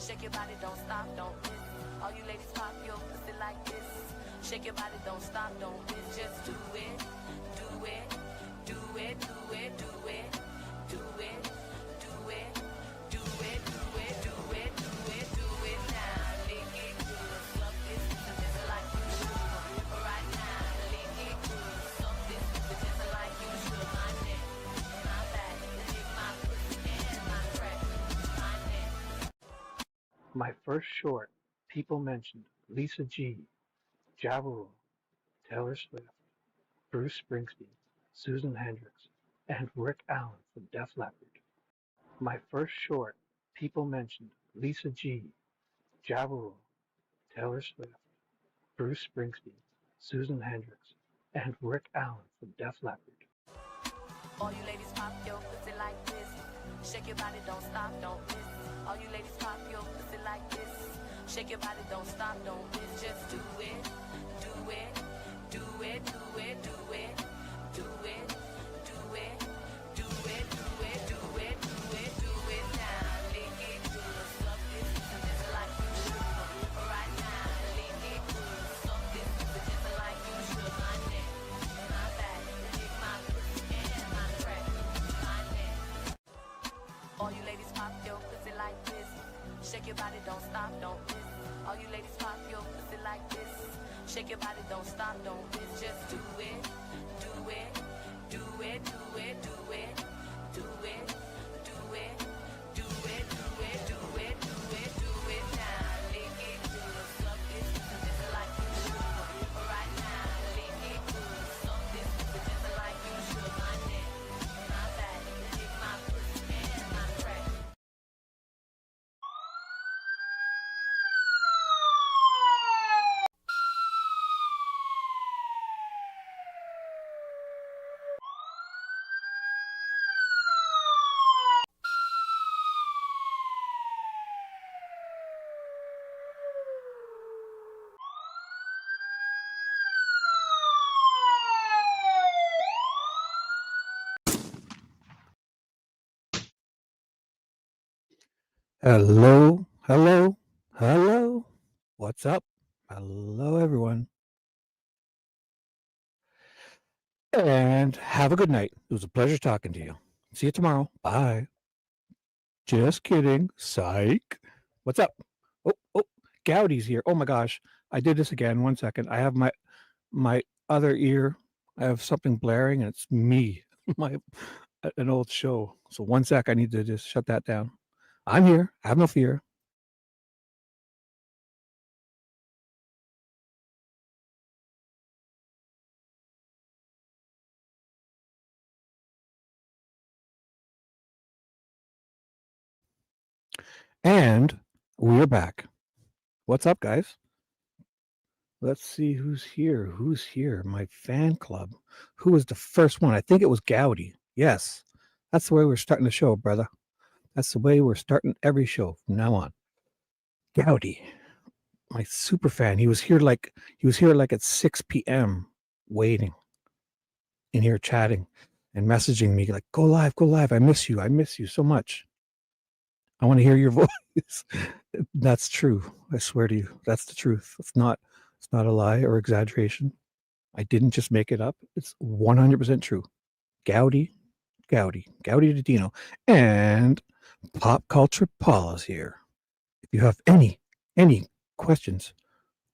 Shake your body, don't stop, don't miss. All you ladies pop your pussy like this. Shake your body, don't stop, don't miss. Just do it, do it, do it, do it, do it, do it, do it, do it, do it, do it, do it, do it now. Lick it good, suck this just like you should. Right now, lick it good, suck this just like you should. My neck, my back, lick my pussy and my crack, my neck. My first short, people mentioned Lisa G, Java Rule, Taylor Swift, Bruce Springsteen, Susan Hendricks, and Rick Allen from Def Leppard. My first short, people mentioned Lisa G, Java Rule, Taylor Swift, Bruce Springsteen, Susan Hendricks, and Rick Allen from Def Leppard. All you ladies pop your pussy like this. Shake your body, don't stop, don't miss. All you ladies pop your pussy like this. Shake your body, don't stop, don't miss. Just do it, do it, do it, do it, do it, do it, do it, do it, do it, do it, do it, do it now. Lick it good, suck this just like you should. Right now, lick it good, suck this just like you should. My neck, my back, lick my pussy and my crack, my neck. All you ladies pop your pussy like this. Shake your body, don't stop, don't miss. All you ladies pop your pussy like this. Shake your body, don't stop, don't miss. Just do it, do it, do it, do it, do it, do it, do it, do it, do it, do it, do it, do it now. Lick it good, suck this just like you should. Right now, lick it good, suck this just like you should. My neck, my back, lick my pussy and my crack. Hello, hello, hello. What's up? Hello, everyone. And have a good night. It was a pleasure talking to you. See you tomorrow. Bye. Just kidding. Psych. What's up? Oh, Gowdy's here. Oh my gosh. I did this again. 1 second. I have my other ear. I have something blaring and it's me. An old show. So 1 sec. I need to just shut that down. I'm here. Have no fear. And we're back. What's up, guys? Let's see who's here. Who's here? My fan club. Who was the first one? I think it was Gowdy. Yes. That's the way we're starting the show, brother. That's the way we're starting every show from now on. Gowdy, my super fan. He was here like at 6 p.m. waiting in here chatting and messaging me like, go live. I miss you so much. I want to hear your voice. That's true. I swear to you. That's the truth. It's not a lie or exaggeration. I didn't just make it up. It's 100% true. Gowdy to Dino. And Pop Culture Paula's here. If you have any questions,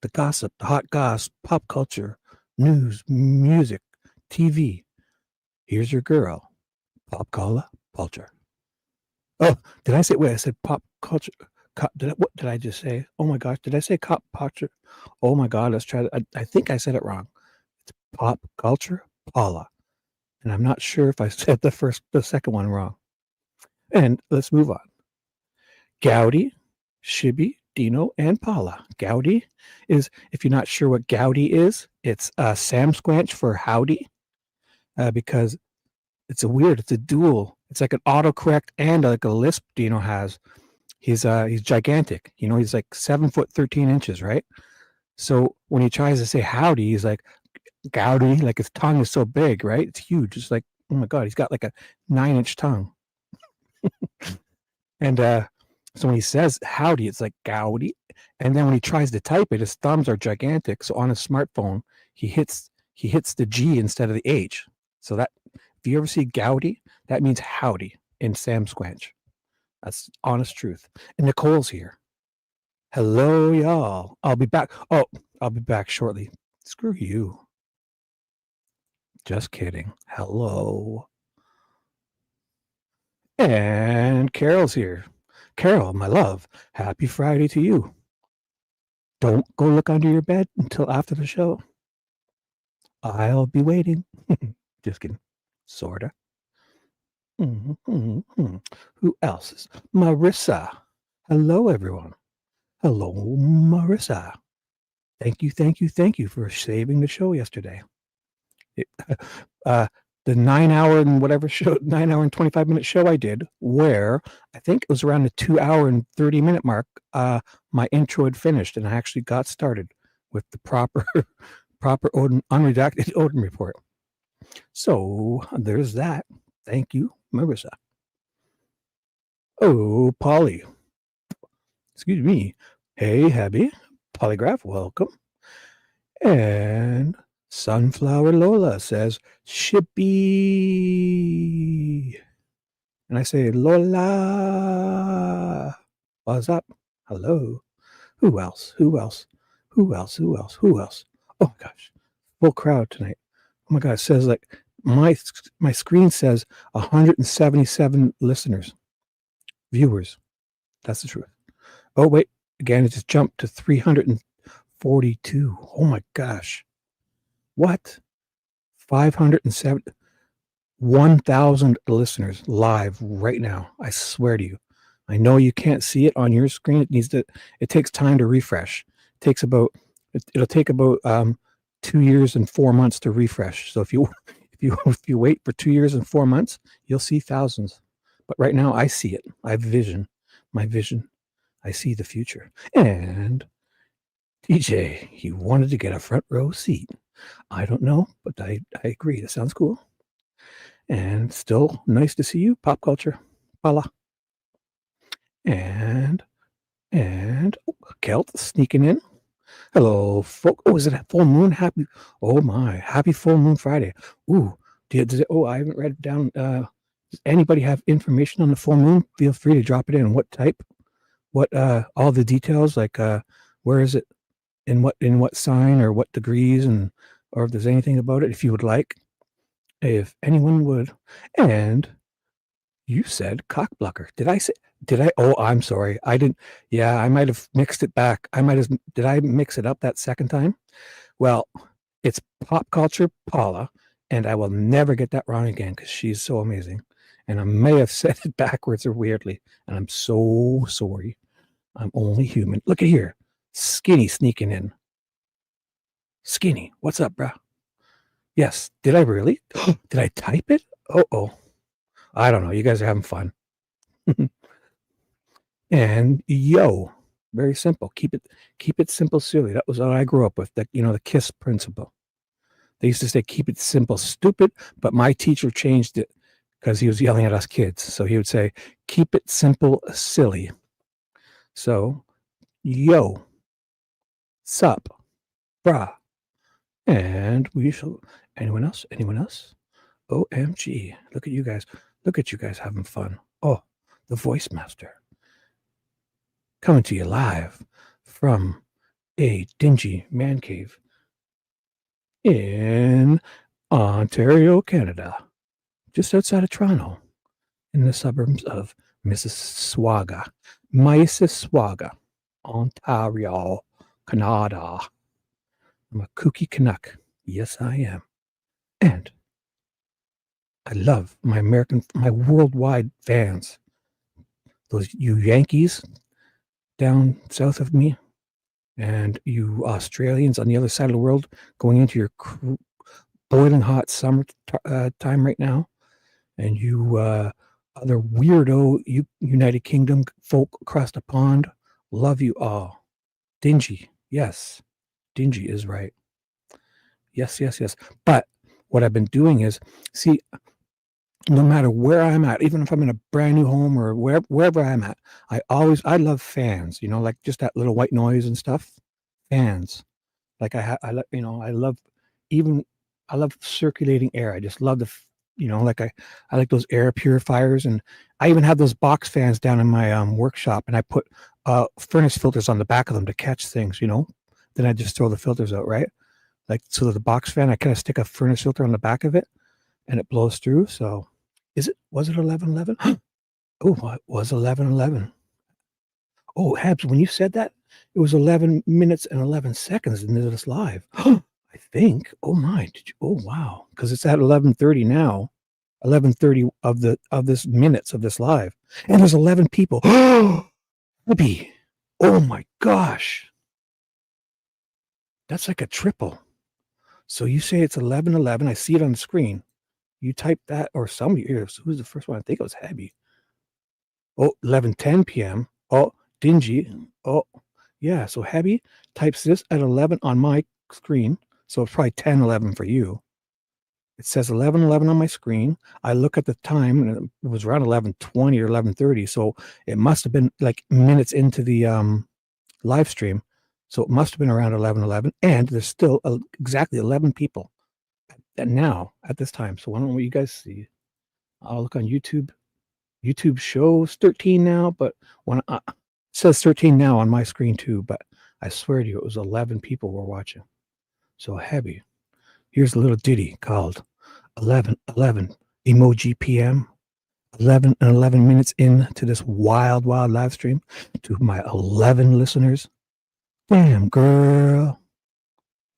the gossip, the hot goss, pop culture, news, music, TV, here's your girl, Pop Culture. Oh, did I say, wait, I said pop culture. What did I just say? Oh my gosh, did I say pop culture? Oh my God, let's try that. I think I said it wrong. It's Pop Culture Paula. And I'm not sure if I said the second one wrong. And let's move on. Gowdy, Shibby, Dino, and Paula. Gowdy is, if you're not sure what Gowdy is, it's Sam Squanch for howdy, because it's a dual. It's like an autocorrect and like a lisp Dino has. He's gigantic. You know, he's like 7 foot 13 inches, right? So when he tries to say howdy, he's like Gowdy, like his tongue is so big, right? It's huge. It's like, oh my God, he's got like a 9-inch tongue. And So when he says howdy, it's like gowdy. And then when he tries to type it, his thumbs are gigantic. So on his smartphone, he hits the G instead of the H. So that if you ever see gowdy, that means howdy in Sam Squanch. That's honest truth. And Nicole's here. Hello, y'all. I'll be back. Oh, I'll be back shortly. Screw you. Just kidding. Hello. And Carol's here. Carol, my love, happy Friday to you. Don't go look under your bed until after the show. I'll be waiting. Just kidding. Sorta. Who else is Marissa? Hello, everyone. Hello, Marissa. Thank you for saving the show yesterday. The 9 hour and whatever show, 9 hour and 25-minute show I did, where I think it was around the 2 hour and 30-minute mark, my intro had finished and I actually got started with the proper unredacted Odin report. So there's that. Thank you, Marissa. Oh, Polly. Excuse me. Hey, Abby. Polygraph, welcome. And Sunflower Lola says, Shippy. And I say, Lola. What's up? Hello. Who else? Oh my gosh. Full crowd tonight. Oh my God. It says like my screen says 177 listeners, viewers. That's the truth. Oh, wait. Again, it just jumped to 342. Oh my gosh. What? 507, 1,000 listeners live right now. I swear to you. I know you can't see it on your screen. It takes time to refresh. It'll take about 2 years and 4 months to refresh. So if you wait for 2 years and 4 months, you'll see thousands. But right now I see it. I have vision. My vision. I see the future. And DJ, he wanted to get a front row seat. I don't know, but I agree. That sounds cool. And still nice to see you, Pop Culture. Voila. And Kelt sneaking in. Hello, folk. Oh, is it a full moon? Happy full moon Friday. Ooh, I haven't read it down. Does anybody have information on the full moon? Feel free to drop it in. What type? What all the details, like where is it? In what sign or what degrees, and or if there's anything about it, if you would like, if anyone would. And you said cockblocker. Did I? Oh, I'm sorry. I didn't. Yeah, I might have mixed it back. Did I mix it up that second time? Well, it's Pop Culture Paula, and I will never get that wrong again because she's so amazing. And I may have said it backwards or weirdly, and I'm so sorry. I'm only human. Look at here. Skinny sneaking in. Skinny, what's up, bruh? Yes, did I really? Did I type it? Oh. I don't know. You guys are having fun. And yo, very simple. Keep it simple, silly. That was what I grew up with. The KISS principle. They used to say, keep it simple, stupid, but my teacher changed it because he was yelling at us kids. So he would say, keep it simple, silly. So, yo, sup, brah. And we shall. Anyone else? OMG. Look at you guys. Having fun. Oh, the Voice Master. Coming to you live from a dingy man cave in Ontario, Canada, just outside of Toronto, in the suburbs of Mississauga, Ontario, Canada. I'm a kooky Canuck. Yes, I am. And I love my worldwide fans. Those you Yankees down south of me, and you Australians on the other side of the world going into your boiling hot summer time right now, and you other weirdo United Kingdom folk across the pond, love you all. Dingy, yes, dingy is right. Yes. But what I've been doing is, see, no matter where I'm at, even if I'm in a brand new home or wherever I'm at, I love fans, like just that little white noise and stuff. Fans. Like even I love circulating air. I just love like I like those air purifiers, and I even have those box fans down in my workshop, and I put furnace filters on the back of them to catch things, Then I just throw the filters out, right? Like, so that the box fan, I kind of stick a furnace filter on the back of it and it blows through. So was it 11:11? Oh, it was 11:11. Oh, Habs, when you said that, it was 11 minutes and 11 seconds into this live. I think. Oh my, oh wow. Because it's at 11:30 now. 11:30 of this minutes of this live. And there's 11 people. Abby. Oh my gosh. That's like a triple. So you say it's 11:11. I see it on the screen. You type that, or somebody here. Who's the first one? I think it was Abby. Oh, 11:10 p.m. Oh, Dingy. Oh, yeah. So Abby types this at 11 on my screen. So it's probably 10:11 for you. It says 11:11 on my screen. I look at the time, and it was around 11:20 or 11:30. So it must have been like minutes into the live stream. So it must have been around 11:11. And there's still exactly 11 people now at this time. So why don't you guys see? I'll look on YouTube. YouTube shows 13 now, but when it says 13 now on my screen too, but I swear to you, it was 11 people were watching. So heavy. Here's a little ditty called 11:11 emoji PM. 11 and 11 minutes into this wild live stream to my 11 listeners. Damn, girl.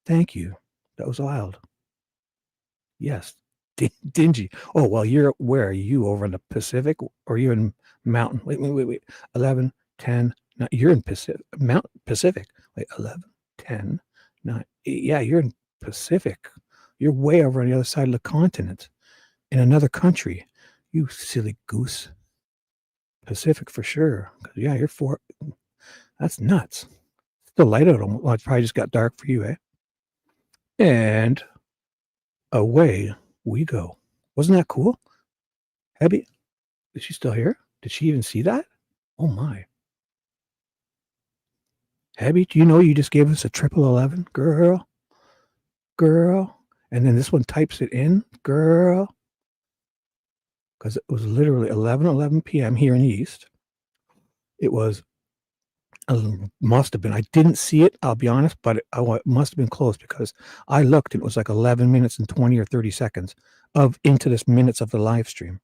Thank you. That was wild. Yes. Dingy. Oh, well, where are you? Over in the Pacific, or are you in Mountain? Wait. 11, 10. No, you're in Pacific. Wait, 11, 10, 9. Yeah, you're in Pacific. You're way over on the other side of the continent in another country. You silly goose. Pacific for sure. Yeah, you're 4. That's nuts. Still light out. Well, it probably just got dark for you, eh? And away we go. Wasn't that cool? Abby, is she still here? Did she even see that? Oh my. Abby, do you know you just gave us a 11:11? Girl. And then this one types it in. Girl. Because it was literally 11:11 p.m. here in the East. It was, must have been. I didn't see it, I'll be honest, but it must have been close because I looked and it was like 11 minutes and 20 or 30 seconds into this minutes of the live stream.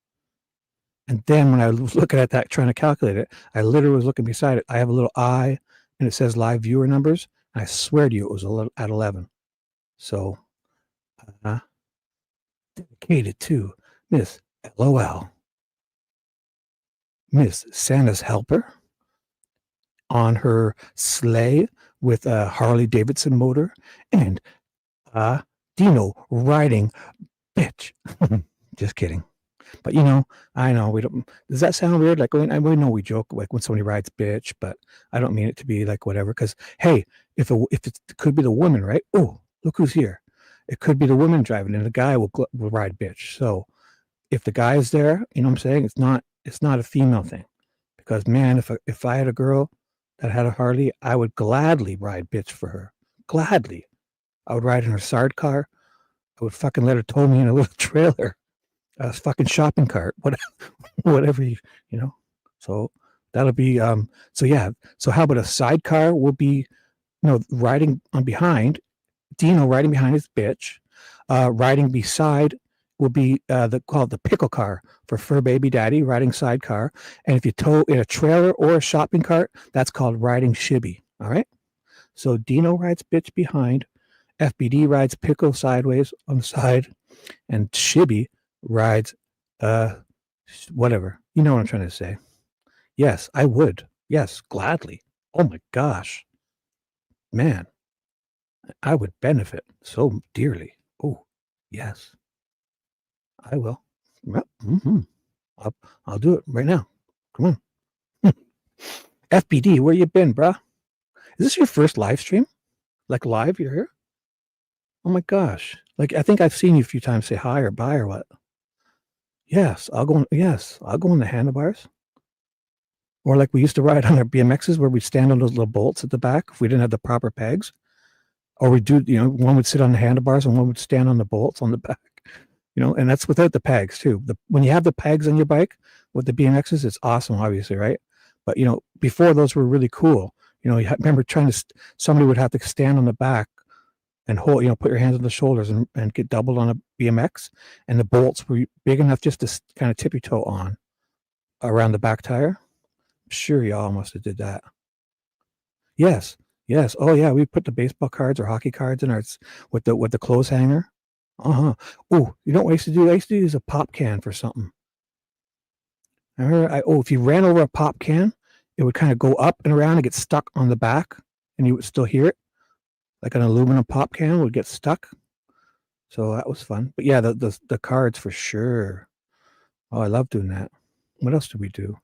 And then when I was looking at that, trying to calculate it, I literally was looking beside it. I have a little eye and it says live viewer numbers. And I swear to you, it was at 11. So, dedicated to Miss LOL, Miss Santa's helper on her sleigh with a Harley Davidson motor, and Dino riding bitch. Just kidding. But I know we don't. Does that sound weird? Like, I know we joke like when somebody rides bitch, but I don't mean it to be like whatever. Because hey, if it could be the woman, right? Oh, look who's here. It could be the woman driving, and the guy will ride bitch. So if the guy is there, you know what I'm saying? It's not a female thing. Because man, if I had a girl that had a Harley, I would gladly ride bitch for her. Gladly, I would ride in her sidecar. I would fucking let her tow me in a little trailer. A fucking shopping cart, whatever you know. So that'll be so yeah. So how about a sidecar will be riding on behind, Dino riding behind his bitch, riding beside will be called the pickle car for fur baby daddy, riding sidecar. And if you tow in a trailer or a shopping cart, that's called riding shibby. All right. So Dino rides bitch behind, FBD rides pickle sideways on the side, and shibby rides whatever. You know what I'm trying to say. Yes, I would. Yes, gladly. Oh my gosh. Man, I would benefit so dearly. Oh, yes. I will. Yep. Mm-hmm. I'll do it right now. Come on. FBD, where you been, bruh? Is this your first live stream? Like live, you're here? Oh my gosh. Like, I think I've seen you a few times say hi or bye or what. Yes, I'll go on the handlebars. Or like we used to ride on our BMXs where we'd stand on those little bolts at the back if we didn't have the proper pegs. Or we do, one would sit on the handlebars and one would stand on the bolts on the back. And that's without the pegs too. When you have the pegs on your bike with the BMXs, it's awesome, obviously, right? But before those were really cool. You remember somebody would have to stand on the back and hold, put your hands on the shoulders and get doubled on a BMX, and the bolts were big enough just to kind of tippy toe on around the back tire. I'm sure y'all must have did that. Yes. Oh yeah, we put the baseball cards or hockey cards in ours with the clothes hanger. Oh, you know what I used to do? I used to use a pop can for something. I remember, if you ran over a pop can, it would kind of go up and around and get stuck on the back, and you would still hear it, like an aluminum pop can would get stuck. So that was fun. But yeah, the cards for sure. Oh, I love doing that. What else did we do?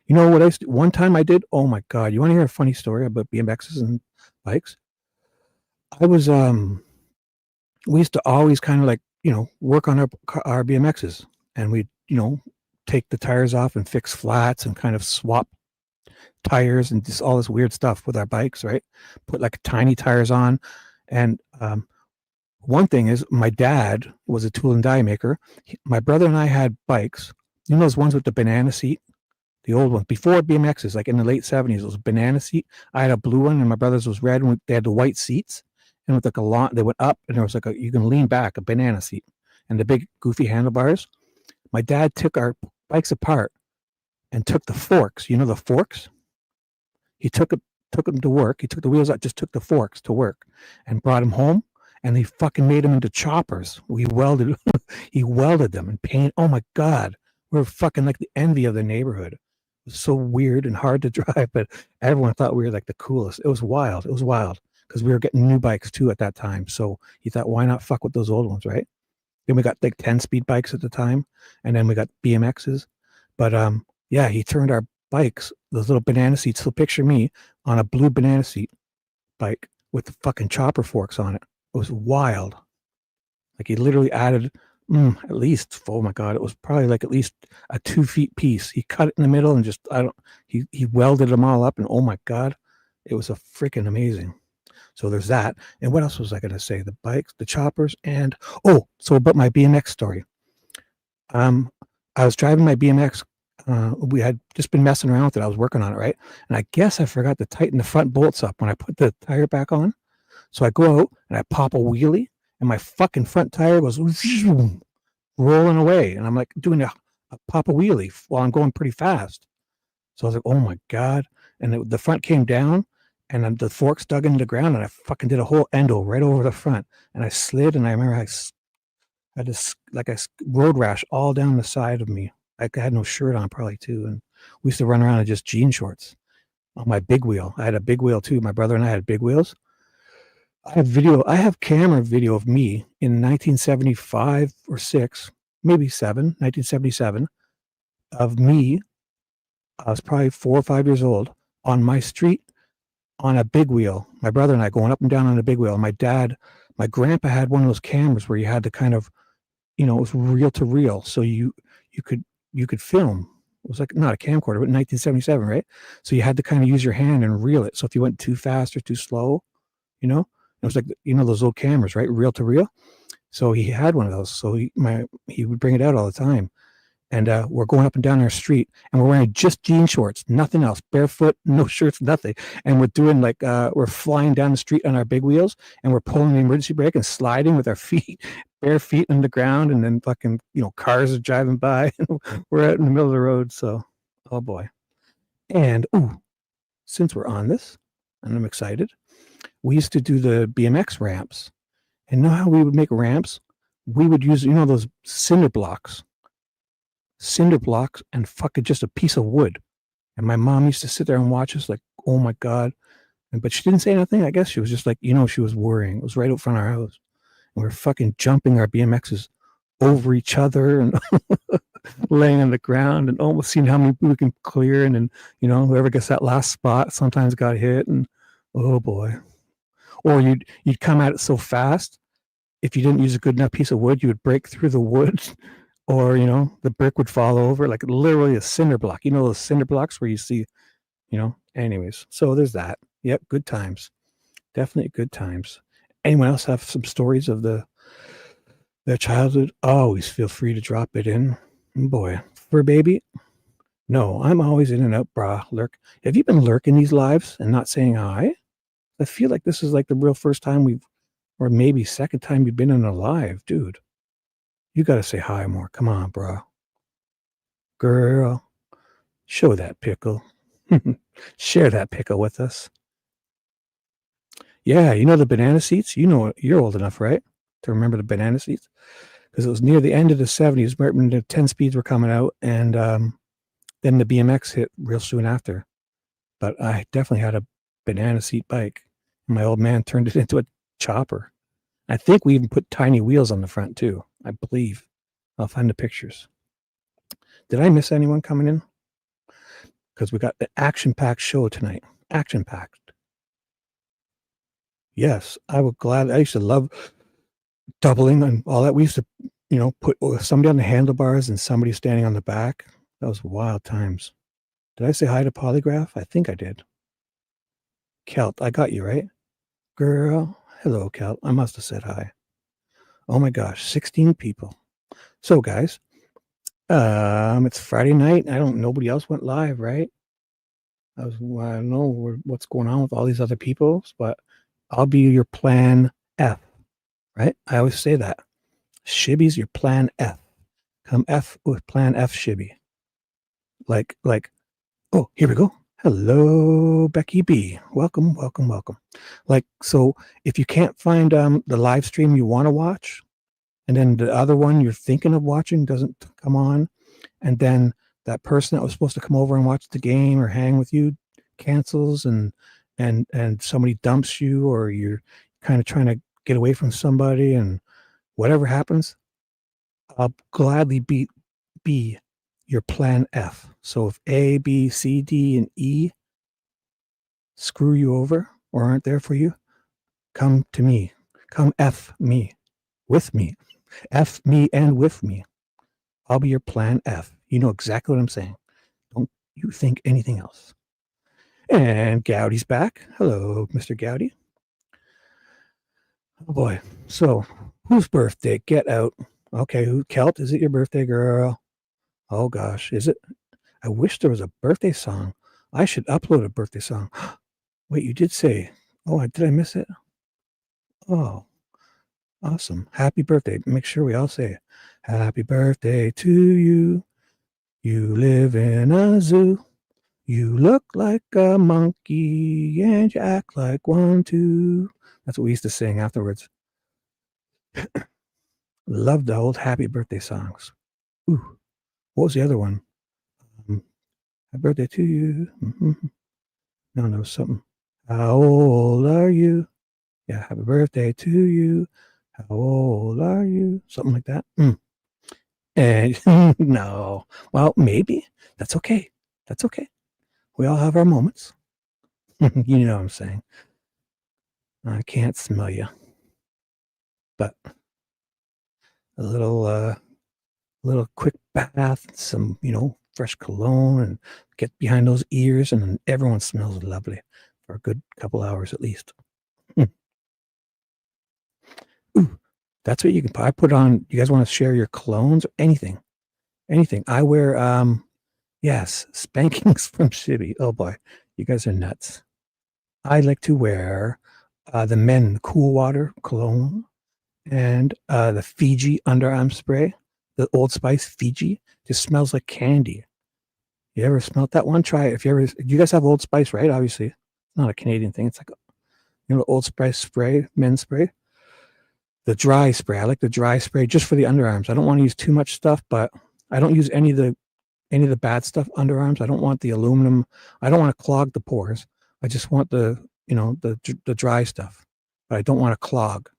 You know what I used to do? One time I did? Oh my God! You want to hear a funny story about BMXs and bikes? I was we used to always kind of like work on our BMXs, and we'd take the tires off and fix flats and kind of swap tires and just all this weird stuff with our bikes, right? Put like tiny tires on. And one thing is, my dad was a tool and die maker. My brother and I had bikes, those ones with the banana seat, the old ones before BMXs, like in the late 70s. It was banana seat. I had a blue one and my brother's was red, and they had the white seats, and with like a lot, they went up, and there was like you can lean back, a banana seat, and the big goofy handlebars. My dad took our bikes apart and took the forks. The forks? He took them to work. He took the wheels out, just took the forks to work, and brought them home. And they fucking made them into choppers. He welded them and paint. Oh my God, we were fucking like the envy of the neighborhood. It was so weird and hard to drive, but everyone thought we were like the coolest. It was wild because we were getting new bikes too at that time. So he thought, why not fuck with those old ones, right? Then we got like 10-speed bikes at the time, and then we got BMXs. But yeah, he turned our bikes, those little banana seats. So picture me on a blue banana seat bike with the fucking chopper forks on it. It was wild. Like he literally added at least, oh my God, it was probably like at least a 2 feet piece. He cut it in the middle and just, he welded them all up, and oh my God, it was a freaking amazing. So there's that. And what else was I going to say? The bikes, the choppers, and so about my BMX story. I was driving my BMX. We had just been messing around with it. I was working on it, right? And I guess I forgot to tighten the front bolts up when I put the tire back on. So I go out and I pop a wheelie, and my fucking front tire goes rolling away. And I'm like doing a pop a wheelie while I'm going pretty fast. So I was like, oh my God. And the front came down, and then the forks dug into the ground, and I fucking did a whole endo right over the front. And I slid, and I remember I had this like a road rash all down the side of me. I had no shirt on probably too. And we used to run around in just jean shorts on my big wheel. I had a big wheel too. My brother and I had big wheels. I have camera video of me in 1975 or 6, maybe 7, 1977, of me. I was probably 4 or 5 years old on my street on a big wheel. My brother and I going up and down on a big wheel. My grandpa had one of those cameras where you had to kind of, it was reel to reel. So you could film. It was like not a camcorder, but 1977, right? So you had to kind of use your hand and reel it. So if you went too fast or too slow, it was like, those old cameras, right? Reel to reel. So he had one of those. So he would bring it out all the time. And we're going up and down our street, and we're wearing just jean shorts, nothing else, barefoot, no shirts, nothing. And we're doing like, we're flying down the street on our big wheels, and we're pulling the emergency brake and sliding with our feet, bare feet on the ground. And then fucking, cars are driving by, and we're out in the middle of the road. So, oh boy. And, since we're on this, and I'm excited, we used to do the BMX ramps. And know how we would make ramps? We would use, those cinder blocks and fucking just a piece of wood. And my mom used to sit there and watch us like, oh my God. But she didn't say anything. I guess she was just like, she was worrying. It was right out front of our house. And we were fucking jumping our BMXs over each other and laying on the ground and almost seeing how many we can clear. And then, whoever gets that last spot sometimes got hit. And oh boy. Or you'd come at it so fast, if you didn't use a good enough piece of wood, you would break through the wood or the brick would fall over, like literally a cinder block. Those cinder blocks where you see, anyways. So there's that. Yep, good times. Definitely good times. Anyone else have some stories of their childhood? Always feel free to drop it in. Boy, for a baby, no, I'm always in and out, brah, lurk. Have you been lurking these lives and not saying hi? I feel like this is like the real first time or maybe second time you've been in a live, dude. You got to say hi more. Come on, bro. Girl, show that pickle. Share that pickle with us. Yeah, the banana seats? You're old enough, right? To remember the banana seats? Because it was near the end of the 70s, right when the 10 speeds were coming out, and then the BMX hit real soon after. But I definitely had a banana seat bike. My old man turned it into a chopper. I think we even put tiny wheels on the front too, I believe. I'll find the pictures. Did I miss anyone coming in? Because we got an action-packed show tonight. Action-packed. Yes, I used to love doubling and all that. We used to, put somebody on the handlebars and somebody standing on the back. That was wild times. Did I say hi to Polygraph? I think I did. Kelt, I got you, right? Girl, hello, Kelt. I must have said hi. Oh my gosh, 16 people. So, guys, it's Friday night. Nobody else went live, right? I don't know what's going on with all these other people, but I'll be your plan F, right? I always say that. Shibby's your plan F. Come F with plan F, Shibby. Like, oh, here we go. Hello, Becky B. Welcome. Like, so if you can't find the live stream you want to watch, and then the other one you're thinking of watching doesn't come on, and then that person that was supposed to come over and watch the game or hang with you cancels, and somebody dumps you, or you're kind of trying to get away from somebody, and whatever happens, I'll gladly be your plan F. So if A, B, C, D, and E screw you over or aren't there for you, come to me. Come F me. With me. F me and with me. I'll be your plan F. You know exactly what I'm saying. Don't you think anything else. And Gowdy's back. Hello, Mr. Gowdy. Oh boy. So, whose birthday? Get out. Okay, Kelt, is it your birthday, girl? Oh gosh, is it? I wish there was a birthday song. I should upload a birthday song. Wait, you did say. Oh, did I miss it? Oh, awesome. Happy birthday. Make sure we all say happy birthday to you. You live in a zoo. You look like a monkey and you act like one too. That's what we used to sing afterwards. Love the old happy birthday songs. Ooh, what was the other one? Happy birthday to you. Mm-hmm. No, something. How old are you? Yeah, happy birthday to you. How old are you? Something like that. And no, well, maybe. That's okay. That's okay. We all have our moments. You know what I'm saying. I can't smell you. But a little quick bath, some, fresh cologne, and get behind those ears, and then everyone smells lovely for a good couple hours at least. Ooh, that's what you can put. I put on. You guys want to share your colognes or anything? Anything. I wear yes, spankings from Shibby. Oh boy, you guys are nuts. I like to wear the men cool water cologne and the Fiji underarm spray, the Old Spice Fiji. Just smells like candy. You ever smelled that one? Try it. If you ever, you guys have Old Spice, right? Obviously, it's not a Canadian thing. It's like, Old Spice spray, men's spray. The dry spray. I like the dry spray just for the underarms. I don't want to use too much stuff, but I don't use any of the bad stuff underarms. I don't want the aluminum. I don't want to clog the pores. I just want the dry stuff, but I don't want to clog.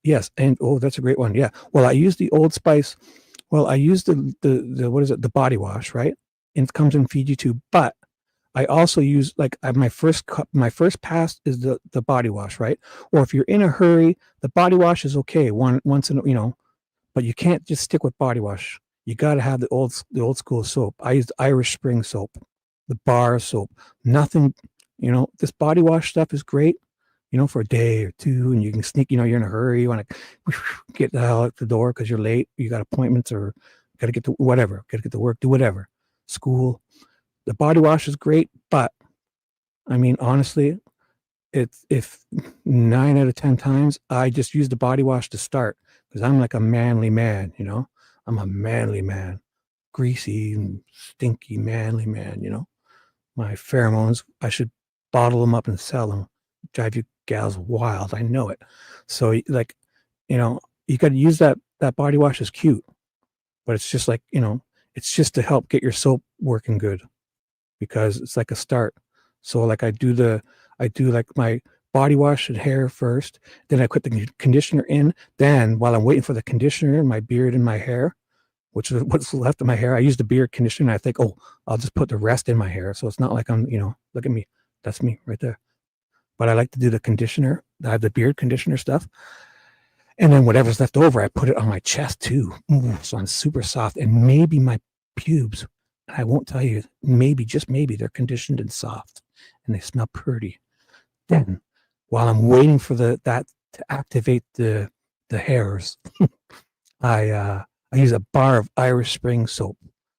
Yes, and that's a great one. Yeah. Well, I use the Old Spice. Well, I use the what is it? The body wash, right? And it comes in Fiji too. But I also use my first pass is the body wash, right? Or if you're in a hurry, the body wash is okay. Once in but you can't just stick with body wash. You got to have the old school soap. I used Irish Spring soap, the bar soap. Nothing, this body wash stuff is great, for a day or two, and you can sneak. You're in a hurry. You want to get the hell out the door because you're late. You got appointments or got to get to whatever. Got to get to work. Do whatever. School. The body wash is great, but I mean, honestly, if 9 out of 10 times I just use the body wash to start because I'm like a manly man, I'm a manly man, greasy and stinky manly man, my pheromones, I should bottle them up and sell them, drive you gals wild. I know it. So you got to use that body wash is cute, but it's just like, it's just to help get your soap working good because it's like a start. So like I do like my body wash and hair first, then I put the conditioner in. Then while I'm waiting for the conditioner in my beard and my hair, which is what's left of my hair, I use the beard conditioner. And I think, I'll just put the rest in my hair. So it's not like I'm, look at me. That's me right there. But I like to do the conditioner. I have the beard conditioner stuff. And then whatever's left over, I put it on my chest too. Ooh, so I'm super soft. And maybe my pubes, I won't tell you, maybe, just maybe, they're conditioned and soft. And they smell pretty. Then, while I'm waiting for that to activate the hairs, I use a bar of Irish Spring soap,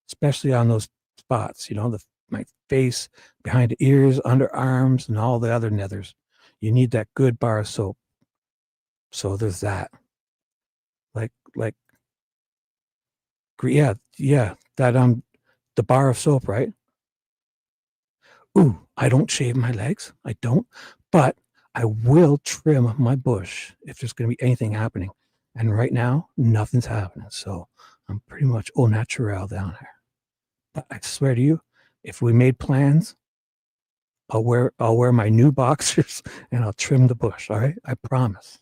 especially on those spots. My face, behind the ears, underarms, and all the other nethers. You need that good bar of soap. So there's that. Yeah, that the bar of soap, right? Ooh, I don't shave my legs. I don't, but I will trim my bush if there's going to be anything happening. And right now, nothing's happening. So I'm pretty much au naturel down there. But I swear to you, if we made plans, I'll wear my new boxers and I'll trim the bush. All right, I promise.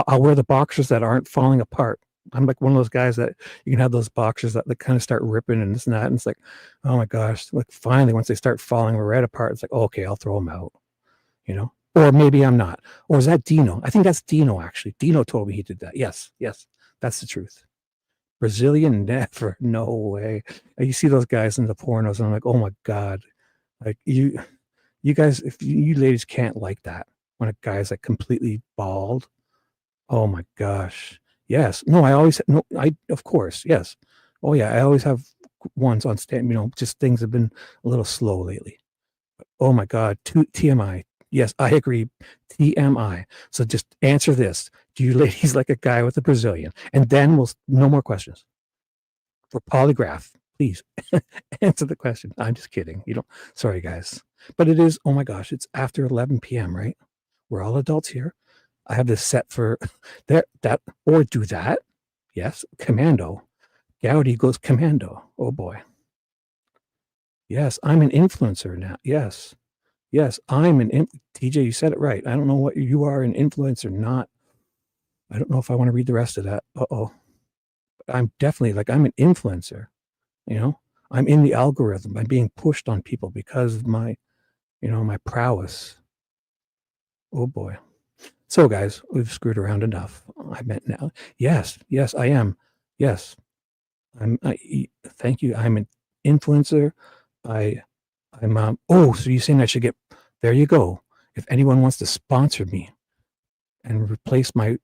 I'll wear the boxers that aren't falling apart. I'm like one of those guys that you can have those boxers that kind of start ripping and this and that. And it's like, oh my gosh, like finally, once they start falling right apart, it's like, okay, I'll throw them out, or maybe I'm not. Or is that Dino? I think that's Dino, actually. Dino told me he did that. Yes, that's the truth. Brazilian, never, no way. You see those guys in the pornos and I'm like, oh my God. Like you guys, if you ladies can't like that when a guy's like completely bald. Oh my gosh. Yes. No, of course. Yes. Oh yeah. I always have ones on stand, just things have been a little slow lately. Oh my God. TMI. Yes, I agree. TMI. So just answer this. Do you ladies like a guy with a Brazilian? And then no more questions. For polygraph, please answer the question. I'm just kidding. Sorry guys. But it is, oh my gosh, it's after 11 p.m., right? We're all adults here. I have this set for that, or do that. Yes, commando. Jody goes commando. Oh boy. Yes, I'm an influencer now. Yes, I'm TJ, you said it right. I don't know what you are, an influencer, not. I don't know if I want to read the rest of that. I'm definitely I'm an influencer. I'm in the algorithm. I'm being pushed on people because of my, my prowess. Oh boy. So guys, we've screwed around enough. I meant now. Yes, I am. Yes. Thank you. I'm an influencer. I'm so you're saying I should get, there you go. If anyone wants to sponsor me and replace my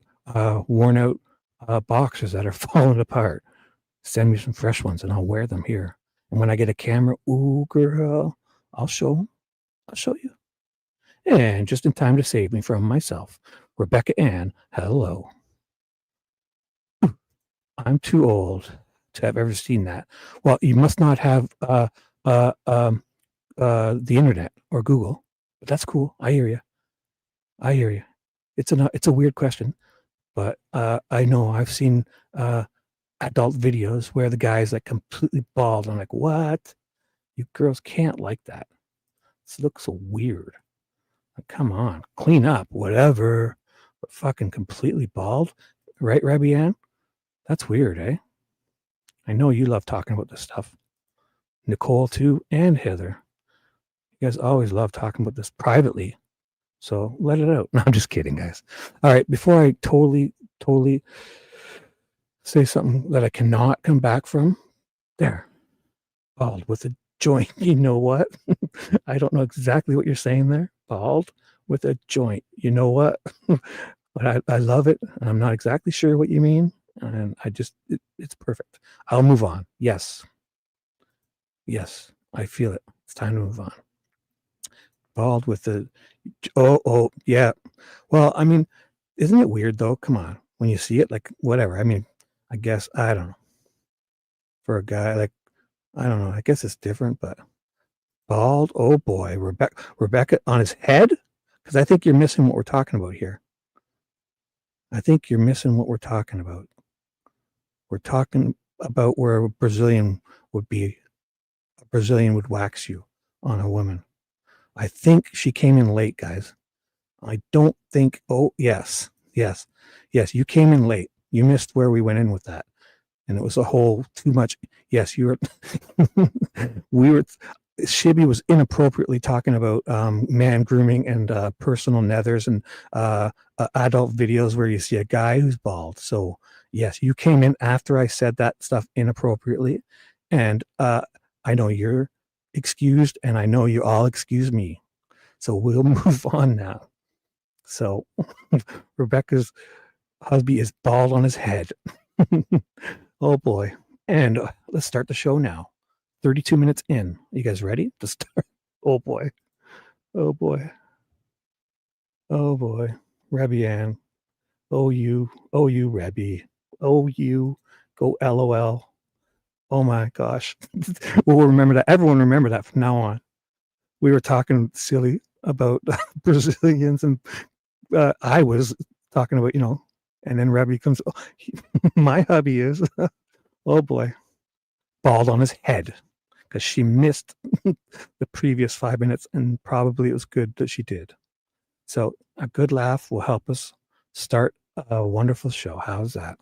worn out boxers that are falling apart, send me some fresh ones and I'll wear them here. And when I get a camera, ooh girl, I'll show you. And just in time to save me from myself, Rebecca Ann, hello. I'm too old to have ever seen that. Well, you must not have the internet or Google, but that's cool. I hear you. It's a weird question, but I know I've seen adult videos where the guy's like completely bald. I'm like, what? You girls can't like that. This looks so weird. Like, come on, clean up, whatever. But fucking completely bald, right, Rabbi Ann? That's weird, eh? I know you love talking about this stuff. Nicole too, and Heather. You guys always love talking about this privately. So let it out. No, I'm just kidding, guys. All right, before I totally Say something that I cannot come back from. There. Bald with a joint. You know what? I don't know exactly what you're saying there. Bald with a joint. You know what? But I love it. And I'm not exactly sure what you mean. And it's perfect. I'll move on. Yes. Yes. I feel it. It's time to move on. Bald with a, oh, yeah. Well, I mean, isn't it weird though? Come on. When you see it, like, whatever. I mean, I guess, I don't know. For a guy, like, I don't know. I guess it's different, but bald. Oh boy. Rebecca on his head? Because I think you're missing what we're talking about here. I think you're missing what we're talking about. We're talking about where a Brazilian would wax you on a woman. I think she came in late, guys. I don't think, oh, yes, you came in late. You missed where we went in with that. And it was a whole too much. Yes, you were, Shibby was inappropriately talking about man grooming and personal nethers and adult videos where you see a guy who's bald. So yes, you came in after I said that stuff inappropriately. And I know you're excused and I know you all excuse me. So we'll move on now. So Rebecca's husband is bald on his head. Oh boy. And let's start the show now. 32 minutes in. You guys ready to start? Oh boy. Oh boy. Oh boy. Rebby Ann. Oh you, Rebby. Oh you, go LOL. Oh my gosh. We'll remember that. Everyone remember that from now on. We were talking silly about Brazilians and I was talking about, and then Rebby comes, oh, my hubby is, oh boy, bald on his head because she missed the previous 5 minutes and probably it was good that she did. So a good laugh will help us start a wonderful show. How's that?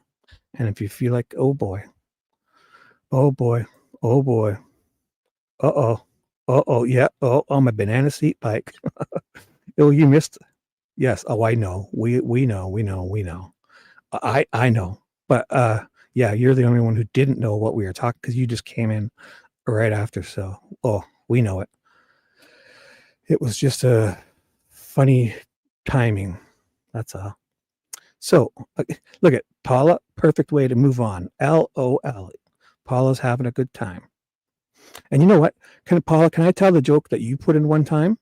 And if you feel like, oh boy, yeah, on my banana seat bike. Oh, you missed. Yes. Oh, I know. We know. I know. But yeah, you're the only one who didn't know what we were talking because you just came in right after. So, we know it. It was just a funny timing. That's all. So, look at Paula. Perfect way to move on. LOL. Paula's having a good time. And you know what? Paula, can I tell the joke that you put in one time?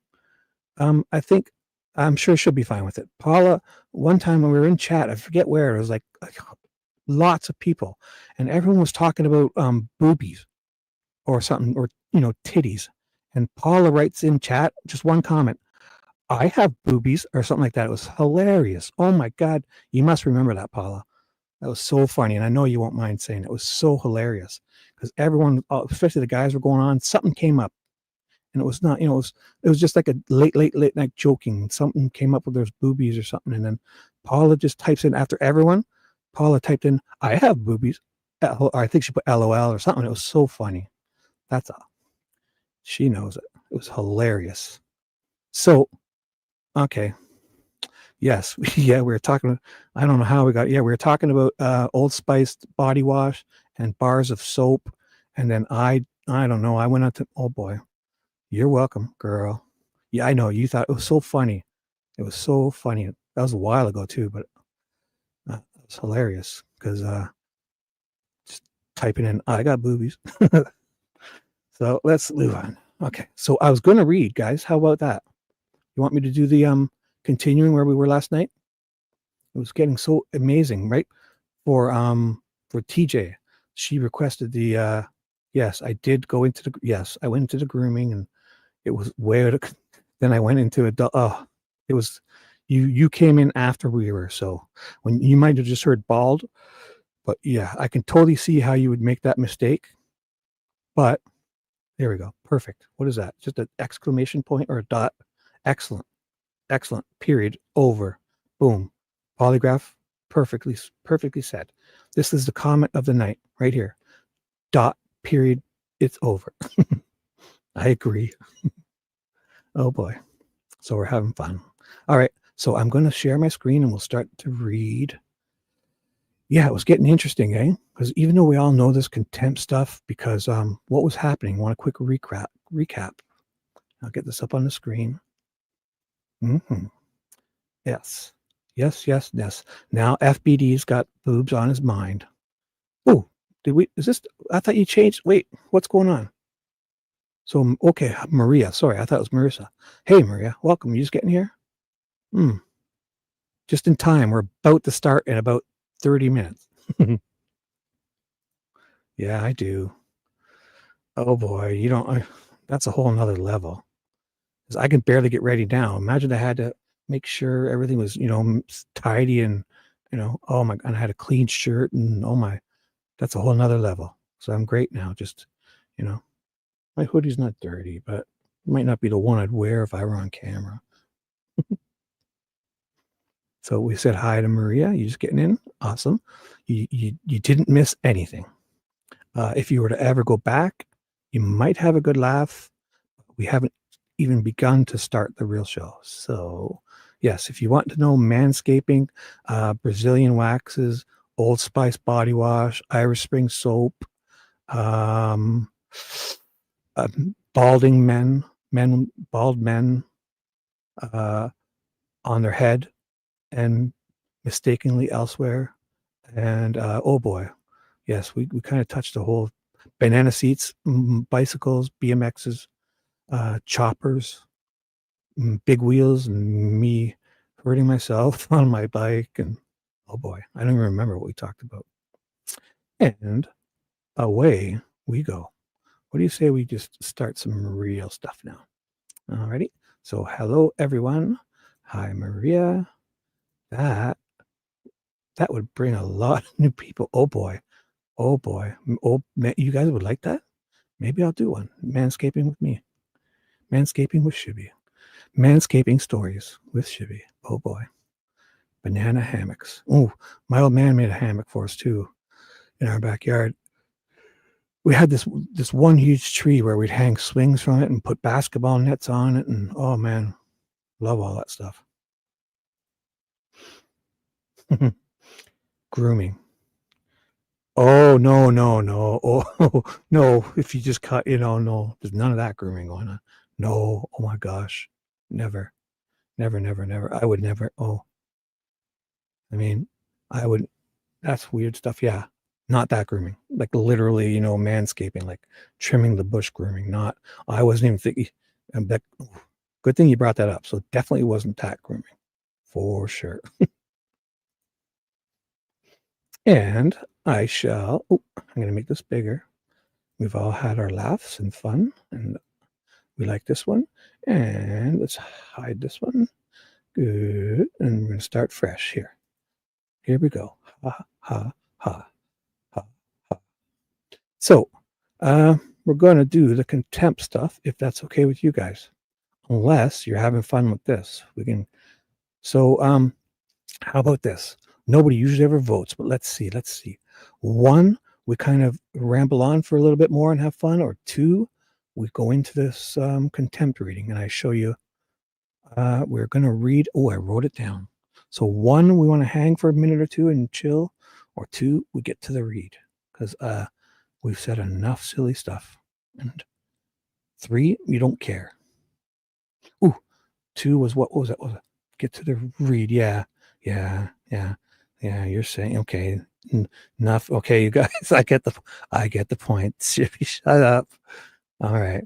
I'm sure she'll be fine with it. Paula, one time when we were in chat, I forget where, it was like lots of people, and everyone was talking about boobies or something, or titties. And Paula writes in chat just one comment, I have boobies, or something like that. It was hilarious. Oh my God. You must remember that, Paula. That was so funny. And I know you won't mind saying it was so hilarious because everyone, especially the guys, were going on. Something came up. And it was not, it was just like a late night joking. Something came up with those boobies or something. And then Paula just types in after everyone. Paula typed in, I have boobies. I think she put LOL or something. It was so funny. That's all. She knows it. It was hilarious. So, okay. Yes. Yeah, we were talking. I don't know how we got. Yeah, we were talking about Old Spice body wash and bars of soap. And then I don't know. I went out to, oh boy. You're welcome, girl. Yeah, I know. You thought it was so funny. It was so funny. That was a while ago too, but it was hilarious because just typing in, I got boobies. So let's move on. Okay. So I was going to read, guys. How about that? You want me to do the continuing where we were last night? It was getting so amazing, right? For TJ, she requested the yes, I did go into I went into the grooming and it was weird. Then I went into it was you came in after we were, so when you might have just heard bald, but yeah, I can totally see how you would make that mistake. But there we go. Perfect. What is that? Just an exclamation point or a dot? Excellent. Period. Over. Boom. Polygraph. Perfectly said. This is the comment of the night right here. Dot. Period. It's over. I agree. Oh boy. So we're having fun. All right. So I'm going to share my screen and we'll start to read. Yeah, it was getting interesting, eh? Because even though we all know this contempt stuff, because what was happening? Want a quick recap? I'll get this up on the screen. Yes. Now FBD's got boobs on his mind. Oh, I thought you changed. Wait, what's going on? So, okay, Maria. Sorry, I thought it was Marissa. Hey, Maria, welcome. You just getting here? Just in time. We're about to start in about 30 minutes. Yeah, I do. Oh boy, that's a whole nother level. Because I can barely get ready now. Imagine I had to make sure everything was, tidy and, oh my, and I had a clean shirt and oh my, that's a whole nother level. So I'm great now. Just, my hoodie's not dirty, but it might not be the one I'd wear if I were on camera. So we said hi to Maria. You just getting in? Awesome. You didn't miss anything. If you were to ever go back, you might have a good laugh. We haven't even begun to start the real show. So yes, if you want to know manscaping, Brazilian waxes, Old Spice body wash, Irish Spring soap, bald men on their head and mistakenly elsewhere. And oh boy, yes, we kind of touched the whole banana seats, bicycles, BMXs, choppers, big wheels, and me hurting myself on my bike. And oh boy, I don't even remember what we talked about. And away we go. What do you say we just start some real stuff now? Alrighty. So hello everyone. Hi Maria. That would bring a lot of new people. Oh boy. Oh man, you guys would like that? Maybe I'll do one. Manscaping with me. Manscaping with Shibby. Manscaping stories with Shibby. Oh boy. Banana hammocks. Oh, my old man made a hammock for us too in our backyard. We had this one huge tree where we'd hang swings from it and put basketball nets on it. And oh man, love all that stuff. Grooming. Oh, no. Oh, no. If you just cut, no, there's none of that grooming going on. No. Oh my gosh. Never. I would never. Oh, I mean, I would. That's weird stuff. Yeah. Not that grooming. Like literally, manscaping, like trimming the bush grooming. Not, I wasn't even thinking. Good thing you brought that up. So definitely wasn't that grooming. For sure. And I'm going to make this bigger. We've all had our laughs and fun, and we like this one. And let's hide this one. Good. And we're going to start fresh here. Here we go. Ha, ha, ha, ha, ha. So, we're going to do the contempt stuff, if that's okay with you guys. Unless you're having fun with this. We can. So, how about this? Nobody usually ever votes, but let's see. 1, we kind of ramble on for a little bit more and have fun, or 2, we go into this contempt reading and I show you. We're going to read. Oh, I wrote it down. So 1, we want to hang for a minute or 2 and chill, or 2, we get to the read because we've said enough silly stuff. And 3, we don't care. Ooh, 2 was what was it? Get to the read. Yeah. You're saying okay. Enough. Okay, you guys. I get the point. Shibby, shut up. All right.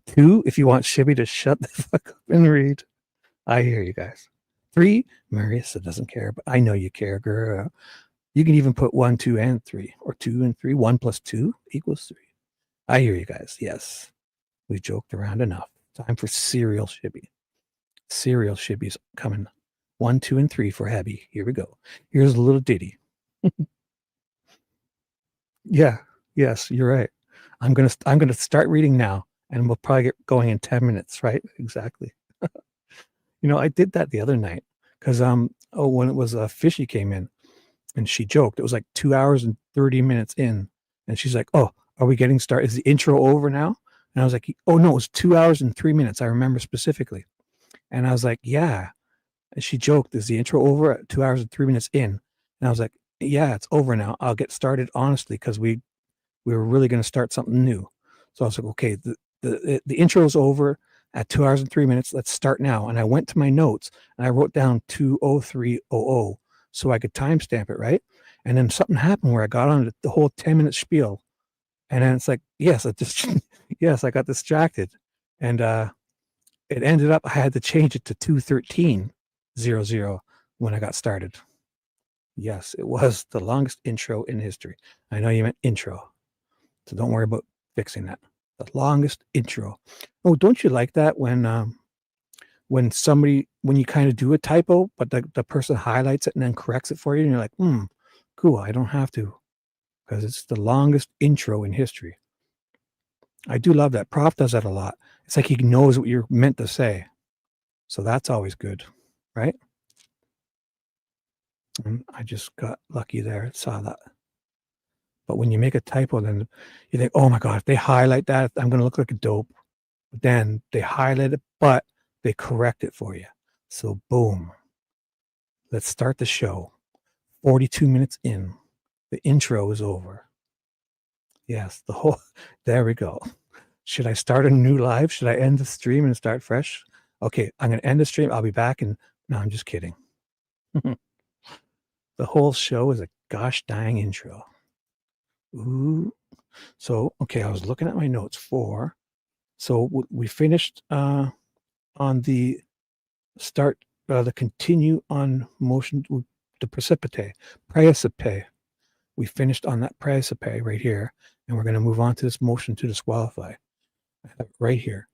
2, if you want Shibby to shut the fuck up and read. I hear you guys. 3, Marissa doesn't care, but I know you care, girl. You can even put 1, 2, and 3, or 2 and 3. 1 plus 2 equals 3. I hear you guys. Yes, we joked around enough. Time for serial Shibby. Serial Shibby's coming. 1, 2, and 3 for Abby. Here we go. Here's a little ditty. Yeah. Yes, you're right. I'm gonna start reading now, and we'll probably get going in 10 minutes. Right? Exactly. I did that the other night because when it was Fishy came in, and she joked. It was like 2 hours and 30 minutes in, and she's like, "Oh, are we getting started? Is the intro over now?" And I was like, "Oh no, it was 2 hours and 3 minutes. I remember specifically." And I was like, "Yeah." And she joked, "Is the intro over at 2 hours and 3 minutes in?" And I was like, yeah, it's over now. I'll get started honestly because we were really going to start something new. So I was like, okay, the intro is over at 2 hours and 3 minutes. Let's start now. And I went to my notes and I wrote down 2:03:00 so I could timestamp it, right? And then something happened where I got on the whole 10-minute spiel. And then it's like, yes, yes, I got distracted. And it ended up, I had to change it to 2:13:00 when I got started. Yes, it was the longest intro in history. I know you meant intro, so don't worry about fixing that. The longest intro. Oh, don't you like that when you kind of do a typo, but the person highlights it and then corrects it for you, and you're like, cool, I don't have to, because it's the longest intro in history. I do love that. Prof does that a lot. It's like he knows what you're meant to say. So that's always good, right? And I just got lucky there, saw that. But when you make a typo, then you think, oh my God, if they highlight that, I'm going to look like a dope. But then they highlight it, but they correct it for you. So boom. Let's start the show. 42 minutes in. The intro is over. Yes, there we go. Should I start a new live? Should I end the stream and start fresh? Okay, I'm going to end the stream. I'll be back. And no, I'm just kidding. The whole show is a gosh dang intro. Ooh. So, okay, I was looking at my notes so we finished on the start, the continue on motion, the PRAECIPE. We finished on that PRAECIPE right here, and we're going to move on to this motion to disqualify. I have it right here.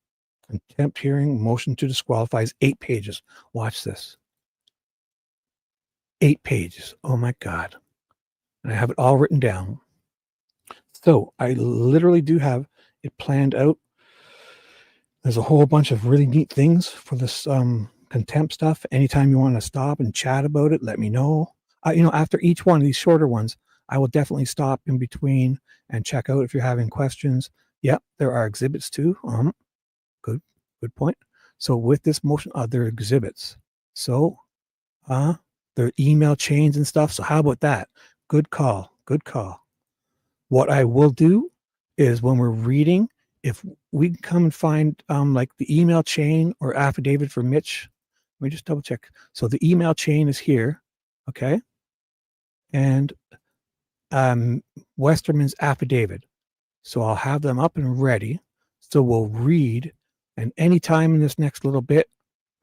Contempt hearing, motion to disqualify is 8 pages. Watch this. 8 pages. Oh my God. And I have it all written down. So I literally do have it planned out. There's a whole bunch of really neat things for this contempt stuff. Anytime you want to stop and chat about it, let me know. After each one of these shorter ones, I will definitely stop in between and check out if you're having questions. Yep, there are exhibits too. Good point. So with this motion, there are exhibits. So there are email chains and stuff. So how about that? Good call. What I will do is when we're reading, if we can come and find like the email chain or affidavit for Mitch, let me just double check. So the email chain is here, okay? And Westerman's affidavit. So I'll have them up and ready. So we'll read, and anytime in this next little bit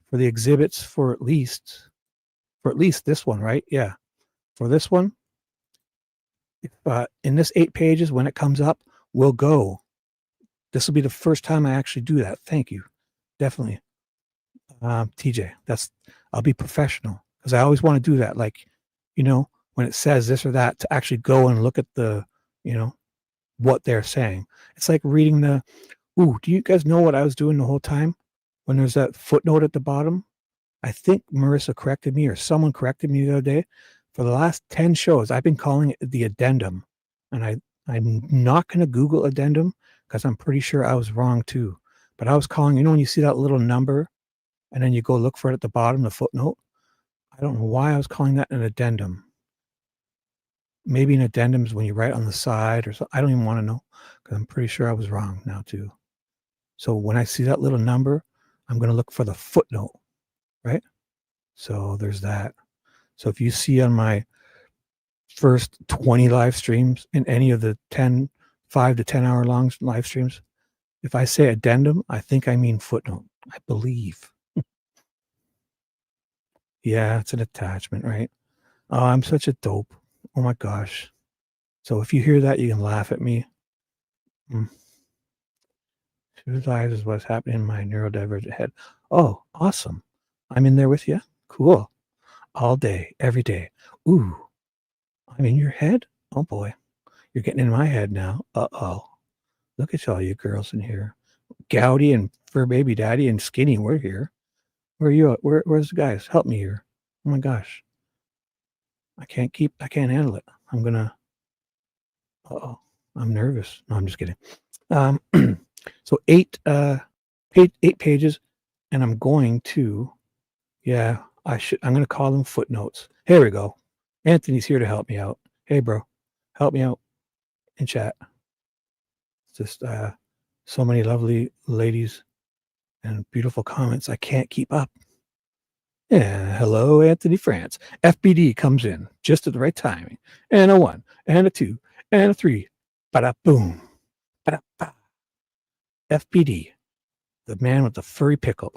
for the exhibits for at least this one, right? Yeah. For this one, in this 8 pages, when it comes up, we'll go. This will be the first time I actually do that. Thank you. Definitely. TJ, I'll be professional because I always want to do that. Like, when it says this or that, to actually go and look at the, what they're saying. It's like reading do you guys know what I was doing the whole time? When there's that footnote at the bottom, I think Marissa corrected me or someone corrected me the other day. For the last 10 shows, I've been calling it the addendum. And I'm not going to Google addendum because I'm pretty sure I was wrong too. But I was calling, when you see that little number and then you go look for it at the bottom, the footnote. I don't know why I was calling that an addendum. Maybe an addendum is when you write on the side or something. I don't even want to know because I'm pretty sure I was wrong now too. So when I see that little number, I'm going to look for the footnote, right? So there's that. So if you see on my first 20 live streams in any of the 5 to 10 hour long live streams, if I say addendum, I think I mean footnote. I believe. Yeah, it's an attachment, right? Oh, I'm such a dope. Oh my gosh. So if you hear that, you can laugh at me. Suicide is what's happening in my neurodivergent head. Oh, awesome. I'm in there with you. Cool. All day, every day. Ooh, I'm in your head? Oh boy. You're getting in my head now. Uh-oh. Look at all you girls in here. Gowdy and Fur Baby Daddy and Skinny, we're here. Where are you at? Where's the guys? Help me here. Oh my gosh. I can't handle it. I'm gonna, I'm nervous. No, I'm just kidding. So 8 pages, and I'm going to, I'm going to call them footnotes. Here we go. Anthony's here to help me out. Hey, bro, help me out in chat. Just so many lovely ladies and beautiful comments. I can't keep up. Yeah, hello, Anthony France. FBD comes in just at the right timing. And a 1, and a 2, and a 3. Ba-da boom. Ba-da-ba. FBD, the man with the furry pickle.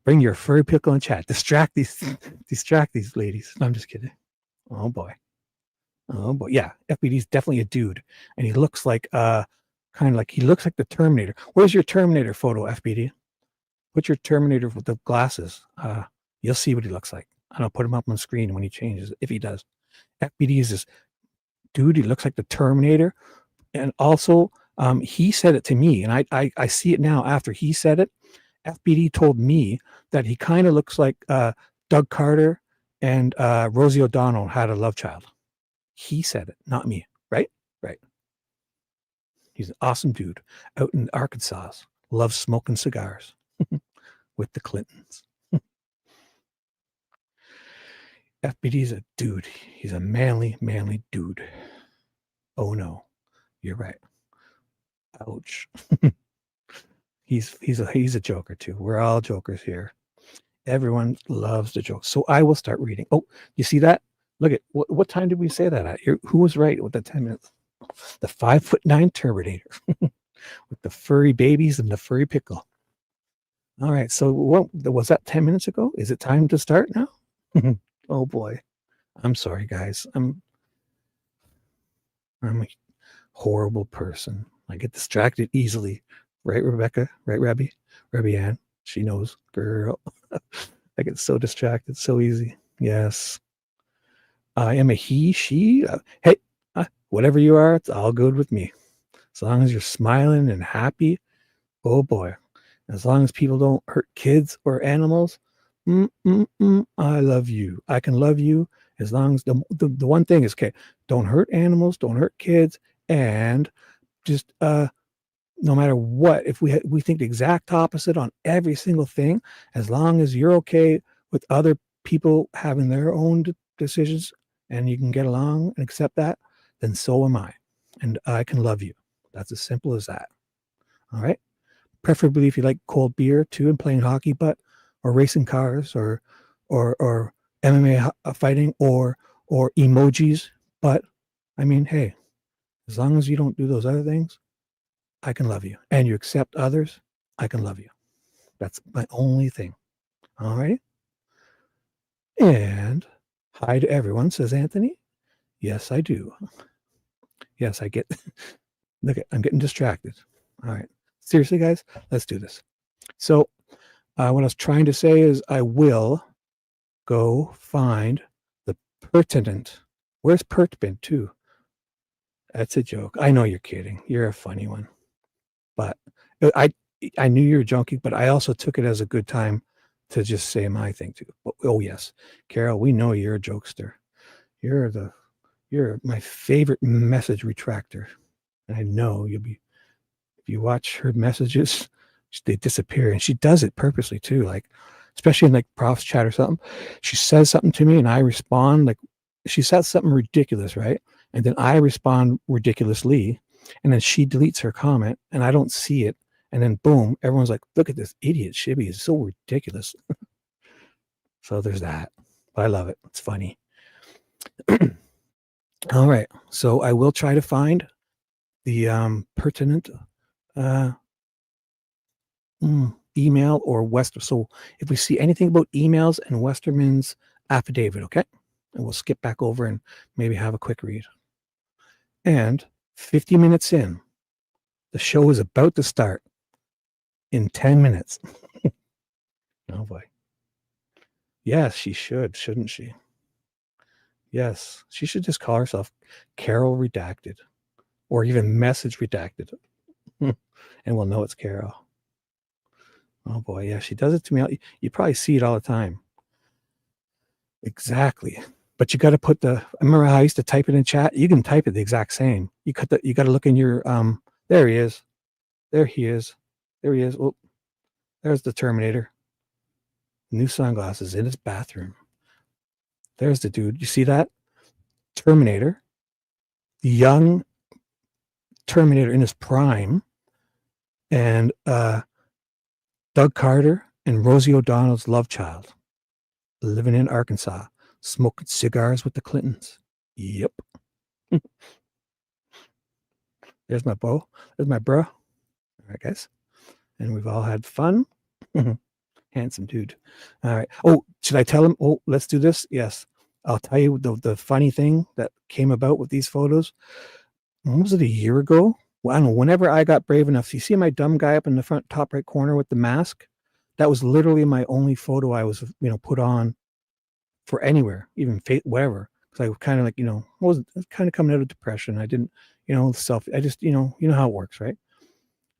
Bring your furry pickle in chat. Distract these ladies. No, I'm just kidding. Oh boy. Yeah, FBD is definitely a dude, and he looks like kind of like he looks like the Terminator. Where's your Terminator photo, FBD? Put your Terminator with the glasses. You'll see what he looks like. I don't put him up on screen when he changes, if he does. FBD is this dude. He looks like the Terminator, and also he said it to me, and I see it now after he said it. FBD told me that he kind of looks like Doug Carter and Rosie O'Donnell had a love child. He said it, not me. Right? Right. He's an awesome dude out in Arkansas. Loves smoking cigars with the Clintons. FBD's a dude. He's a manly dude. Oh no, you're right. Ouch. He's a joker too. We're all jokers here. Everyone loves the joke. So I will start reading. Oh, you see that? Look at what time did we say that at? Who was right with the 10 minutes? The 5'9" Terminator with the furry babies and the furry pickle. All right. So what was that 10 minutes ago? Is it time to start now? Oh boy. I'm sorry, guys. I'm a horrible person. I get distracted easily. Right, Rebecca? Right, Rabbi Ann? She knows. Girl. I get so distracted so easy. Yes. I am a he, she. Hey, whatever you are, it's all good with me. As long as you're smiling and happy. Oh boy. As long as people don't hurt kids or animals. I love you. I can love you as long as the one thing is, okay, don't hurt animals, don't hurt kids, and just no matter what, if we think the exact opposite on every single thing, as long as you're okay with other people having their own decisions and you can get along and accept that, then so am I. And I can love you. That's as simple as that. All right. Preferably if you like cold beer too and playing hockey, or racing cars or MMA fighting or emojis. But I mean, hey, as long as you don't do those other things, I can love you. And you accept others, I can love you. That's my only thing. All right. And hi to everyone, says Anthony. Yes, I do. Yes, I get. Look, I'm getting distracted. All right. Seriously, guys, let's do this. So what I was trying to say is I will go find the pertinent. Where's pertinent too? That's a joke. I know you're kidding. You're a funny one. But I knew you were joking, but I also took it as a good time to just say my thing too. Oh yes, Carol, we know you're a jokester. You're my favorite message retractor. And I know you'll be, if you watch her messages, they disappear, and she does it purposely too. Like, especially in like prof's chat or something, she says something to me and I respond, like she says something ridiculous, right? And then I respond ridiculously, and then she deletes her comment and I don't see it. And then boom, everyone's like, look at this idiot Shibby, is so ridiculous. So there's that. But I love it. It's funny. All right. So I will try to find the pertinent email or Wester. So if we see anything about emails and Westerman's affidavit, okay? And we'll skip back over and maybe have a quick read. And 50 minutes in, the show is about to start in 10 minutes. Oh boy. Yes, she should, shouldn't she? Yes, she should just call herself Carol Redacted, or even Message Redacted. And we'll know it's Carol. Oh boy, yeah, she does it to me. You probably see it all the time. Exactly. But you got to put I remember how I used to type it in chat. You can type it the exact same. You got to look in your, there he is. There he is. There he is. Oh, there's the Terminator. New sunglasses in his bathroom. There's the dude. You see that? Terminator. The young Terminator in his prime. And Doug Carter and Rosie O'Donnell's love child. Living in Arkansas. Smoking cigars with the Clintons. Yep. There's my beau. There's my bro. All right, guys. And we've all had fun. Handsome dude. All right. Oh, should I tell him? Oh, let's do this. Yes. I'll tell you the funny thing that came about with these photos. When was it, a year ago? Well, I don't know. Whenever I got brave enough, so you see my dumb guy up in the front top right corner with the mask? That was literally my only photo I was, put on for anywhere, even whatever. Because I was kind of like, was kind of coming out of depression. I didn't, I just, you know how it works, right?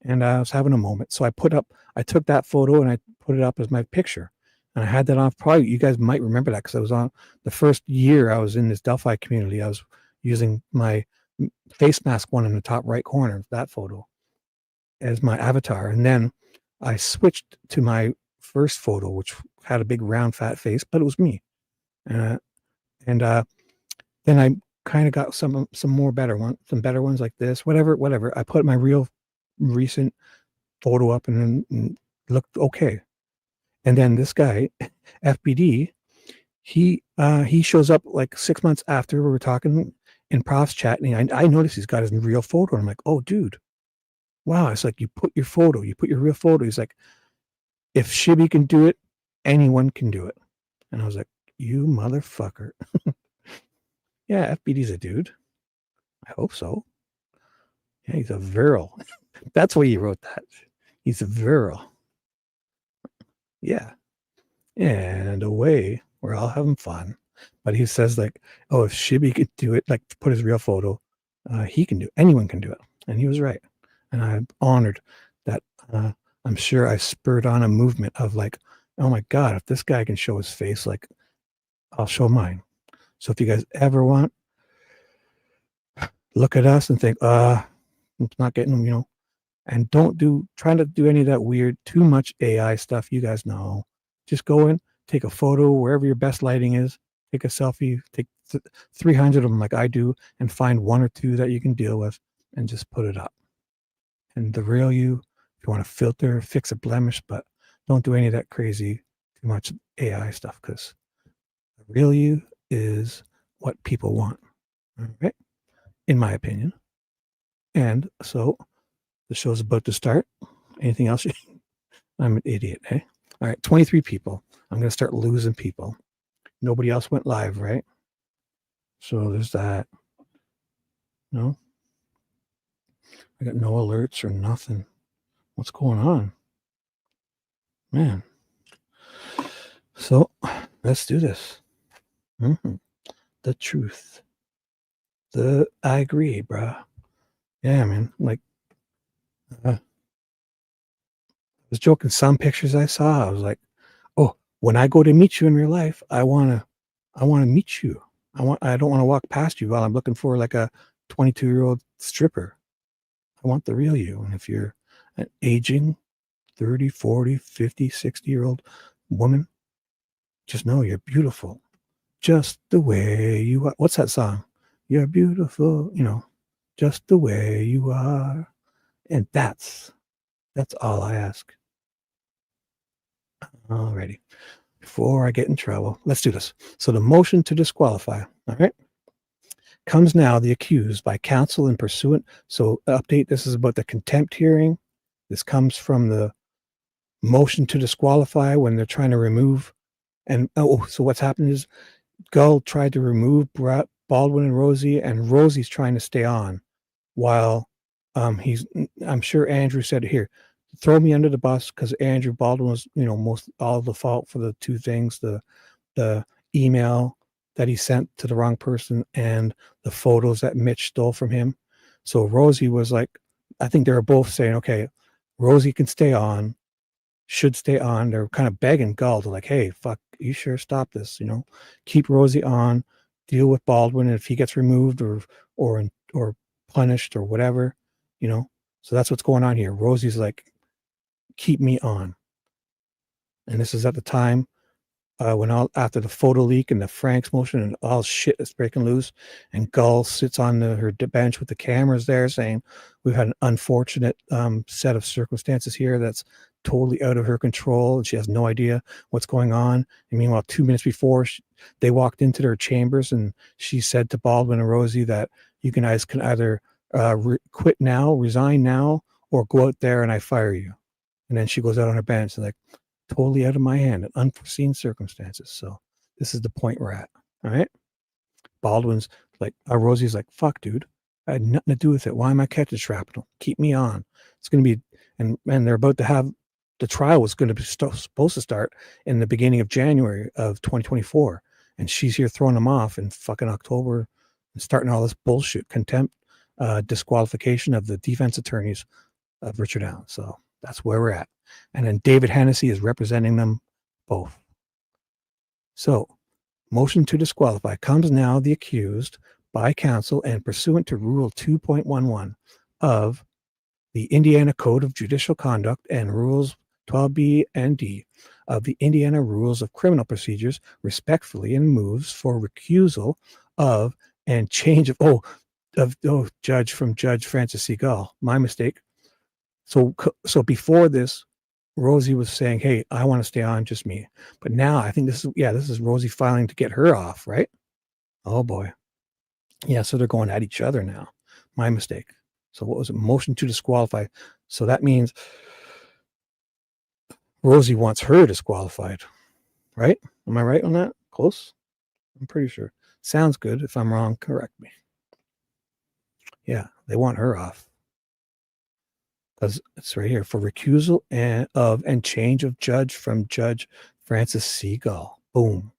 And I was having a moment. So I took that photo and I put it up as my picture. And I had that on, probably you guys might remember that because I was on the first year I was in this Delphi community. I was using my face mask one in the top right corner of that photo as my avatar. And then I switched to my first photo, which had a big round fat face, but it was me. And then I kind of got some more better ones like this, whatever. I put my real recent photo up and looked okay. And then this guy, FBD, he shows up like 6 months after we were talking in Prof's chat, and I noticed he's got his real photo. And I'm like, oh, dude, wow. It's like, you put your real photo. He's like, if Shibby can do it, anyone can do it. And I was like, you motherfucker. Yeah, FBD's a dude. I hope so. Yeah, he's a virile. That's why he wrote that. He's a virile. Yeah. And away, we're all having fun. But he says, like, oh, if Shibby could do it, like put his real photo, he can do it. Anyone can do it. And he was right. And I'm honored that I'm sure I spurred on a movement of like, oh my God, if this guy can show his face, like, I'll show mine. So if you guys ever want, look at us and think, it's not getting them, and try not to do any of that weird, too much AI stuff. You guys know. Just go in, take a photo wherever your best lighting is, take a selfie, take 300 of them like I do, and find one or two that you can deal with and just put it up. And the real you, if you want to filter, fix a blemish, but don't do any of that crazy, too much AI stuff, because the real you is what people want. All right? In my opinion. And so the show's about to start. Anything else? I'm an idiot, eh? All right, 23 people. I'm going to start losing people. Nobody else went live, right? So there's that. No? I got no alerts or nothing. What's going on? Man. So let's do this. The truth. I agree, bruh. Yeah, man. Like, I was joking. Some pictures I saw, I was like, oh, when I go to meet you in real life, I want to meet you. I don't want to walk past you while I'm looking for like a 22-year-old stripper. I want the real you. And if you're an aging 30, 40, 50, 60-year-old woman, just know you're beautiful. Just the way you are. What's that song? You're beautiful, just the way you are. And that's all I ask. Alrighty. Before I get in trouble, let's do this. So the motion to disqualify, all right, comes now the accused by counsel and pursuant. So update, this is about the contempt hearing. This comes from the motion to disqualify when they're trying to remove. And so what's happened is Gull tried to remove Baldwin and Rozzi, and Rozzie's trying to stay on while I'm sure Andrew said, here, throw me under the bus, because Andrew Baldwin was, most all the fault for the two things, the email that he sent to the wrong person and the photos that Mitch stole from him. So Rozzi was like, I think they were both saying, okay, Rozzi can stay on, should stay on. They're kind of begging Gull to like, hey, fuck, you sure stop this, keep Rozzi on, deal with Baldwin, and if he gets removed or punished or whatever, so that's what's going on here. Rozzie's like, keep me on. And this is at the time when all after the photo leak and the Frank's motion and all shit is breaking loose, and Gull sits on her bench with the cameras there saying, we've had an unfortunate set of circumstances here that's totally out of her control, and she has no idea what's going on. And meanwhile, 2 minutes before, they walked into their chambers, and she said to Baldwin and Rozzi that you guys can either quit now, resign now, or go out there and I fire you. And then she goes out on her bench and like, totally out of my hand and unforeseen circumstances. So this is the point we're at. All right. Baldwin's like, Rosie's like, fuck, dude. I had nothing to do with it. Why am I catching shrapnel? Keep me on. It's going to be, and they're about to have, the trial was going to be supposed to start in the beginning of January of 2024. And she's here throwing them off in fucking October and starting all this bullshit, contempt, disqualification of the defense attorneys of Richard Allen. So that's where we're at. And then David Hennessy is representing them both. So, motion to disqualify comes now the accused by counsel and pursuant to Rule 2.11 of the Indiana Code of Judicial Conduct and Rules 12B and D of the Indiana Rules of Criminal Procedures, respectfully, and moves for recusal of and change of Judge Francis C. Gull. My mistake. So before this, Rozzi was saying, hey, I want to stay on, just me. But now I think this is Rozzi filing to get her off, right? Oh boy. Yeah, so they're going at each other now. My mistake. So what was it? Motion to disqualify. So that means Rozzi wants her disqualified, right? Am I right on that? Close? I'm pretty sure. Sounds good. If I'm wrong, correct me. Yeah, they want her off. Because it's right here for recusal and change of judge from Judge Francis C. Gull. Boom.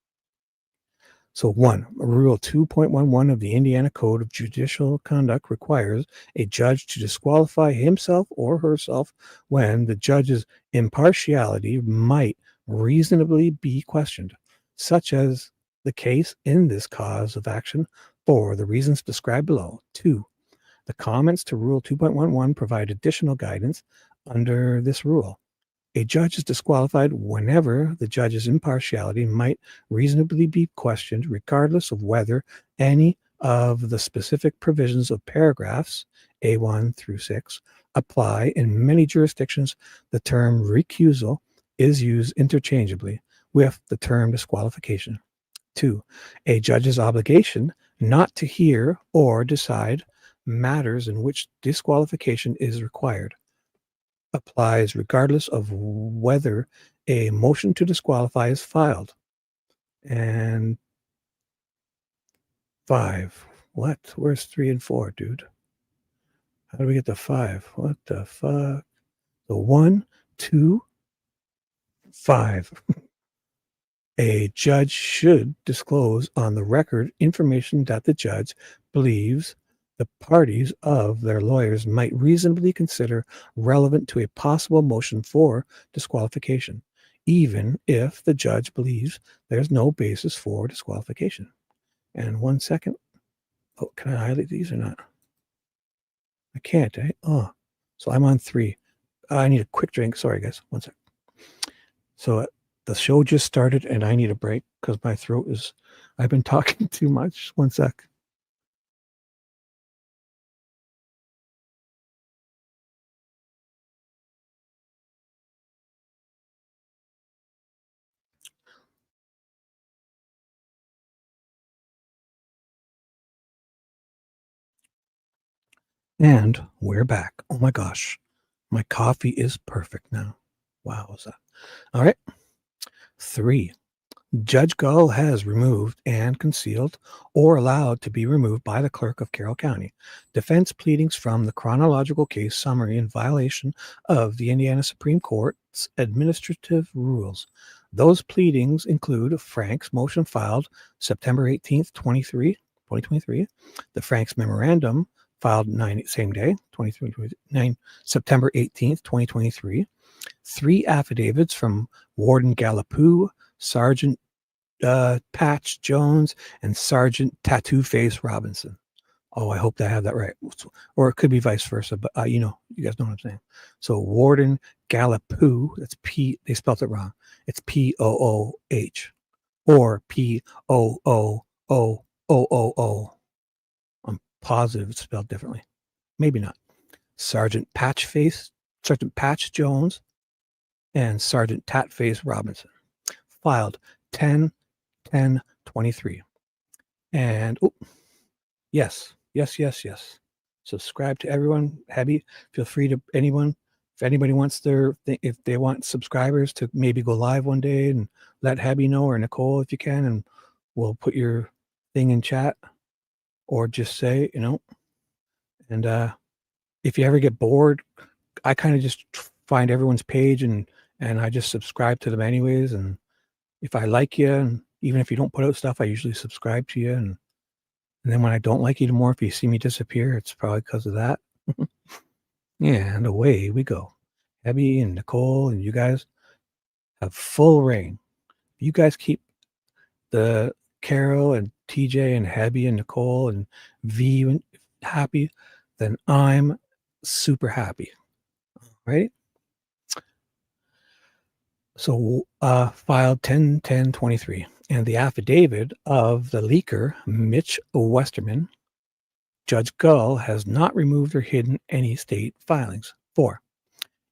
So Rule 2.11 of the Indiana Code of Judicial Conduct requires a judge to disqualify himself or herself when the judge's impartiality might reasonably be questioned, such as the case in this cause of action for the reasons described below. 2. The comments to Rule 2.11 provide additional guidance under this rule. A judge is disqualified whenever the judge's impartiality might reasonably be questioned, regardless of whether any of the specific provisions of paragraphs A1 through 6 apply. In many jurisdictions, the term recusal is used interchangeably with the term disqualification. 2. A judge's obligation not to hear or decide matters in which disqualification is required applies regardless of whether a motion to disqualify is filed. And 5. What? Where's 3 and 4, dude? How do we get to 5? What the fuck? The 1, 2, 5. A judge should disclose on the record information that the judge believes the parties of their lawyers might reasonably consider relevant to a possible motion for disqualification, even if the judge believes there's no basis for disqualification. And 1 second. Oh, can I highlight these or not? I can't, eh? Oh, so I'm on 3. I need a quick drink. Sorry, guys. 1 sec. So the show just started and I need a break because my throat is, I've been talking too much. 1 sec. And we're back. Oh my gosh. My coffee is perfect now. Wow, was that? All right. 3. Judge Gull has removed and concealed or allowed to be removed by the clerk of Carroll County defense pleadings from the chronological case summary in violation of the Indiana Supreme Court's administrative rules. Those pleadings include Frank's motion filed September 18th, 2023, the Frank's memorandum filed same day, 9 September 18th, 2023, 3 affidavits from Warden Galapoo, Sergeant Patch Jones, and Sergeant Tattoo Face Robinson. Oh, I hope that I have that right. Or it could be vice versa, but you guys know what I'm saying. So Warden Galapoo, that's P, they spelled it wrong. It's Pooh. or P-O-O-O-O-O-O. I'm positive it's spelled differently. Maybe not. Sergeant Patchface, Sergeant Patch Jones, and Sergeant Tatface Robinson. Filed 10/10/23. And yes. Subscribe to everyone. Hebby, feel free to anyone. If anybody wants if they want subscribers to maybe go live one day and let Hebby know, or Nicole if you can, and we'll put your thing in chat, or just say, and if you ever get bored, I kind of just find everyone's page and I just subscribe to them anyways. And if I like you, and even if you don't put out stuff, I usually subscribe to you. And then when I don't like you anymore, if you see me disappear, it's probably because of that. Yeah, and away we go. Abby and Nicole and you guys have full reign. You guys keep the Carol and TJ and Abby and Nicole and V happy, then I'm super happy. Right? So filed 10/10/23, and the affidavit of the leaker, Mitch Westerman, Judge Gull has not removed or hidden any state filings. 4.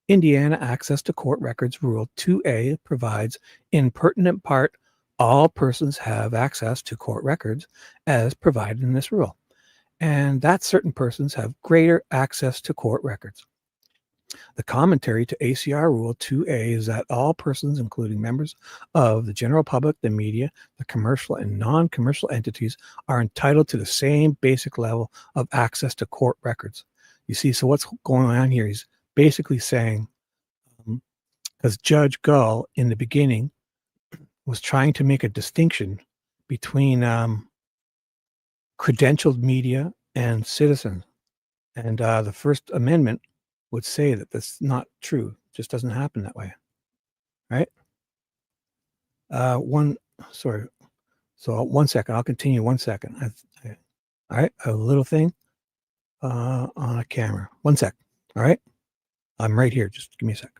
Indiana Access to Court Records Rule 2A provides, in pertinent part, all persons have access to court records as provided in this rule, and that certain persons have greater access to court records. The commentary to ACR Rule 2A is that all persons, including members of the general public, the media, the commercial and non-commercial entities, are entitled to the same basic level of access to court records. You see, so what's going on here? He's basically saying, because Judge Gull in the beginning was trying to make a distinction between credentialed media and citizens. And the First Amendment would say that that's not true. It just doesn't happen that way. Right? So 1 second. I'll continue 1 second. All right. A little thing on a camera. 1 sec. All right. I'm right here. Just give me a sec.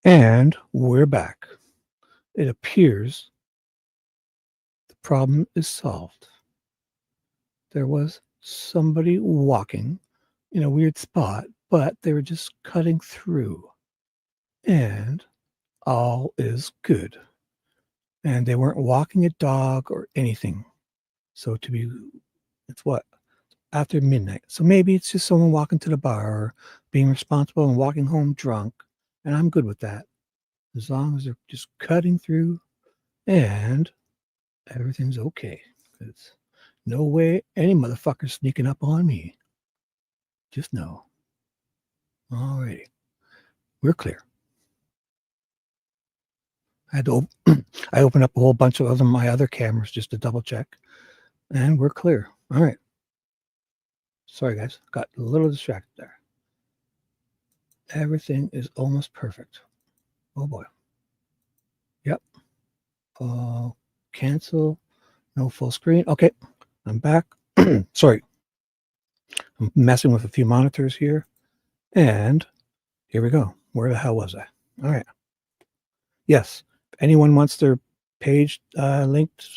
And we're back. It appears the problem is solved. There was somebody walking in a weird spot, but they were just cutting through. And all is good. And they weren't walking a dog or anything. So it's what? After midnight. So maybe it's just someone walking to the bar or being responsible and walking home drunk. And I'm good with that. As long as they're just cutting through and everything's okay. It's no way any motherfucker's sneaking up on me. Just know. Alrighty. We're clear. I opened up a whole bunch of my other cameras just to double check. And we're clear. All right. Sorry, guys. Got a little distracted there. Everything is almost perfect. Oh, boy. Yep. Cancel. No full screen. Okay. I'm back. Sorry. I'm messing with a few monitors here. And here we go. Where the hell was I? All right. Yes. If anyone wants their page linked.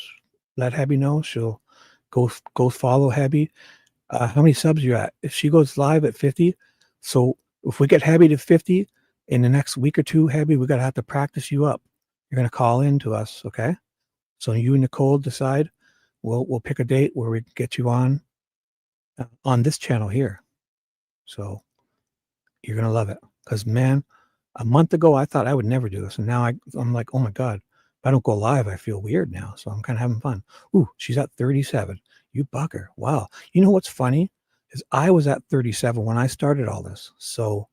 Let Hebby know. She'll go follow Hebby. How many subs you at? If she goes live at 50, so if we get Hebby to 50 in the next week or two, Hebby, we're gonna have to practice you up. You're gonna call in to us, okay? So you and Nicole decide. We'll pick a date where we can get you on this channel here. So you're gonna love it. Because man, a month ago I thought I would never do this, and now I'm like, oh my god, if I don't go live, I feel weird now. So I'm kind of having fun. Ooh, she's at 37. You bugger. Wow. You know what's funny is I was at 37 when I started all this. So,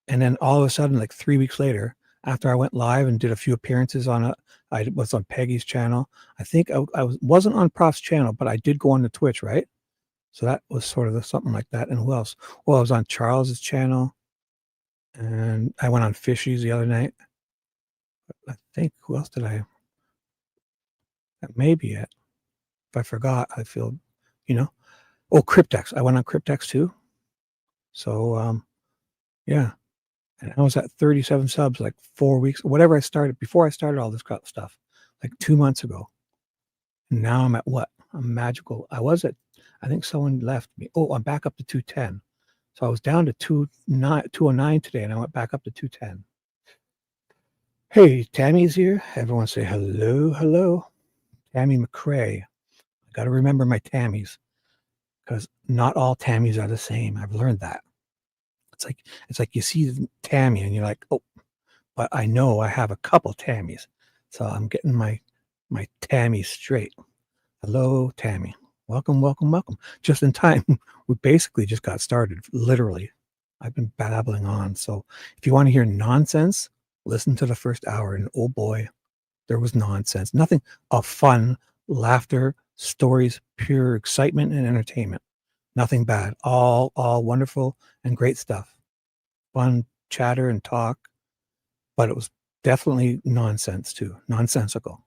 and then all of a sudden, like 3 weeks later, after I went live and did a few appearances on I was on Peggy's channel. I think I wasn't on Prof's channel, but I did go on to Twitch, right? So that was sort of something like that. And who else? Well, I was on Charles's channel, and I went on Fishy's the other night. I think, who else did I? That may be it. If I forgot, I feel, Oh, Cryptex. I went on Cryptex too. So, yeah. And I was at 37 subs like 4 weeks, whatever I started, before I started all this stuff, like 2 months ago. And now I'm at what? I'm magical. I was at, I think someone left me. Oh, I'm back up to 210. So I was down to 209 today, and I went back up to 210. Hey, Tammy's here. Everyone say hello, hello. Tammy McCrae. I got to remember my Tammys, because not all Tammys are the same. I've learned that. It's like you see Tammy and you're like, oh, but I know I have a couple Tammys. So I'm getting my Tammy straight. Hello, Tammy. Welcome, welcome, welcome. Just in time. We basically just got started, literally. I've been babbling on. So if you want to hear nonsense, listen to the first hour. And oh boy, there was nonsense. Nothing of fun, laughter, stories, pure excitement and entertainment. Nothing bad. All wonderful and great stuff. Fun chatter and talk. But it was definitely nonsense too. Nonsensical.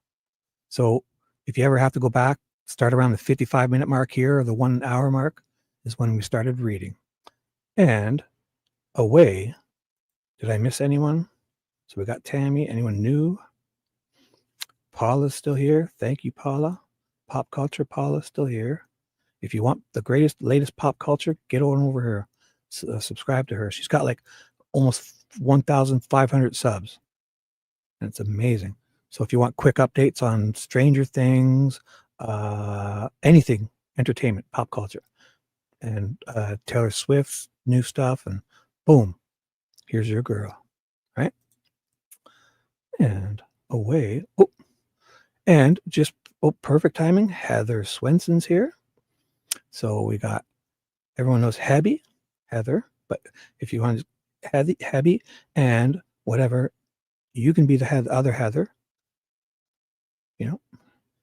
So if you ever have to go back, start around the 55-minute mark here, or the 1 hour mark is when we started reading. And away, did I miss anyone? So we got Tammy. Anyone new? Paula's still here. Thank you, Paula. Pop culture, Paula's still here. If you want the latest pop culture, get on over here. Subscribe to her. She's got like almost 1,500 subs. And it's amazing. So if you want quick updates on Stranger Things, anything, entertainment, pop culture, and Taylor Swift's new stuff, and boom, here's your girl, right? And away. Oh, and just, perfect timing. Heather Swenson's here. So we got, everyone knows Heather, but if you want Hebby and whatever, you can be the other Heather,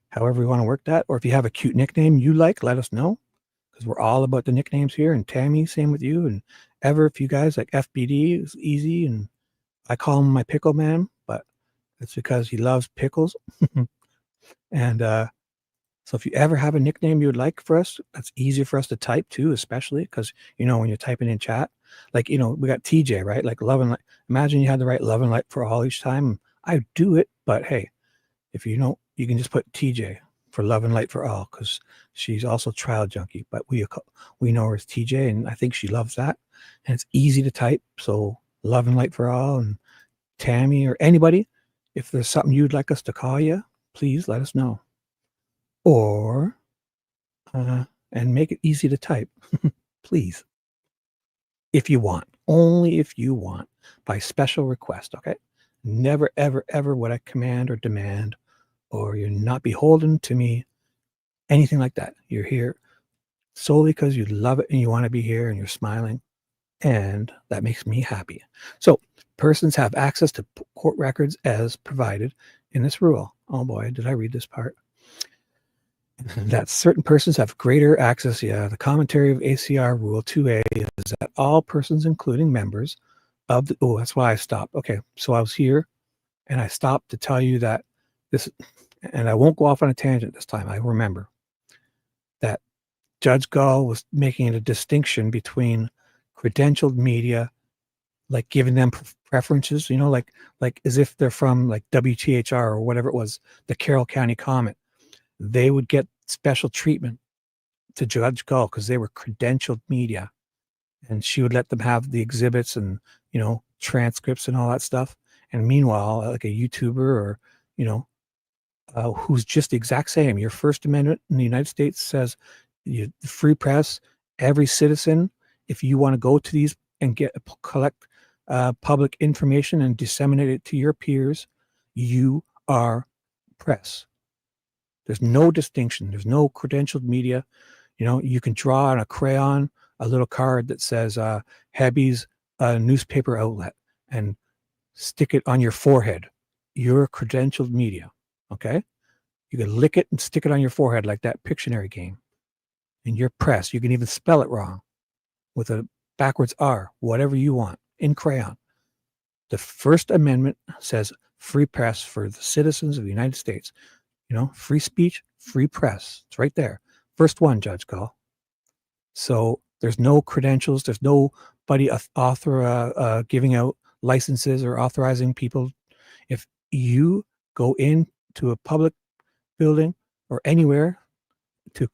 however you want to work that. Or if you have a cute nickname you like, let us know, because we're all about the nicknames here. And Tammy, same with you. And if you guys like FBD is easy, and I call him my pickle man, but it's because he loves pickles. And so if you ever have a nickname you would like for us, that's easier for us to type too, especially because, when you're typing in chat, like, we got TJ, right? Like Love and Light. Imagine you had to write Love and Light for All each time. I do it, but hey, if you don't, you can just put TJ for Love and Light for All, because she's also Trial Junkie, but we know her as TJ, and I think she loves that. And it's easy to type. So Love and Light for All, and Tammy or anybody, if there's something you'd like us to call you, please let us know. Or, and make it easy to type, please. If you want, only if you want, by special request, okay? Never, ever, ever would I command or demand, or you're not beholden to me, anything like that. You're here solely because you love it and you want to be here and you're smiling, and that makes me happy. So persons have access to court records as provided in this rule. Oh boy, did I read this part? That certain persons have greater access. Yeah, the commentary of ACR Rule 2A is that all persons, including members of the, that's why I stopped. Okay, so I was here and I stopped to tell you that this, and I won't go off on a tangent this time. I remember that Judge Gull was making a distinction between credentialed media like giving them preferences, you know, like as if they're from like WTHR or whatever it was, the Carroll County Comet. They would get special treatment to Judge Gull because they were credentialed media, and she would let them have the exhibits and, you know, transcripts and all that stuff. And meanwhile, like a YouTuber or, you know, who's just the exact same. Your First Amendment in the United States says the free press, every citizen, if you want to go to these and collect public information and disseminate it to your peers, you are press. There's no distinction. There's no credentialed media. You know, you can draw on a crayon a little card that says Hebby's newspaper outlet and stick it on your forehead. You're credentialed media. Okay? You can lick it and stick it on your forehead like that Pictionary game. And you're press. You can even spell it wrong with a backwards R, whatever you want, in crayon. The First Amendment says free press for the citizens of the United States. You know, free speech, free press. It's right there. First one, Judge Gull. So there's no credentials. There's nobody giving out licenses or authorizing people. If you go into a public building or anywhere to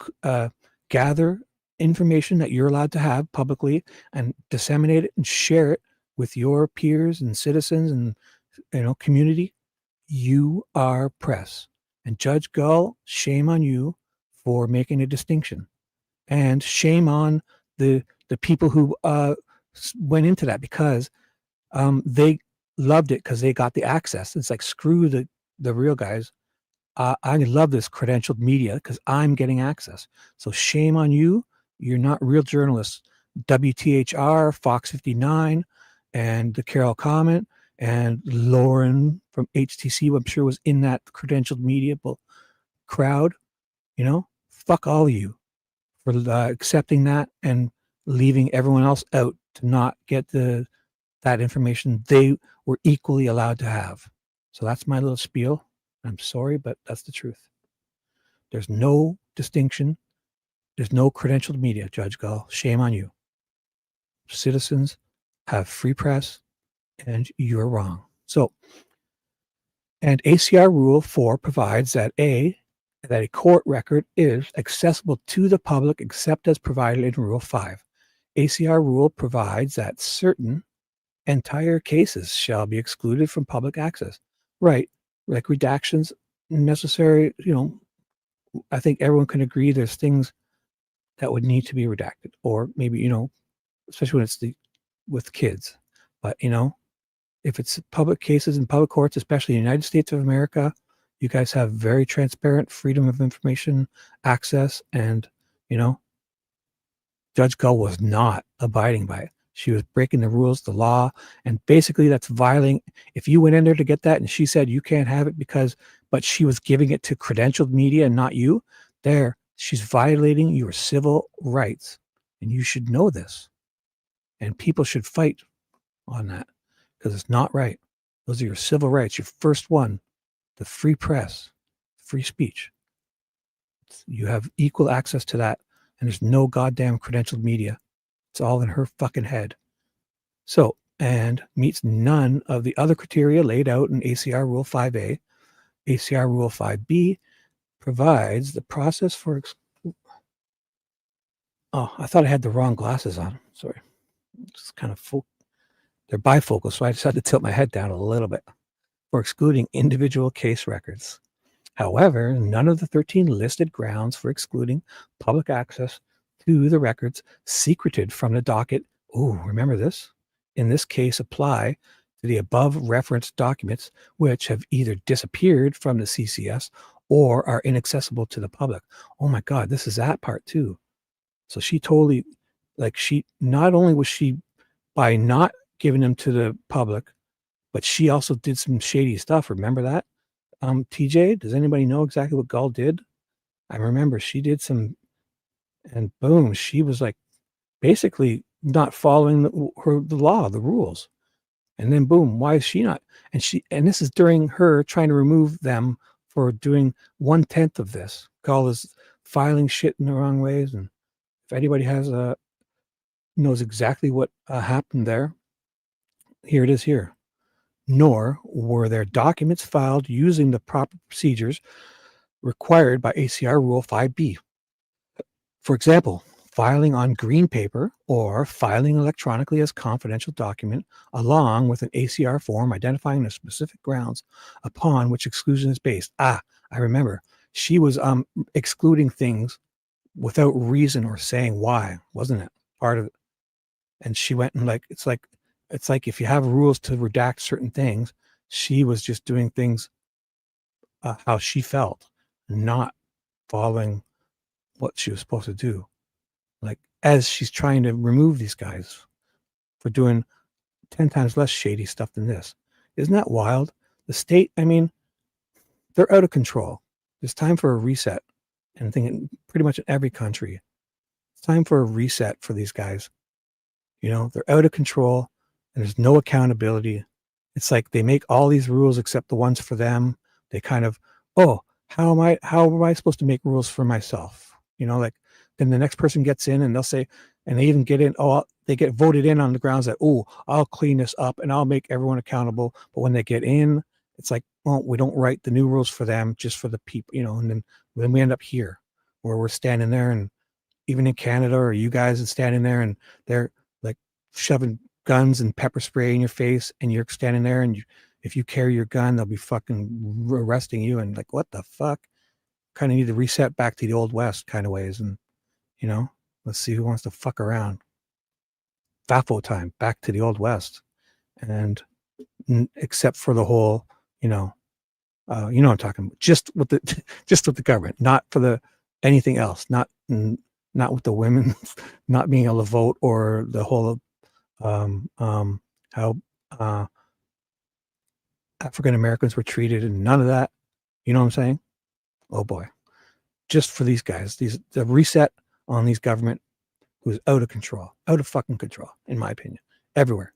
gather information that you're allowed to have publicly and disseminate it and share it with your peers and citizens and, you know, community, you are press. And Judge Gull, shame on you for making a distinction, and shame on the people who went into that, because they loved it because they got the access. It's like, screw the real guys. I love this credentialed media because I'm getting access. So shame on you. You're not real journalists. WTHR, Fox 59, and the Carroll Comment, and Lauren from HTC, I'm sure was in that credentialed media crowd. You know, fuck all of you for accepting that and leaving everyone else out to not get that information they were equally allowed to have. So that's my little spiel. I'm sorry, but that's the truth. There's no distinction. There's no credentialed media, Judge Gull. Shame on you. Citizens have free press, and you're wrong. So, and ACR Rule 4 provides that a court record is accessible to the public except as provided in Rule 5. ACR Rule provides that certain entire cases shall be excluded from public access. Right, like redactions necessary, you know, I think everyone can agree there's things that would need to be redacted, or maybe, you know, especially when it's with kids. But, you know, if it's public cases in public courts, especially in the United States of America, you guys have very transparent freedom of information access. And, you know, Judge Gull was not abiding by it. She was breaking the rules, the law, and basically that's violating. If you went in there to get that and she said you can't have it but she was giving it to credentialed media and not you, there, she's violating your civil rights. And you should know this. And people should fight on that because it's not right. Those are your civil rights. Your first one, the free press, free speech. You have equal access to that. And there's no goddamn credentialed media. It's all in her fucking head. So, and meets none of the other criteria laid out in ACR Rule 5A. ACR Rule 5B provides the process for... Oh, I thought I had the wrong glasses on. Sorry. It's kind of they're bifocal, so I just had to tilt my head down a little bit. For excluding individual case records. However, none of the 13 listed grounds for excluding public access to the records secreted from the docket, remember this, in this case apply to the above referenced documents which have either disappeared from the CCS or are inaccessible to the public. Oh my God, this is that part too. So she totally, not only was she, by not giving them to the public, but she also did some shady stuff. Remember that? TJ, does anybody know exactly what Gull did? I remember she did some, and boom, she was like basically not following the law, the rules. And then boom, why is she not? And this is during her trying to remove them for doing 1/10 of this. Gull is filing shit in the wrong ways. And if anybody knows exactly what happened there, here it is here. Nor were their documents filed using the proper procedures required by ACR Rule 5B. For example, filing on green paper or filing electronically as confidential document along with an ACR form identifying the specific grounds upon which exclusion is based. I remember. She was excluding things without reason or saying why, wasn't it? Part of it. And she went and it's like if you have rules to redact certain things, she was just doing things how she felt, not following what she was supposed to do. Like, as she's trying to remove these guys for doing 10 times less shady stuff than this. Isn't that wild? The state, I mean, they're out of control. It's time for a reset. And I think pretty much in every country, it's time for a reset for these guys. You know, they're out of control and there's no accountability. It's like they make all these rules except the ones for them. They kind of, how am I supposed to make rules for myself? You know, like then the next person gets in and they'll say, and they even get in, they get voted in on the grounds that, I'll clean this up and I'll make everyone accountable. But when they get in, it's like, well, we don't write the new rules for them, just for the people, you know, and then we end up here where we're standing there, and even in Canada or you guys are standing there and they're like shoving guns and pepper spray in your face, and you're standing there, and if you carry your gun, they'll be fucking arresting you. And like, what the fuck? Kind of need to reset back to the old West kind of ways. And, you know, let's see who wants to fuck around. FAFO time, back to the old West. And except for the whole, you know what I'm talking about, just with the government, not for the anything else, not with the women not being able to vote, or the whole how African Americans were treated, and none of that. You know what I'm saying? Oh boy. Just for these guys, the reset on these government who's out of control, out of fucking control, in my opinion, everywhere.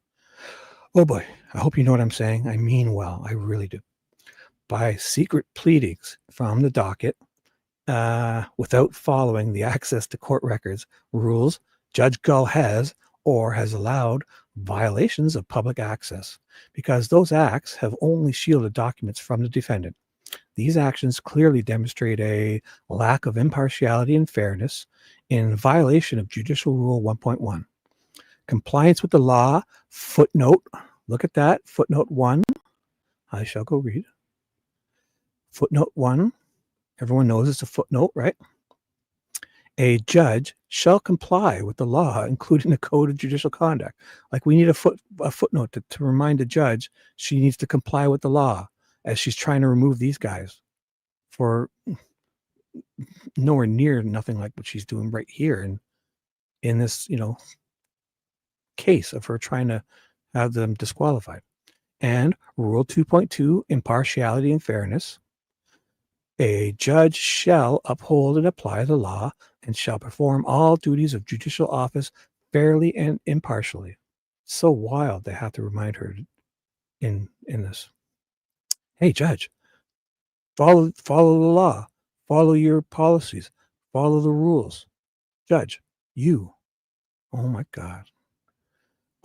Oh boy. I hope you know what I'm saying. I mean well, I really do. By secret pleadings from the docket, without following the access to court records rules, Judge Gull has allowed violations of public access, because those acts have only shielded documents from the defendant. These actions clearly demonstrate a lack of impartiality and fairness, in violation of Judicial Rule 1.1. Compliance with the law, footnote, look at that, footnote 1. I shall go read. Footnote 1. Everyone knows it's a footnote, right? A judge shall comply with the law, including the Code of Judicial Conduct. Like, we need a footnote to remind the judge she needs to comply with the law as she's trying to remove these guys for nowhere near nothing like what she's doing right here in this, case of her trying to have them disqualified. And Rule 2.2, impartiality and fairness. A judge shall uphold and apply the law and shall perform all duties of judicial office fairly and impartially. So wild they have to remind her in this. Hey, judge, follow the law, follow your policies, follow the rules. Judge, you. Oh my God.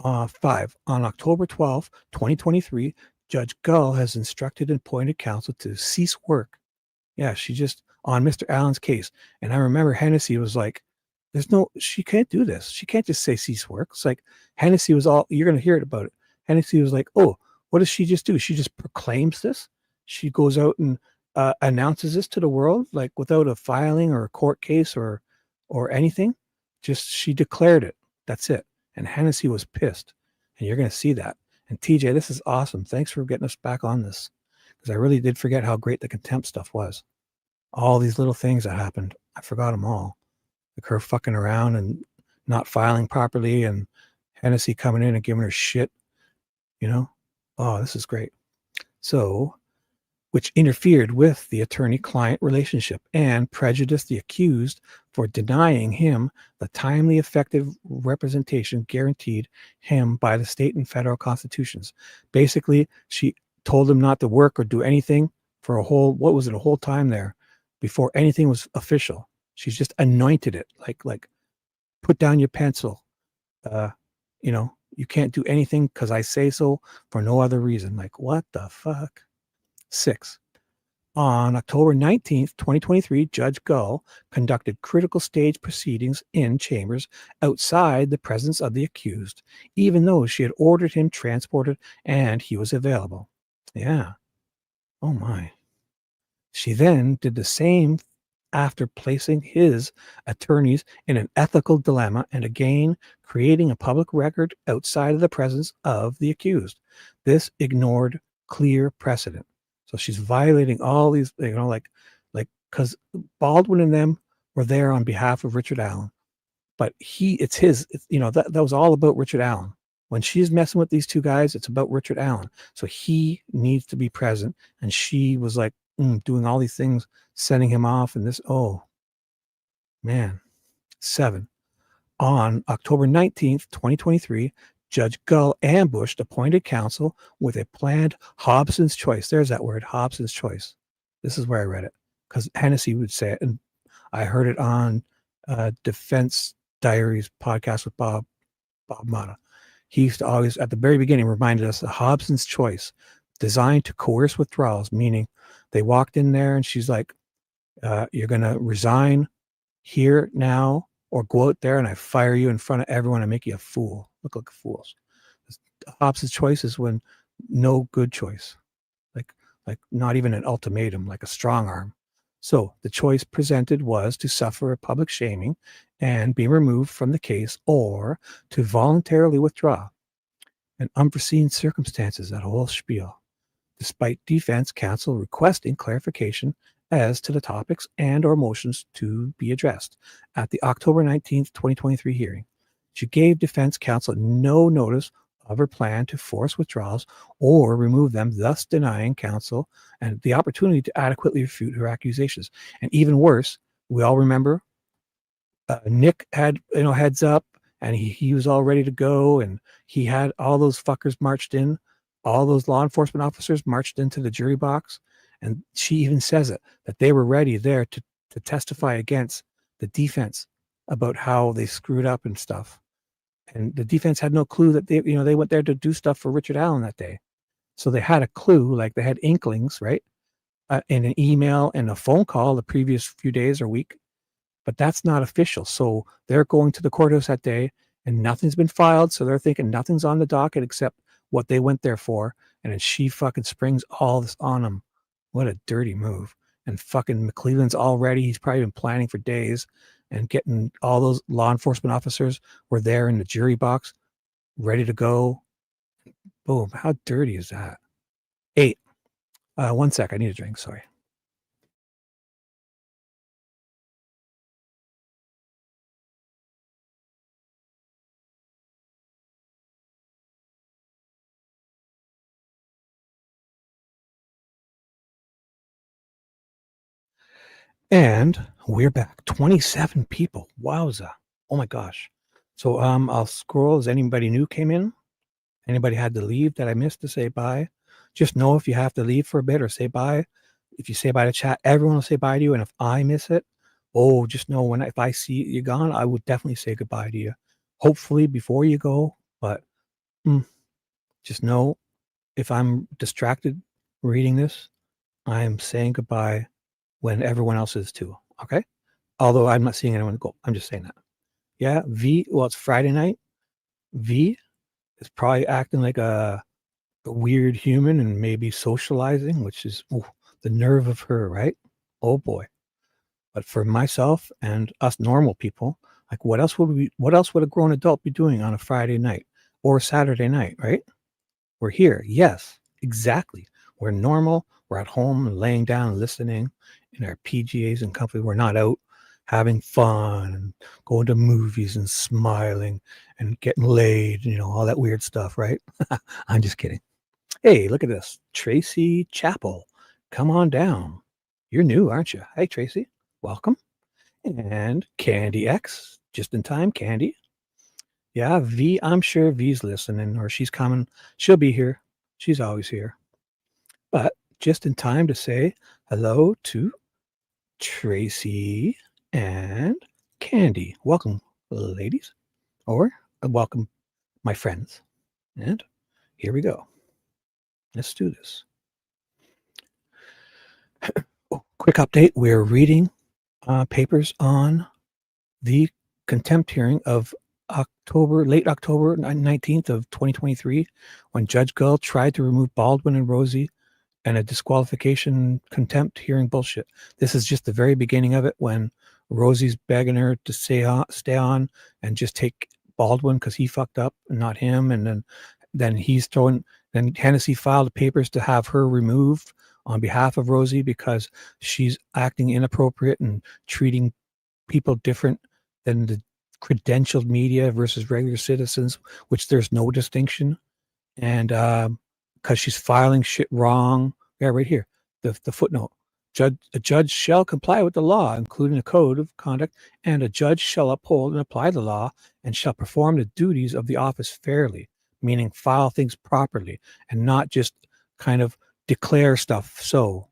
5. On October 12th, 2023, Judge Gull has instructed and appointed counsel to cease work. Yeah, she just, on Mr. Allen's case. And I remember Hennessy was like, she can't do this. She can't just say cease work. It's like Hennessy was you're going to hear it about it. Hennessy was like, what does she just do? She just proclaims this. She goes out and announces this to the world, like without a filing or a court case or anything. Just, she declared it. That's it. And Hennessy was pissed. And you're going to see that. And TJ, this is awesome. Thanks for getting us back on this, because I really did forget how great the contempt stuff was. All these little things that happened, I forgot them all. Like her fucking around and not filing properly, and Hennessy coming in and giving her shit, Oh, this is great. So, which interfered with the attorney-client relationship and prejudiced the accused for denying him the timely, effective representation guaranteed him by the state and federal constitutions. Basically, she told him not to work or do anything for a whole time there before anything was official. She's just anointed it, like put down your pencil, You can't do anything because I say so for no other reason. Like, what the fuck? 6. On October 19th, 2023, Judge Gull conducted critical stage proceedings in chambers outside the presence of the accused, even though she had ordered him transported and he was available. Yeah. Oh my. She then did the same after placing his attorneys in an ethical dilemma and again creating a public record outside of the presence of the accused. This ignored clear precedent. So she's violating all these, like because Baldwin and them were there on behalf of Richard Allen, but that was all about Richard Allen. When she's messing with these two guys, it's about Richard Allen. So he needs to be present. And she was like doing all these things, sending him off. And this, oh, man. 7. On October 19th, 2023, Judge Gull ambushed appointed counsel with a planned Hobson's choice. There's that word, Hobson's choice. This is where I read it because Hennessy would say it. And I heard it on Defense Diaries podcast with Bob Mata. He used to always, at the very beginning, reminded us of Hobson's choice, designed to coerce withdrawals, meaning they walked in there and she's like, you're going to resign here now or go out there and I fire you in front of everyone and make you a fool. Look like fools. Hobson's choice is when no good choice, like not even an ultimatum, like a strong arm. So the choice presented was to suffer a public shaming and be removed from the case or to voluntarily withdraw. And unforeseen circumstances, that whole spiel, despite defense counsel requesting clarification as to the topics and or motions to be addressed at the October 19th, 2023 hearing. She gave defense counsel no notice of her plan to force withdrawals or remove them, thus denying counsel and the opportunity to adequately refute her accusations. And even worse, we all remember Nick had heads up and he was all ready to go and he had all those fuckers marched in, all those law enforcement officers marched into the jury box. And she even says it, that they were ready there to testify against the defense about how they screwed up and stuff. And the defense had no clue that they went there to do stuff for Richard Allen that day. So they had a clue, like they had inklings, right? In an email and a phone call the previous few days or week, but that's not official. So they're going to the courthouse that day and nothing's been filed. So they're thinking nothing's on the docket except what they went there for. And then she fucking springs all this on them. What a dirty move. And fucking McCleland's all ready. He's probably been planning for days and getting all those law enforcement officers were there in the jury box, ready to go. Boom. How dirty is that? 8. 1 sec. I need a drink. Sorry. And we're back. 27 people. Wowza. Oh my gosh. So I'll scroll. As anybody new came in? Anybody had to leave that I missed to say bye? Just know if you have to leave for a bit or say bye. If you say bye to chat, everyone will say bye to you. And if I miss it, just know if I see you gone, I would definitely say goodbye to you. Hopefully before you go, but just know if I'm distracted reading this, I'm saying goodbye when everyone else is too. Okay. Although I'm not seeing anyone go. I'm just saying that. Yeah. V. Well, it's Friday night. V is probably acting like a weird human and maybe socializing, which is the nerve of her, right? Oh boy. But for myself and us normal people, like what else would a grown adult be doing on a Friday night or Saturday night, right? We're here. Yes, exactly. We're normal. We're at home laying down, listening in our PGAs and company. We're not out having fun and going to movies and smiling and getting laid, all that weird stuff, right? I'm just kidding. Hey, look at this. Tracy Chappell. Come on down. You're new, aren't you? Hey, Tracy. Welcome. And Candy X. Just in time, Candy. Yeah, V. I'm sure V's listening or she's coming. She'll be here. She's always here. But just in time to say hello to Tracy and Candy. Welcome, ladies. Or welcome, my friends. And here we go. Let's do this. Oh, quick update. We're reading papers on the contempt hearing of late October 19th of 2023, when Judge Gull tried to remove Baldwin and Rozzi and a disqualification contempt hearing bullshit. This is just the very beginning of it, when Rozzi's begging her to stay on and just take Baldwin because he fucked up and not him. And then Hennessy filed the papers to have her removed on behalf of Rozzi because she's acting inappropriate and treating people different than the credentialed media versus regular citizens, which there's no distinction. And because she's filing shit wrong. Yeah, right here, the footnote. A judge shall comply with the law, including a code of conduct, and a judge shall uphold and apply the law and shall perform the duties of the office fairly, meaning file things properly and not just kind of declare stuff. So,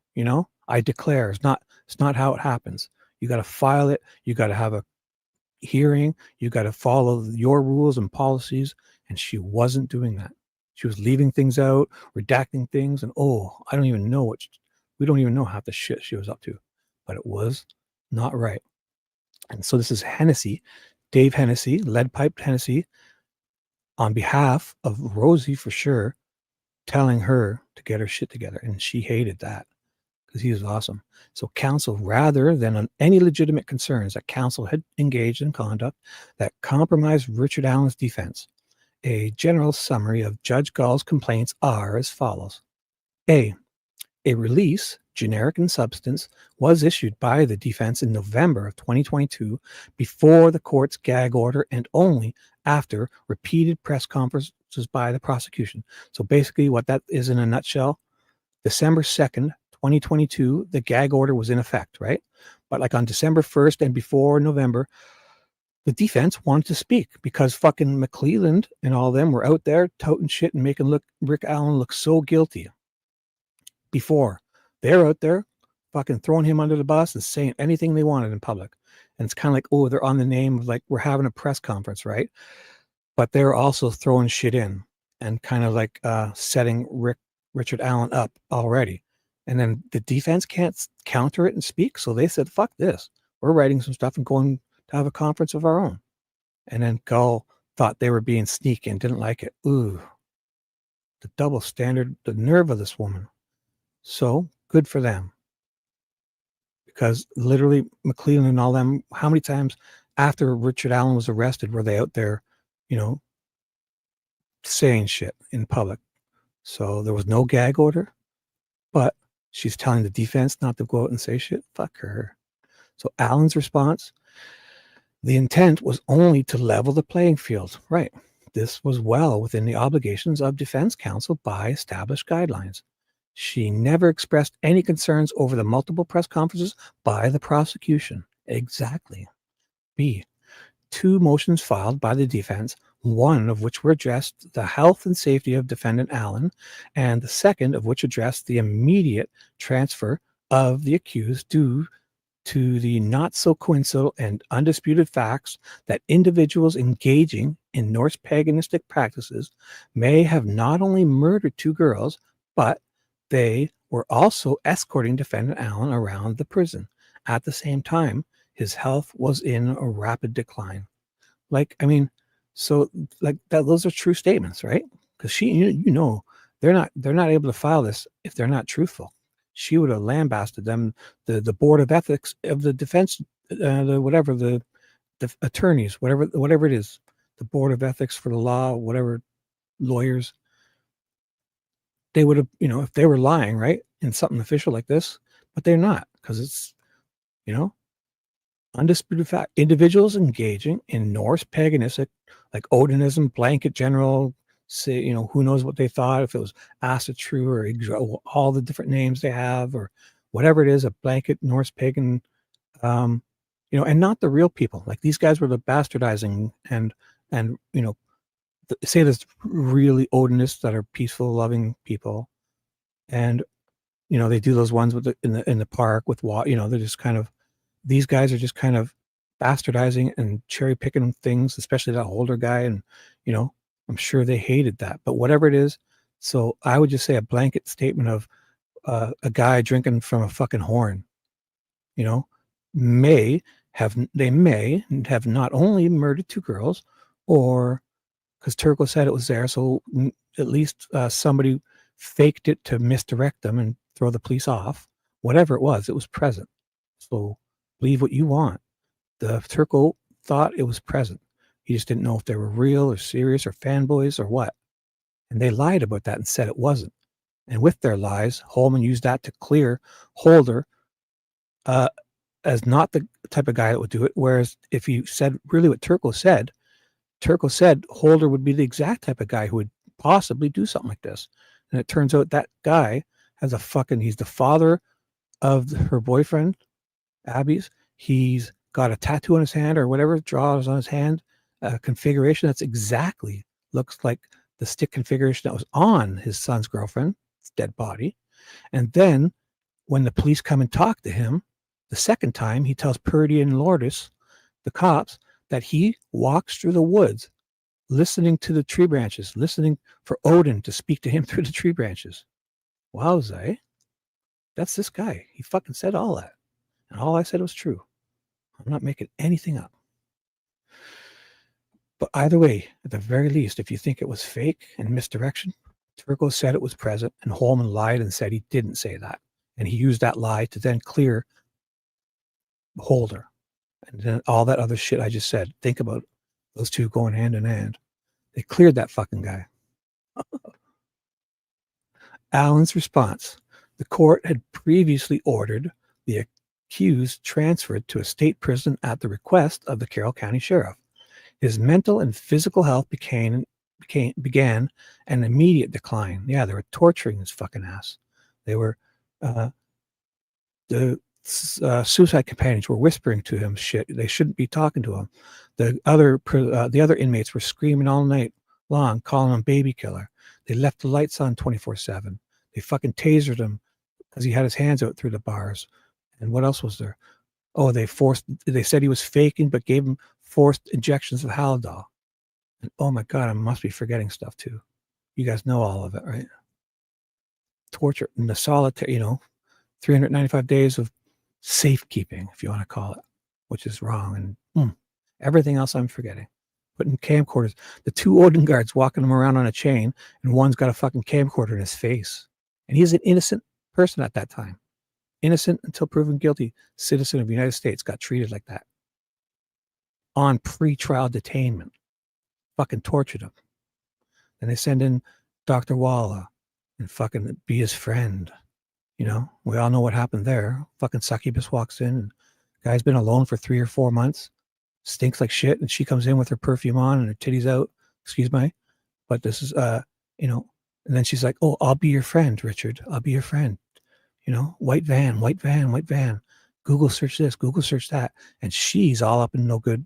I declare. It's not how it happens. You got to file it. You got to have a hearing. You got to follow your rules and policies. And she wasn't doing that. She was leaving things out, redacting things, and I don't even know we don't even know half the shit she was up to, but it was not right. And so this is Hennessy, Dave Hennessy, lead piped Hennessy, on behalf of Rozzi for sure, telling her to get her shit together. And she hated that because he was awesome. So counsel, rather than on any legitimate concerns that counsel had engaged in conduct that compromised Richard Allen's defense, a general summary of Judge Gull's complaints are as follows. A release, generic in substance, was issued by the defense in November of 2022 before the court's gag order and only after repeated press conferences by the prosecution. So basically what that is in a nutshell, December 2nd, 2022, the gag order was in effect, right? But like on December 1st and before November, the defense wanted to speak because fucking McCleland and all of them were out there touting shit and making Rick Allen look so guilty. Before they're out there fucking throwing him under the bus and saying anything they wanted in public. And it's kind of like, they're on the name of like, we're having a press conference, right? But they're also throwing shit in and kind of like setting Richard Allen up already. And then the defense can't counter it and speak. So they said, fuck this. We're writing some stuff and going to have a conference of our own. And then Gull thought they were being sneaky and didn't like it. Ooh, the double standard, the nerve of this woman. So good for them. Because literally McCleland and all them, how many times after Richard Allen was arrested were they out there, saying shit in public? So there was no gag order, but she's telling the defense not to go out and say shit. Fuck her. So Allen's response, the intent was only to level the playing field. Right. This was well within the obligations of defense counsel by established guidelines. She never expressed any concerns over the multiple press conferences by the prosecution. Exactly. B, 2 motions filed by the defense, one of which were addressed the health and safety of defendant Allen, and the second of which addressed the immediate transfer of the accused due to the not so coincidental and undisputed facts that individuals engaging in Norse paganistic practices may have not only murdered 2 girls, but they were also escorting defendant Allen around the prison. At the same time, his health was in a rapid decline. So like that, those are true statements, right? Because they're not able to file this if they're not truthful. She would have lambasted them, the board of ethics of the defense, the attorneys, whatever it is, the board of ethics for the law, whatever, lawyers. They would have, if they were lying, right, in something official like this, but they're not, because it's, undisputed fact. Individuals engaging in Norse paganistic, like Odinism, blanket general, say, who knows what they thought, if it was Asatru or all the different names they have, or whatever it is, a blanket Norse pagan, and not the real people. Like these guys were the bastardizing and say there's really Odinists that are peaceful, loving people, and they do those ones with in the park with water. They're just kind of, these guys are just kind of bastardizing and cherry picking things, especially that older guy, and I'm sure they hated that, but whatever it is. So I would just say a blanket statement of a guy drinking from a fucking horn, you know, may have not only murdered 2 girls, or because Turco said it was there, so at least somebody faked it to misdirect them and throw the police off. Whatever it was present. So believe what you want. The Turco thought it was present. He just didn't know if they were real or serious or fanboys or what. And they lied about that and said it wasn't. And with their lies, Holman used that to clear Holder as not the type of guy that would do it. Whereas if you said really what Turco said Holder would be the exact type of guy who would possibly do something like this. And it turns out that guy has he's the father of her boyfriend, Abby's. He's got a tattoo on his hand or whatever, draws on his hand, configuration that's exactly looks like the stick configuration that was on his son's girlfriend's dead body. And then when the police come and talk to him the second time, he tells Purdy and Lourdes, the cops, that he walks through the woods listening to the tree branches, listening for Odin to speak to him through the tree branches. Wowza. That's this guy. He fucking said all that. And all I said was true. I'm not making anything up. But either way, at the very least, if you think it was fake and misdirection, Turco said it was present, and Holman lied and said he didn't say that. And he used that lie to then clear Holder. And then all that other shit I just said. Think about those two going hand in hand. They cleared that fucking guy. Allen's response. The court had previously ordered the accused transferred to a state prison at the request of the Carroll County Sheriff. His mental and physical health began an immediate decline. Yeah, they were torturing his fucking ass. They were, the suicide companions were whispering to him shit. They shouldn't be talking to him. The other inmates were screaming all night long, calling him baby killer. They left the lights on 24/7. They fucking tasered him because he had his hands out through the bars. And what else was there? Oh, they said he was faking, but gave him forced injections of Haldol. And oh my God, I must be forgetting stuff too. You guys know all of it, right? Torture and the solitary, 395 days of safekeeping, if you want to call it, which is wrong. And everything else I'm forgetting. Putting camcorders, the 2 Odin guards walking him around on a chain, and one's got a fucking camcorder in his face. And he's an innocent person at that time. Innocent until proven guilty citizen of the United States got treated like that. On pre-trial detainment. Fucking tortured him. Then they send in Dr. Walla and fucking be his friend. We all know what happened there. Fucking succubus walks in, and guy's been alone for 3 or 4 months, stinks like shit, and she comes in with her perfume on and her titties out. Excuse me, but this is and then she's like, "Oh, I'll be your friend, Richard. I'll be your friend." White van. Google search this, Google search that, and she's all up in no good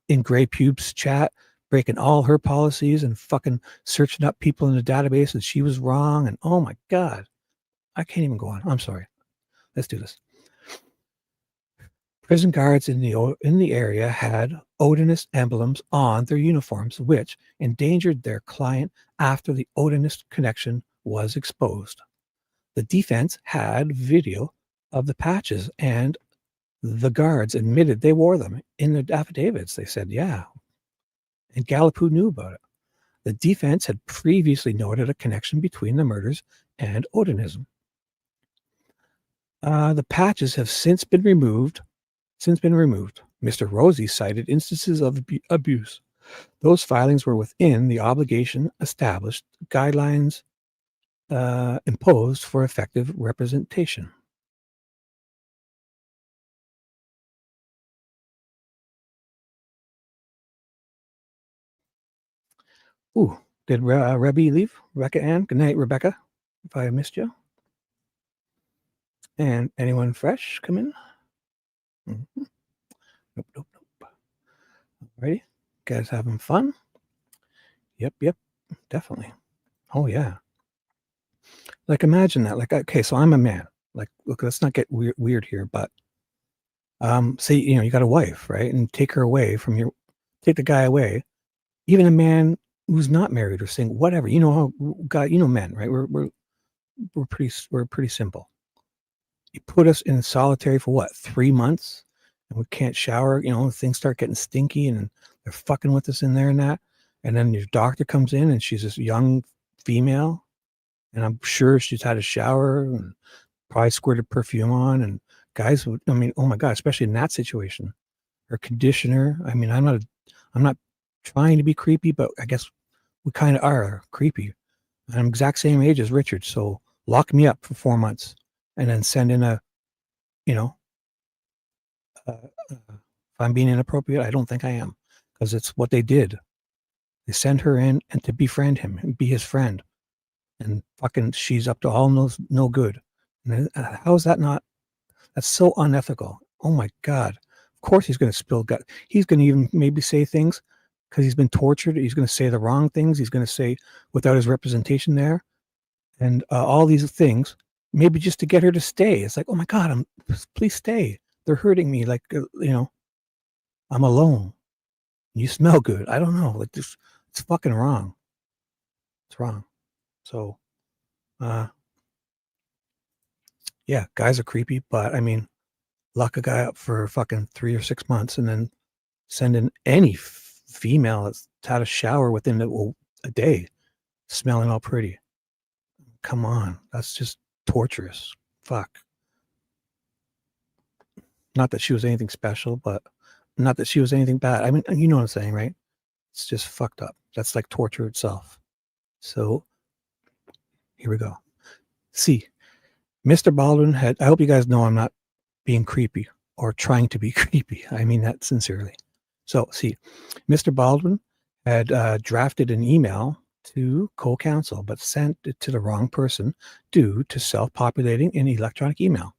in Gray Pube's chat, breaking all her policies and fucking searching up people in the database, and she was wrong. And oh my God. I can't even go on. I'm sorry. Let's do this. Prison guards in the area had Odinist emblems on their uniforms, which endangered their client after the Odinist connection was exposed. The defense had video of the patches, and the guards admitted they wore them in their affidavits. They said, yeah. And Gallipoux knew about it. The defense had previously noted a connection between the murders and Odinism. The patches have since been removed. Mr. Rozzi cited instances of abuse. Those filings were within the obligation established, guidelines imposed for effective representation. Ooh, did Rebbe leave? Rebecca Ann? Good night, Rebecca, if I missed you. And anyone fresh come in? Mm-hmm. Nope. Alrighty. Guys having fun? Yep, definitely. Oh, yeah. Like, imagine that. Like, okay, so I'm a man. Like, look, let's not get weird here, but say, you got a wife, right? And take the guy away. Even a man, who's not married or single, whatever. You know how God, men, right? We're pretty simple. You put us in solitary for what, 3 months, and we can't shower. Things start getting stinky, and they're fucking with us in there and that. And then your doctor comes in, and she's this young female, and I'm sure she's had a shower and probably squirted perfume on. And guys, oh my God, especially in that situation, her conditioner. I'm not trying to be creepy, but I guess we kind of are creepy. I'm exact same age as Richard, so lock me up for 4 months and then send in if I'm being inappropriate, I don't think I am, because it's what they did. They sent her in and to befriend him and be his friend, and fucking she's up to all no good. And how is that not? That's so unethical. Oh my God. Of course he's going to spill gut. He's going to even maybe say things because he's been tortured. He's going to say the wrong things. He's going to say without his representation there, and all these things, maybe just to get her to stay. It's like, oh my God, please stay. They're hurting me. Like, I'm alone. You smell good. I don't know. Like this, it's fucking wrong. It's wrong. So, yeah, guys are creepy, but lock a guy up for fucking 3 or 6 months and then send in any female that's had a shower within a day, smelling all pretty. Come on, that's just torturous. Fuck. Not that she was anything special, but not that she was anything bad. You know what I'm saying, right? It's just fucked up. That's like torture itself. So here we go. See, Mr. Baldwin I hope you guys know I'm not being creepy or trying to be creepy. I mean that sincerely. So see, Mr. Baldwin had drafted an email to co-counsel, but sent it to the wrong person due to self-populating in electronic email.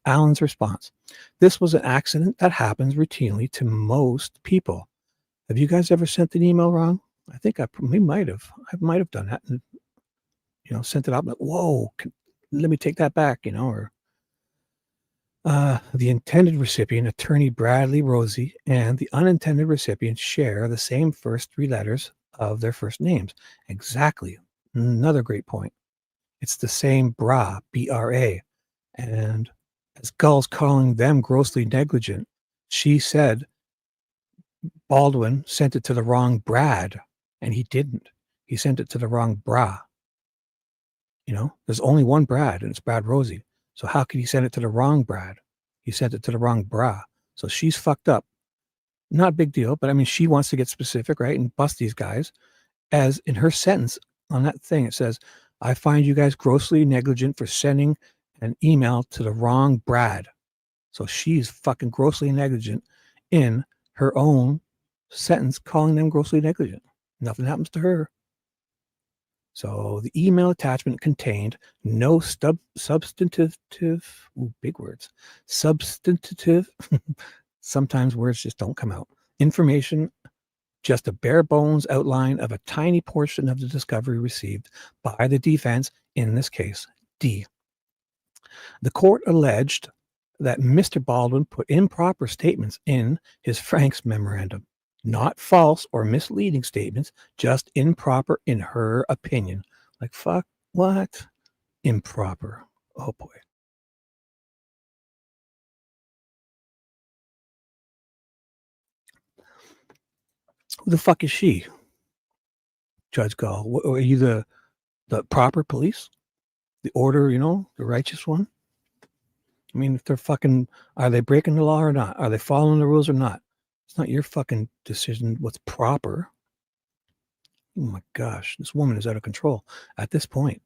Alan's response: this was an accident that happens routinely to most people. Have you guys ever sent an email wrong? I think I might have. I might have done that and, sent it out like, whoa, let me take that back, or the intended recipient, attorney Bradley Rozzi, and the unintended recipient share the same first 3 letters of their first names. Exactly. Another great point. It's the same bra, B-R-A. And as Gull's calling them grossly negligent, she said Baldwin sent it to the wrong Brad, and he didn't. He sent it to the wrong bra. There's only one Brad, and it's Brad Rozzi. So how could he send it to the wrong Brad? He sent it to the wrong bra. So she's fucked up. Not a big deal, but she wants to get specific, right? And bust these guys. As in her sentence on that thing, it says, I find you guys grossly negligent for sending an email to the wrong Brad. So she's fucking grossly negligent in her own sentence, calling them grossly negligent. Nothing happens to her. So the email attachment contained no substantive, big words, substantive, sometimes words just don't come out, information, just a bare bones outline of a tiny portion of the discovery received by the defense, in this case, D. The court alleged that Mr. Baldwin put improper statements in his Frank's memorandum. Not false or misleading statements, just improper in her opinion. Like, fuck, what? Improper. Oh, boy. Who the fuck is she? Judge Gull. Are you the proper police? The order, the righteous one? If they're fucking, are they breaking the law or not? Are they following the rules or not? It's not your fucking decision what's proper. Oh my gosh, this woman is out of control at this point.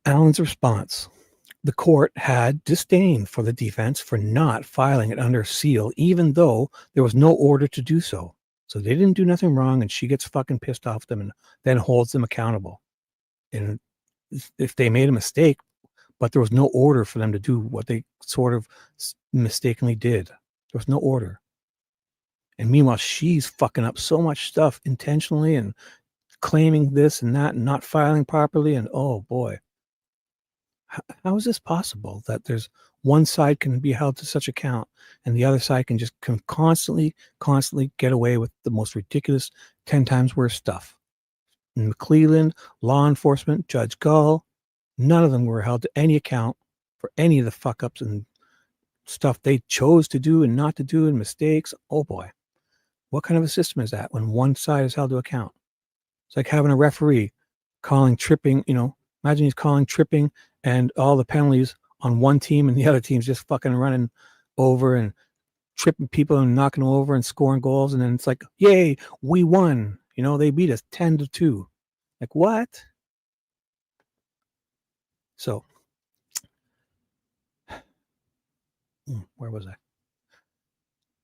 Alan's response: the court had disdain for the defense for not filing it under seal, even though there was no order to do so. So they didn't do nothing wrong, and she gets fucking pissed off them and then holds them accountable. And if they made a mistake, but there was no order for them to do what they sort of mistakenly did. There was no order. And meanwhile, she's fucking up so much stuff intentionally and claiming this and that and not filing properly. And oh boy, How is this possible that there's one side can be held to such account and the other side can just constantly get away with the most ridiculous 10 times worse stuff? In McCleland, law enforcement, Judge Gull, none of them were held to any account for any of the fuck ups and stuff they chose to do and not to do and mistakes. Oh boy. What kind of a system is that when one side is held to account? It's like having a referee calling tripping, imagine he's calling tripping and all the penalties on one team and the other team's just fucking running over and tripping people and knocking them over and scoring goals. And then it's like, yay, we won. They beat us 10-2. Like, what? So, where was I?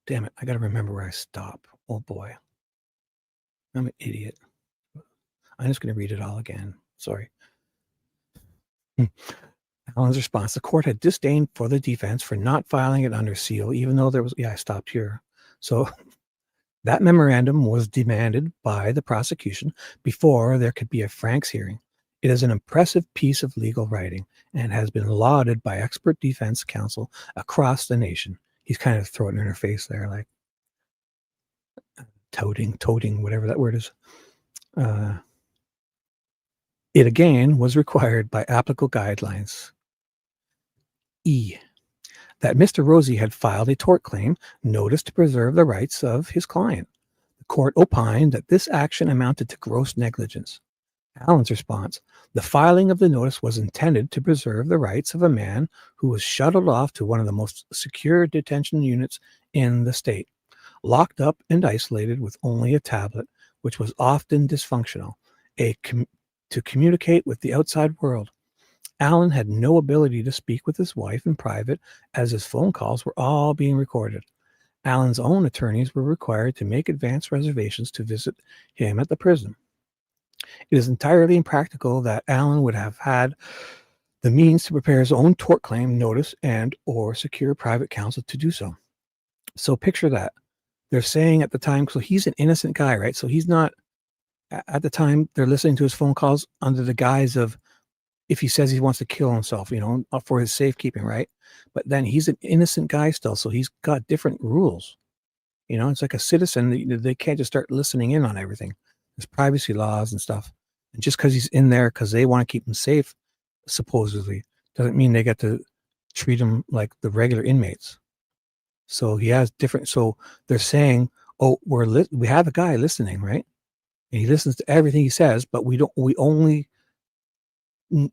Damn it. I got to remember where I stop. Oh boy. I'm an idiot. I'm just going to read it all again. Sorry. Alan's response: the court had disdain for the defense for not filing it under seal, even though there was, I stopped here. So that memorandum was demanded by the prosecution before there could be a Franks hearing. It is an impressive piece of legal writing and has been lauded by expert defense counsel across the nation. He's kind of throwing it in her face there, like toting, whatever that word is. It again was required by applicable guidelines. E. That Mr. Rozzi had filed a tort claim notice to preserve the rights of his client. The court opined that this action amounted to gross negligence. Alan's response: the filing of the notice was intended to preserve the rights of a man who was shuttled off to one of the most secure detention units in the state, locked up and isolated with only a tablet, which was often dysfunctional, to communicate with the outside world. Alan had no ability to speak with his wife in private, as his phone calls were all being recorded. Alan's own attorneys were required to make advance reservations to visit him at the prison. It is entirely impractical that Alan would have had the means to prepare his own tort claim notice and or secure private counsel to do so. So picture that. They're saying at the time, so he's an innocent guy, right? So he's not, at the time, they're listening to his phone calls under the guise of, if he says he wants to kill himself, for his safekeeping, right? But then he's an innocent guy still, so he's got different rules. It's like a citizen. They can't just start listening in on everything. There's privacy laws and stuff. And just because he's in there because they want to keep him safe, supposedly, doesn't mean they get to treat him like the regular inmates. So he has different. So they're saying, oh, we have a guy listening, right? And he listens to everything he says, but we only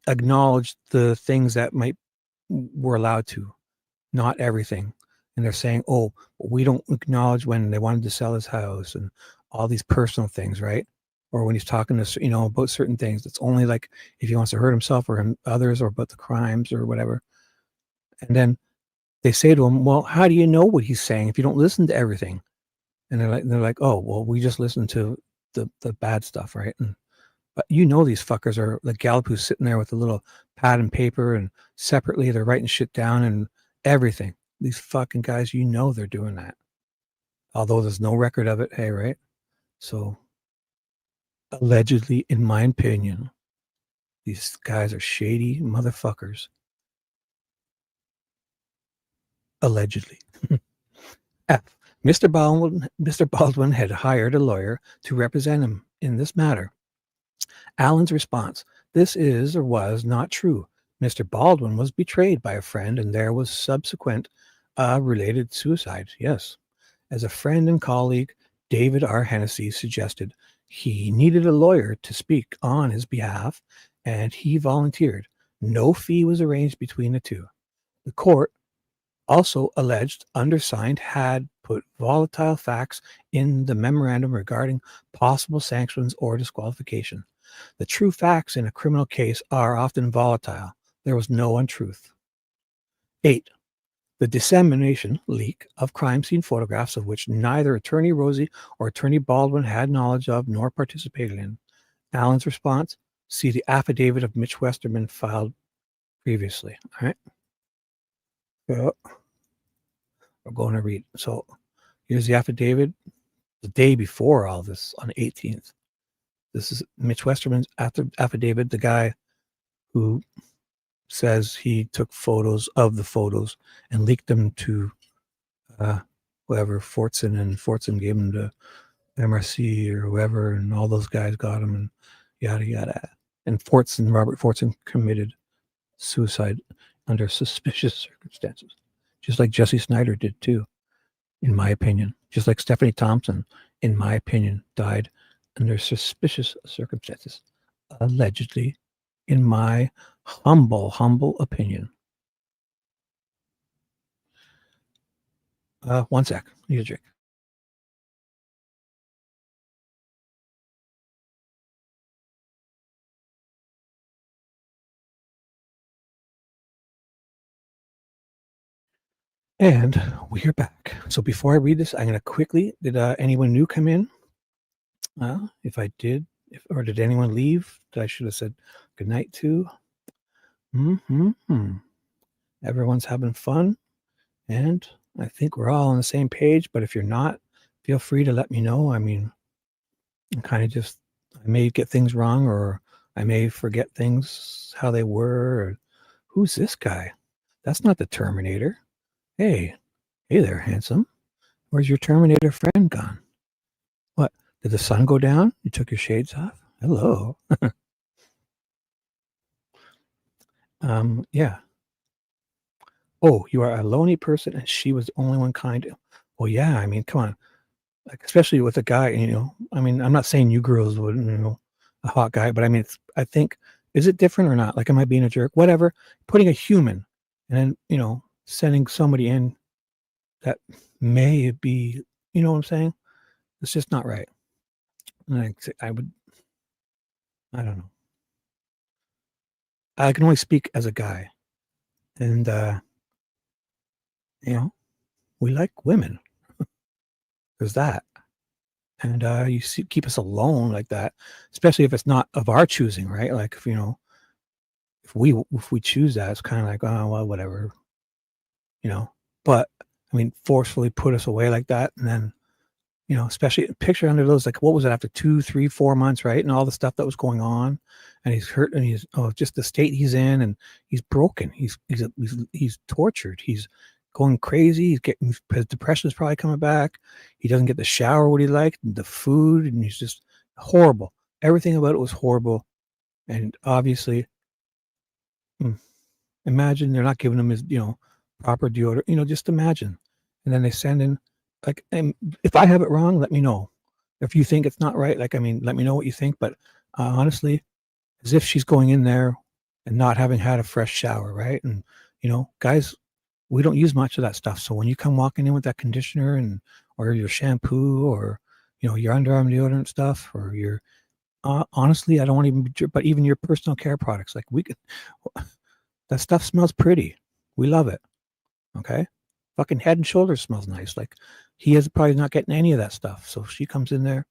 acknowledge the things that we're allowed to, not everything. And they're saying, oh, we don't acknowledge when they wanted to sell his house and all these personal things, right? Or when he's talking to, about certain things. It's only like if he wants to hurt himself or others, or about the crimes or whatever. And then they say to him, well, how do you know what he's saying if you don't listen to everything? And they're like, oh, well, we just listen to the bad stuff, right? But these fuckers are the Gallup who's sitting there with a little pad and paper, and separately they're writing shit down and everything. These fucking guys, they're doing that. Although there's no record of it, hey, right? So allegedly, in my opinion, these guys are shady motherfuckers. Allegedly. F. Mr. Baldwin had hired a lawyer to represent him in this matter. Alan's response: this is or was not true. Mr. Baldwin was betrayed by a friend, and there was subsequent related suicide. Yes. As a friend and colleague, David R. Hennessy suggested he needed a lawyer to speak on his behalf, and he volunteered. No fee was arranged between the two. The court also alleged undersigned had put volatile facts in the memorandum regarding possible sanctions or disqualification. The true facts in a criminal case are often volatile. There was no untruth. 8. The dissemination leak of crime scene photographs of which neither Attorney Rozzi or Attorney Baldwin had knowledge of nor participated in. Alan's response: see the affidavit of Mitch Westerman filed previously. All right. So we're going to read. So here's the affidavit the day before all this, on the 18th. This is Mitch Westerman's affidavit, the guy who says he took photos of the photos and leaked them to whoever, Fortson, and Fortson gave them to MRC or whoever, and all those guys got them, and yada yada. And Robert Fortson committed suicide under suspicious circumstances, just like Jesse Snyder did too, in my opinion. Just like Stephanie Thompson, in my opinion, died under suspicious circumstances, allegedly, in my humble opinion. One sec, need a drink. And we are back. So before I read this, I'm going to quickly, did anyone new come in? If I did, or did anyone leave that I should have said good night to? Everyone's having fun, and I think we're all on the same page. But if you're not, feel free to let me know. I mean, I'm kind of just, I may get things wrong, or I may forget things how they were. Or, who's this guy? That's not the Terminator. Hey there, handsome. Where's your Terminator friend gone? What? Did the sun go down? You took your shades off? Hello. Yeah. Oh, you are a lonely person, and she was the only one kind. Well, yeah, I mean, come on. Like, especially with a guy, I mean, I'm not saying you girls would, a hot guy, but I mean, I think, is it different or not? Like, am I being a jerk? Whatever. Putting a human and then, sending somebody in that may be, you know what I'm saying? It's just not right. And I don't know. I can only speak as a guy. And, we like women. There's that. And you keep us alone like that, especially if it's not of our choosing, right? Like, if we choose that, it's kind of like, oh, well, whatever, But I mean, forcefully put us away like that, and then, especially picture under those, like, what was it, after 2, 3, 4 months, right? And all the stuff that was going on, and he's hurt, and he's just the state he's in, and he's broken, he's tortured, he's going crazy, his depression is probably coming back, he doesn't get the shower what he liked, the food, and he's just horrible. Everything about it was horrible. And obviously, imagine they're not giving him his proper deodorant, just imagine. And then they send in, like, and if I have it wrong, let me know. If you think it's not right, like, I mean, let me know what you think. But honestly, as if she's going in there and not having had a fresh shower, right? And guys, we don't use much of that stuff. So when you come walking in with that conditioner or your shampoo, or your underarm deodorant stuff, or your honestly, I don't want to even, but even your personal care products, like, that stuff smells pretty. We love it. Okay. Fucking Head and Shoulders smells nice. Like, he is probably not getting any of that stuff. So she comes in there,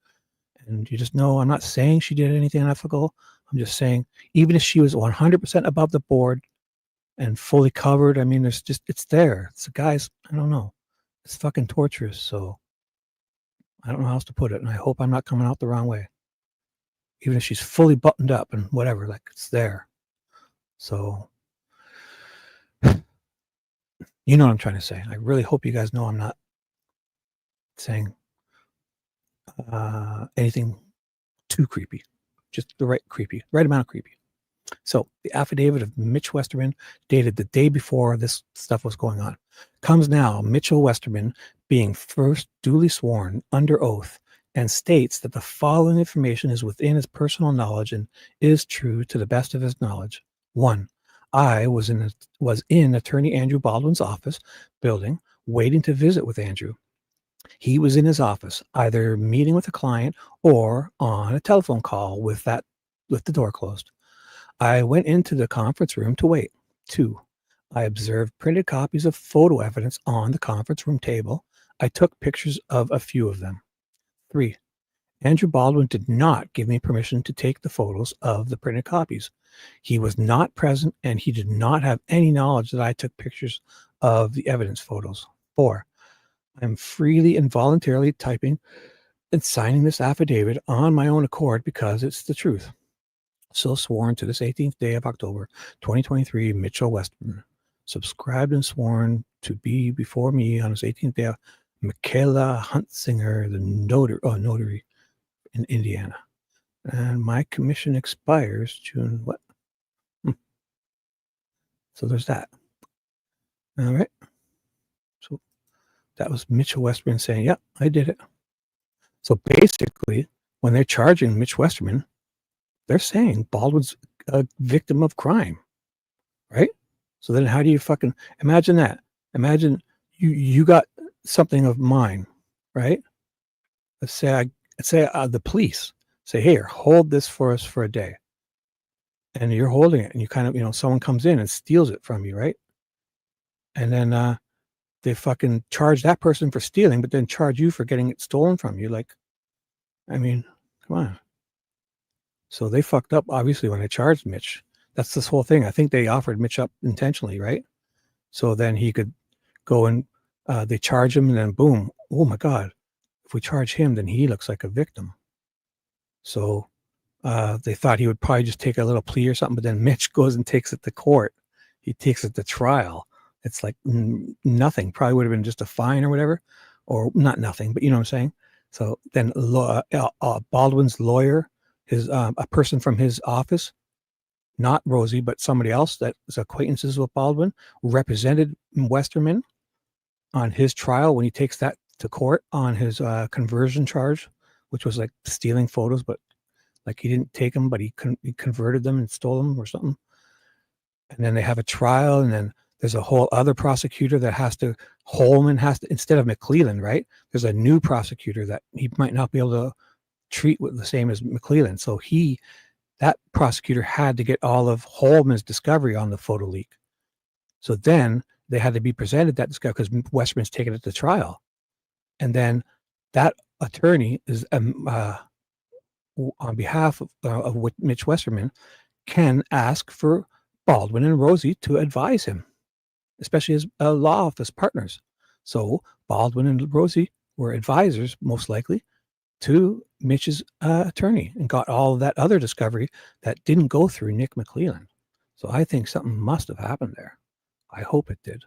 and you just know, I'm not saying she did anything unethical. I'm just saying, even if she was 100% above the board and fully covered, I mean, it's there. It's, guys, I don't know. It's fucking torturous. So I don't know how else to put it. And I hope I'm not coming out the wrong way. Even if she's fully buttoned up and whatever, like, it's there. So, you know what I'm trying to say. I really hope you guys know I'm not saying anything too creepy. Just the right amount of creepy. So the affidavit of Mitch Westerman, dated the day before this stuff was going on, comes now, Mitchell Westerman being first duly sworn under oath, and states that the following information is within his personal knowledge and is true to the best of his knowledge. 1. I was in Attorney Andrew Baldwin's office building, waiting to visit with Andrew. He was in his office, either meeting with a client or on a telephone call with the door closed. I went into the conference room to wait. 2. I observed printed copies of photo evidence on the conference room table. I took pictures of a few of them. 3. Andrew Baldwin did not give me permission to take the photos of the printed copies. He was not present, and he did not have any knowledge that I took pictures of the evidence photos. 4. I am freely and voluntarily typing and signing this affidavit on my own accord because it's the truth. So sworn to this 18th day of October, 2023, Mitchell Western. Subscribed and sworn to be before me on this 18th day of Michaela Huntsinger, the notary in Indiana. And my commission expires June what? So there's that. All right. So that was Mitchell Westerman saying, "Yep, I did it." So basically, when they're charging Mitch Westerman, they're saying Baldwin's a victim of crime, right? So then how do you fucking imagine that? Imagine you got something of mine, right? Let's say the police say, "Here, hold this for us for a day," and you're holding it, and you kind of someone comes in and steals it from you, right? And then they fucking charge that person for stealing, but then charge you for getting it stolen from you. Like, I mean, come on. So they fucked up, obviously, when they charged Mitch. That's this whole thing. I think they offered Mitch up intentionally, right? So then he could go and they charge him, and then boom, oh my God, if we charge him, then he looks like a victim. So they thought he would probably just take a little plea or something, but then Mitch goes and takes it to court. He takes it to trial. It's like nothing. Probably would have been just a fine or whatever, or not nothing, but you know what I'm saying? So then Baldwin's lawyer, a person from his office, not Rozzi, but somebody else that was acquaintances with Baldwin, represented Westerman on his trial when he takes that to court on his conversion charge, which was like stealing photos, but like he didn't take them, but he converted them and stole them or something. And then they have a trial, and then there's a whole other prosecutor that Holman has to, instead of McCleland, right? There's a new prosecutor that he might not be able to treat with the same as McCleland. So that prosecutor had to get all of Holman's discovery on the photo leak. So then they had to be presented that discovery because Westerman's taken it to trial. And then that attorney is on behalf of Mitch Westerman can ask for Baldwin and Rozzi to advise him, especially as law office partners. So Baldwin and Rozzi were advisors, most likely, to Mitch's attorney, and got all of that other discovery that didn't go through Nick McCleland. So I think something must have happened there. I hope it did,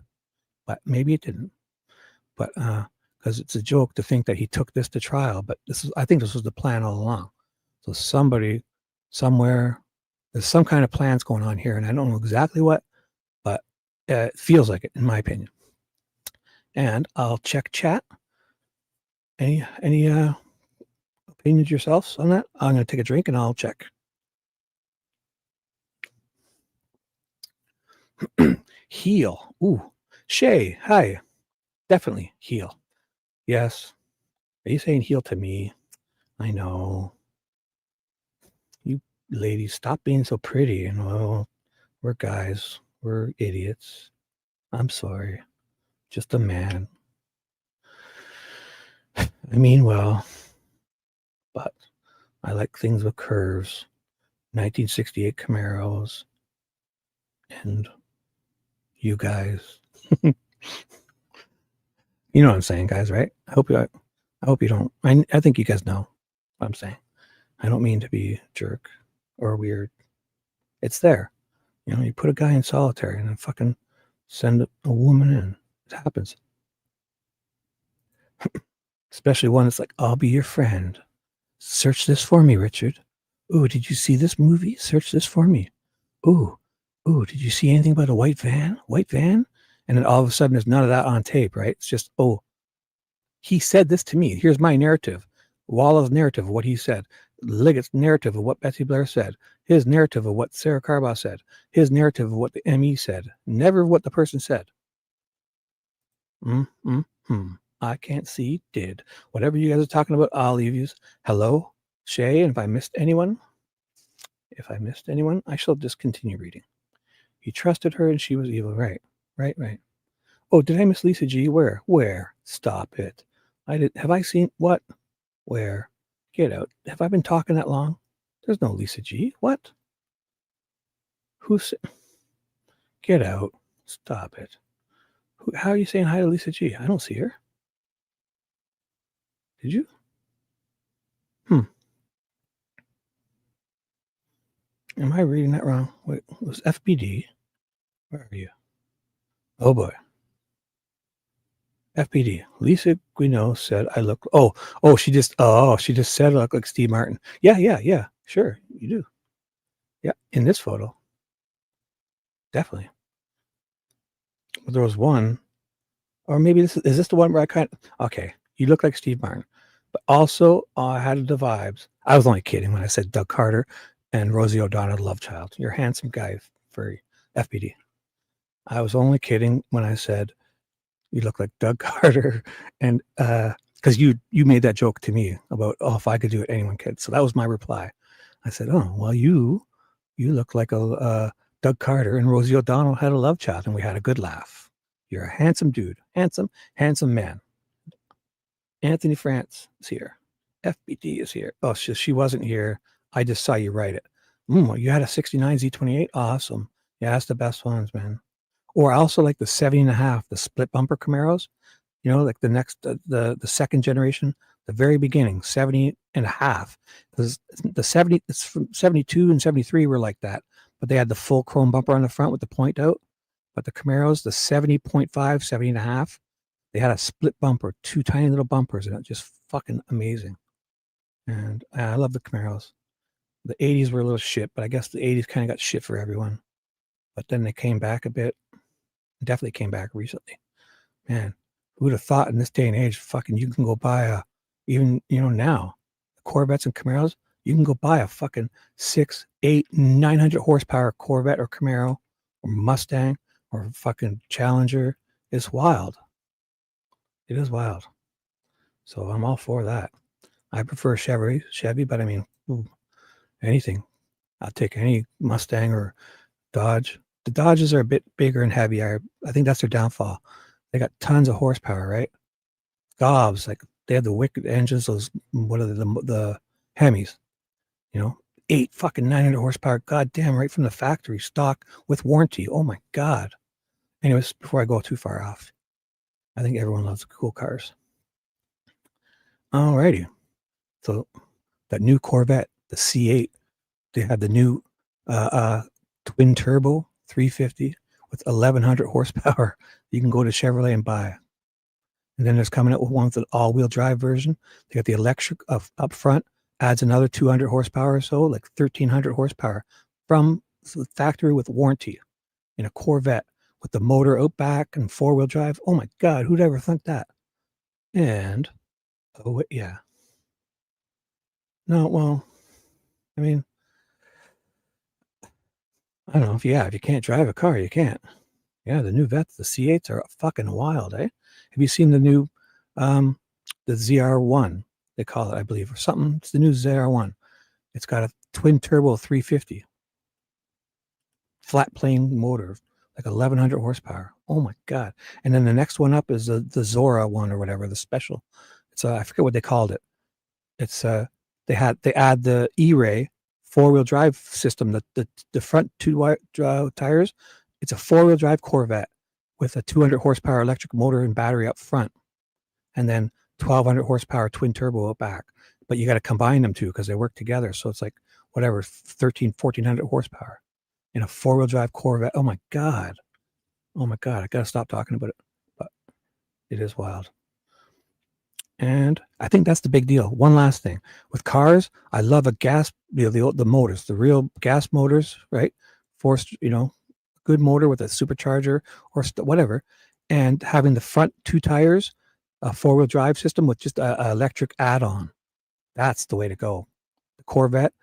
but maybe it didn't. But because it's a joke to think that he took this to trial, but I think this was the plan all along. So somebody, somewhere, there's some kind of plans going on here, and I don't know exactly what, but it feels like it, in my opinion. And I'll check chat. Any opinions yourselves on that? I'm going to take a drink and I'll check. Heal. Ooh. Shay, hi. Definitely heal. Yes. Are you saying heal to me? I know. You ladies, stop being so pretty. We're guys. We're idiots. I'm sorry. Just a man. I mean well, but I like things with curves. 1968 Camaros. And you guys. You know what I'm saying, guys, right? I hope you don't. I think you guys know what I'm saying. I don't mean to be a jerk or weird. It's there. You put a guy in solitary and then fucking send a woman in. It happens. Especially one that's like, I'll be your friend. Search this for me, Richard. Ooh, did you see this movie? Search this for me. Ooh, did you see anything about a white van? White van? And then all of a sudden there's none of that on tape, right? It's just, he said this to me. Here's my narrative. Wallace's narrative of what he said. Liggett's narrative of what Betsy Blair said. His narrative of what Sarah Carbaugh said. His narrative of what the ME said. Never what the person said. I can't see, did. Whatever you guys are talking about, I'll leave you. Hello, Shay, and if I missed anyone, I shall discontinue reading. He trusted her and she was evil. Right. Oh, did I miss Lisa G? Where? Stop it. Have I seen what? Where? Get out. Have I been talking that long? There's no Lisa G. What? Get out. Stop it. How are you saying hi to Lisa G? I don't see her. Did you? Am I reading that wrong? Wait, it was FBD. Where are you? Oh boy. FBD. Lisa Guino said I look. She just said I look like Steve Martin. Yeah. Sure, you do. Yeah, in this photo, definitely. But there was one, or maybe is this the one where I kind of okay? You look like Steve Martin, but also I had the vibes. I was only kidding when I said Doug Carter and Rosie O'Donnell, love child. You're a handsome guy for FBD. I was only kidding when I said you look like Doug Carter, and because you made that joke to me about if I could do it, anyone could. So that was my reply. I said, oh well, you look like a Doug Carter and Rosie O'Donnell had a love child, and we had a good laugh. You're a handsome dude, handsome man. Anthony France is here. FBD is here. Oh, she wasn't here. I just saw you write it. You had a 69 Z28. Awesome. Yeah, that's the best ones, man. Or I also like the 70.5, the split bumper Camaros, like the next, the second generation, the very beginning, 70.5. Because the 70, it's from 72 and 73 were like that, but they had the full chrome bumper on the front with the point out. But the Camaros, the 70.5, 70.5, they had a split bumper, two tiny little bumpers, and it's just fucking amazing. And I love the Camaros. The 80s were a little shit, but I guess the 80s kind of got shit for everyone. But then they came back a bit. Definitely came back recently. Man, who would have thought in this day and age, fucking, you can go buy even now, the Corvettes and Camaros, you can go buy a fucking 6, 8, 900 horsepower Corvette or Camaro or Mustang or fucking Challenger. It's wild. It is wild. So I'm all for that. I prefer Chevy, but I mean, anything. I'll take any Mustang or Dodge. The Dodges are a bit bigger and heavier. I think that's their downfall. They got tons of horsepower, right? Gobs, like they have the wicked engines. Those, what are the Hemis? 8 fucking 900 horsepower. Goddamn, right from the factory, stock with warranty. Oh my god. Anyways, before I go too far off, I think everyone loves cool cars. Alrighty. So that new Corvette, the C8, they had the new twin turbo 350 with 1100 horsepower. You can go to Chevrolet and buy. And then there's coming out with one with an all-wheel drive version. They got the electric up front, adds another 200 horsepower or so, like 1300 horsepower from the factory with warranty in a Corvette with the motor out back and four-wheel drive. Oh my God, who'd ever think that? And, yeah. No, well, I mean, I don't know if you can't drive a car, you can't. Yeah, the new Vets, the C8s are fucking wild, eh? Have you seen the new, the ZR1, they call it, I believe, or something? It's the new ZR1. It's got a twin turbo 350. Flat plane motor, like 1100 horsepower. Oh my God. And then the next one up is the Zora one or whatever, the special. It's I forget what they called it. It's they add the E-Ray four-wheel drive system, the front two tires. It's a four-wheel drive Corvette with a 200 horsepower electric motor and battery up front, and then 1200 horsepower twin turbo up back. But you got to combine them too because they work together. So it's like whatever, 1400 horsepower in a four-wheel drive Corvette. Oh my God. I got to stop talking about it, but it is wild. And I think that's the big deal. One last thing with cars, I love a gas, the motors, the real gas motors, right? Forced, good motor with a supercharger or whatever, and having the front two tires, a four-wheel drive system with just a electric add-on. That's the way to go. The Corvette,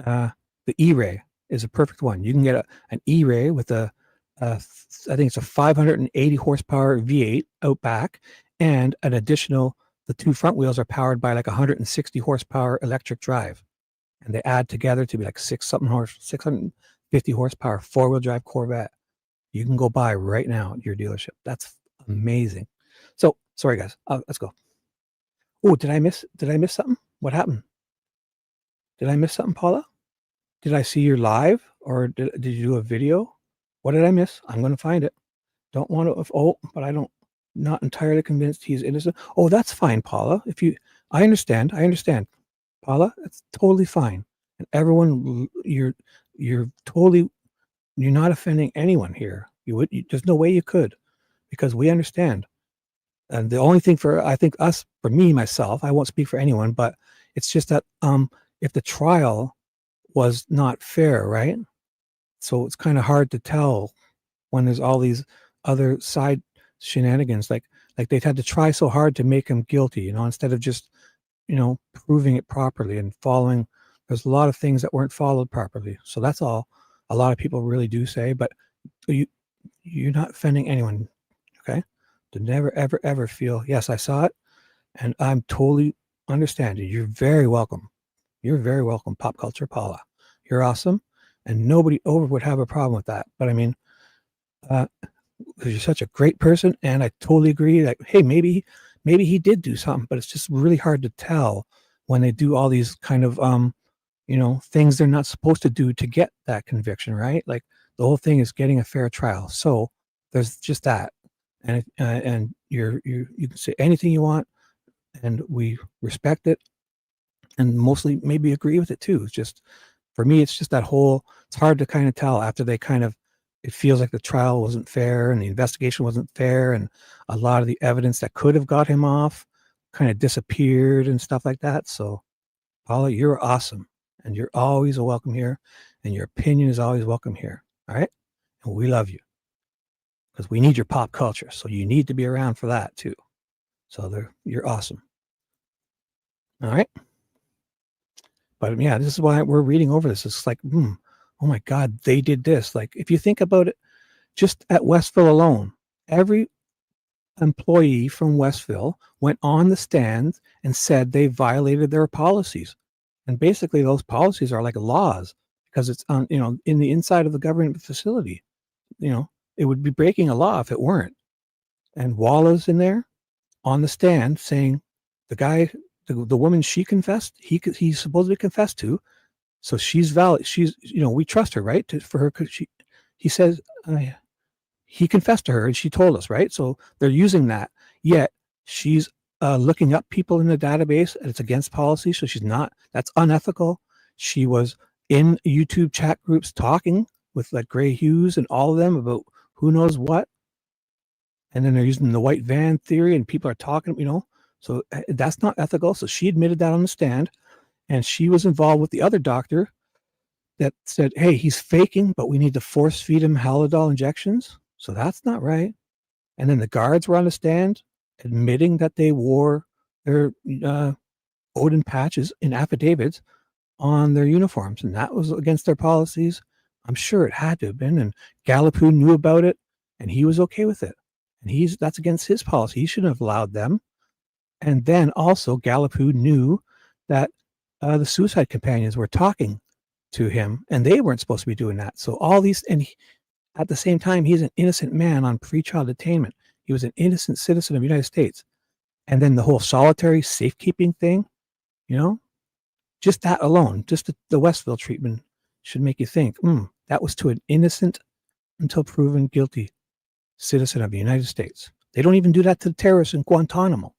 the E-Ray is a perfect one. You can get an E-Ray with I think it's a 580 horsepower V8 out back, and an additional, the two front wheels are powered by like 160 horsepower electric drive, and they add together to be like 650 horsepower four-wheel drive Corvette. You can go buy right now at your dealership. That's amazing. So sorry guys, let's go. Oh, did I miss something? What happened? Did I miss something, Paula? Did I see your live, or did you do a video? What did I miss? I'm going to find it. Don't want to, but I don't, not entirely convinced he's innocent. Oh, that's fine, Paula. I understand. Paula, it's totally fine. And everyone, you're totally, you're not offending anyone here. There's no way you could, because we understand. And the only thing I think for me, myself, I won't speak for anyone, but it's just that if the trial was not fair, right? So it's kind of hard to tell when there's all these other side shenanigans, like they've had to try so hard to make him guilty, instead of just, proving it properly and following. There's a lot of things that weren't followed properly. So that's all a lot of people really do say, but you're not offending anyone, okay? To never, ever, ever feel, yes, I saw it, and I'm totally understanding. You're very welcome. You're very welcome, Pop Culture Paula. You're awesome, and nobody over would have a problem with that. But I mean, because you're such a great person, and I totally agree that, hey, maybe he did do something, but it's just really hard to tell when they do all these kind of things they're not supposed to do to get that conviction, right? Like the whole thing is getting a fair trial. So there's just that, and you can say anything you want, and we respect it, and mostly maybe agree with it too. It's just, for me, it's just that whole, it's hard to kind of tell after it feels like the trial wasn't fair and the investigation wasn't fair, and a lot of the evidence that could have got him off kind of disappeared and stuff like that. So Paula, you're awesome, and you're always a welcome here, and your opinion is always welcome here. All right. And we love you, because we need your pop culture. So you need to be around for that too. So you're awesome. All right. But yeah, this is why we're reading over this. It's like, oh my God, they did this. Like, if you think about it, just at Westville alone, every employee from Westville went on the stand and said they violated their policies. And basically those policies are like laws, because it's on, in the inside of the government facility. It would be breaking a law if it weren't. And Walla's in there on the stand saying the guy, the woman she confessed, he supposedly confessed to, so she's valid. She's, we trust her, right? For her, because he says he confessed to her and she told us, right? So they're using that. Yet she's looking up people in the database, and it's against policy. So she's not. That's unethical. She was in YouTube chat groups talking with like Gray Hughes and all of them about who knows what. And then they're using the white van theory, and people are talking, so that's not ethical. So she admitted that on the stand, and she was involved with the other doctor that said, hey, he's faking, but we need to force feed him Halidol injections. So that's not right. And then the guards were on the stand admitting that they wore their Odin patches in affidavits on their uniforms, and that was against their policies. I'm sure it had to have been. And Gallipoo knew about it, and he was okay with it. And that's against his policy. He shouldn't have allowed them. And then also Gallipoo knew that the suicide companions were talking to him, and they weren't supposed to be doing that. So all these, and at the same time, he's an innocent man on pretrial detainment. He was an innocent citizen of the United States. And then the whole solitary safekeeping thing, just that alone, just the Westville treatment should make you think, that was to an innocent until proven guilty citizen of the United States. They don't even do that to the terrorists in Guantanamo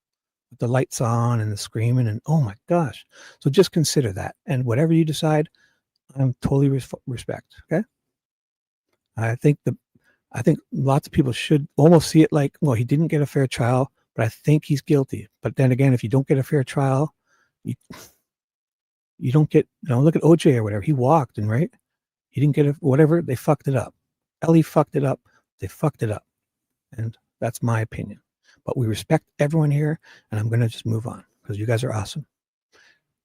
with the lights on and the screaming, and oh my gosh. So just consider that. And whatever you decide, I'm totally respect. Okay. I think lots of people should almost see it like, well, he didn't get a fair trial, but I think he's guilty. But then again, if you don't get a fair trial, you don't get, look at OJ or whatever. He walked, and right, he didn't get whatever. They fucked it up. Ellie fucked it up. They fucked it up. And that's my opinion. But we respect everyone here, and I'm going to just move on because you guys are awesome.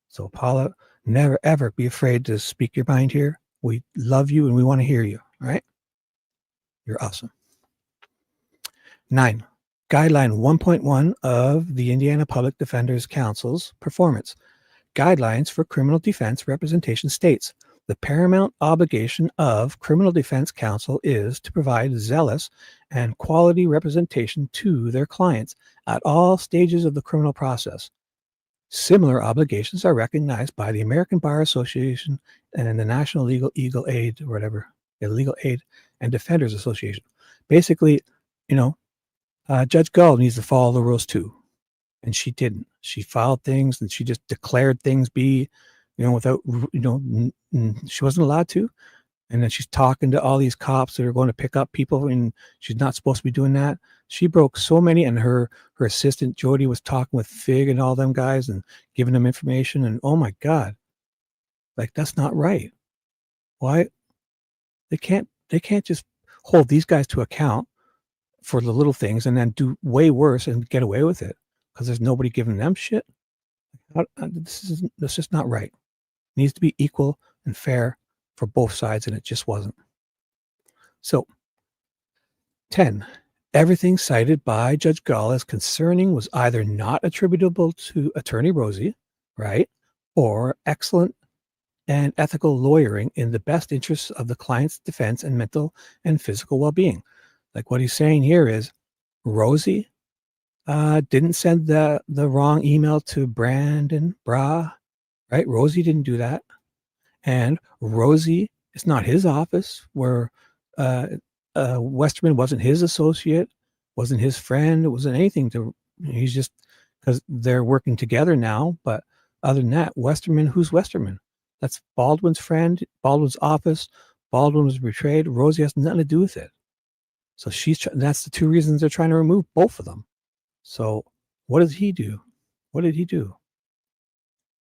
So Paula, never, ever be afraid to speak your mind here. We love you, and we want to hear you. All right? You're awesome. 9. Guideline 1.1 of the Indiana Public Defenders Council's Performance Guidelines for Criminal Defense Representation states, the paramount obligation of criminal defense counsel is to provide zealous and quality representation to their clients at all stages of the criminal process. Similar obligations are recognized by the American Bar Association and the National Legal Aid, or whatever, the Legal Aid and Defenders Association. Basically, Judge Gull needs to follow the rules too. And she didn't. She filed things, and she just declared things be without, she wasn't allowed to. And then she's talking to all these cops that are going to pick up people, and she's not supposed to be doing that. She broke so many, and her assistant Jody was talking with Fig and all them guys and giving them information. And oh my God, like that's not right. Why they can't just hold these guys to account for the little things and then do way worse and get away with it because there's nobody giving them shit. This is just not right. It needs to be equal and fair for both sides, and it just wasn't. So 10, everything cited by Judge Gull as concerning was either not attributable to Attorney Rozzi, right, or excellent and ethical lawyering in the best interests of the client's defense and mental and physical well-being. Like what he's saying here is Rozzi didn't send the wrong email to Brandon Bra, right? Rozzi didn't do that. And Rozzi, it's not his office where Westerman wasn't his associate, wasn't his friend. It wasn't anything to, he's just, because they're working together now. But other than that, Westerman, who's Westerman? That's Baldwin's friend, Baldwin's office. Baldwin was betrayed. Rozzi has nothing to do with it. So that's the two reasons they're trying to remove both of them. So what does he do? What did he do?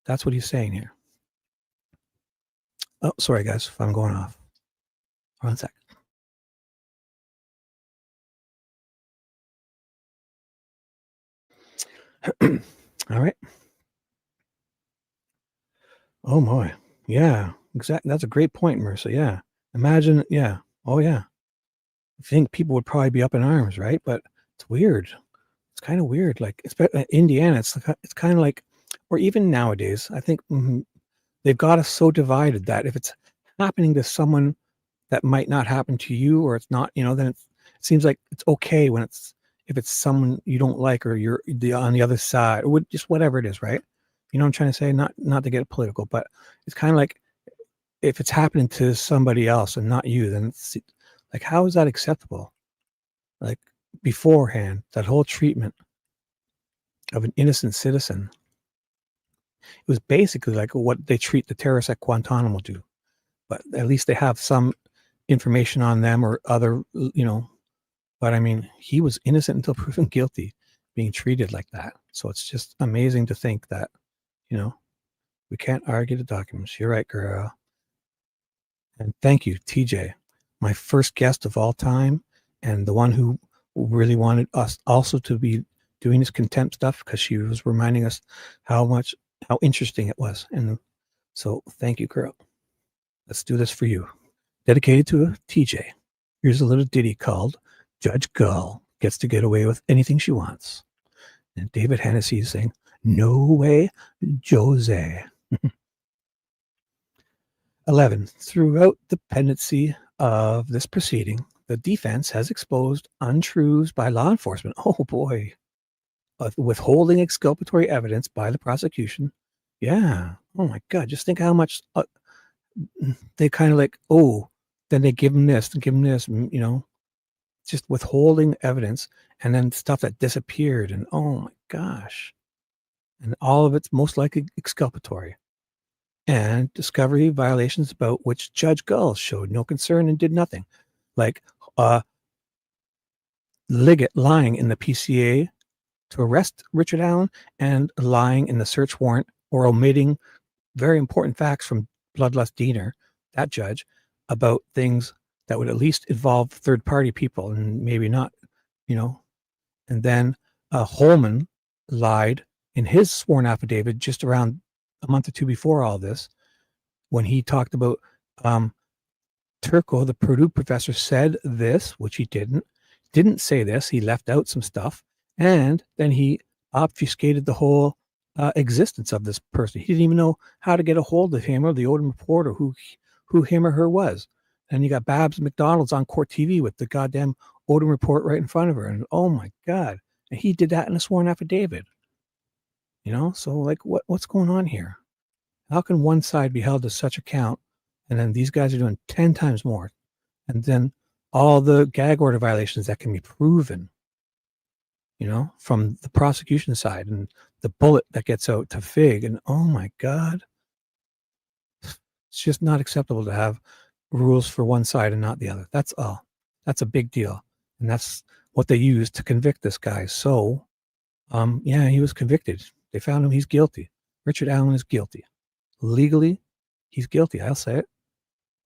That's what he's saying here. Oh, sorry, guys, if I'm going off. 1 second. All right. Oh, my. Yeah, exactly. That's a great point, Marissa. Yeah. Imagine. Yeah. Oh, yeah. I think people would probably be up in arms, right? But it's weird. It's kind of weird. Like, especially in Indiana, it's kind of like, or even nowadays, I think they've got us so divided that if it's happening to someone that might not happen to you, or it's not, then it seems like it's okay when if it's someone you don't like, or you're on the other side, or just whatever it is, right? You know what I'm trying to say? Not to get political, but it's kind of like if it's happening to somebody else and not you, then it's like, how is that acceptable? Like beforehand, that whole treatment of an innocent citizen, it was basically like what they treat the terrorists at Guantanamo do. But at least they have some information on them or other, but I mean, he was innocent until proven guilty, being treated like that. So it's just amazing to think that, we can't argue the documents. You're right, girl. And thank you, TJ, my first guest of all time, and the one who really wanted us also to be doing this contempt stuff, because she was reminding us how interesting it was. And so thank you, girl. Let's do this for you. Dedicated to a TJ. Here's a little ditty called Judge Gull Gets to Get Away with Anything She Wants. And David Hennessy is saying, no way, Jose. 11. Throughout the pendency of this proceeding, the defense has exposed untruths by law enforcement. Oh boy. Withholding exculpatory evidence by the prosecution. Yeah. Oh my God. Just think how much they kind of like, then they give them this, just withholding evidence, and then stuff that disappeared. And oh my gosh. And all of it's most likely exculpatory. And discovery violations about which Judge Gull showed no concern and did nothing. Like Liggett lying in the PCA to arrest Richard Allen, and lying in the search warrant, or omitting very important facts from Bloodlust Diener, that judge, about things that would at least involve third-party people and maybe not, And then Holman lied in his sworn affidavit just around a month or two before all this, when he talked about Turco, the Purdue professor, said this, which he didn't say this. He left out some stuff, and then he obfuscated the whole existence of this person. He didn't even know how to get a hold of him or the Odom reporter, who him or her was. And you got Babs McDonald's on court TV with the goddamn Odom report right in front of her. And oh my God. And he did that in a sworn affidavit. So like what's going on here? How can one side be held to such account, and then these guys are doing 10 times more? And then all the gag order violations that can be proven, from the prosecution side, and the bullet that gets out to Fig. And oh my God, It's just not acceptable to have rules for one side and not the other. That's all. That's a big deal. And that's what they used to convict this guy. So, yeah, he was convicted. They found him. He's guilty. Richard Allen is guilty. Legally, he's guilty. I'll say it.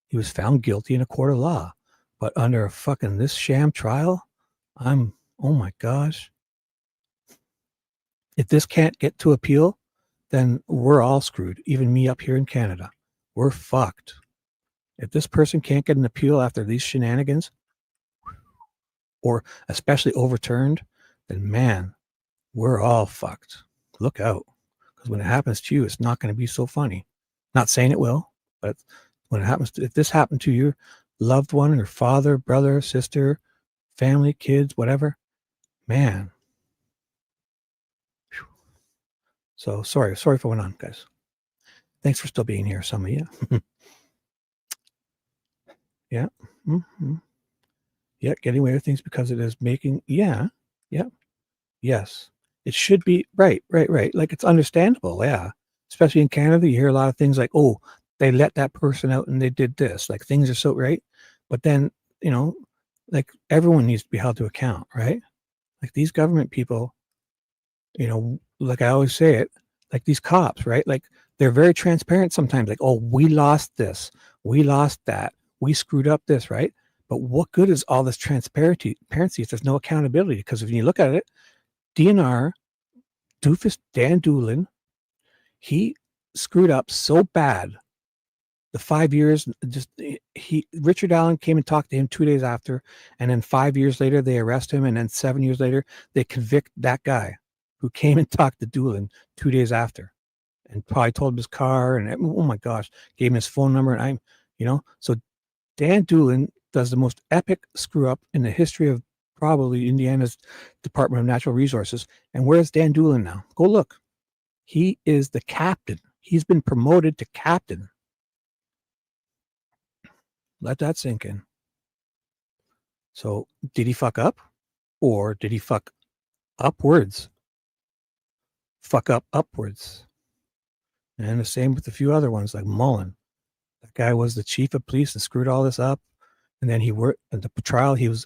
He was found guilty in a court of law. But under a fucking this sham trial, oh my gosh. If this can't get to appeal, then we're all screwed. Even me up here in Canada. We're fucked. If this person can't get an appeal after these shenanigans, or especially overturned, then man, we're all fucked. Look out. Because when it happens to you, it's not going to be so funny. Not saying it will, but when it happens, if this happened to your loved one, or father, brother, sister, family, kids, whatever, man. Whew. So sorry for what went on, guys. Thanks for still being here, some of you. Yeah. Mm-hmm. Yeah, getting away with things because it is making, yeah. Yes. It should be, right. Like, it's understandable, yeah. Especially in Canada, you hear a lot of things like, oh, they let that person out and they did this. Like, things are so, right? But then, like, everyone needs to be held to account, right? Like, these government people, like I always say it, like these cops, right? Like, they're very transparent sometimes. Like, oh, we lost this. We lost that. We screwed up this, right? But what good is all this transparency if there's no accountability? Because if you look at it, DNR, doofus Dan Doolin, he screwed up so bad. The 5 years, Richard Allen came and talked to him 2 days after, and then 5 years later they arrest him, and then 7 years later they convict that guy who came and talked to Doolin 2 days after, and probably told him his car, and oh my gosh, gave him his phone number, and so Dan Doolin does the most epic screw up in the history of probably Indiana's Department of Natural Resources. And where's Dan Doolin now? Go look. He is the captain. He's been promoted to captain. Let that sink in. So did he fuck up, or did he fuck upwards? Fuck up upwards. And the same with a few other ones like Mullen. That guy was the chief of police and screwed all this up. And then he worked at the trial. He was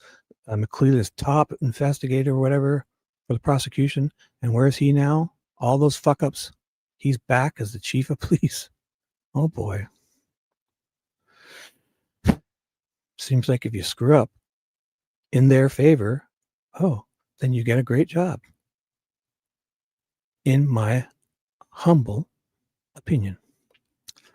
McCleland's top investigator or whatever for the prosecution. And where is he now? All those fuck ups. He's back as the chief of police. Oh boy. Seems like if you screw up in their favor, then you get a great job. In my humble opinion.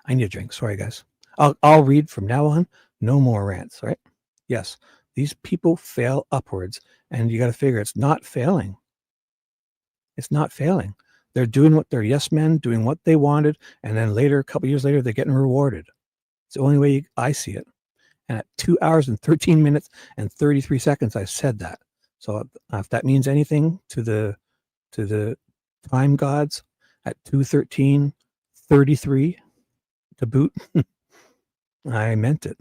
I need a drink. Sorry, guys. I'll read from now on. No more rants, right? Yes, these people fail upwards, and you got to figure it's not failing. It's not failing. They're doing what they're yes men, doing what they wanted, and then later, a couple years later, they're getting rewarded. It's the only way I see it. And at 2 hours and 13 minutes and 33 seconds, I said that. So if that means anything to the time gods, at 2:13:33 to boot, I meant it.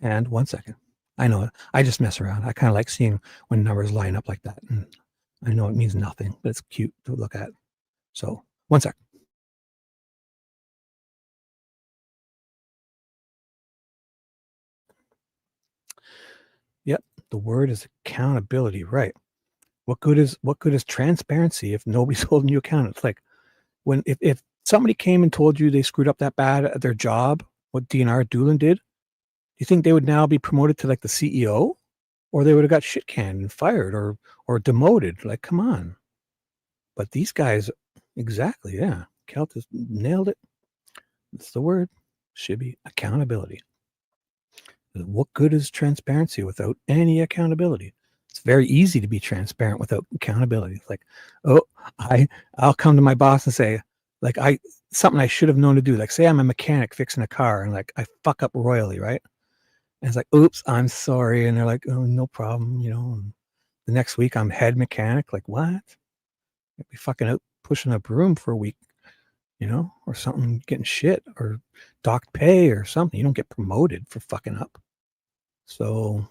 And 1 second. I know it. I just mess around. I kind of like seeing when numbers line up like that. And I know it means nothing, but it's cute to look at. So 1 sec. Yep. The word is accountability, right? What good is transparency if nobody's holding you accountable? It's like if somebody came and told you they screwed up that bad at their job, what DNR Doolin did, do you think they would now be promoted to like the CEO, or they would have got shit canned and fired or demoted? Like, come on. But these guys, exactly, yeah. Kelt has nailed it. That's the word. Should be accountability. What good is transparency without any accountability? It's very easy to be transparent without accountability. It's like, I'll come to my boss and say, like, something I should have known to do. Like, say I'm a mechanic fixing a car, and like I fuck up royally, right? And it's like, oops, I'm sorry. And they're like, oh, no problem, And the next week I'm head mechanic. Like, what? I'd be fucking out pushing a broom for a week, or something, getting shit or docked pay or something. You don't get promoted for fucking up. So,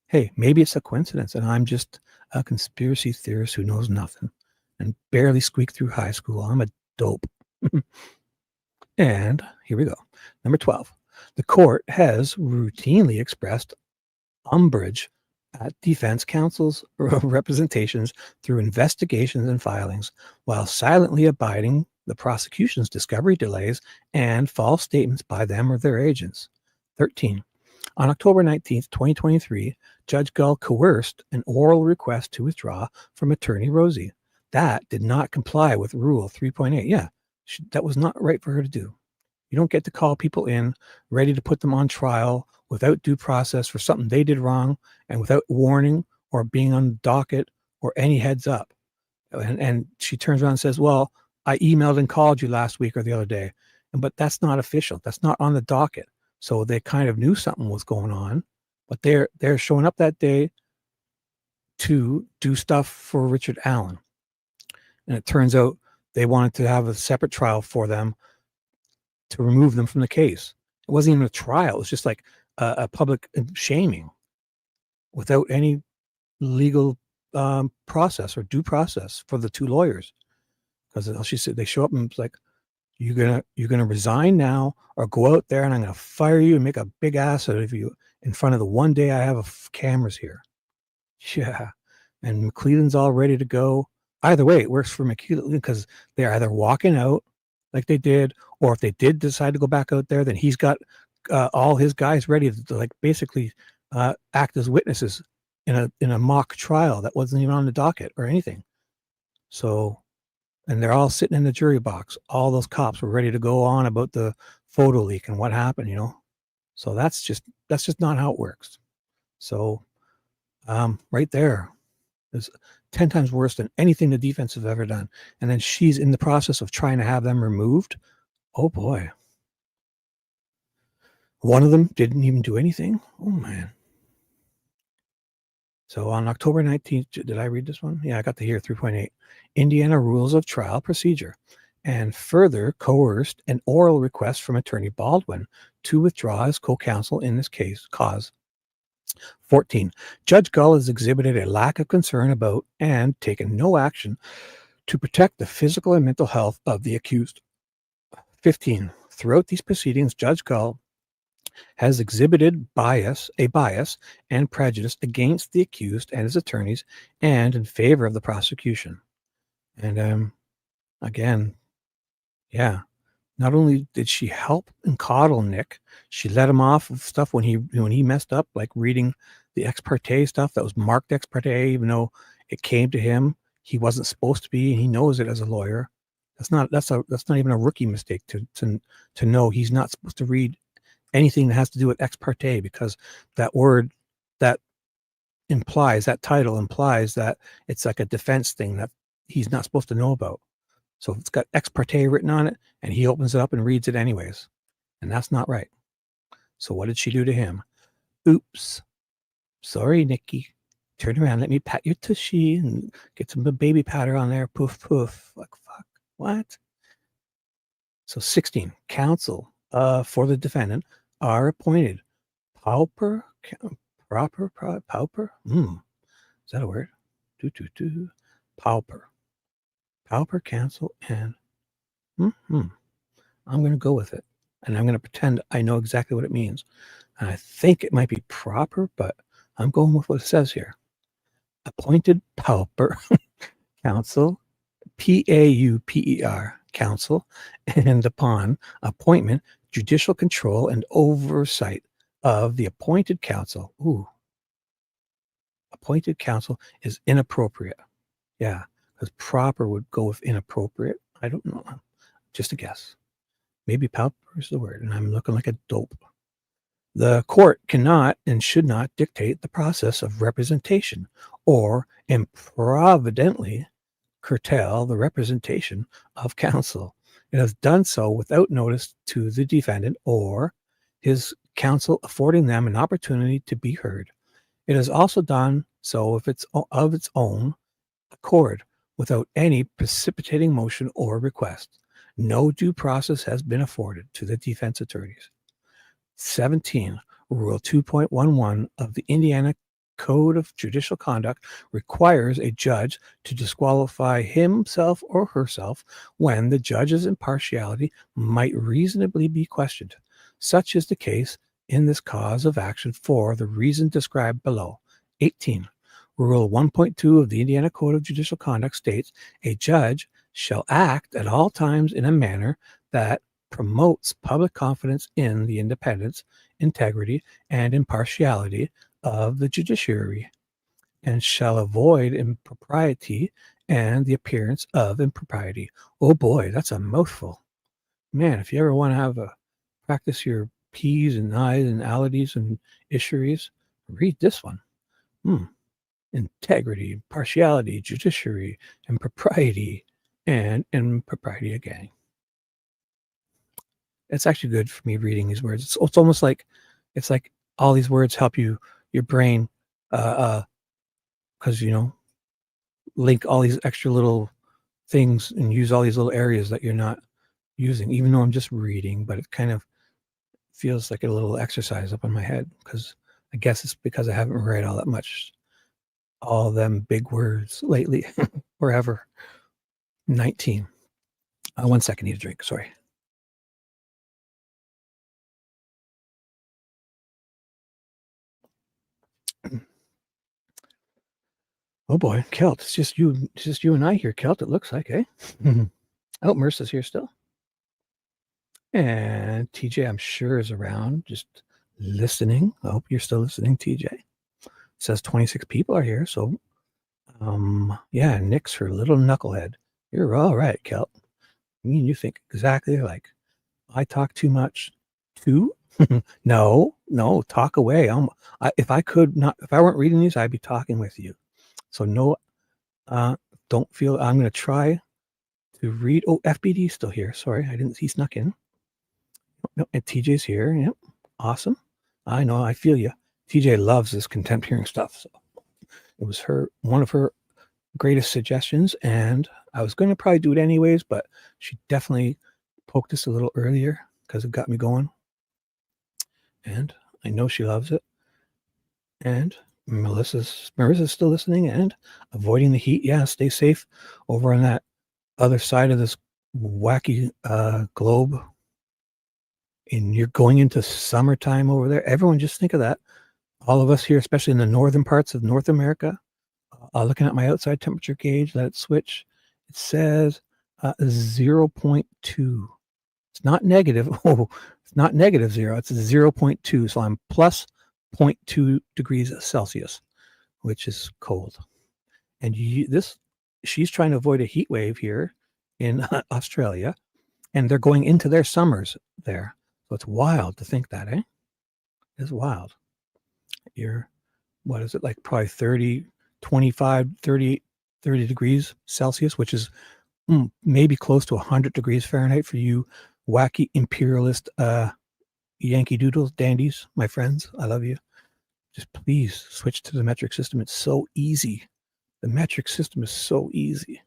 hey, maybe it's a coincidence and I'm just a conspiracy theorist who knows nothing and barely squeaked through high school. I'm a dope. And here we go. Number 12, the court has routinely expressed umbrage at defense counsel's representations through investigations and filings, while silently abiding the prosecution's discovery delays and false statements by them or their agents. 13. On October 19th, 2023, Judge Gull coerced an oral request to withdraw from attorney Rozzi. That did not comply with Rule 3.8. Yeah, that was not right for her to do. You don't get to call people in ready to put them on trial without due process for something they did wrong and without warning or being on the docket or any heads up. And she turns around and says, well, I emailed and called you last week or the other day. But that's not official. That's not on the docket. So they kind of knew something was going on, but they're showing up that day to do stuff for Richard Allen. And it turns out they wanted to have a separate trial for them to remove them from the case. It wasn't even a trial. It was just like a public shaming without any legal process or due process for the two lawyers. Because she said they show up and it's like, you're gonna resign now or go out there and I'm gonna fire you and make a big ass out of you in front of the one day I have cameras here. Yeah. And McCleland's all ready to go. Either way, it works for McCleland because they're either walking out like they did, or if they did decide to go back out there, then he's got all his guys ready to like basically act as witnesses in a mock trial that wasn't even on the docket or anything. So, and they're all sitting in the jury box. All those cops were ready to go on about the photo leak and what happened, you know. So that's just not how it works. So right there is 10 times worse than anything the defense has ever done. And then she's in the process of trying to have them removed. Oh boy. One of them didn't even do anything. Oh man. So on October 19th, did I read this one? Yeah, I got to hear 3.8. Indiana Rules of Trial Procedure, and further coerced an oral request from attorney Baldwin to withdraw as co-counsel in this cause. 14. Judge Gull has exhibited a lack of concern about and taken no action to protect the physical and mental health of the accused. 15. Throughout these proceedings, Judge Gull has exhibited a bias and prejudice against the accused and his attorneys and in favor of the prosecution. And again, yeah, not only did she help and coddle Nick, she let him off of stuff when he messed up, like reading the ex parte stuff that was marked ex parte, even though it came to him. He wasn't supposed to be, and he knows it as a lawyer. That's not even a rookie mistake to know he's not supposed to read anything that has to do with ex parte, because that word, that title implies that it's like a defense thing that he's not supposed to know about. So it's got ex parte written on it, and he opens it up and reads it anyways. And that's not right. So what did she do to him? Oops. Sorry, Nikki. Turn around. Let me pat your tushy and get some baby powder on there. Poof, poof. Like, fuck. What? So 16. Counsel for the defendant are appointed. Pauper? Pauper? Is that a word? Pauper. Pauper, counsel, and I'm going to go with it. And I'm going to pretend I know exactly what it means. And I think it might be proper, but I'm going with what it says here. Appointed pauper counsel, Pauper counsel, and upon appointment, judicial control and oversight of the appointed counsel. Ooh. Appointed counsel is inappropriate. Yeah, because proper would go with inappropriate. I don't know. Just a guess. Maybe pauper is the word, and I'm looking like a dope. The court cannot and should not dictate the process of representation or improvidently curtail the representation of counsel. It has done so without notice to the defendant or his counsel, affording them an opportunity to be heard. It has also done so of its own accord, without any precipitating motion or request. No due process has been afforded to the defense attorneys. 17. Rule 2.11 of the Indiana Code of Judicial Conduct requires a judge to disqualify himself or herself when the judge's impartiality might reasonably be questioned. Such is the case in this cause of action for the reason described below. 18. Rule 1.2 of the Indiana Code of Judicial Conduct states, a judge shall act at all times in a manner that promotes public confidence in the independence, integrity, and impartiality of the judiciary, and shall avoid impropriety and the appearance of impropriety. Oh boy, that's a mouthful. Man, if you ever want to have a practice your P's and I's and alities and issuries, read this one. Integrity, impartiality, judiciary, impropriety, and impropriety again. It's actually good for me reading these words. It's almost like it's like all these words help you, your brain, because link all these extra little things and use all these little areas that you're not using, even though I'm just reading, but it kind of feels like a little exercise up in my head, because I guess it's because I haven't read all that much, all them big words lately or ever. 19. 1 second, need a drink. Sorry. Oh boy, Kelt. It's just you and I here, Kelt. It looks like, eh? Oh, Mercer's here still. And TJ, I'm sure, is around, just listening. I hope you're still listening, TJ. It says 26 people are here, so yeah, Nick's her little knucklehead. You're all right, Kelt. I mean, you think exactly like I talk too much. Too? No, talk away. If I weren't reading these, I'd be talking with you. So no, don't feel. I'm going to try to read. Oh, FBD's still here. Sorry, he snuck in. No, and TJ's here. Yep, awesome. I know. I feel you. TJ loves this contempt hearing stuff. So it was one of her greatest suggestions, and I was going to probably do it anyways, but she definitely poked us a little earlier because it got me going, and I know she loves it. And Marissa's still listening and avoiding the heat. Yeah, stay safe over on that other side of this wacky globe. And you're going into summertime over there. Everyone, just think of that. All of us here, especially in the northern parts of North America, looking at my outside temperature gauge, let it switch. It says 0.2. It's not negative. Oh, it's not negative 0. It's 0.2. So I'm plus 0.2 degrees Celsius, which is cold. And she's trying to avoid a heat wave here in Australia, and they're going into their summers there. So it's wild to think that, eh? It's wild. What is it, like probably 30, 25, 38, 30 degrees Celsius, which is maybe close to 100 degrees Fahrenheit for you wacky imperialist Yankee Doodles dandies, my friends. I love you. Just please switch to the metric system. It's so easy. The metric system is so easy.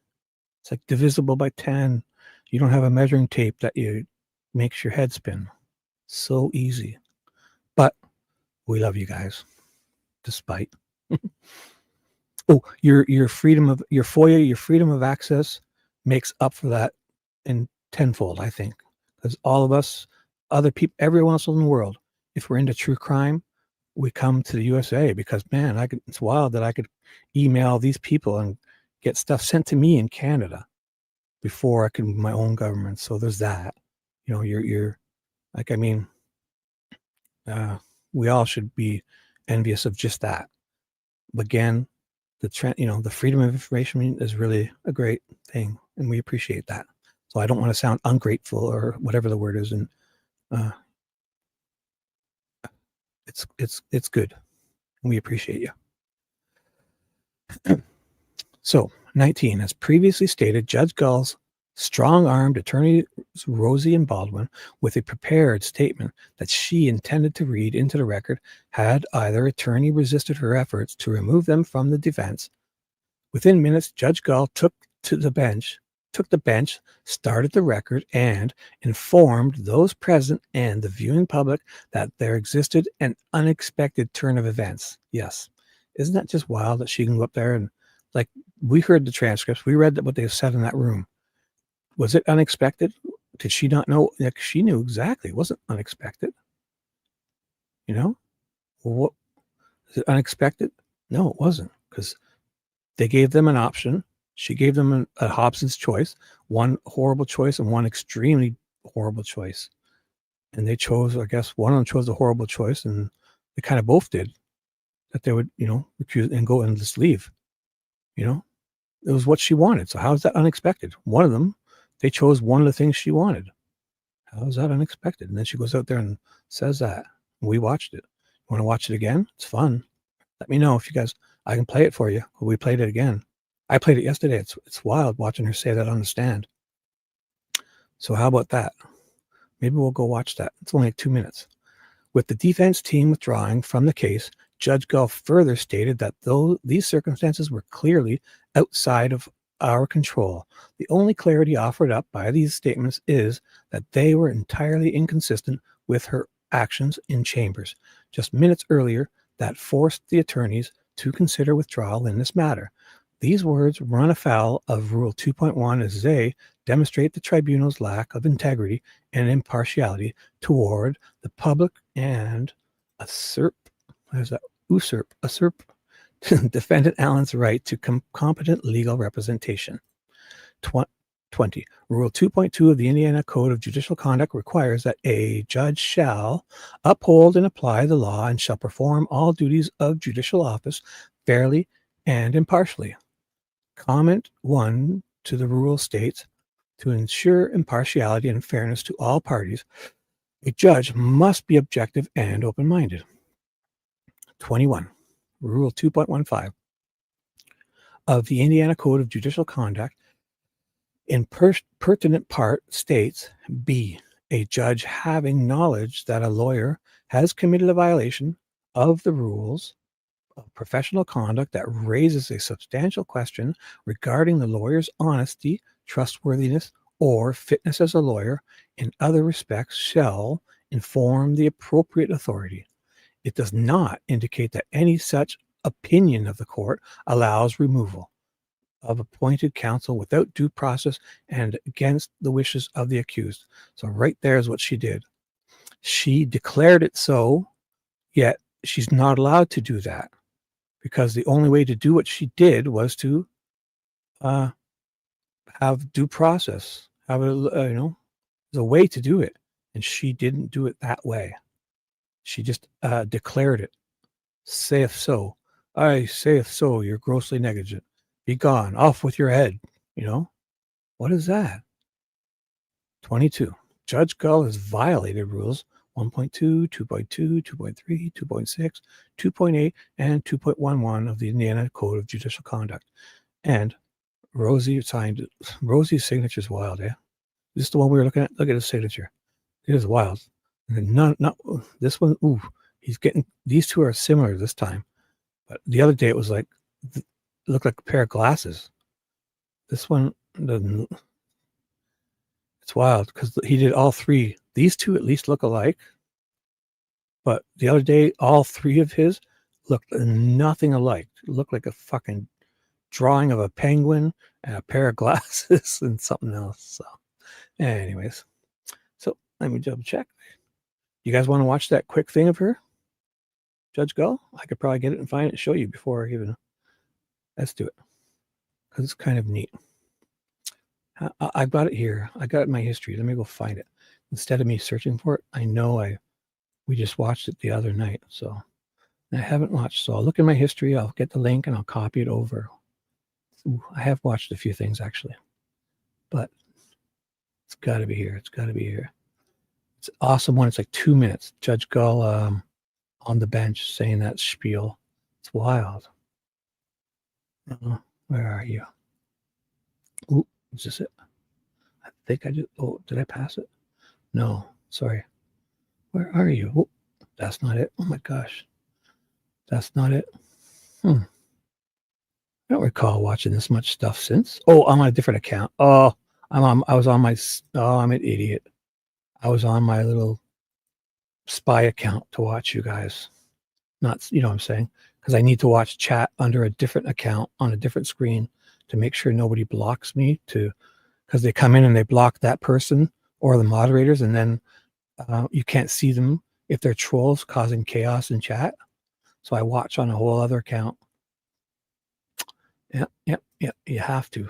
It's like divisible by 10. You don't have a measuring tape that makes your head spin. So easy. But we love you guys, despite. Oh, your freedom of your FOIA, your freedom of access makes up for that in tenfold, I think. Because all of us, other people, everyone else in the world, if we're into true crime, we come to the USA because, man, it's wild that I could email these people and get stuff sent to me in Canada before I can my own government. So there's that. You're like, I mean, we all should be envious of just that. Again, the freedom of information is really a great thing, and we appreciate that. So I don't want to sound ungrateful or whatever the word is, and it's good, and we appreciate you. So 19, as previously stated, Judge Gull's strong-armed attorneys Rozzi and Baldwin, with a prepared statement that she intended to read into the record, had either attorney resisted her efforts to remove them from the defense. Within minutes, Judge Gull took the bench, started the record, and informed those present and the viewing public that there existed an unexpected turn of events. Yes. Isn't that just wild that she can go up there and, like, we heard the transcripts, we read what they said in that room. Was it unexpected? Did she not know? Like, she knew exactly. It wasn't unexpected. You know, well, what is it unexpected? No, it wasn't, because they gave them an option. She gave them a Hobson's choice, one horrible choice and one extremely horrible choice. And they chose, I guess, one of them chose the horrible choice, and they kind of both did, that they would, refuse and go and just leave. It was what she wanted. So how is that unexpected? One of them, they chose one of the things she wanted. How is that unexpected? And then she goes out there and says that. We watched it. You want to watch it again? It's fun. Let me know if you guys, I can play it for you. We played it again. I played it yesterday. It's wild watching her say that on the stand. So how about that? Maybe we'll go watch that. It's only like 2 minutes. With the defense team withdrawing from the case, Judge Gull further stated that though these circumstances were clearly outside of our control, the only clarity offered up by these statements is that they were entirely inconsistent with her actions in chambers just minutes earlier that forced the attorneys to consider withdrawal in this matter. These words run afoul of Rule 2.1 as they demonstrate the tribunal's lack of integrity and impartiality toward the public and usurp defendant Allen's right to competent legal representation. 20. Rule 2.2 of the Indiana Code of Judicial Conduct requires that a judge shall uphold and apply the law and shall perform all duties of judicial office fairly and impartially. Comment 1 to the rule states, to ensure impartiality and fairness to all parties, a judge must be objective and open-minded. 21. Rule 2.15 of the Indiana Code of Judicial Conduct in pertinent part states, B, a judge having knowledge that a lawyer has committed a violation of the rules of professional conduct that raises a substantial question regarding the lawyer's honesty, trustworthiness, or fitness as a lawyer in other respects shall inform the appropriate authority. It does not indicate that any such opinion of the court allows removal of appointed counsel without due process and against the wishes of the accused. So right there is what she did. She declared it so, yet she's not allowed to do that, because the only way to do what she did was to have due process, have there's a way to do it, and she didn't do it that way. She just declared it. Saith so. I saith so, you're grossly negligent. Be gone, off with your head. What is that? 22. Judge Gull has violated rules 1.2, 2.2, 2.3, 2.6, 2.8, and 2.11 of the Indiana Code of Judicial Conduct. And Rozzi signed it. Rozzi's signature is wild, eh? This is the one we were looking at. Look at his signature. It is wild. And not this one. Ooh, he's getting, these two are similar this time. But the other day it was like, it looked like a pair of glasses. This one doesn't. It's wild because he did all three. These two at least look alike. But the other day, all three of his looked nothing alike. It looked like a fucking drawing of a penguin and a pair of glasses and something else. So anyways, so let me double check. You guys want to watch that quick thing of her? Judge Gull? I could probably get it and find it and show you before I even. Let's do it. Because it's kind of neat. I've got it here. I got it in my history. Let me go find it. Instead of me searching for it, I know we just watched it the other night. So I haven't watched. So I'll look in my history. I'll get the link and I'll copy it over. Ooh, I have watched a few things actually. But it's got to be here. It's got to be here. It's an awesome one. It's like 2 minutes. Judge Gull on the bench saying that spiel. It's wild. Where are you? Ooh, is this it? I think I did. Oh, did I pass it? No, sorry. Where are you? Oh, that's not it. Oh my gosh. That's not it. I don't recall watching this much stuff since. Oh, I'm on a different account. Oh, I'm an idiot. I was on my little spy account to watch you guys. Not, you know what I'm saying? Because I need to watch chat under a different account on a different screen to make sure nobody blocks me, because they come in and they block that person or the moderators, and then you can't see them if they're trolls causing chaos in chat. So I watch on a whole other account. Yeah. You have to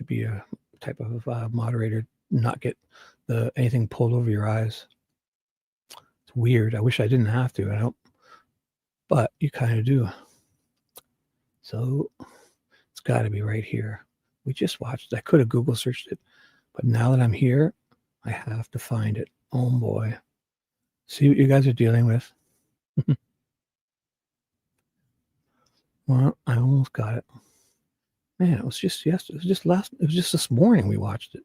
be a type of moderator, not get anything pulled over your eyes. It's weird. I wish I didn't have to. I don't, but you kind of do. So it's got to be right here. We just watched. I could have Google searched it, but now that I'm here, I have to find it. Oh boy. See what you guys are dealing with. Well, I almost got it. Man, it was just yesterday. It was just this morning we watched it.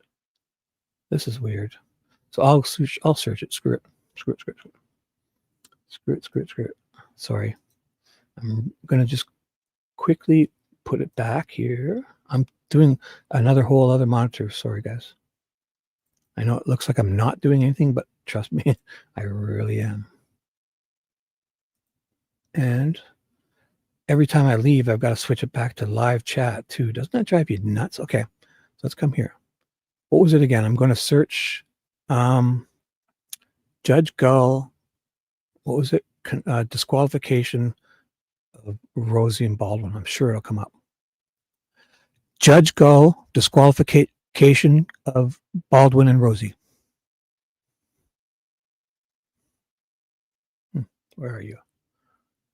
This is weird. So I'll search it. Screw it. Sorry. I'm gonna just quickly put it back here. I'm doing another whole other monitor. Sorry, guys. I know it looks like I'm not doing anything, but trust me, I really am. And every time I leave, I've got to switch it back to live chat too. Doesn't that drive you nuts? Okay, so let's come here. What was it again? I'm going to search Judge Gull. What was it? Disqualification of Rozzi and Baldwin. I'm sure it'll come up. Judge Gull, disqualification of Baldwin and Rozzi. Where are you?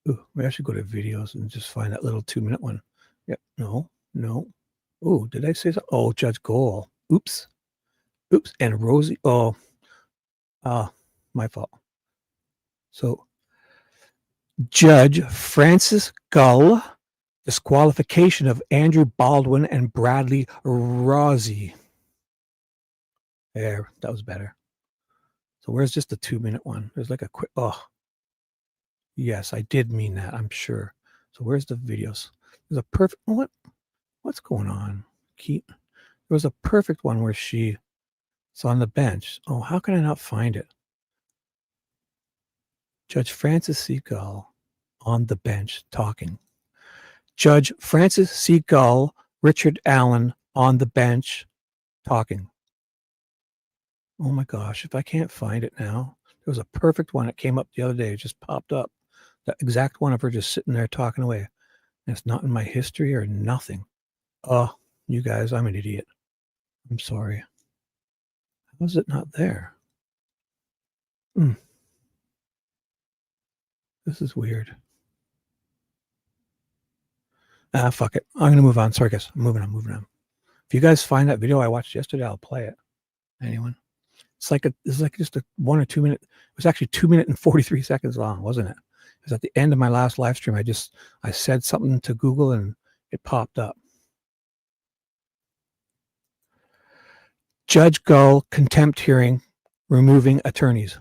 Ooh, we should go to videos and just find that little 2-minute one. Yep. No. Oh, did I say so? Oh, Judge Gull. Oops. And Rozzi. Oh, my fault. So, Judge Francis Gull, disqualification of Andrew Baldwin and Bradley Rozzi. There, that was better. So where's just the 2-minute one? There's like a quick, oh, yes, I did mean that, I'm sure. So where's the videos? There's a perfect, what's going on? There was a perfect one where she's on the bench. Oh, how can I not find it? Judge Francis C. Gull on the bench talking. Judge Francis C. Gull, Richard Allen on the bench talking. Oh my gosh, if I can't find it now. There was a perfect one that came up the other day. It just popped up. That exact one of her just sitting there talking away. And it's not in my history or nothing. Oh, you guys, I'm an idiot. I'm sorry. How is it not there? This is weird. Fuck it. I'm going to move on. Sorry, guys. I'm moving on. If you guys find that video I watched yesterday, I'll play it. Anyone? It's like just a 1 or 2 minute. It was actually 2 minutes and 43 seconds long, wasn't it? It was at the end of my last live stream. I said something to Google and it popped up. Judge Gull, contempt hearing, removing attorneys.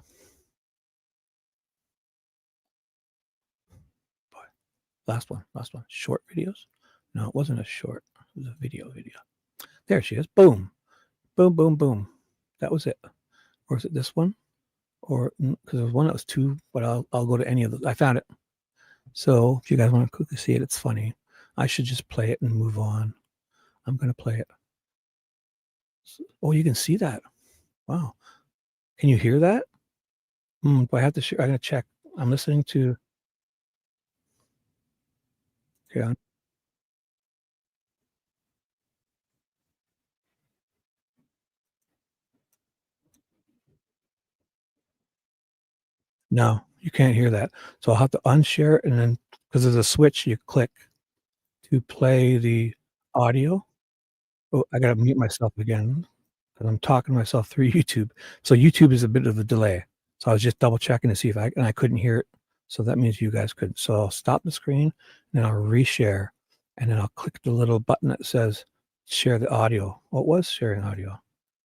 Last one. Short videos? No, it wasn't a short. It was a video. There she is. Boom. That was it. Or is it this one? Or because there was one that was 2, but I'll go to any of those. I found it. So if you guys want to quickly see it, it's funny. I should just play it and move on. I'm going to play it. Oh, you can see that. Wow. Can you hear that? Do I have to share? I'm going to check. I'm listening to. Okay. No, you can't hear that. So I'll have to unshare it, and then because there's a switch you click to play the audio. Oh, I got to mute myself again because I'm talking to myself through YouTube. So YouTube is a bit of a delay. So I was just double checking to see if I couldn't hear it. So that means you guys couldn't. So I'll stop the screen and then I'll reshare, and then I'll click the little button that says share the audio. Oh, it was sharing audio,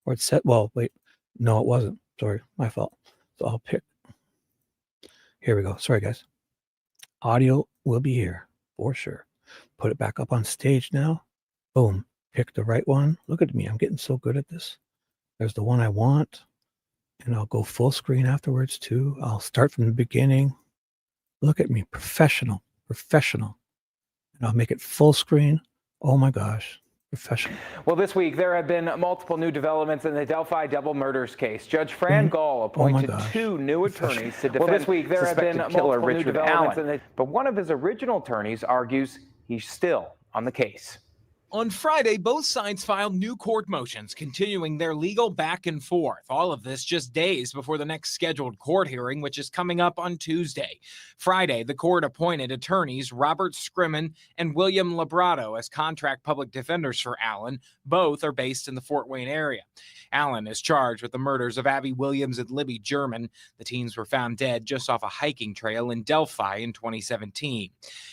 or it said, well, wait, no, it wasn't. Sorry, my fault. So I'll pick. Here we go. Sorry, guys. Audio will be here for sure. Put it back up on stage now. Boom. Pick the right one. Look at me. I'm getting so good at this. There's the one I want. And I'll go full screen afterwards too. I'll start from the beginning. Look at me. Professional. And I'll make it full screen. Oh my gosh. Professional. Well, this week there have been multiple new developments in the Delphi double murders case. Judge Fran Gull appointed two new attorneys to defend this week there have been killer multiple new Richard developments Allen, but one of his original attorneys argues he's still on the case. On Friday, both sides filed new court motions, continuing their legal back and forth. All of this just days before the next scheduled court hearing, which is coming up on Tuesday. Friday, the court appointed attorneys Robert Scremin and William Labrato as contract public defenders for Allen. Both are based in the Fort Wayne area. Allen is charged with the murders of Abby Williams and Libby German. The teens were found dead just off a hiking trail in Delphi in 2017.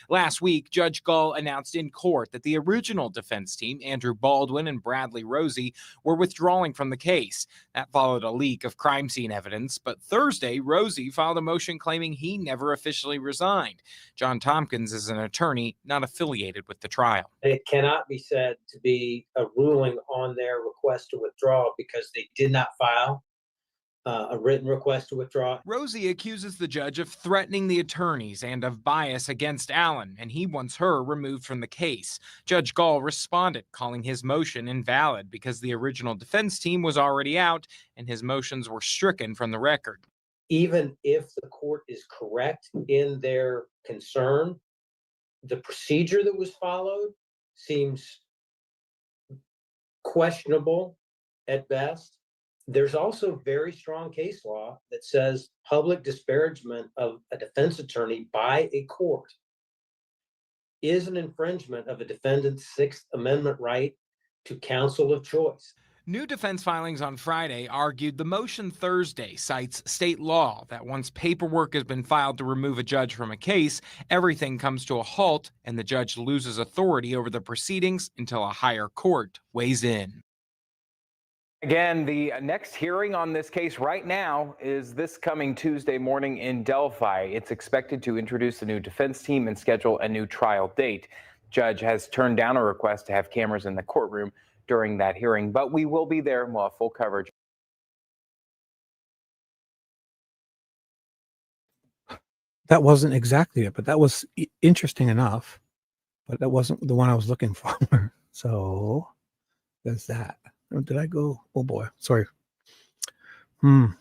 Last week, Judge Gull announced in court that the original defense team, Andrew Baldwin and Bradley Rozzi, were withdrawing from the case. That followed a leak of crime scene evidence, but Thursday, Rozzi filed a motion claiming he never officially resigned. John Tompkins is an attorney not affiliated with the trial. It cannot be said to be a ruling on their request to withdraw because they did not file a written request to withdraw. Rozzi accuses the judge of threatening the attorneys and of bias against Allen, and he wants her removed from the case. Judge Gull responded, calling his motion invalid because the original defense team was already out and his motions were stricken from the record. Even if the court is correct in their concern, the procedure that was followed seems questionable at best. There's also very strong case law that says public disparagement of a defense attorney by a court is an infringement of a defendant's Sixth Amendment right to counsel of choice. New defense filings on Friday argued the motion Thursday cites state law that once paperwork has been filed to remove a judge from a case, everything comes to a halt and the judge loses authority over the proceedings until a higher court weighs in. Again, the next hearing on this case right now is this coming Tuesday morning in Delphi. It's expected to introduce a new defense team and schedule a new trial date. Judge has turned down a request to have cameras in the courtroom during that hearing, but we will be there and we'll have full coverage. That wasn't exactly it, but that was interesting enough. But that wasn't the one I was looking for. So there's that. Did I go? Oh boy, sorry. Too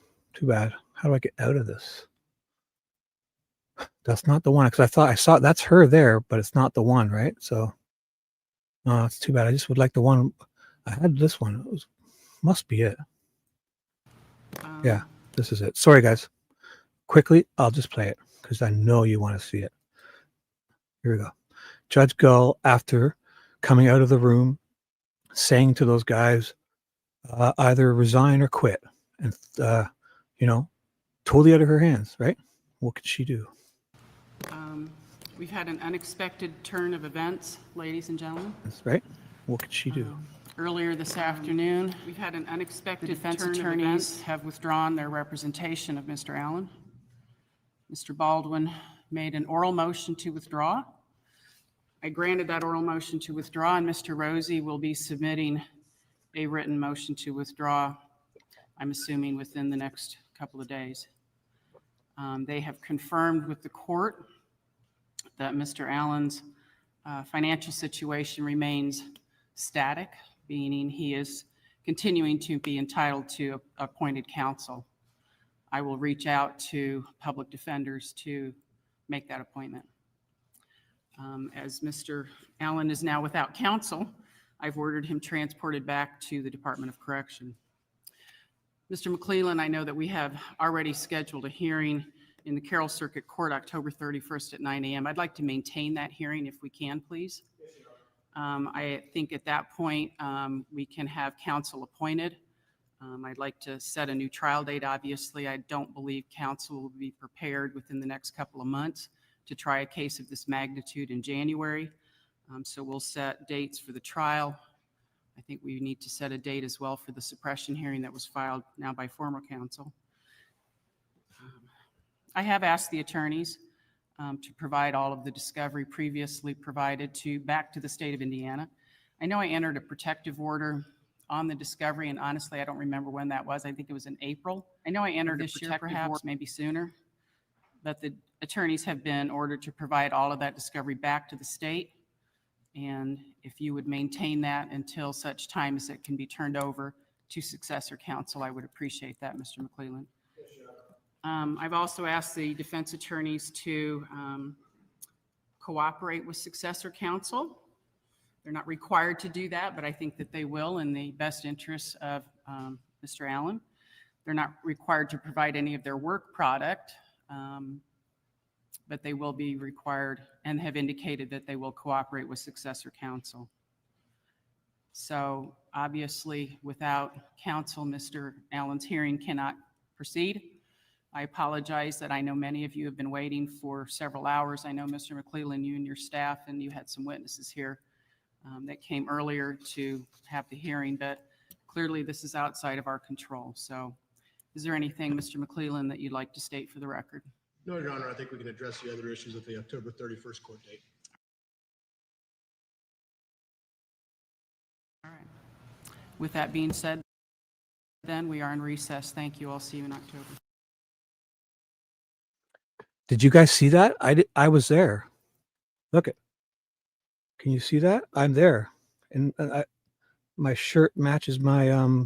bad. How do I get out of this? That's not the one, because I thought I saw that's her there, but it's not the one, right? So it's too bad. I just would like the one. I had this one. It must be it. Yeah, this is it. Sorry, guys. Quickly, I'll just play it because I know you want to see it. Here we go. Judge Gull, after coming out of the room, saying to those guys, either resign or quit, and totally out of her hands, right? What could she do? We've had an unexpected turn of events, ladies and gentlemen. That's right. What could she do? Earlier this afternoon, we've had an unexpected defense attorneys have withdrawn their representation of Mr. Allen. Mr. Baldwin made an oral motion to withdraw. I granted that oral motion to withdraw, and Mr. Rozzi will be submitting a written motion to withdraw, I'm assuming within the next couple of days. They have confirmed with the court that Mr. Allen's financial situation remains static, meaning he is continuing to be entitled to appointed counsel. I will reach out to public defenders to make that appointment. As Mr. Allen is now without counsel, I've ordered him transported back to the Department of Correction. Mr. McCleland, I know that we have already scheduled a hearing in the Carroll Circuit Court October 31st at 9 a.m. I'd like to maintain that hearing if we can, please. I think at that point we can have counsel appointed. I'd like to set a new trial date. Obviously, I don't believe counsel will be prepared within the next couple of months to try a case of this magnitude in January. So we'll set dates for the trial. I think we need to set a date as well for the suppression hearing that was filed now by former counsel. I have asked the attorneys to provide all of the discovery previously provided back to the state of Indiana. I know I entered a protective order on the discovery, and honestly, I don't remember when that was. I think it was in April. I know I entered this year, perhaps, maybe sooner, but the attorneys have been ordered to provide all of that discovery back to the state. And if you would maintain that until such time as it can be turned over to successor counsel, I would appreciate that, Mr. McCleland. I've also asked the defense attorneys to cooperate with successor counsel. They're not required to do that, but I think that they will in the best interests of Mr. Allen. They're not required to provide any of their work product, but they will be required and have indicated that they will cooperate with successor counsel. So obviously, without counsel, Mr. Allen's hearing cannot proceed. I apologize that I know many of you have been waiting for several hours. I know, Mr. McCleland, you and your staff, and you had some witnesses here that came earlier to have the hearing, but clearly this is outside of our control. So is there anything, Mr. McCleland, that you'd like to state for the record? No, Your Honor, I think we can address the other issues at the October 31st court date. All right. With that being said, then we are in recess. Thank you. I'll see you in October. Did you guys see that? I was there. Look it. Can you see that? I'm there, and my shirt matches my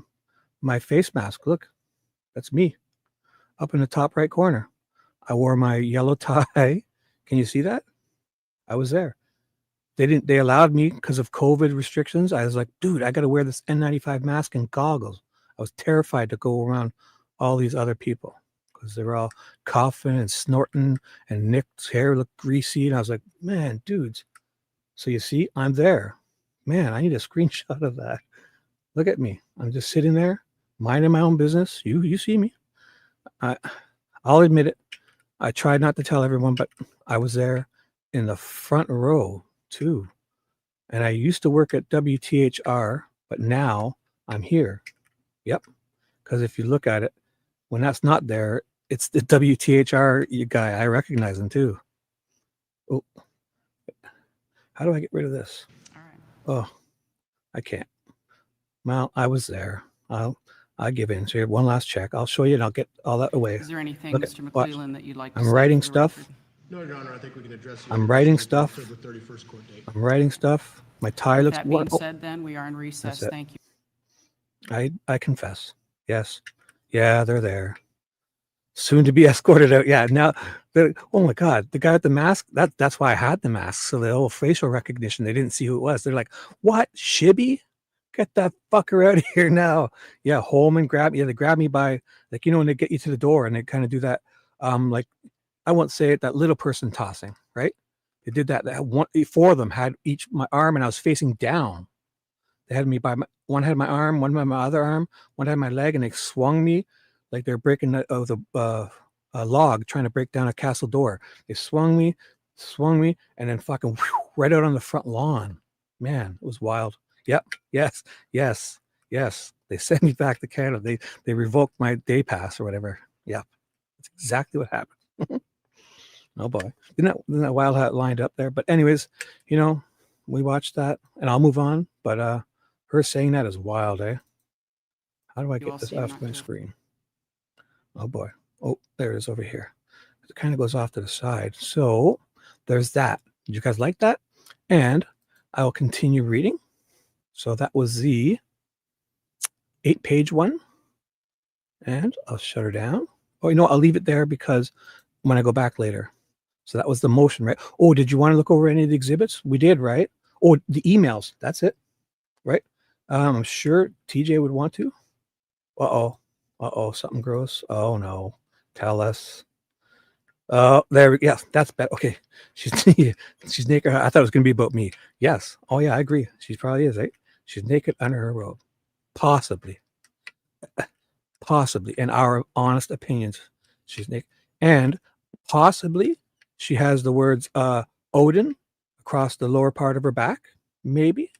my face mask. Look, that's me, up in the top right corner. I wore my yellow tie. Can you see that? I was there. They allowed me because of COVID restrictions. I was like, dude, I got to wear this N95 mask and goggles. I was terrified to go around all these other people because they were all coughing and snorting, and Nick's hair looked greasy. And I was like, man, dudes. So you see, I'm there. Man, I need a screenshot of that. Look at me. I'm just sitting there, minding my own business. You see me. I'll admit it. I tried not to tell everyone, but I was there in the front row too. And I used to work at WTHR, but now I'm here. Yep. Because if you look at it, when that's not there, it's the WTHR guy. I recognize him too. Oh, how do I get rid of this? All right. Oh, I can't. Well, I was there. I'll give in. So you have one last check. I'll show you and I'll get all that away. Is there anything, Look Mr. at- watch. McCleland, that you'd like to I'm say writing for the stuff. record? No, Your Honor, I think we can address the I'm other writing issues at the stuff. October 31st court date. I'm writing stuff. My tie With looks that being oh, said, then we are in recess. it. Thank you. I confess. Yes. Yeah, they're there. Soon to be escorted out. Yeah. Now, oh my God, the guy with the mask. That's why I had the mask. So the whole facial recognition, they didn't see who it was. They're like, "What, Shibby? Get that fucker out of here now!" Yeah, Holman grabbed me. Yeah, they grabbed me by, like, you know, when they get you to the door and they kind of do that. Like, I won't say it, that little person tossing, right? They did that. Four of them had each my arm, and I was facing down. They had me by one had my arm, one by my other arm, one had my leg, and they swung me like they're breaking a log trying to break down a castle door. They swung me, and then fucking right out on the front lawn. Man, it was wild. Yep. Yes. They sent me back to Canada. They revoked my day pass or whatever. Yep. That's exactly what happened. Oh boy. Isn't that wild how it lined up there? But anyways, you know, we watched that and I'll move on. But her saying that is wild, eh? How do I get this off my screen? Oh boy. Oh, there it is over here. It kind of goes off to the side. So there's that. Did you guys like that? And I will continue reading. So that was the 8-page one. And I'll shut her down. Oh, you know, I'll leave it there because when I go back later. So that was the motion, right? Oh, did you want to look over any of the exhibits? We did, right? Oh, the emails. That's it, right? I'm sure TJ would want to. Uh-oh, something gross. Oh, no. Tell us. There, yeah, that's bad. Okay, she's naked. I thought it was going to be about me. Yes. Oh, yeah, I agree. She probably is, right? She's naked under her robe. Possibly. In our honest opinions, she's naked. And possibly she has the words Odin across the lower part of her back. Maybe.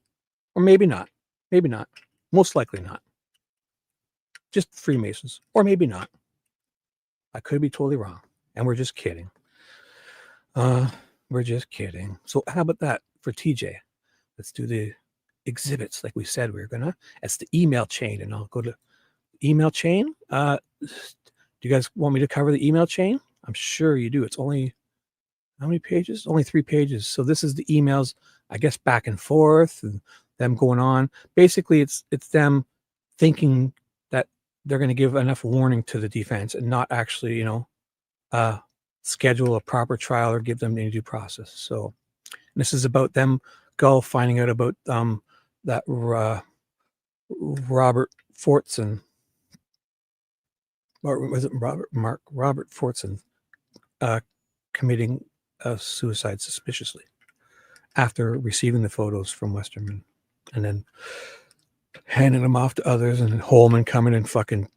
Or maybe not. Maybe not. Most likely not. Just Freemasons. Or maybe not. I could be totally wrong. And we're just kidding. We're just kidding. So how about that for TJ? Let's do the exhibits like we said we were gonna. It's the email chain, and I'll go to email chain. Do you guys want me to cover the email chain? I'm sure you do. It's only how many pages? Only 3 pages. So this is the emails, I guess, back and forth and them going on. Basically, it's them thinking that they're going to give enough warning to the defense and not actually, schedule a proper trial or give them any due process. So this is about them, Gull, finding out about that Robert Fortson, or was it Robert Fortson, committing a suicide suspiciously after receiving the photos from Westerman and then handing them off to others, and Holman coming and fucking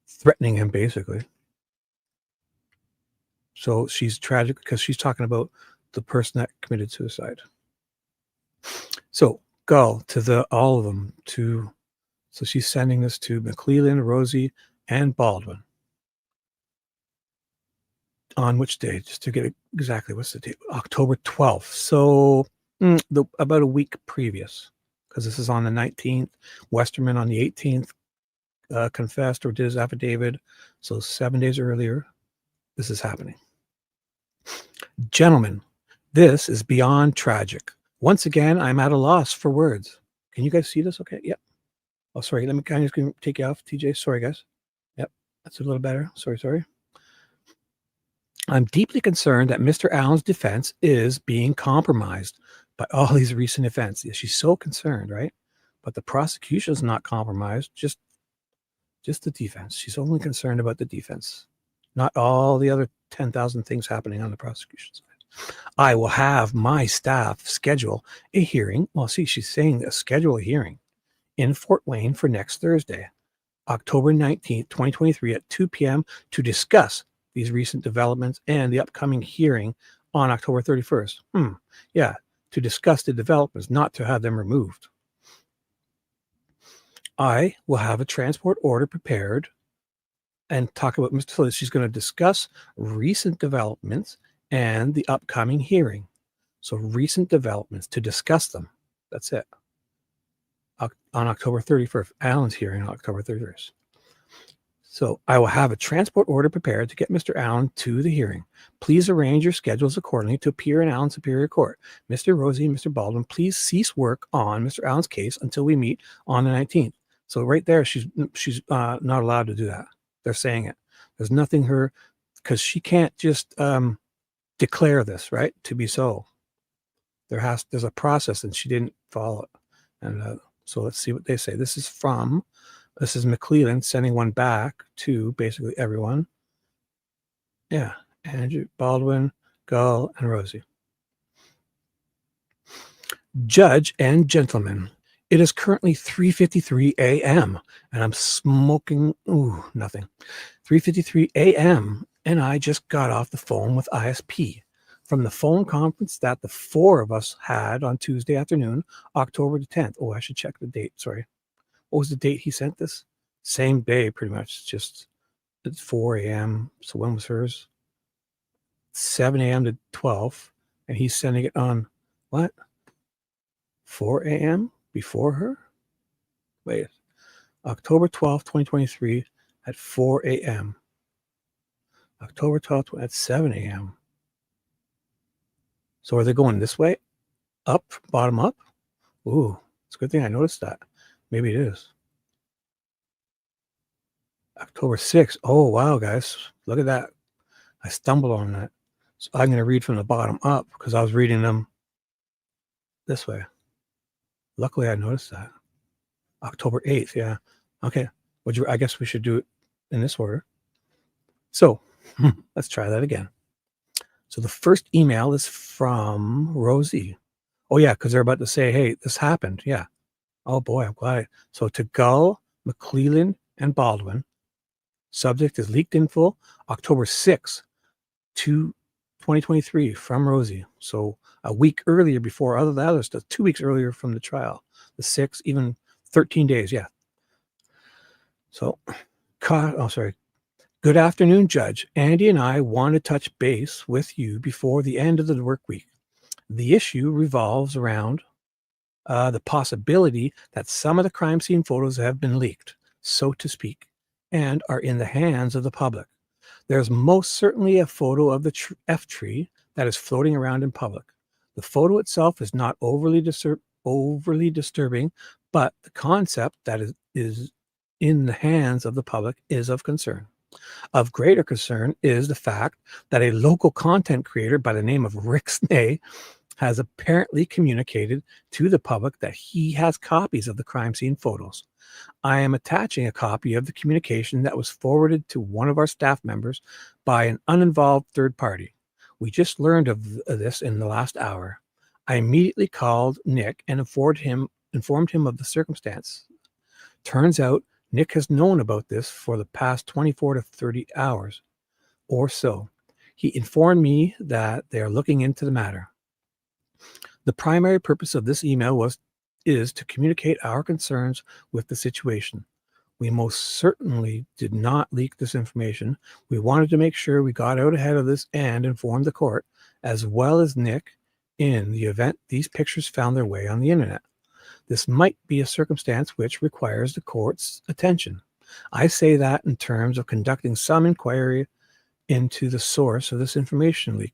threatening him basically. So she's tragic because she's talking about the person that committed suicide. So Gull to all of them so she's sending this to McCleland, Rozzi, and Baldwin. On which day? Just to get exactly what's the date? October 12th. So about a week previous, because this is on the 19th. Westerman on the 18th confessed or did his affidavit. So 7 days earlier, this is happening. Gentlemen, this is beyond tragic. Once again, I'm at a loss for words. Can you guys see this? Okay. Yep. Oh, sorry. Let me kind of just take you off, TJ. Sorry, guys. Yep. That's a little better. Sorry. I'm deeply concerned that Mr. Allen's defense is being compromised by all these recent events. Yeah, she's so concerned, right? But the prosecution is not compromised, just the defense. She's only concerned about the defense, not all the other 10,000 things happening on the prosecution side. I will have my staff schedule a hearing. Well, see, she's saying schedule a hearing in Fort Wayne for next Thursday, October 19th, 2023 at 2 p.m. to discuss these recent developments and the upcoming hearing on October 31st. Yeah, to discuss the developments, not to have them removed. I will have a transport order prepared and talk about Mr. So she's going to discuss recent developments and the upcoming hearing. So recent developments, to discuss them. That's it. On October 31st, Allen's hearing on October 31st. So I will have a transport order prepared to get Mr. Allen to the hearing. Please arrange your schedules accordingly to appear in Allen Superior Court. Mr. Rozzi and Mr. Baldwin, please cease work on Mr. Allen's case until we meet on the 19th. So right there, she's not allowed to do that. They're saying it. There's nothing because she can't just declare this, right, to be so. There's a process, and she didn't follow it. And so let's see what they say. This is McCleland sending one back to basically everyone. Yeah, Andrew, Baldwin, Gull, and Rozzi. Judge and gentlemen, it is currently 3:53 a.m. and I'm smoking, nothing. 3:53 a.m. and I just got off the phone with ISP from the phone conference that the 4 of us had on Tuesday afternoon, October the 10th. Oh, I should check the date. Sorry. What was the date he sent this? Same day, pretty much. Just at 4 a.m. So when was hers? 7 a.m. to 12. And he's sending it on what? 4 a.m. before her? Wait. October 12th, 2023 at 4 a.m. October 12th at 7 a.m. So are they going this way? Up, bottom up? Ooh, it's a good thing I noticed that. Maybe it is. October 6th. Oh, wow, guys. Look at that. I stumbled on that. So I'm going to read from the bottom up because I was reading them this way. Luckily, I noticed that. October 8th. Yeah. Okay. I guess we should do it in this order. So let's try that again. So the first email is from Rozzi. Oh, yeah, because they're about to say, hey, this happened. Yeah. Oh, boy, I'm glad. So to Gull, McCleland, and Baldwin, subject is leaked info, October 6th, 2023 from Rozzi. So a week earlier before other than others, 2 weeks earlier from the trial. The 6th, even 13 days. Yeah. So, Good afternoon, Judge. Andy and I want to touch base with you before the end of the work week. The issue revolves around the possibility that some of the crime scene photos have been leaked, so to speak, and are in the hands of the public. There's most certainly a photo of the F tree that is floating around in public. The photo itself is not overly disturbing, but the concept that is in the hands of the public is of concern. Of greater concern is the fact that a local content creator by the name of Rick Snay has apparently communicated to the public that he has copies of the crime scene photos. I am attaching a copy of the communication that was forwarded to one of our staff members by an uninvolved third party. We just learned of this in the last hour. I immediately called Nick and informed him of the circumstance. Turns out Nick has known about this for the past 24 to 30 hours or so. He informed me that they are looking into the matter. The primary purpose of this email is to communicate our concerns with the situation. We most certainly did not leak this information. We wanted to make sure we got out ahead of this and informed the court, as well as Nick, in the event these pictures found their way on the internet. This might be a circumstance which requires the court's attention. I say that in terms of conducting some inquiry into the source of this information leak.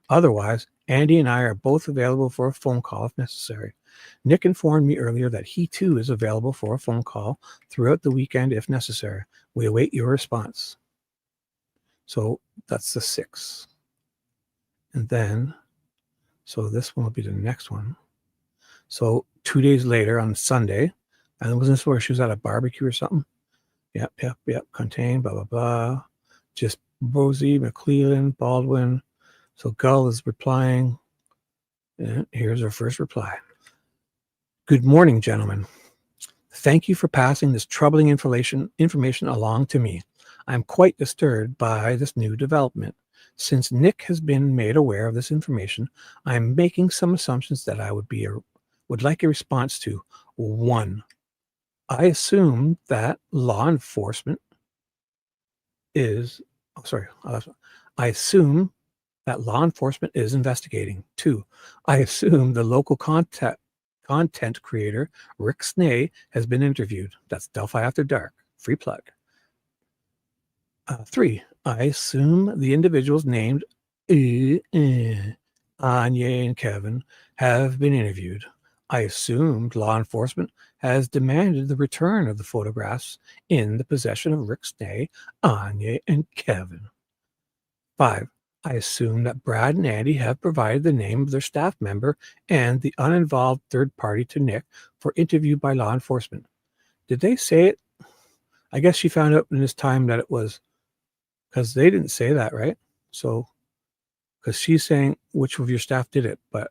Otherwise, Andy and I are both available for a phone call if necessary. Nick informed me earlier that he too is available for a phone call throughout the weekend if necessary. We await your response. So that's the 6th. And then, so this one will be the next one. So 2 days later on Sunday, and wasn't this where she was at a barbecue or something? Yep. Contain, blah, blah, blah. Just Rozzi, McCleland, Baldwin. So Gull is replying. And here's her first reply. Good morning, gentlemen. Thank you for passing this troubling information along to me. I'm quite disturbed by this new development. Since Nick has been made aware of this information, I'm making some assumptions that I would like a response to. 1. I assume that law enforcement is investigating. 2. I assume the local content creator, Rick Snay, has been interviewed. That's Delphi After Dark. Free plug. 3. I assume the individuals named Anya and Kevin have been interviewed. I assumed law enforcement has demanded the return of the photographs in the possession of Rick Snay, Anya, and Kevin. 5. I assume that Brad and Andy have provided the name of their staff member and the uninvolved third party to Nick for interview by law enforcement. Did they say it? I guess she found out in this time that it was, because they didn't say that, right? So, because she's saying which of your staff did it, but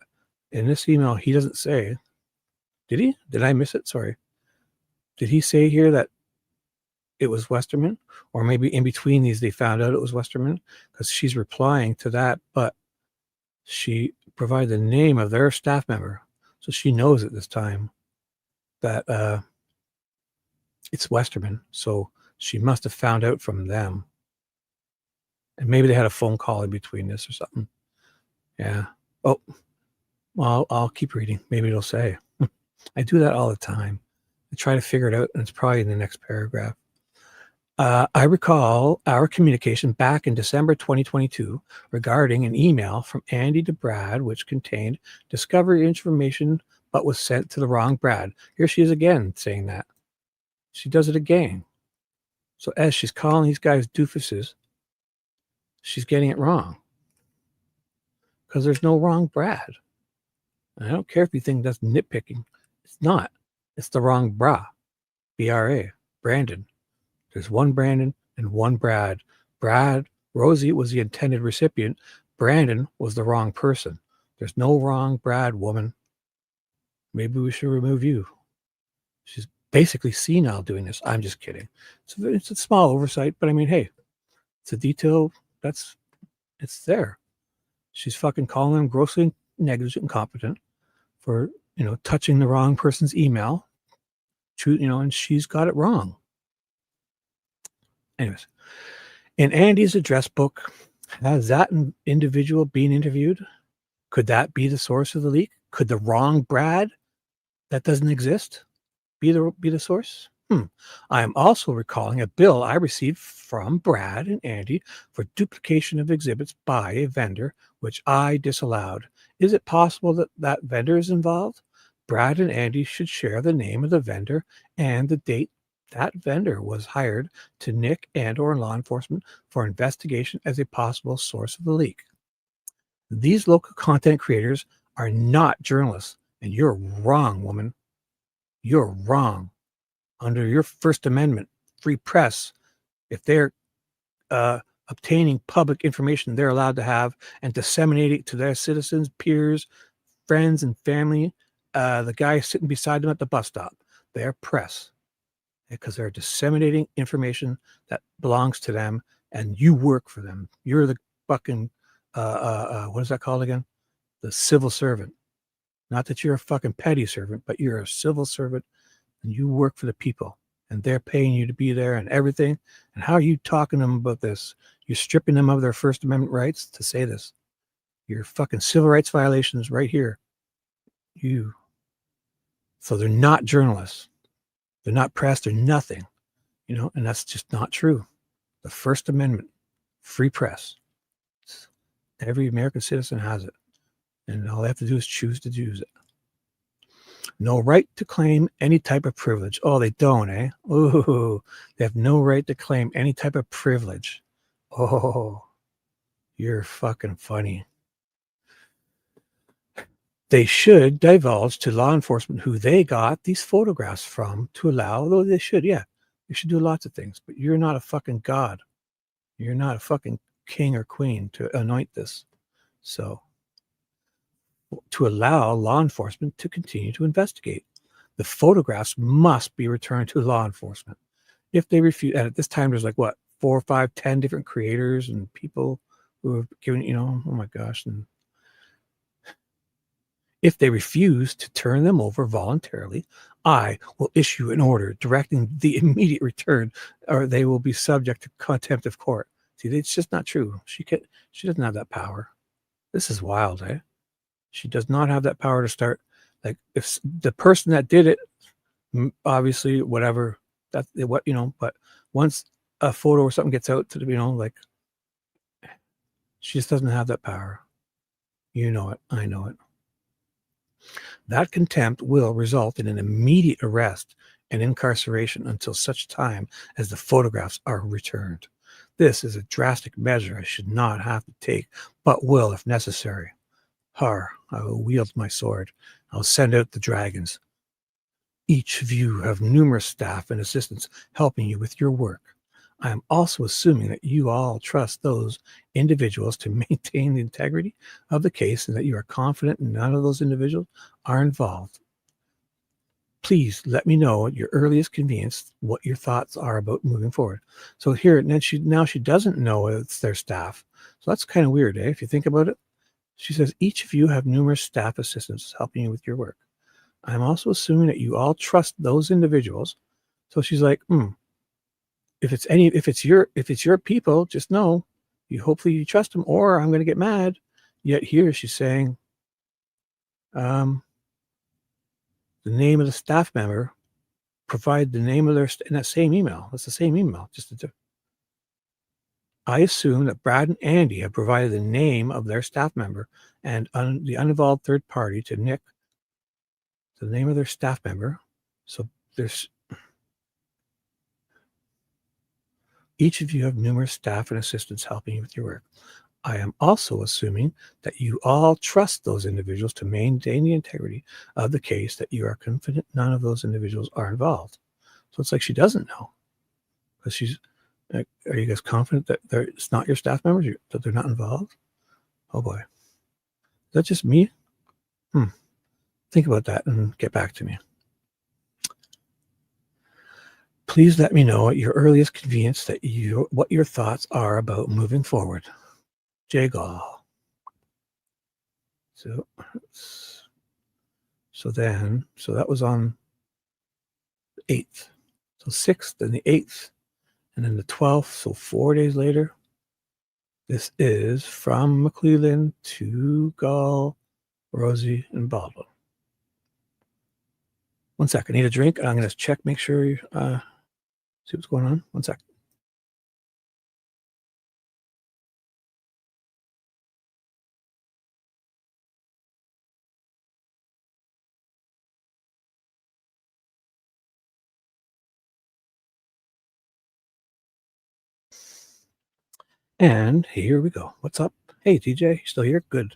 in this email, he doesn't say. Did he? Did I miss it? Sorry. Did he say here that it was Westerman? Or maybe in between these, they found out it was Westerman? Because she's replying to that, but she provided the name of their staff member. So she knows at this time that it's Westerman. So she must have found out from them. And maybe they had a phone call in between this or something. Yeah. Oh, well, I'll keep reading. Maybe it'll say. I do that all the time. I try to figure it out, and it's probably in the next paragraph. I recall our communication back in December 2022 regarding an email from Andy to Brad, which contained discovery information, but was sent to the wrong Brad. Here she is again saying that. She does it again. So as she's calling these guys doofuses, she's getting it wrong. Because there's no wrong Brad. And I don't care if you think that's nitpicking. It's not. It's the wrong bra. B-R-A. Brandon. There's one Brandon and one Brad. Rozzi was the intended recipient. Brandon was the wrong person. There's no wrong Brad, woman. Maybe we should remove you. She's basically senile doing this. I'm just kidding. It's a small oversight, but I mean, hey, it's a detail it's there. She's fucking calling him grossly negligent, incompetent for, touching the wrong person's email. And she's got it wrong. Anyways, in Andy's address book, has that individual been interviewed? Could that be the source of the leak? Could the wrong Brad that doesn't exist be the source? I am also recalling a bill I received from Brad and Andy for duplication of exhibits by a vendor, which I disallowed. Is it possible that that vendor is involved? Brad and Andy should share the name of the vendor and the date that vendor was hired to Nick and or law enforcement for investigation as a possible source of the leak. These local content creators are not journalists, and you're wrong, woman. You're wrong. Under your First Amendment, free press, if they're obtaining public information they're allowed to have and disseminate it to their citizens, peers, friends, and family, the guy sitting beside them at the bus stop, they're press because they're disseminating information that belongs to them, and you work for them. You're the fucking, what is that called again? The civil servant. Not that you're a fucking petty servant, but you're a civil servant, and you work for the people, and they're paying you to be there and everything. And how are you talking to them about this? You're stripping them of their First Amendment rights to say this. You're fucking civil rights violations right here. So they're not journalists. They're not press. They're nothing, and that's just not true. The First Amendment, free press. Every American citizen has it. And all they have to do is choose to use it. No right to claim any type of privilege. Oh, they don't, eh? Ooh, they have no right to claim any type of privilege. Oh, you're fucking funny. They should divulge to law enforcement who they got these photographs from to allow, though they should, yeah. They should do lots of things, but you're not a fucking god. You're not a fucking king or queen to anoint this. So, to allow law enforcement to continue to investigate. The photographs must be returned to law enforcement. If they refuse, and at this time there's like what, 4, 5, 10 different creators and people who have given, oh my gosh. And if they refuse to turn them over voluntarily, I will issue an order directing the immediate return, or they will be subject to contempt of court. See, it's just not true. She doesn't have that power. This is wild, eh? She does not have that power to start. Like, if the person that did it, obviously, whatever, but once a photo or something gets out to the, she just doesn't have that power. You know it. I know it. That contempt will result in an immediate arrest and incarceration until such time as the photographs are returned. This is a drastic measure I should not have to take, but will if necessary. I will wield my sword. I'll send out the dragons. Each of you have numerous staff and assistants helping you with your work. I am also assuming that you all trust those individuals to maintain the integrity of the case and that you are confident none of those individuals are involved. Please let me know at your earliest convenience what your thoughts are about moving forward. So here, now she doesn't know it's their staff. So that's kind of weird, eh? If you think about it. She says, each of you have numerous staff assistants helping you with your work. I'm also assuming that you all trust those individuals. So she's like, if it's your people, just know hopefully you trust them, or I'm going to get mad. Yet here she's saying, the name of the staff member, provide the name of in that same email. That's the same email. I assume that Brad and Andy have provided the name of their staff member and the uninvolved third party to Nick, the name of their staff member. So each of you have numerous staff and assistants helping you with your work. I am also assuming that you all trust those individuals to maintain the integrity of the case, that you are confident none of those individuals are involved. So it's like she doesn't know, because she's like, are you guys confident that it's not your staff members, that they're not involved? Oh boy. Is that just me? Think about that and get back to me. Please let me know at your earliest convenience what your thoughts are about moving forward. J. Gull. So that was on the 8th. So 6th and the 8th. And then the 12th, so 4 days later. This is from McCleland to Gull, Rozzi, and Baldwin. 1 second. I need a drink. I'm going to check, make sure, see what's going on. 1 sec. And here we go. What's up? Hey, TJ, you still here? Good.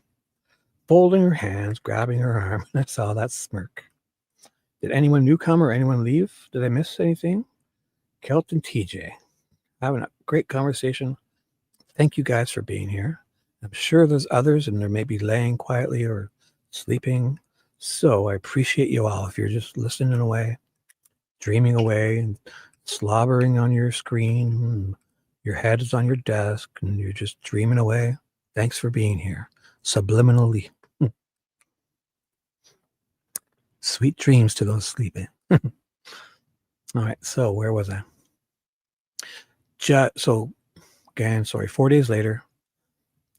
Folding her hands, grabbing her arm. I saw that smirk. Did anyone newcomer, anyone leave? Did I miss anything? Kelt and TJ having a great conversation. Thank you guys for being here. I'm sure there's others and they may be laying quietly or sleeping. So I appreciate you all if you're just listening away, dreaming away, and slobbering on your screen. Your head is on your desk and you're just dreaming away. Thanks for being here. Subliminally. Sweet dreams to those sleeping. All right, so where was I? So again, sorry, 4 days later,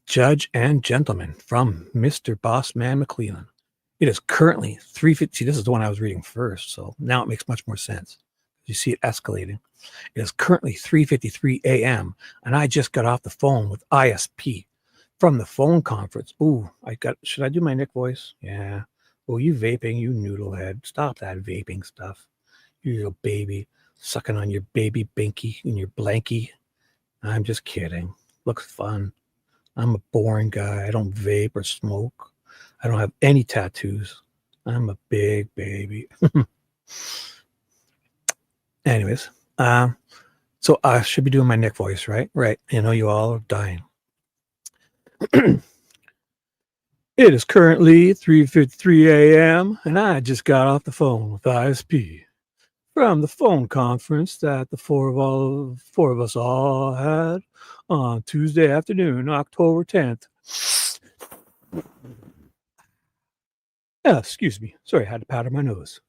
Judge and Gentleman from Mr. Bossman McCleland. It is currently 3:50. This is the one I was reading first, so now it makes much more sense. You see it escalating. It is currently 3:53 a.m. and I just got off the phone with ISP from the phone conference. Ooh, should I do my Nick voice? Yeah. Oh, you vaping, you noodlehead. Stop that vaping stuff. You little baby sucking on your baby binky and your blankie. I'm just kidding. Looks fun. I'm a boring guy. I don't vape or smoke. I don't have any tattoos. I'm a big baby. Anyways, so I should be doing my Nick voice, right? Right. I know you all are dying. It is currently 3:53 a.m. and I just got off the phone with ISP from the phone conference that the four of us all had on Tuesday afternoon, October 10th. Excuse me. Sorry, I had to powder my nose.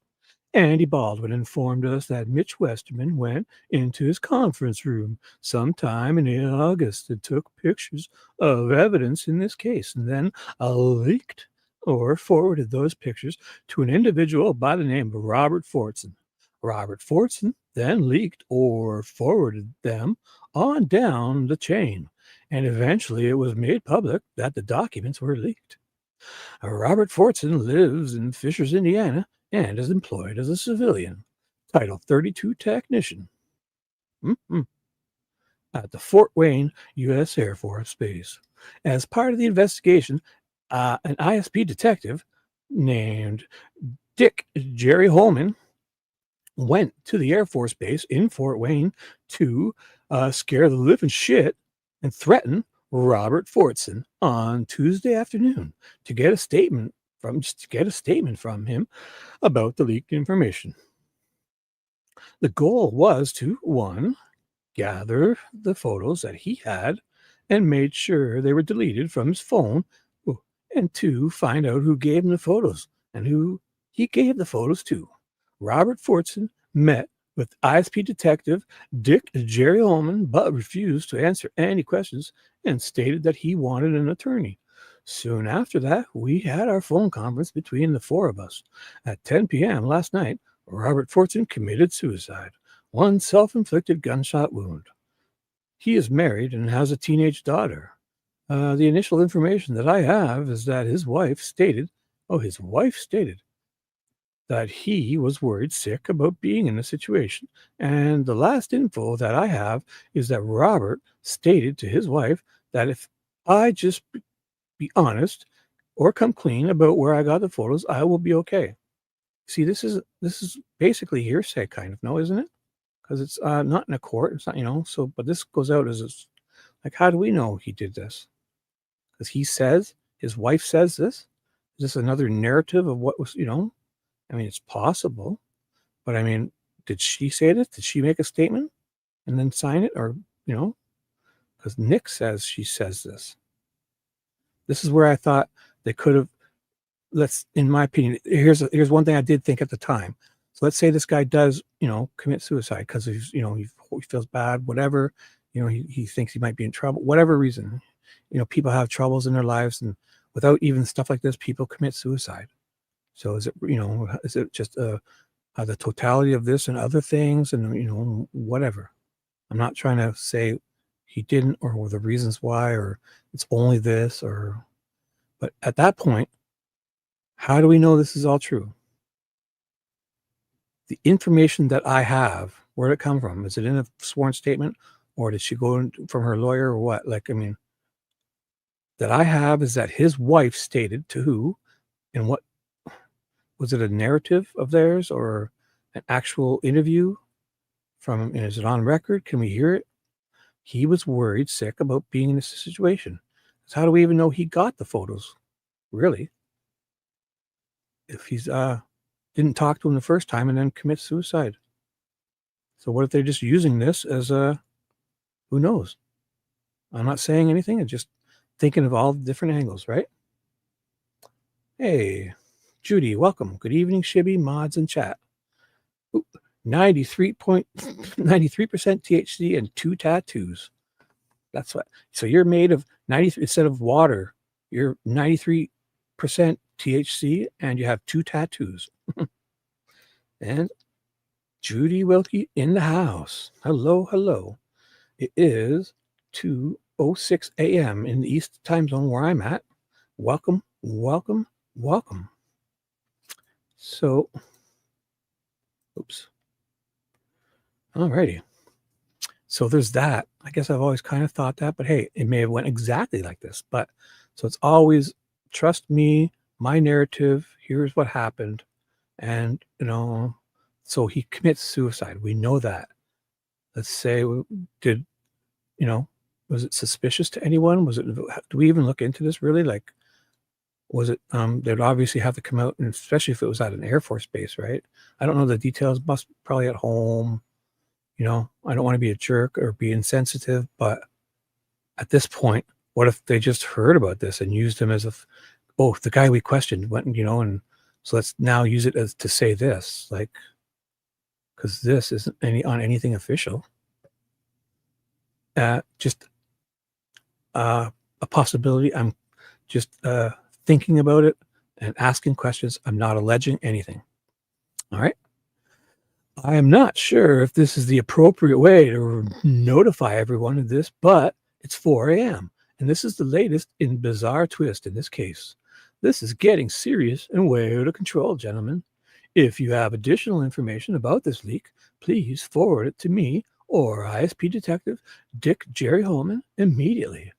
Andy Baldwin informed us that Mitch Westerman went into his conference room sometime in August and took pictures of evidence in this case and then leaked or forwarded those pictures to an individual by the name of Robert Fortson. Robert Fortson then leaked or forwarded them on down the chain, and eventually it was made public that the documents were leaked. Robert Fortson lives in Fishers, Indiana, and is employed as a civilian, Title 32 technician at the Fort Wayne U.S. Air Force Base. As part of the investigation, an ISP detective named Dick Jerry Holman went to the Air Force Base in Fort Wayne to scare the living shit and threaten Robert Fortson on Tuesday afternoon to get a statement from him about the leaked information. The goal was to, 1, gather the photos that he had and made sure they were deleted from his phone, and 2, find out who gave him the photos and who he gave the photos to. Robert Fortson met with ISP detective Dick Jerry Holman, but refused to answer any questions and stated that he wanted an attorney. Soon after that, we had our phone conference between the four of us. At 10 p.m. last night, Robert Fortson committed suicide, one self-inflicted gunshot wound. He is married and has a teenage daughter. The initial information that I have is that his wife stated that he was worried sick about being in the situation. And the last info that I have is that Robert stated to his wife that if I just be honest or come clean about where I got the photos, I will be okay. See, this is basically hearsay kind of, no, isn't it? Because it's not in a court. It's not, so, but this goes out as like, how do we know he did this? Because he says, his wife says this. Is this another narrative of what was, I mean, it's possible, but I mean, did she say this? Did she make a statement and then sign it? Or, because Nick says she says this. This is where I thought they could have, in my opinion, here's one thing I did think at the time. So let's say this guy does, commit suicide because he's, he feels bad, whatever, he thinks he might be in trouble, whatever reason, people have troubles in their lives, and without even stuff like this, people commit suicide. So is it just the totality of this and other things, and whatever. I'm not trying to say he didn't or the reasons why, or it's only this, but at that point, how do we know this is all true? The information that I have, where did it come from? Is it in a sworn statement, or did she go from her lawyer, or what? That I have is that his wife stated to who, and what was it, a narrative of theirs or an actual interview from, and is it on record? Can we hear it? He was worried sick about being in this situation. So how do we even know he got the photos? Really? If he's didn't talk to him the first time and then commit suicide. So what if they're just using this as who knows? I'm not saying anything. I'm just thinking of all the different angles, right? Hey, Judy, welcome. Good evening, Shibby, mods, and chat. 93% THC and 2 tattoos. That's what. So you're made of 93 instead of water. You're 93% THC and you have 2 tattoos. And Judy Wilkie in the house. Hello, hello. It is 2:06 a.m. in the East time zone where I'm at. Welcome, welcome, welcome. So, oops. Alrighty. So there's that. I guess I've always kind of thought that, but hey, it may have went exactly like this. But so it's always trust me, my narrative, here's what happened. And, so he commits suicide. We know that. Let's say, was it suspicious to anyone? Do we even look into this really? Like, was it, they'd obviously have to come out, and especially if it was at an Air Force base, right? I don't know the details, probably at home. I don't want to be a jerk or be insensitive, but at this point, what if they just heard about this and used him as the guy we questioned went, and so let's now use it as to say this, like, because this isn't on anything official. Just a possibility. I'm just thinking about it and asking questions. I'm not alleging anything. All right. I am not sure if this is the appropriate way to notify everyone of this, but it's 4 a.m. and this is the latest in bizarre twist in this case. This is getting serious and way out of control, gentlemen. If you have additional information about this leak, please forward it to me or ISP Detective Dick Jerry Holman immediately.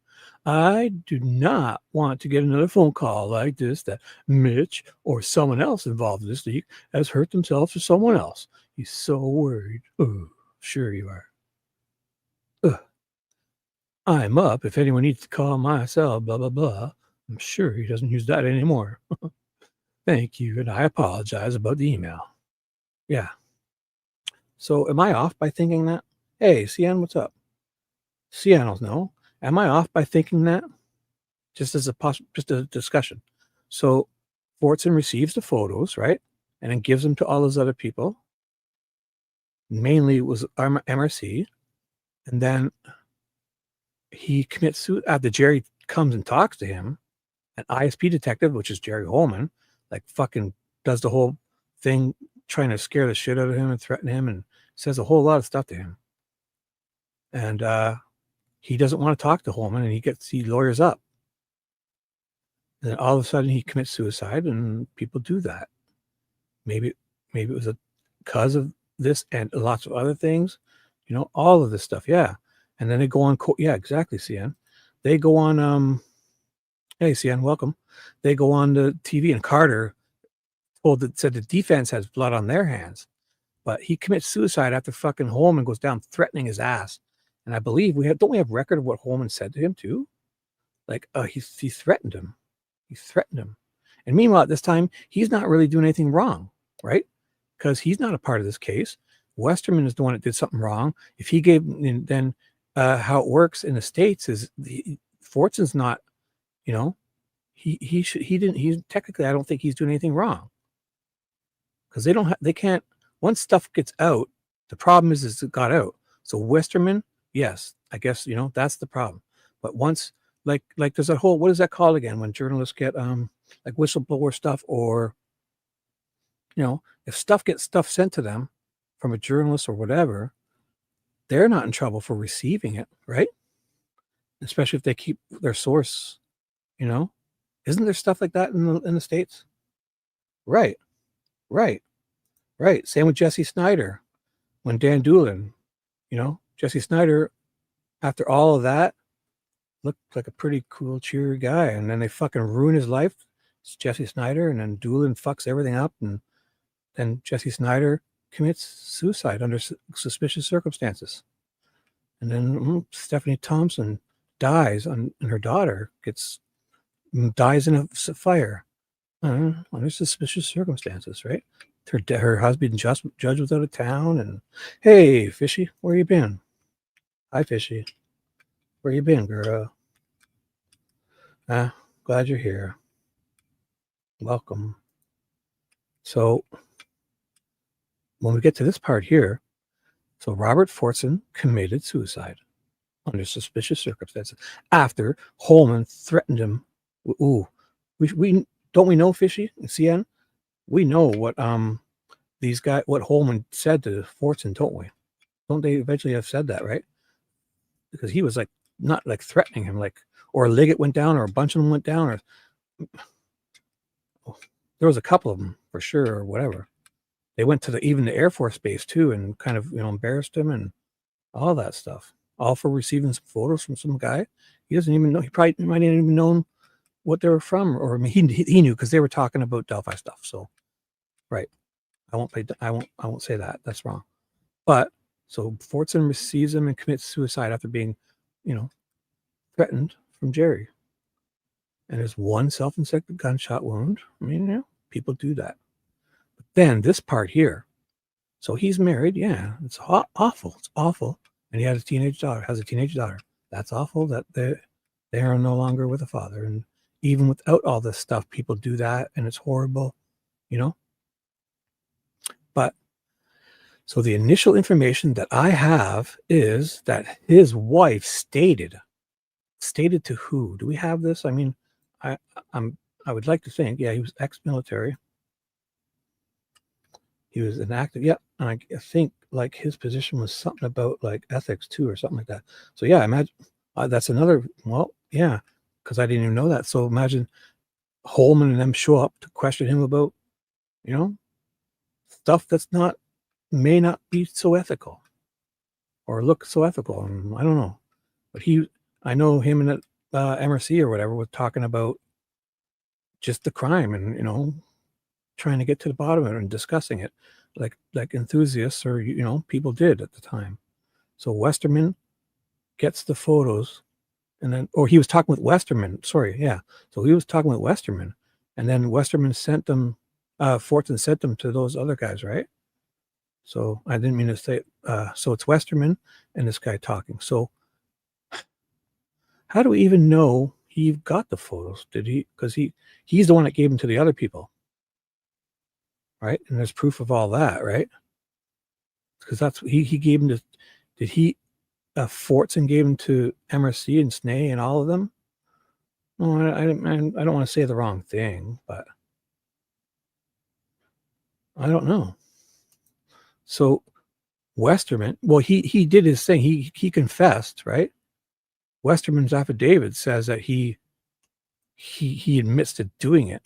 I do not want to get another phone call like this that Mitch or someone else involved in this leak has hurt themselves or someone else. He's so worried. Oh, sure you are. I'm up if anyone needs to call my cell, blah, blah, blah. I'm sure he doesn't use that anymore. Thank you, and I apologize about the email. Yeah. So am I off by thinking that? Hey, Cian, what's up? Cian will know. Am I off by thinking that? Just as just a discussion. So Fortson receives the photos, right? And then gives them to all those other people. Mainly it was MRC. And then he commits suicide after Jerry comes and talks to him. An ISP detective, which is Jerry Holman, like fucking does the whole thing trying to scare the shit out of him and threaten him and says a whole lot of stuff to him. And he doesn't want to talk to Holman, and he lawyers up. And then all of a sudden he commits suicide, and people do that. Maybe it was because of this and lots of other things, all of this stuff. Yeah. And then they go on court. Yeah, exactly. Cian. They go on, hey, Cian, welcome. They go on the TV, and Carter said the defense has blood on their hands, but he commits suicide after fucking Holman goes down threatening his ass. And I believe don't we have record of what Holman said to him too? Like, he threatened him. He threatened him. And meanwhile, at this time, he's not really doing anything wrong, right? Because he's not a part of this case. Westerman is the one that did something wrong. If he gave, then how it works in the States is Fortson's not, he's technically, I don't think he's doing anything wrong. Because they can't, once stuff gets out, the problem is it got out. So Westerman, yes, I guess, that's the problem. But once, like there's a whole, what is that called again? When journalists get, like whistleblower stuff, or you know, if stuff sent to them from a journalist or whatever, they're not in trouble for receiving it, right? Especially if they keep their source, you know. Isn't there stuff like that in the States? Right. Same with Jesse Snyder. When Dan Doolin, you know, Jesse Snyder, after all of that, looked like a pretty cool, cheery guy. And then they fucking ruin his life. It's Jesse Snyder. And then Doolin fucks everything up. And then Jesse Snyder commits suicide under suspicious circumstances. And then Stephanie Thompson dies, and her daughter dies in a fire under suspicious circumstances, right? Her husband judge was out of town, and hey, Fishy, where you been? Hi, Fishy, where you been, girl? Glad you're here. Welcome. So when we get to this part here, so Robert Fortson committed suicide under suspicious circumstances after Holman threatened him. Ooh, we don't we know, Fishy and CN? We know what what Holman said to Fortson, don't we? Don't they eventually have said that, right? Because he was like not like threatening him, like, or Liggett went down, or a bunch of them went down, or there was a couple of them for sure, or whatever. They went to even the Air Force Base too, and kind of, you know, embarrassed him and all that stuff, all for receiving some photos from some guy. He doesn't even know. He might not even known what they were from, or I mean, he knew because they were talking about Delphi stuff. So, right, I won't say that. That's wrong. But so Fortson receives him and commits suicide after being, you know, threatened from Jerry. And there's one self-inflicted gunshot wound. I mean, you know, people do that. But then this part here. So he's married. Yeah, it's awful. It's awful. And he has a teenage daughter. That's awful that they are no longer with a father. And even without all this stuff, people do that, and it's horrible, you know. But so the initial information that I have is that his wife stated to who? Do we have this? I mean, I would like to think, yeah, he was ex-military. He was an active, yeah. And I think like his position was something about like ethics too, or something like that. So yeah, imagine that's another. Well, yeah, because I didn't even know that. So imagine Holman and them show up to question him about, you know, stuff that's may not be so ethical or look so ethical. And I don't know, but I know him and MRC or whatever was talking about just the crime and, you know, trying to get to the bottom of it and discussing it like enthusiasts or, you know, people did at the time. So Westerman gets the photos, and then, or he was talking with Westerman. Sorry. Yeah. So he was talking with Westerman, and then Westerman sent them, Fortson sent them to those other guys. Right. So I didn't mean to say, so it's Westerman and this guy talking. So how do we even know he got the photos? Did he, because he's the one that gave them to the other people. Right. And there's proof of all that, right? Because that's he gave them to, did he, Fortson gave them to MRC and Snay and all of them? No, I don't want to say the wrong thing, but I don't know. So Westerman, well, he did his thing. He confessed, right? Westerman's affidavit says that he admits to doing it.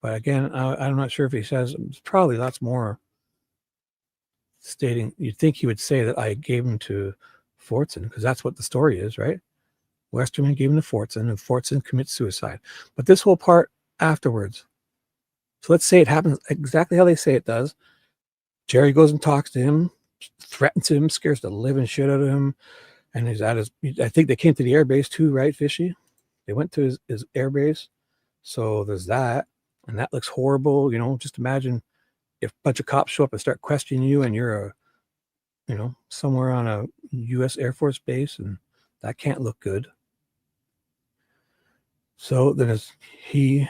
But again, I'm not sure if he says, it's probably lots more stating, you'd think he would say that I gave him to Fortson, because that's what the story is, right? Westerman gave him to Fortson, and Fortson commits suicide. But this whole part afterwards, so let's say it happens exactly how they say it does. Jerry goes and talks to him, threatens him, scares the living shit out of him, and he's at his, I think they came to the air base too, right, Fishy? They went to his air base. So there's that. And that looks horrible. You know, just imagine if a bunch of cops show up and start questioning you, and you're somewhere on a U.S. Air Force base, and that can't look good. So then is he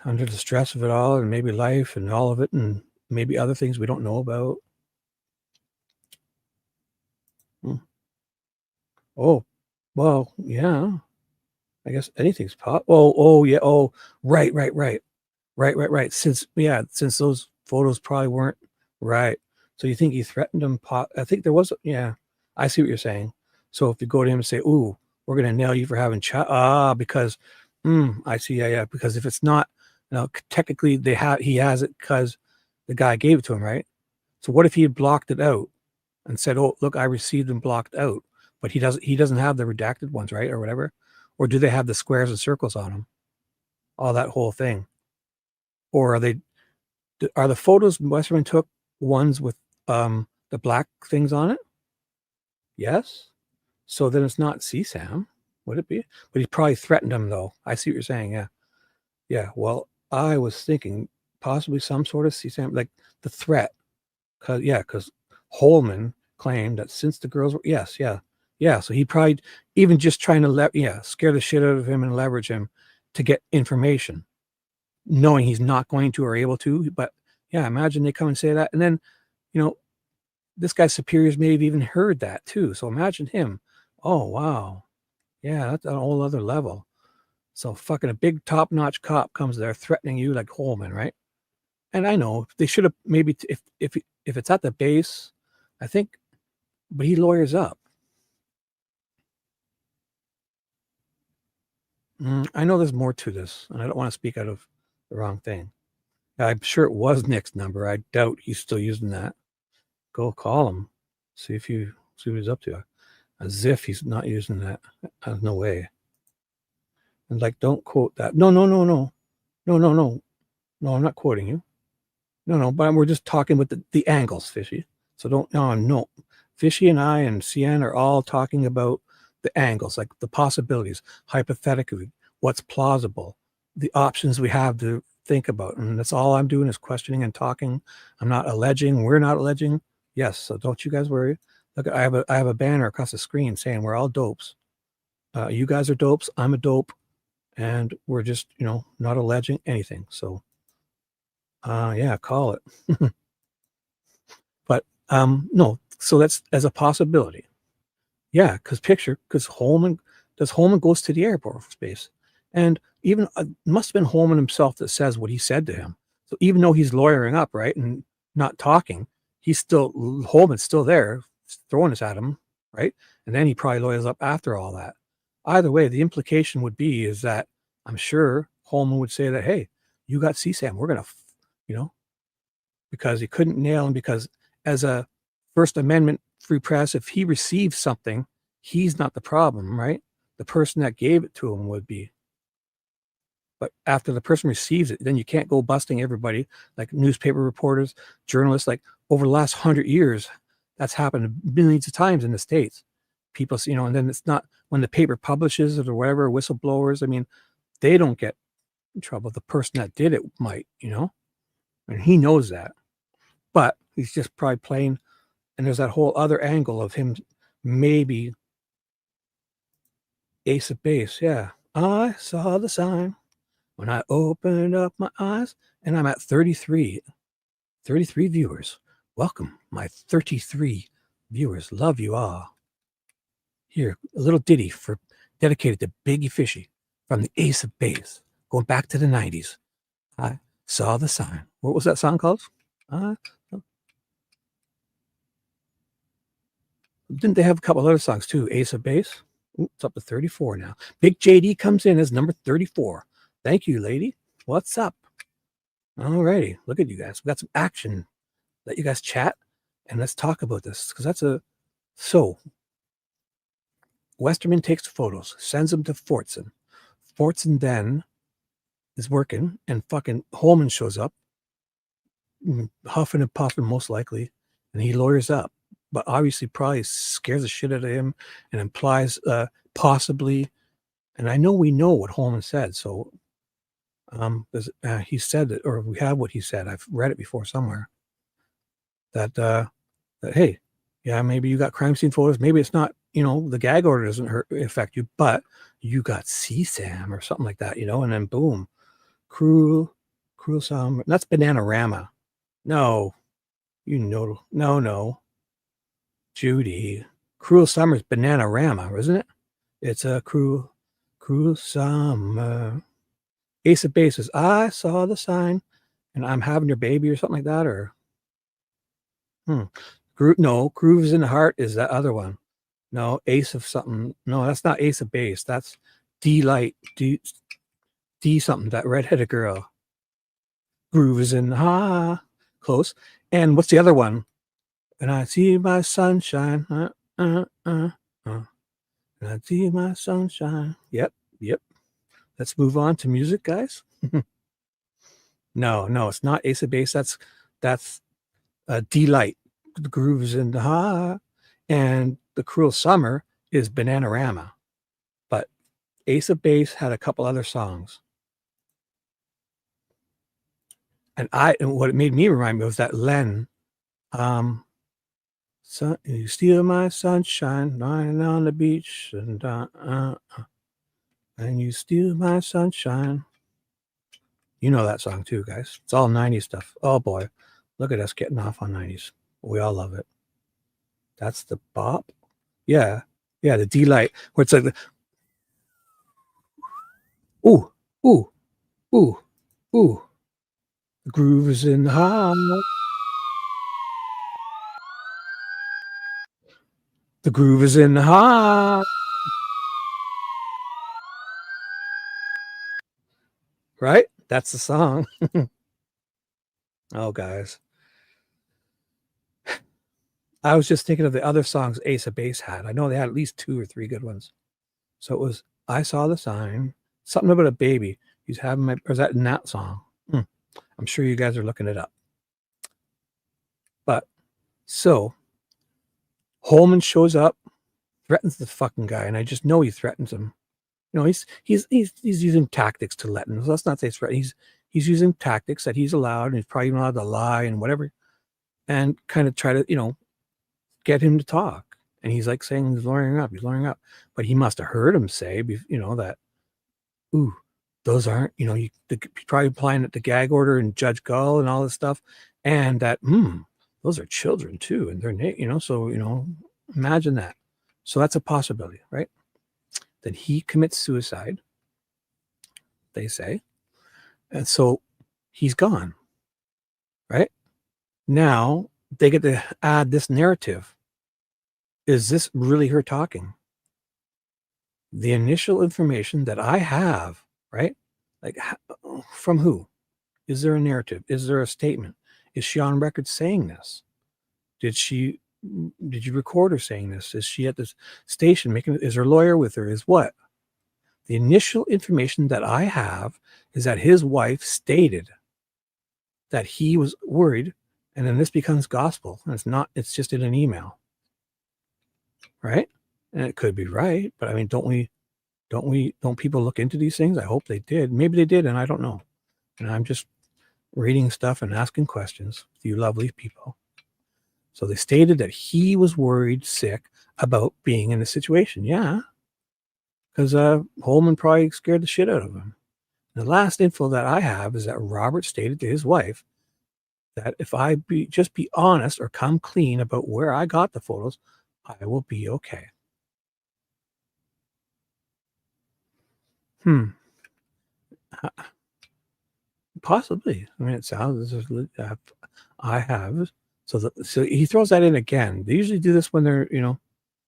under the stress of it all, and maybe life and all of it, and maybe other things we don't know about. Oh, well, yeah. I guess anything's possible. Oh, yeah. Oh, right. Since those photos probably weren't right. So you think he threatened him? I think there was, yeah, I see what you're saying. So if you go to him and say, ooh, we're going to nail you for having because, I see, yeah, because if it's not, technically he has it because the guy gave it to him, right? So what if he had blocked it out and said, oh, look, I received them blocked out, but he doesn't have the redacted ones, right? Or whatever. Or do they have the squares and circles on them? All that whole thing. Or are the photos Westerman took ones with the black things on it? Yes. So then it's not CSAM, would it be? But he probably threatened him, though. I see what you're saying. Yeah. Yeah. Well, I was thinking possibly some sort of CSAM, like the threat. Because Holman claimed that since the girls were, yes. So he probably even just trying to scare the shit out of him and leverage him to get information, knowing he's not going to or able to. But yeah, imagine they come and say that. And then, this guy's superiors may have even heard that too. So imagine him. Oh, wow. Yeah, that's a whole other level. So fucking a big top-notch cop comes there threatening you like Holman, right? And I know they should have maybe, if it's at the base, I think, but he lawyers up. I know there's more to this, and I don't want to speak out of the wrong thing. I'm sure it was Nick's number. I doubt he's still using that. Go call him. See what he's up to. As if he's not using that. No way. And like, don't quote that. No, I'm not quoting you. No, but we're just talking with the angles, Fishy. So no. Fishy and I and Cian are all talking about the angles, like the possibilities, hypothetically, what's plausible, the options we have to think about. And that's all I'm doing is questioning and talking. I'm not alleging. We're not alleging. Yes, so don't you guys worry. Look, I have a banner across the screen saying we're all dopes. You guys are dopes. I'm a dope. And we're just, not alleging anything. So, yeah, call it. But, no, so that's as a possibility. Yeah, because Holman goes to the airport space. And even must have been Holman himself that says what he said to him. So even though he's lawyering up, right, and not talking, Holman's still there, throwing this at him, right? And then he probably lawyers up after all that. Either way, the implication would be is that I'm sure Holman would say that, hey, you got CSAM. We're going to, because he couldn't nail him, because as a First Amendment free press, if he receives something, he's not the problem, right? The person that gave it to him would be. But after the person receives it, then you can't go busting everybody, like newspaper reporters, journalists, like over the last 100 years, that's happened millions of times in the States. People, and then it's not when the paper publishes it or whatever, whistleblowers, I mean, they don't get in trouble. The person that did it might, and he knows that. But he's just probably playing, and there's that whole other angle of him maybe ace of base. Yeah, I saw the sign when I opened up my eyes, and I'm at 33 viewers. Welcome, my 33 viewers. Love you all. Here, a little ditty dedicated to Biggie Fishy from the Ace of Base, going back to the 90s. I saw the sign. What was that song called? Didn't they have a couple other songs too? Ace of Base. Ooh, it's up to 34 now. Big JD comes in as number 34. Thank you, lady. What's up? All righty. Look at you guys. We got some action. Let you guys chat and let's talk about this, because so Westerman takes photos, sends them to Fortson. Fortson then is working, and fucking Holman shows up, huffing and puffing most likely, and he lawyers up. But obviously probably scares the shit out of him and implies possibly, and I know we know what Holman said, so he said that, or we have what he said, I've read it before somewhere, that hey, yeah, maybe you got crime scene photos, maybe it's not, the gag order doesn't affect you, but you got CSAM or something like that, and then boom, cruel summer. That's Bananarama. No, no. Judy, Cruel Summer's Bananarama, isn't it? It's a cruel summer. Ace of Bases. I saw the sign and I'm having your baby or something like that, or no, Grooves in the Heart is that other one. No, Ace of something. No, that's not Ace of Base. That's D Light, D something, that redheaded girl. Grooves in the Heart. Close. And what's the other one? And I see my sunshine. And I see my sunshine. Yep. Let's move on to music, guys. No, it's not Ace of Base. That's D-Light. The Grooves in the Heart. And The Cruel Summer is Bananarama. But Ace of Base had a couple other songs. And what it made me remind me was that Len, so you steal my sunshine, lying on the beach, and you steal my sunshine. You know that song too, guys. It's all 90s stuff. Oh boy, look at us getting off on 90s. We all love it. That's the bop. Yeah, the D-Light, where it's like the ooh. The groove is in the heart. The groove is in the heart. Right? That's the song. Oh, guys. I was just thinking of the other songs Ace of Base had. I know they had at least 2 or 3 good ones. So it was I Saw the Sign, something about a baby. He's having my, or is that in that song? I'm sure you guys are looking it up. But so Holman shows up, threatens the fucking guy, and I just know he threatens him. You know, he's using tactics to let him. So let's not say threat. He's using tactics that he's allowed, and he's probably allowed to lie and whatever, and kind of try to, you know, get him to talk. And he's like saying he's lawyering up, but he must have heard him say, you know, that, ooh, those aren't, you know, probably applying it to gag order and Judge Gull and all this stuff, and that, those are children too, and they're, you know, so, you know, imagine that. So that's a possibility, right? That he commits suicide, they say, and so he's gone, right? Now they get to add this narrative. Is this really her talking? The initial information that I have, right? Like, from who? Is there a narrative? Is there a statement? Is she on record saying this? Did you record her saying this? Is she at this station is her lawyer with her? Is what? The initial information that I have is that his wife stated that he was worried, and then this becomes gospel. And it's just in an email. Right? And it could be right, but I mean, don't people look into these things? I hope they did. Maybe they did, and I don't know. And I'm just reading stuff and asking questions with you lovely people. So they stated that he was worried, sick about being in the situation. Yeah. Because Holman probably scared the shit out of him. The last info that I have is that Robert stated to his wife that if I just be honest or come clean about where I got the photos, I will be okay. Possibly. I mean, it sounds. I have. So he throws that in again. They usually do this when they're, you know.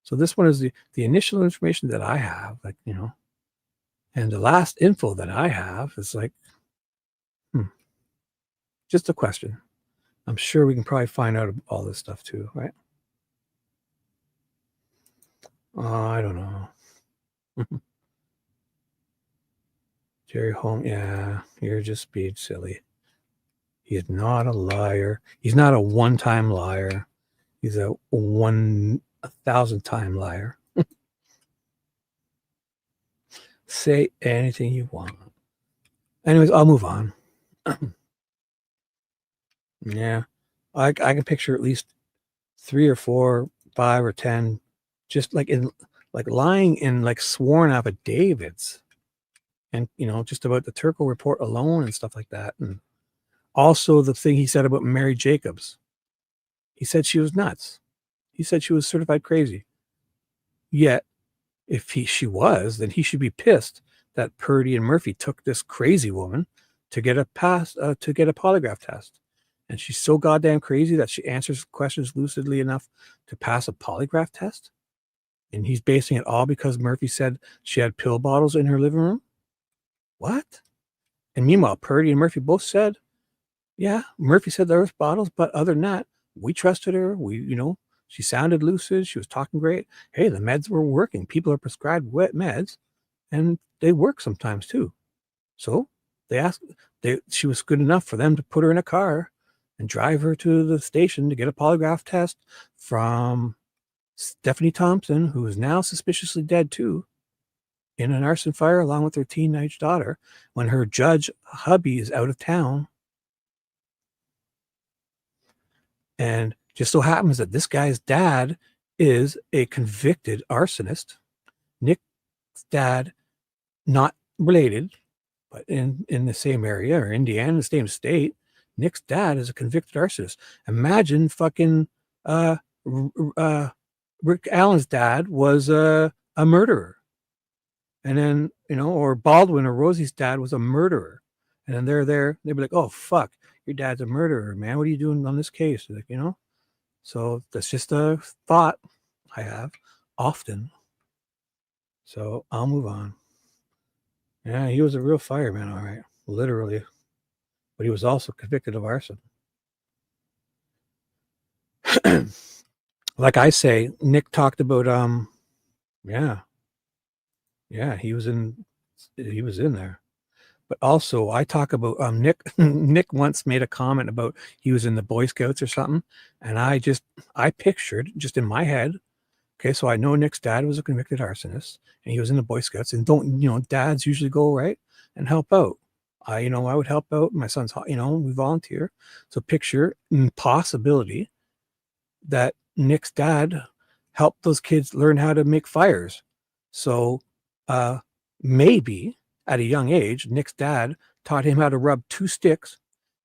So this one is the initial information that I have, like, you know, and the last info that I have is like, just a question. I'm sure we can probably find out all this stuff too, right? I don't know. Jerry Holm, yeah, you're just being silly. He is not a liar. He's not a one-time liar. He's a 1,000-time liar. Say anything you want. Anyways, I'll move on. Yeah, I can picture at least 3 or 4, 5 or 10, just like lying in like sworn affidavits, and you know, just about the Turco report alone and stuff like that, and also the thing he said about Mary Jacobs. He said she was nuts. He said she was certified crazy. Yet, if she was, then he should be pissed that Purdy and Murphy took this crazy woman to get a polygraph test. And she's so goddamn crazy that she answers questions lucidly enough to pass a polygraph test. And he's basing it all because Murphy said she had pill bottles in her living room. What? And meanwhile, Purdy and Murphy both said, yeah, Murphy said there was bottles, but other than that, we trusted her. She sounded lucid. She was talking great. Hey, the meds were working. People are prescribed wet meds, and they work sometimes too. So she was good enough for them to put her in a car and drive her to the station to get a polygraph test from Stephanie Thompson, who is now suspiciously dead too, in an arson fire along with her teenage daughter, when her judge hubby is out of town. And just so happens that this guy's dad is a convicted arsonist. Nick's dad, not related, but in the same area, or Indiana, the same state. Nick's dad is a convicted arsonist. Imagine fucking Rick Allen's dad was a murderer. And then, or Baldwin or Rosie's dad was a murderer. And then they're there, they'd be like, oh, fuck, your dad's a murderer, man. What are you doing on this case? Like, So that's just a thought I have often. So I'll move on. Yeah, he was a real fireman, all right, literally. But he was also convicted of arson. Like I say, Nick talked about, he was in there. But also I talk about Nick once made a comment about he was in the Boy Scouts or something. And I pictured just in my head, okay, so I know Nick's dad was a convicted arsonist and he was in the Boy Scouts, and dads usually go right and help out. I would help out. My son's, we volunteer. So picture possibility that Nick's dad helped those kids learn how to make fires. So maybe at a young age, Nick's dad taught him how to rub 2 sticks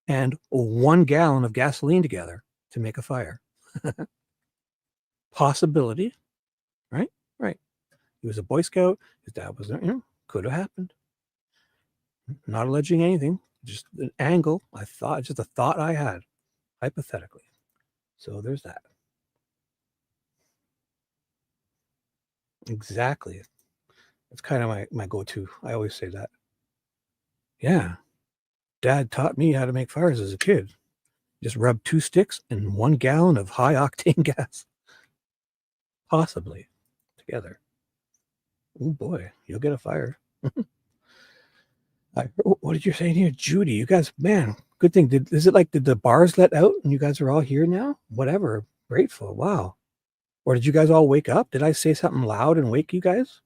and 1 gallon of gasoline together to make a fire. Possibility, right? Right. He was a Boy Scout. His dad was there. Could have happened. Not alleging anything, just an angle. Just a thought I had, hypothetically. So there's that. Exactly. That's kind of my go-to. I always say that. Yeah. Dad taught me how to make fires as a kid. Just rub 2 sticks and 1 gallon of high octane gas. Possibly. Together. Oh boy, you'll get a fire. What did you say here? Judy, you guys, man, good thing. Did the bars let out and you guys are all here now? Whatever. Grateful. Wow. Or did you guys all wake up? Did I say something loud and wake you guys?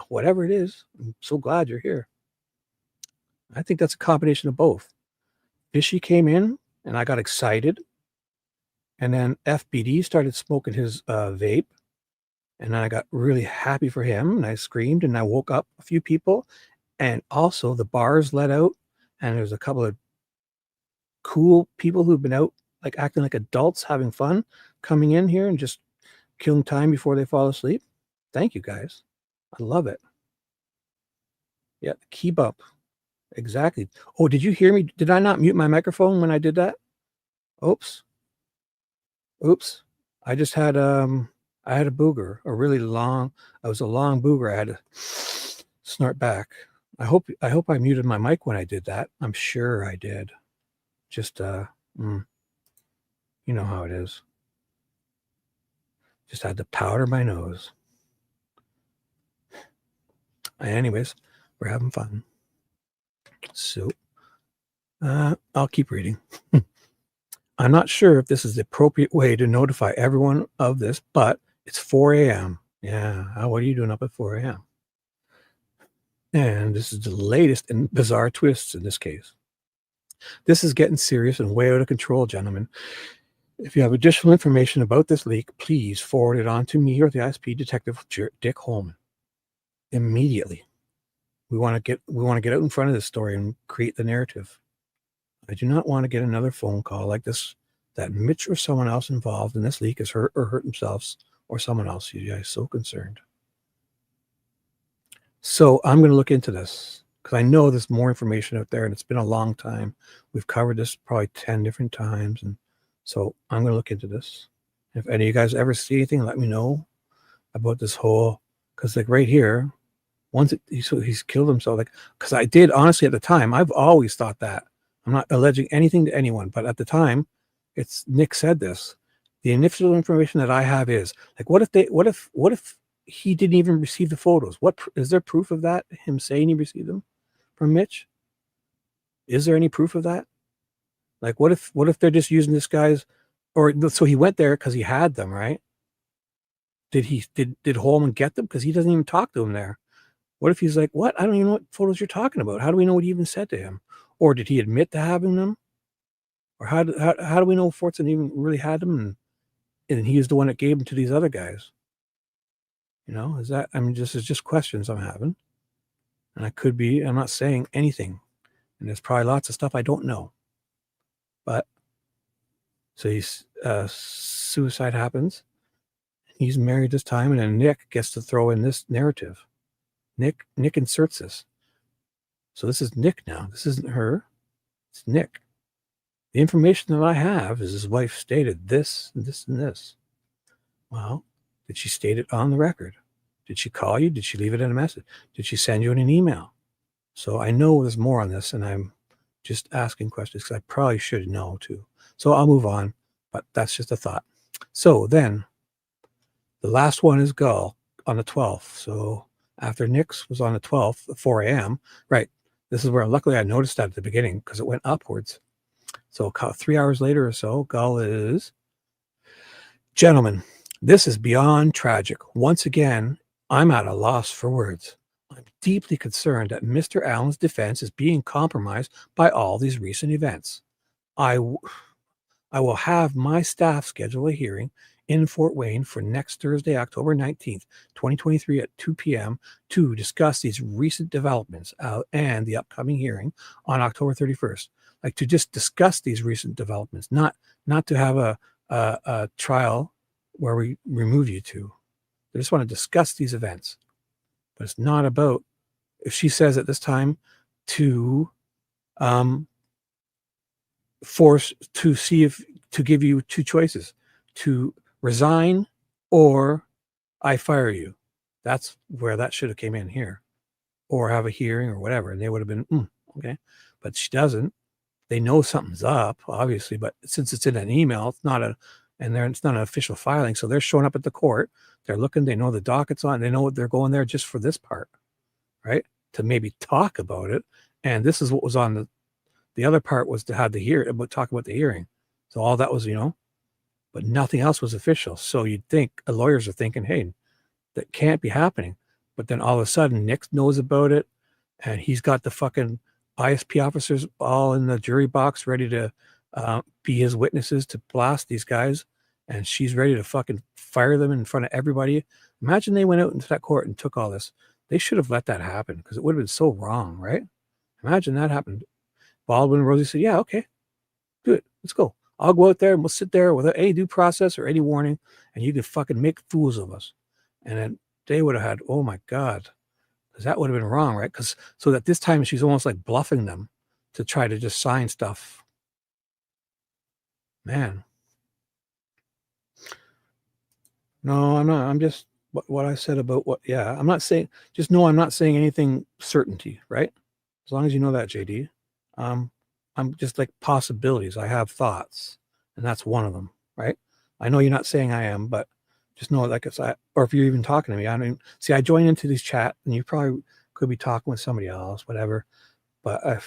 Whatever it is, I'm so glad you're here. I think that's a combination of both. Fishy came in and I got excited. And then FBD started smoking his vape. And then I got really happy for him. And I screamed and I woke up a few people. And also the bars let out. And there's a couple of cool people who've been out, like acting like adults, having fun, coming in here and just killing time before they fall asleep. Thank you, guys. I love it. Yeah, key bump. Exactly. Oh, did you hear me? Did I not mute my microphone when I did that? Oops. I just had I had a booger, a really long. It was a long booger. I had to snort back. I hope I muted my mic when I did that. I'm sure I did. Just you know how it is. Just had to powder my nose. Anyways, we're having fun. So I'll keep reading. I'm not sure if this is the appropriate way to notify everyone of this, but it's 4 a.m. Yeah, what are you doing up at 4 a.m.? And this is the latest in bizarre twists in this case. This is getting serious and way out of control, gentlemen. If you have additional information about this leak, please forward it on to me or the ISP detective, Dick Holman. Immediately. We want to get out in front of this story and create the narrative. I do not want to get another phone call like this that Mitch or someone else involved in this leak is hurt themselves or someone else. You guys so concerned. So I'm going to look into this. because I know there's more information out there, and it's been a long time. We've covered this probably 10 different times, and so I'm going to look into this. If any of you guys ever see anything, let me know about this whole, because like right here, once he's killed himself, like, because I did honestly at the time, I've always thought that. I'm not alleging anything to anyone, but at the time, it's Nick said this. The initial information that I have is like, what if he didn't even receive the photos? What is there proof of that? Him saying he received them from Mitch? Is there any proof of that? Like, what if they're just using this guy's, or so he went there because he had them, right? Did Holman get them? Because he doesn't even talk to him there. What if he's like, what? I don't even know what photos you're talking about. How do we know what he even said to him? Or did he admit to having them? Or how do we know Fortson even really had them? And he is the one that gave them to these other guys. You know, is that, I mean, this is just questions I'm having. And I'm not saying anything. And there's probably lots of stuff I don't know. But, so suicide happens. He's married this time, and then Nick gets to throw in this narrative. Nick inserts this. So this is Nick now. This isn't her. It's Nick. The information that I have is his wife stated this, and this, and this. Well, did she state it on the record? Did she call you? Did she leave it in a message? Did she send you in an email? So I know there's more on this, and I'm just asking questions because I probably should know too. So I'll move on, but that's just a thought. So then the last one is Gull on the 12th. So after Nick's was on the 12th at 4 a.m., right? This is where luckily I noticed that at the beginning because it went upwards. So 3 hours later or so, Gull is, gentlemen, this is beyond tragic. Once again, I'm at a loss for words. I'm deeply concerned that Mr. Allen's defense is being compromised by all these recent events. I will have my staff schedule a hearing in Fort Wayne for next Thursday, October 19th, 2023 at 2 p.m. to discuss these recent developments and the upcoming hearing on October 31st. Like to just discuss these recent developments, not to have a trial where we remove you two. They just want to discuss these events. But it's not about, if she says at this time to force to see if to give you two choices, to resign or I fire you. That's where that should have came in here, or have a hearing or whatever. And they would have been, okay. But she doesn't. They know something's up, obviously, but since it's in an email, it's not it's not an official filing. So they're showing up at the court. They're looking, they know the docket's on, they know what they're going there just for this part, right? To maybe talk about it. And this is what was on the other part was to have talk about the hearing. So all that was, but nothing else was official. So you'd think lawyers are thinking, hey, that can't be happening. But then all of a sudden Nick knows about it and he's got the fucking ISP officers all in the jury box ready to be his witnesses to blast these guys. And she's ready to fucking fire them in front of everybody. Imagine they went out into that court and took all this. They should have let that happen because it would have been so wrong, right? Imagine that happened. Baldwin and Rozzi said, yeah, okay, do it. Let's go. I'll go out there and we'll sit there without any due process or any warning, and you can fucking make fools of us. And then they would have had, oh my God, because that would have been wrong, right? Because so that this time she's almost like bluffing them to try to just sign stuff. Man. No, I'm not. I'm just what I said about I'm not saying, just know I'm not saying anything certainty, right? As long as you know that, JD. I'm just like possibilities. I have thoughts, and that's one of them, right? I know you're not saying I am, but just know, like, or if you're even talking to me, I don't even, see, I join into this chat, and you probably could be talking with somebody else, whatever. But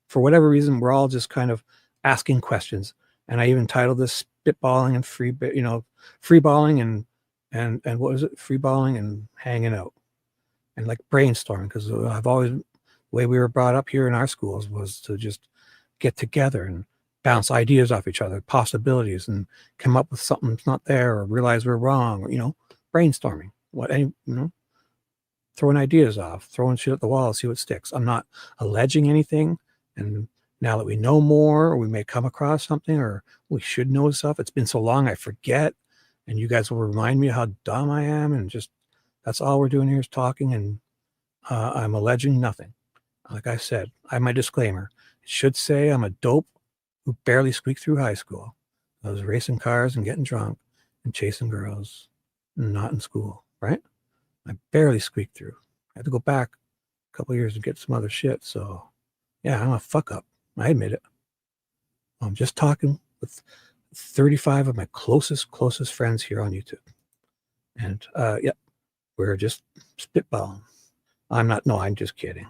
for whatever reason, we're all just kind of asking questions. And I even titled this "Spitballing and freeballing and what is it? Freeballing and hanging out, and like brainstorming, because I've always, the way we were brought up here in our schools was to just get together and bounce ideas off each other, possibilities, and come up with something that's not there, or realize we're wrong, or brainstorming, throwing ideas off, throwing shit at the wall, see what sticks. I'm not alleging anything, and now that we know more, or we may come across something, or we should know stuff, it's been so long I forget, and you guys will remind me how dumb I am, and just that's all we're doing here is talking, and I'm alleging nothing. Like I said, I have my disclaimer. It should say I'm a dope who barely squeaked through high school. I was racing cars and getting drunk and chasing girls, not in school, right? I barely squeaked through. I had to go back a couple of years and get some other shit. So, yeah, I'm a fuck up. I admit it. I'm just talking with 35 of my closest friends here on YouTube. And, yeah, we're just spitballing. I'm just kidding.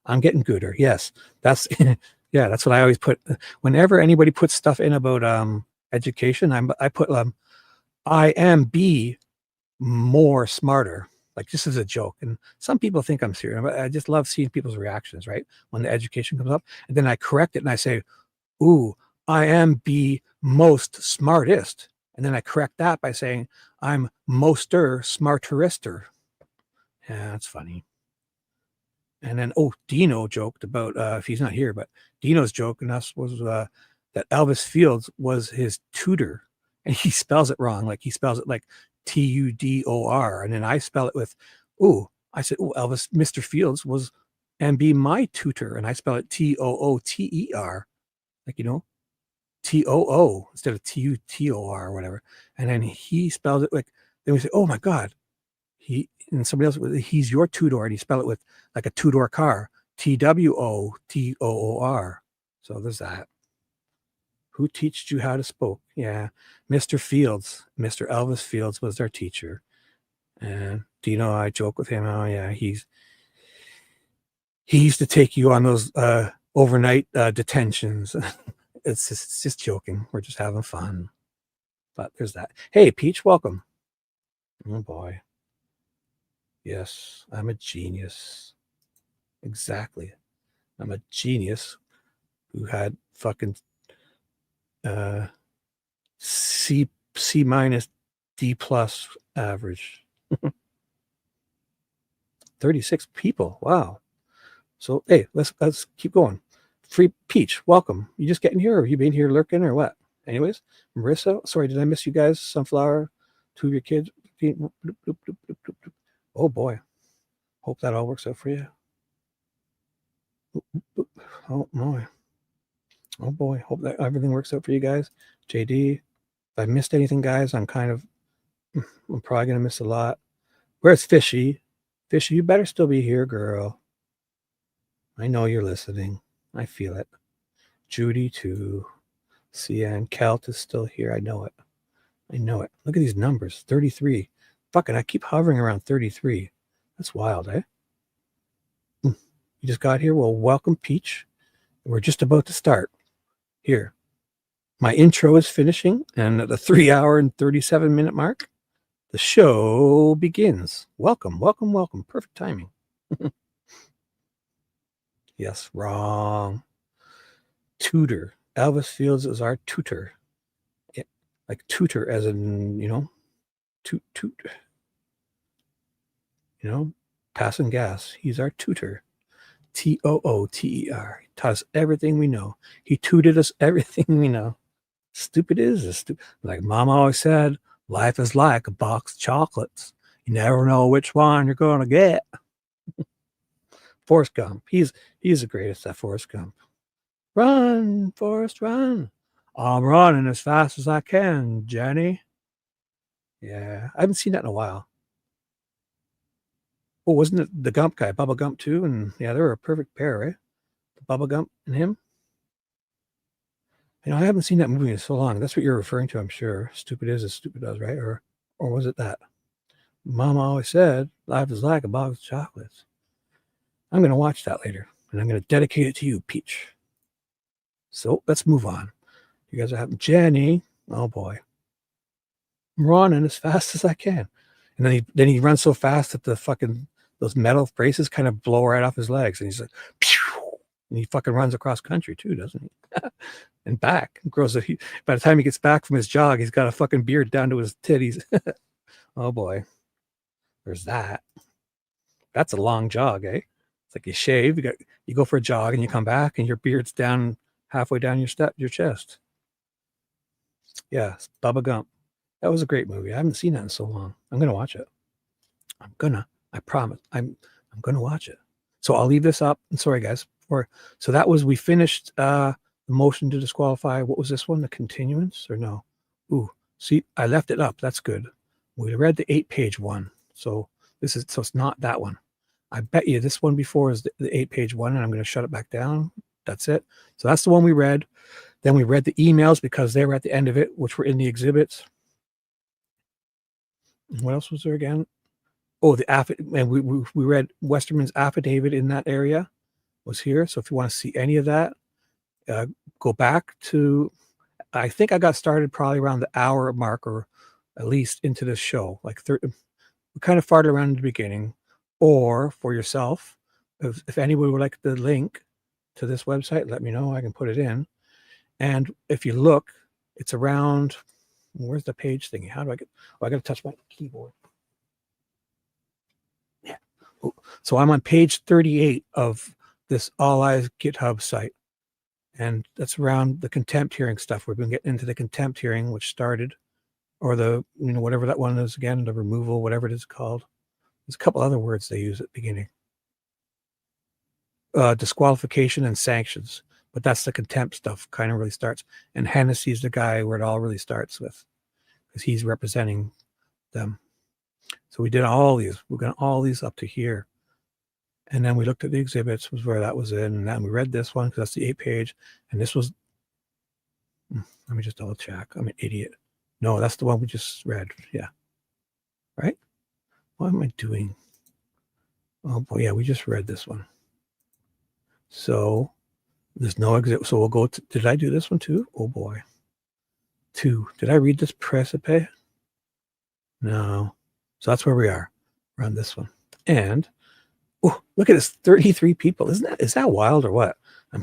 I'm getting gooder. Yes, that's, yeah, that's what I always put. Whenever anybody puts stuff in about education, I put I am be more smarter. Like this is a joke, and some people think I'm serious. But I just love seeing people's reactions, right? When the education comes up, and then I correct it and I say, "Ooh, I am be most smartest," and then I correct that by saying, "I'm moster smarterister." Yeah, that's funny. And then, Dino joked about, if he's not here, but Dino's joke and us was that Elvis Fields was his tutor, and he spells it wrong. Like he spells it like Tudor, and then I spell it with, I said, Elvis, Mr. Fields was and be my tutor, and I spell it Tooter, like, Too instead of Tutor or whatever. And then he spelled it like, then we say, oh my God, and somebody else, he's your tutor, and he spell it with like a two-door car, Twotor. So there's that. Who teached you how to spoke? Yeah, Mr. Fields, Mr. Elvis Fields was their teacher. And Dino, I joke with him. Oh yeah, he used to take you on those overnight detentions. It's just joking. We're just having fun. But there's that. Hey, Peach, welcome. Oh boy. Yes, I'm a genius. Exactly. I'm a genius who had fucking C minus D plus average. 36 people. Wow. So hey, let's keep going. Free Peach, welcome. You just getting here, or have you been here lurking, or what? Anyways, Marissa, sorry, did I miss you guys? Sunflower, two of your kids. Oh boy. Hope that all works out for you. Oh boy. Oh boy. Hope that everything works out for you guys. JD, if I missed anything, guys, I'm probably going to miss a lot. Where's Fishy? Fishy, you better still be here, girl. I know you're listening. I feel it. Judy, too. CN, Kelt is still here. I know it. Look at these numbers. 33. Fucking, I keep hovering around 33. That's wild, eh? You just got here? Well, welcome, Peach. We're just about to start. Here. My intro is finishing, and at the 3 hour and 37 minute mark, the show begins. Welcome. Perfect timing. Yes, wrong. Tutor. Elvis Fields is our tutor. Like tutor as in, toot. Passing gas. He's our tutor. Tooter. He taught us everything we know. He tutored us everything we know. Stupid is stupid. Like Mom always said, life is like a box of chocolates. You never know which one you're going to get. Forrest Gump. He's the greatest, that Forrest Gump. Run, Forrest, run. I'm running as fast as I can, Jenny. Yeah, I haven't seen that in a while. Oh, wasn't it the Gump guy, Bubba Gump too? And yeah, they were a perfect pair, right? Bubba Gump and him. I haven't seen that movie in so long. That's what you're referring to, I'm sure. Stupid is as stupid does, right? Or was it that? Mama always said, life is like a box of chocolates. I'm going to watch that later, and I'm going to dedicate it to you, Peach. So let's move on. You guys are having Jenny. Oh boy. I'm running as fast as I can. And then he runs so fast that those metal braces kind of blow right off his legs. And he's like, pew! And he fucking runs across country too, doesn't he? And back. By the time he gets back from his jog, he's got a fucking beard down to his titties. Oh boy. There's that. That's a long jog, eh? It's like you shave, you go for a jog, and you come back, and your beard's down halfway down your chest. Yeah, Bubba Gump. That was a great movie. I haven't seen that in so long. I'm gonna watch it. I promise. I'm gonna watch it. So I'll leave this up. And sorry, guys. So that was, we finished the motion to disqualify. What was this one? The continuance or no? Ooh, see, I left it up. That's good. We read the 8-page one. So it's not that one. I bet you this one before is the 8-page one, and I'm going to shut it back down. That's it. So that's the one we read. Then we read the emails because they were at the end of it, which were in the exhibits. What else was there again? Oh, the affidavit. And we read Westerman's affidavit in that area was here. So if you want to see any of that, go back to, I think I got started probably around the hour mark, or at least into this show, like we kind of farted around in the beginning. Or for yourself, if anybody would like the link to this website, let me know. I can put it in. And if you look, it's around, where's the page thingy? How do I get, I got to touch my keyboard. Yeah. So I'm on page 38 of this All Eyes GitHub site. And that's around the contempt hearing stuff. We've been getting into the contempt hearing, which started, or the, whatever that one is again, the removal, whatever it is called. There's a couple other words they use at the beginning. Disqualification and sanctions. But that's the contempt stuff, kind of really starts. And Hennessy's the guy where it all really starts with, because he's representing them. So we did all these. We got all these up to here. And then we looked at the exhibits, was where that was in. And then we read this one, because that's the 8-page. And this was, let me just double check. I'm an idiot. No, that's the one we just read. Yeah. Right? What am I doing? Oh boy, yeah, we just read this one. So there's no exhibit. So we'll go to, did I do this one too? Oh boy. 2. Did I read this PRAECIPE? No. So that's where we are. We're on this one. And oh, look at this, 33 people. Is that wild or what? I'm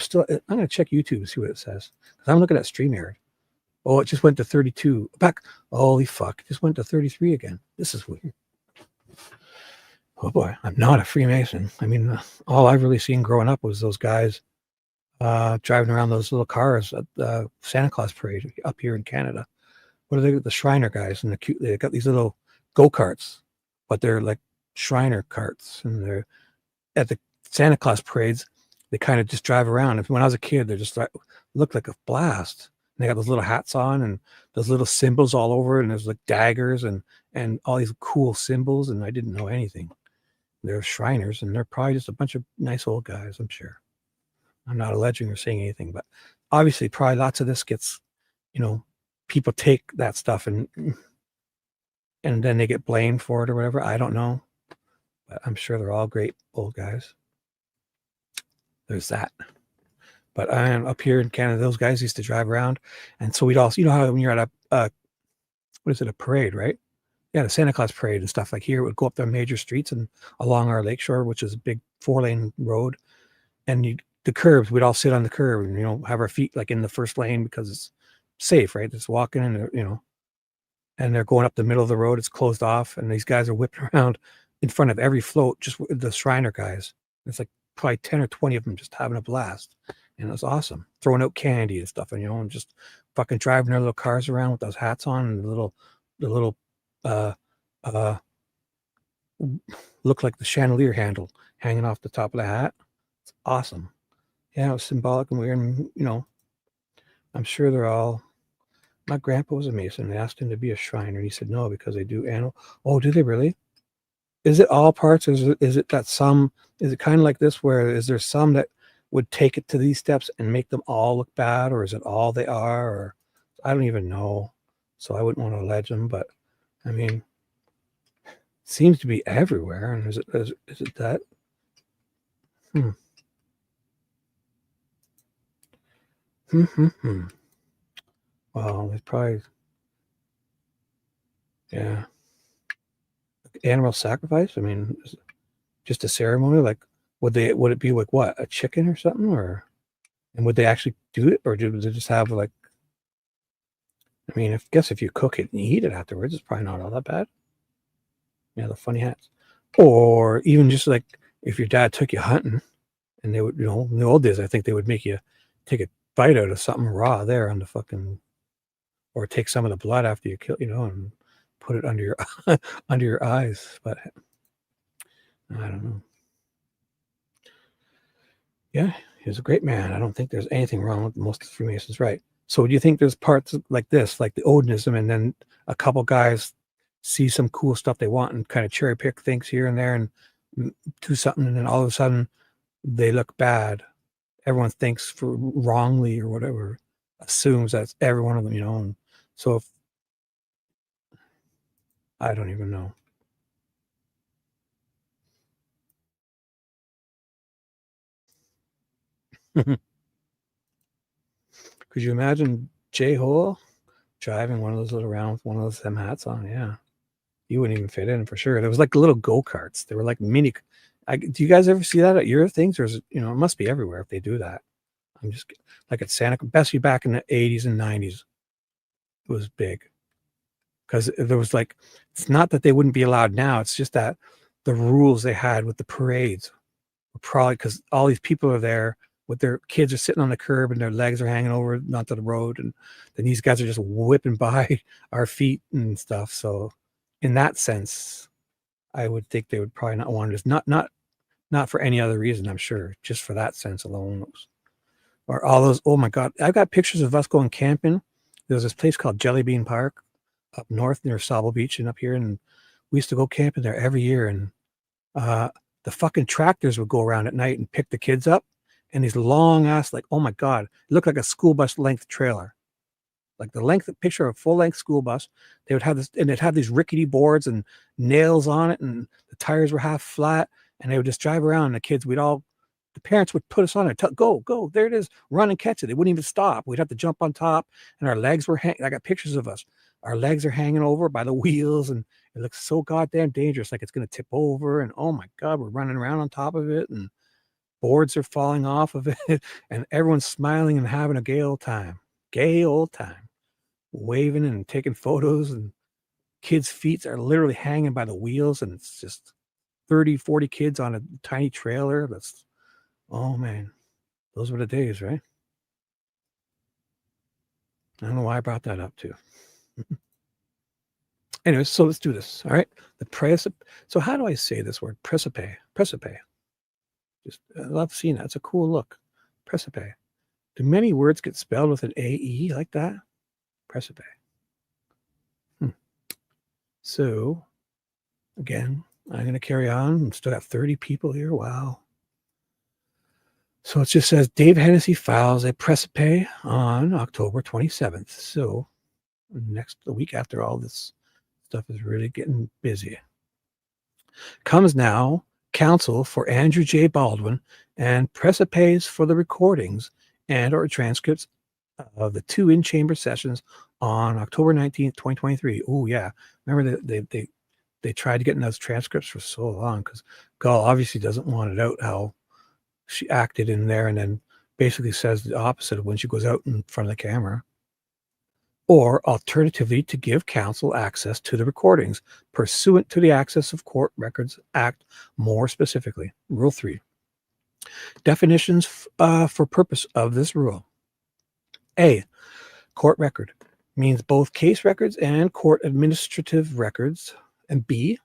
gonna check YouTube to see what it says. Because I'm looking at StreamYard. Oh, it just went to 32. Back. Holy fuck. It just went to 33 again. This is weird. Oh boy, I'm not a Freemason. I mean, all I've really seen growing up was those guys driving around those little cars at the Santa Claus parade up here in Canada. What are they? The Shriner guys, and they got these little go-karts, but they're like Shriner carts, and they're at the Santa Claus parades. They kind of just drive around. And when I was a kid, they just looked like a blast. And they got those little hats on and those little symbols all over, and there's like daggers and all these cool symbols, and I didn't know anything. They're Shriners, and they're probably just a bunch of nice old guys, I'm sure. I'm not alleging or saying anything, but obviously probably lots of this gets, people take that stuff and then they get blamed for it or whatever. I don't know, but I'm sure they're all great old guys. There's that. But I'm up here in Canada, those guys used to drive around. And so we'd also, how when you're at a parade, right? Yeah, the Santa Claus parade and stuff like here, it would go up the major streets and along our lakeshore, which is a big 4-lane road. And the curbs, we'd all sit on the curb and, have our feet like in the first lane because it's safe, right? Just walking and, and they're going up the middle of the road. It's closed off. And these guys are whipping around in front of every float, just the Shriner guys. It's like probably 10 or 20 of them just having a blast. And it was awesome. Throwing out candy and stuff, and, and just fucking driving their little cars around with those hats on and the little look like the chandelier handle hanging off the top of the hat. It's awesome. Yeah, it was symbolic and weird. And, I'm sure they're all. My grandpa was a Mason. They asked him to be a Shriner, and he said no because they do animal. Oh, do they really? Is it all parts? Is it that some? Is it kind of like this, where is there some that would take it to these steps and make them all look bad, or is it all they are? Or I don't even know. So I wouldn't want to allege them, but I mean, it seems to be everywhere. And is it that? Well, it's probably, yeah. Animal sacrifice. I mean, just a ceremony. Like, would it be like what, a chicken or something, and would they actually do it, or do they just have like? I mean, I guess if you cook it and eat it afterwards, it's probably not all that bad. Yeah, the funny hats. Or even just like if your dad took you hunting and they would, in the old days, I think they would make you take a bite out of something raw there on the fucking, or take some of the blood after you kill, and put it under your under your eyes. But I don't know. Yeah, he was a great man. I don't think there's anything wrong with most of the Freemasons, right? So do you think there's parts like this, like the Odinism, and then a couple guys see some cool stuff they want and kind of cherry pick things here and there and do something, and then all of a sudden they look bad. Everyone thinks for wrongly or whatever, assumes that's every one of them, And so if I don't even know. Could you imagine J-Hole driving one of those little around with one of those them hats on? Yeah. You wouldn't even fit in for sure. There was like little go-karts. They were like mini. Do you guys ever see that at your things? Or is it, it must be everywhere if they do that. I'm just like at Santa, especially back in the 80s and 90s. It was big. Because there was like, it's not that they wouldn't be allowed now. It's just that the rules they had with the parades were probably because all these people are there with their kids are sitting on the curb and their legs are hanging over onto the road. And then these guys are just whipping by our feet and stuff. So in that sense, I would think they would probably not want to, not for any other reason, I'm sure, just for that sense alone. Or all those, oh my God, I've got pictures of us going camping. There's this place called Jelly Bean Park up north near Sable Beach and up here. And we used to go camping there every year. And the fucking tractors would go around at night and pick the kids up. And these long ass, like, oh my God, it looked like a school bus length trailer. Like the length picture of a full length school bus. They would have this, and it'd have these rickety boards and nails on it, and the tires were half flat, and they would just drive around. And the kids, the parents would put us on it. Go, there it is, run and catch it. They wouldn't even stop. We'd have to jump on top, and our legs were hanging. I got pictures of us. Our legs are hanging over by the wheels, and it looks so goddamn dangerous, like it's going to tip over. And oh my God, we're running around on top of it, and boards are falling off of it, and everyone's smiling and having a gay old time, waving and taking photos, and kids' feet are literally hanging by the wheels, and it's just 30, 40 kids on a tiny trailer. Oh man, those were the days, right? I don't know why I brought that up too. Anyways, so let's do this. All right. The PRAECIPE. So how do I say this word? PRAECIPE. Just, I love seeing that. It's a cool look. PRAECIPE. Do many words get spelled with an AE like that? PRAECIPE. So, again, I'm going to carry on. I'm still got 30 people here. Wow. So it just says Dave Hennessy files a PRAECIPE on October 27th. So the week after all this stuff is really getting busy. Comes now counsel for Andrew J. Baldwin and PRAECIPEs for the recordings and or transcripts of the 2 in-chamber sessions on October 19th, 2023. Oh yeah. Remember they tried to get in those transcripts for so long because Gull obviously doesn't want it out how she acted in there, and then basically says the opposite of when she goes out in front of the camera. Or alternatively, to give counsel access to the recordings pursuant to the Access of Court Records Act, more specifically. Rule 3. Definitions for purpose of this rule. A, court record means both case records and court administrative records. And B,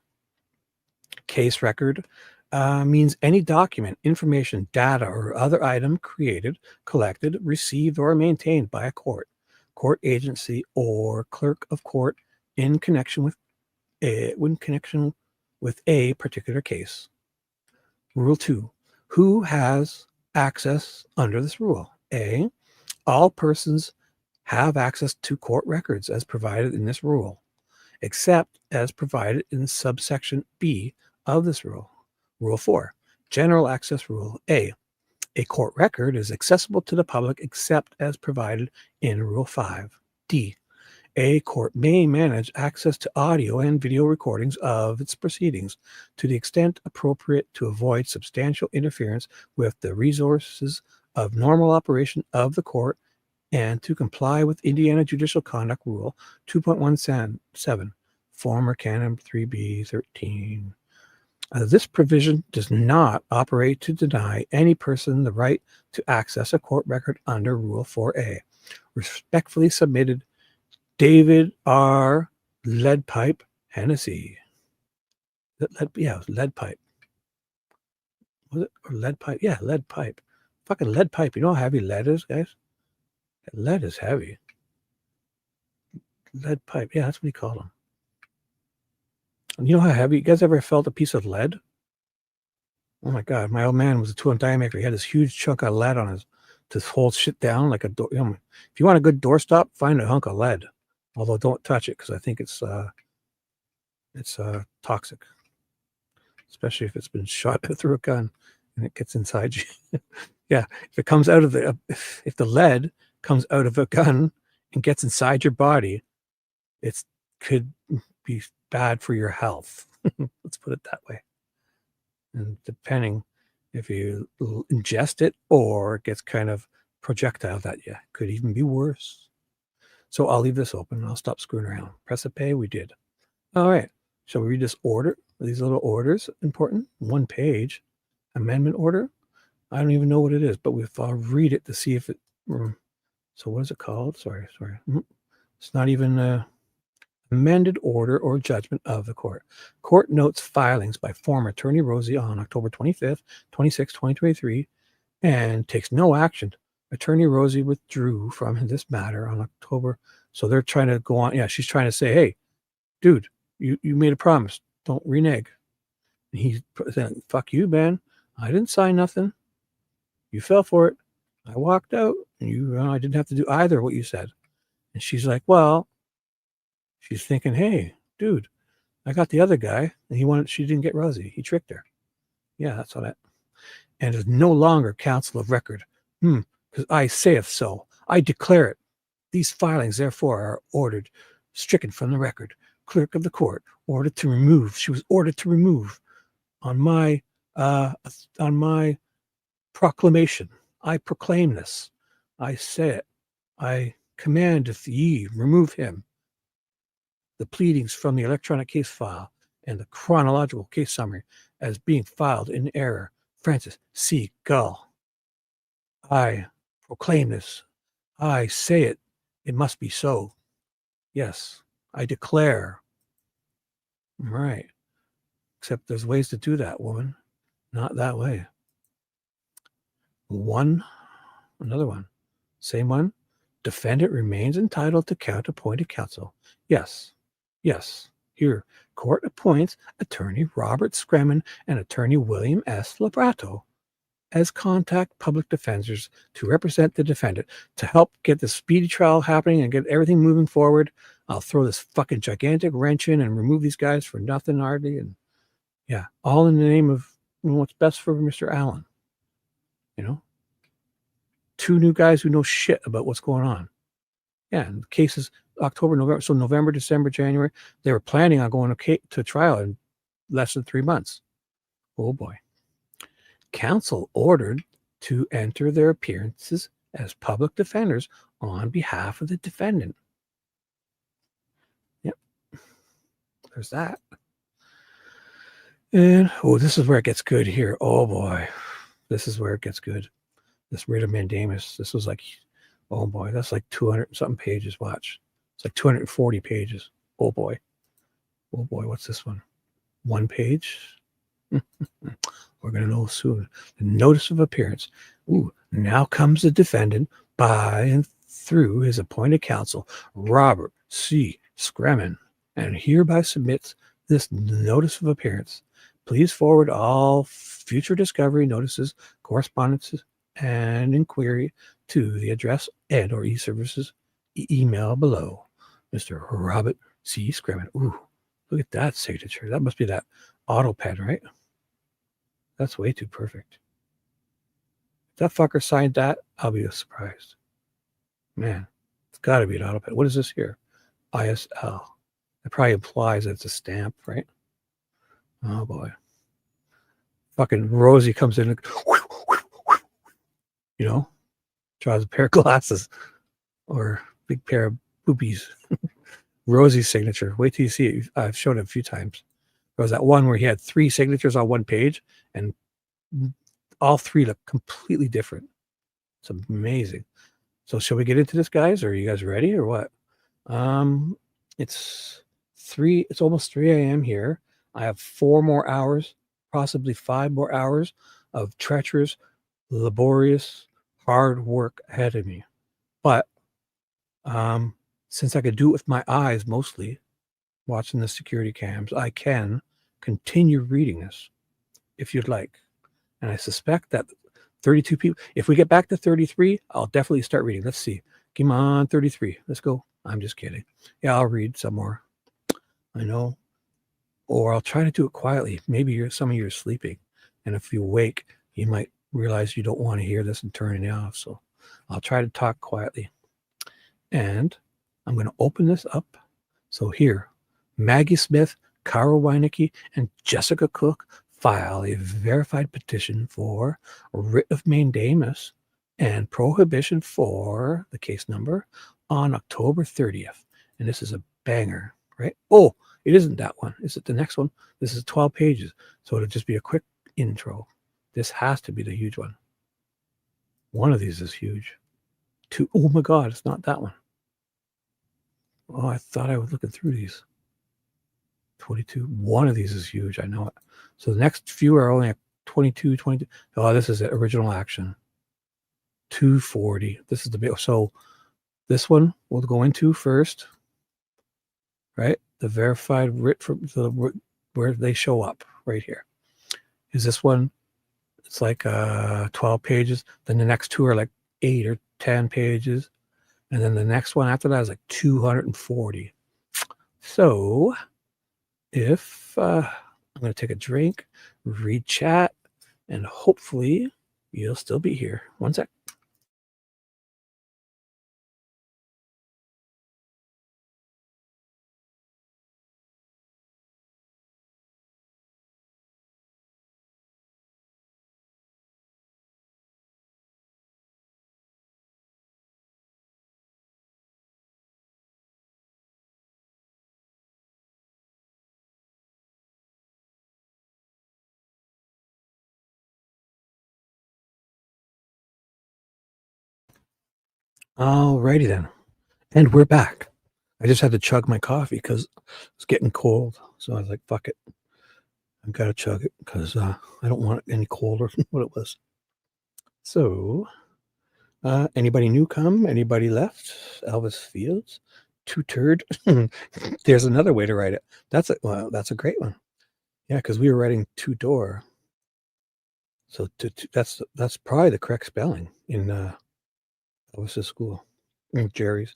case record means any document, information, data, or other item created, collected, received, or maintained by a court agency, or clerk of court in connection with a particular case. Rule 2. Who has access under this rule? A, all persons have access to court records as provided in this rule, except as provided in subsection B of this rule. Rule 4, general access rule. A court record is accessible to the public except as provided in Rule 5. D, a court may manage access to audio and video recordings of its proceedings to the extent appropriate to avoid substantial interference with the resources of normal operation of the court and to comply with Indiana Judicial Conduct Rule 2.17, former Canon 3B13. This provision does not operate to deny any person the right to access a court record under Rule 4A. Respectfully submitted, David R. Leadpipe Hennessy. Leadpipe. Was it? Or Leadpipe? Yeah, Leadpipe. fucking lead pipe. You know how heavy lead is, guys? Lead is heavy. Lead pipe. Yeah, that's what he called them. And you know how heavy? You guys ever felt a piece of lead? Oh my God. My old man was a tool and die maker. He had this huge chunk of lead on his to hold shit down like a door. You know, if you want a good doorstop, find a hunk of lead. Although don't touch it because I think it's toxic. Especially if it's been shot through a gun and it gets inside you. Yeah. If it comes out of the if the lead comes out of a gun and gets inside your body, it could be bad for your health. Let's put it that way. And depending if you ingest it or it gets kind of projectile that, yeah, could even be worse. So I'll leave this open. I'll stop screwing around. PRAECIPE, we did. All right. Shall we read this order? These little orders important. 1 page. Amendment order. I don't even know what it is, but I'll read it to see if it. So what is it called? Sorry. It's not even amended order or judgment of the court. Court notes filings by former Attorney Rozzi on October 25th, 26, 2023, and takes no action. Attorney Rozzi withdrew from this matter on October. So they're trying to go on. Yeah, she's trying to say, hey, dude, you made a promise. Don't renege. And he's saying, fuck you, man. I didn't sign nothing. You fell for it. I walked out, and I didn't have to do either what you said. And she's like, well, she's thinking, hey, dude, I got the other guy, and she didn't get Rozzi. He tricked her. Yeah, that's all that. And is no longer counsel of record. Because I saith so. I declare it. These filings, therefore, are ordered, stricken from the record. Clerk of the court, ordered to remove. She was ordered to remove on my proclamation. I proclaim this. I say it. I command if ye remove him. The pleadings from the electronic case file and the chronological case summary as being filed in error. Francis C. Gull. I proclaim this. I say it. It must be so. Yes, I declare. Right. Except there's ways to do that, woman. Not that way. Another one. Same one. Defendant remains entitled to court-appointed counsel. Yes. Here, court appoints Attorney Robert Scremin and Attorney William S. Labrato as contact public defenders to represent the defendant to help get the speedy trial happening and get everything moving forward. I'll throw this fucking gigantic wrench in and remove these guys for nothing hardly. And yeah, all in the name of what's best for Mr. Allen. 2 new guys who know shit about what's going on. Yeah, and the cases October, November. So November, December, January, they were planning on going to trial in less than 3 months. Oh boy. Counsel ordered to enter their appearances as public defenders on behalf of the defendant. Yep. There's that. And, this is where it gets good here. Oh boy. This is where it gets good. This writ of Mandamus. This was like, oh boy, that's like 200 something pages. Watch. It's like 240 pages. Oh boy. What's this one? 1 page? We're going to know soon. The notice of appearance. Now comes the defendant by and through his appointed counsel, Robert C. Scremin, and hereby submits this notice of appearance. Please forward all future discovery notices, correspondences, and inquiry to the address and or e-services email below. Mr. Robert C. Scremin. Look at that signature. That must be that auto pen, right? That's way too perfect. If that fucker signed that, I'll be surprised. Man, it's got to be an auto pen. What is this here? ISL. It probably implies that it's a stamp, right? Oh boy. Fucking Rozzi comes in and draws a pair of glasses or a big pair of boobies. Rozzi's signature. Wait till you see it. I've shown it a few times. There was that one where he had 3 signatures on 1 page and all 3 look completely different. It's amazing. So shall we get into this, guys? Are you guys ready or what? It's almost 3 a.m. here. I have 4 more hours, possibly 5 more hours of treacherous laborious, hard work ahead of me. But since I could do it with my eyes mostly, watching the security cams, I can continue reading this if you'd like. And I suspect that 32 people, if we get back to 33, I'll definitely start reading. Let's see. Come on, 33. Let's go. I'm just kidding. Yeah, I'll read some more. I know. Or I'll try to do it quietly. Maybe some of you are sleeping. And if you wake, you might realize you don't want to hear this and turn it off. So I'll try to talk quietly. And I'm going to open this up. So here, Maggie Smith, Carol Weinecke, and Jessica Cook file a verified petition for writ of mandamus and prohibition for the case number on October 30th. And this is a banger, right? Oh, it isn't that one. Is it the next one? This is 12 pages. So it'll just be a quick intro. This has to be the huge one. One of these is huge. Two. Oh my God, it's not that one. Oh, I thought I was looking through these. 22. One of these is huge. I know it. So the next few are only at 22, 22. Oh, this is the original action. 240. This is the big. So this one we'll go into first, right? The verified writ from the where they show up right here. Is this one? It's like 12 pages. Then the next two are like 8 or 10 pages. And then the next one after that is like 240. So if I'm going to take a drink, read chat, and hopefully you'll still be here. One sec. Alrighty then. And we're back. I just had to chug my coffee because it's getting cold. So I was like, fuck it. I've got to chug it because I don't want it any colder than what it was. So, anybody new come? Anybody left? Elvis Fields? Two turd? There's another way to write it. That's a great one. Yeah, because we were writing two door. So that's probably the correct spelling in Elvis's school. Jerry's.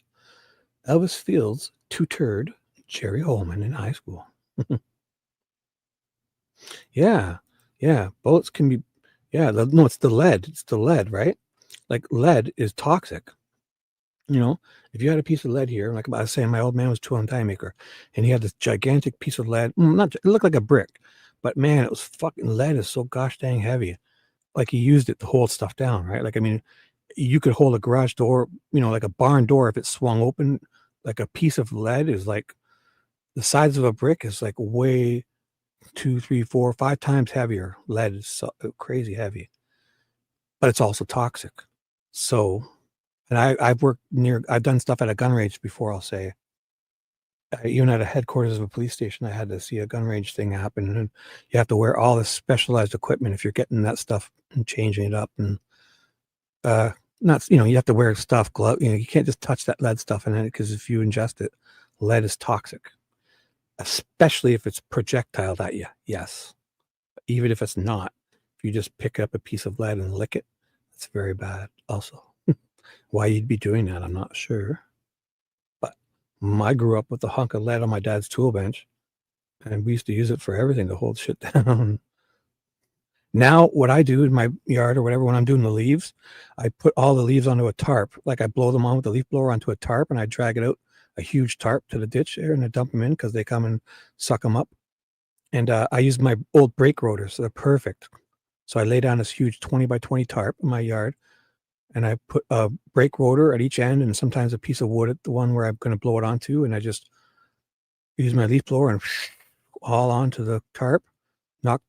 Elvis Fields, two turd, Jerry Holman in high school. Yeah. Bullets can be, no, it's the lead. It's the lead, right? Like lead is toxic. You know, if you had a piece of lead here, like I was saying, my old man was tool and die maker, and he had this gigantic piece of lead. It looked like a brick, but man, it was fucking lead is so gosh dang heavy. Like he used it to hold stuff down, right? Like, I mean, you could hold a garage door, like a barn door if it swung open. Like a piece of lead is like the size of a brick is like way 2, 3, 4, 5 times heavier. Lead is so crazy heavy, but it's also toxic. So, and I've done stuff at a gun range before. I'll say, even at a headquarters of a police station, I had to see a gun range thing happen, and you have to wear all this specialized equipment if you're getting that stuff and changing it up, and you have to wear stuff, glove. You can't just touch that lead stuff in it because if you ingest it, lead is toxic, especially if it's projectiled at you. Yes, even if it's not, if you just pick up a piece of lead and lick it, it's very bad. Also, why you'd be doing that, I'm not sure. But I grew up with a hunk of lead on my dad's tool bench, and we used to use it for everything to hold shit down. Now, what I do in my yard or whatever, when I'm doing the leaves, I put all the leaves onto a tarp. Like I blow them on with the leaf blower onto a tarp, and I drag it out, a huge tarp to the ditch there, and I dump them in because they come and suck them up. And I use my old brake rotors. So they're perfect. So I lay down this huge 20 by 20 tarp in my yard, and I put a brake rotor at each end and sometimes a piece of wood at the one where I'm going to blow it onto. And I just use my leaf blower and all onto the tarp.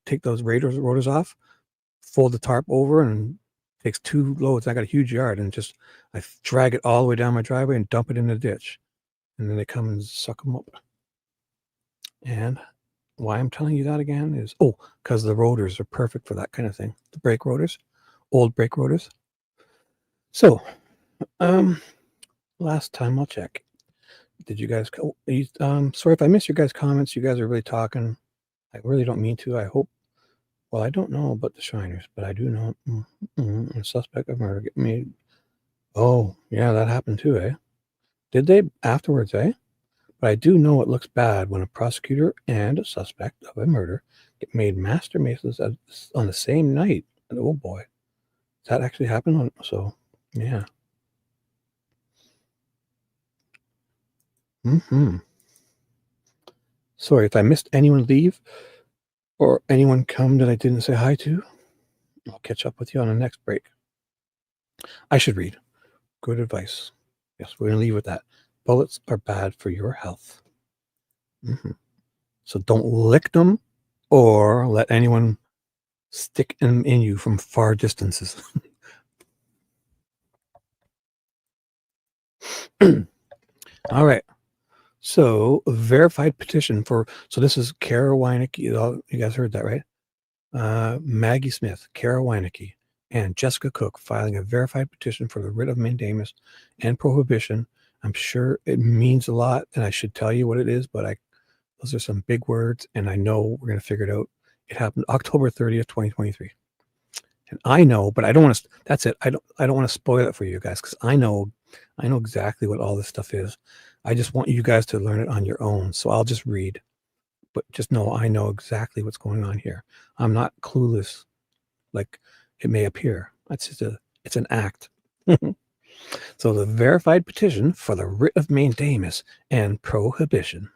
Take those rotors off, fold the tarp over, and takes 2 loads. I got a huge yard, and I drag it all the way down my driveway and dump it in the ditch, and then they come and suck them up. And why I'm telling you that again is, because the rotors are perfect for that kind of thing. The brake rotors, old brake rotors. So, last time I'll check. Did you guys? Sorry if I missed your guys' comments. You guys are really talking. I really don't mean to. I hope. Well, I don't know about the Shiners, but I do know a suspect of murder get made. Oh, yeah, that happened too, eh? Did they afterwards, eh? But I do know it looks bad when a prosecutor and a suspect of a murder get made master masons on the same night. And oh boy, that actually happened. So, yeah. Sorry if I missed anyone leave or anyone come that I didn't say hi to. I'll catch up with you on the next break. I should read. Good advice. Yes, we're going to leave with that. Bullets are bad for your health. So don't lick them or let anyone stick them in you from far distances. All right. So verified petition for, so this is Kara Weinecke. You guys heard that, right? Maggie Smith, Kara Weinecke, and Jessica Cook filing a verified petition for the writ of mandamus and prohibition. I'm sure it means a lot, and I should tell you what it is, but those are some big words, and I know we're going to figure it out. It happened October 30th, 2023. And I know, but I don't want to, that's it. I don't want to spoil it for you guys, because I know exactly what all this stuff is. I just want you guys to learn it on your own. So I'll just read, but just know I know exactly what's going on here. I'm not clueless like it may appear. It's an act. So the verified petition for the writ of mandamus and prohibition.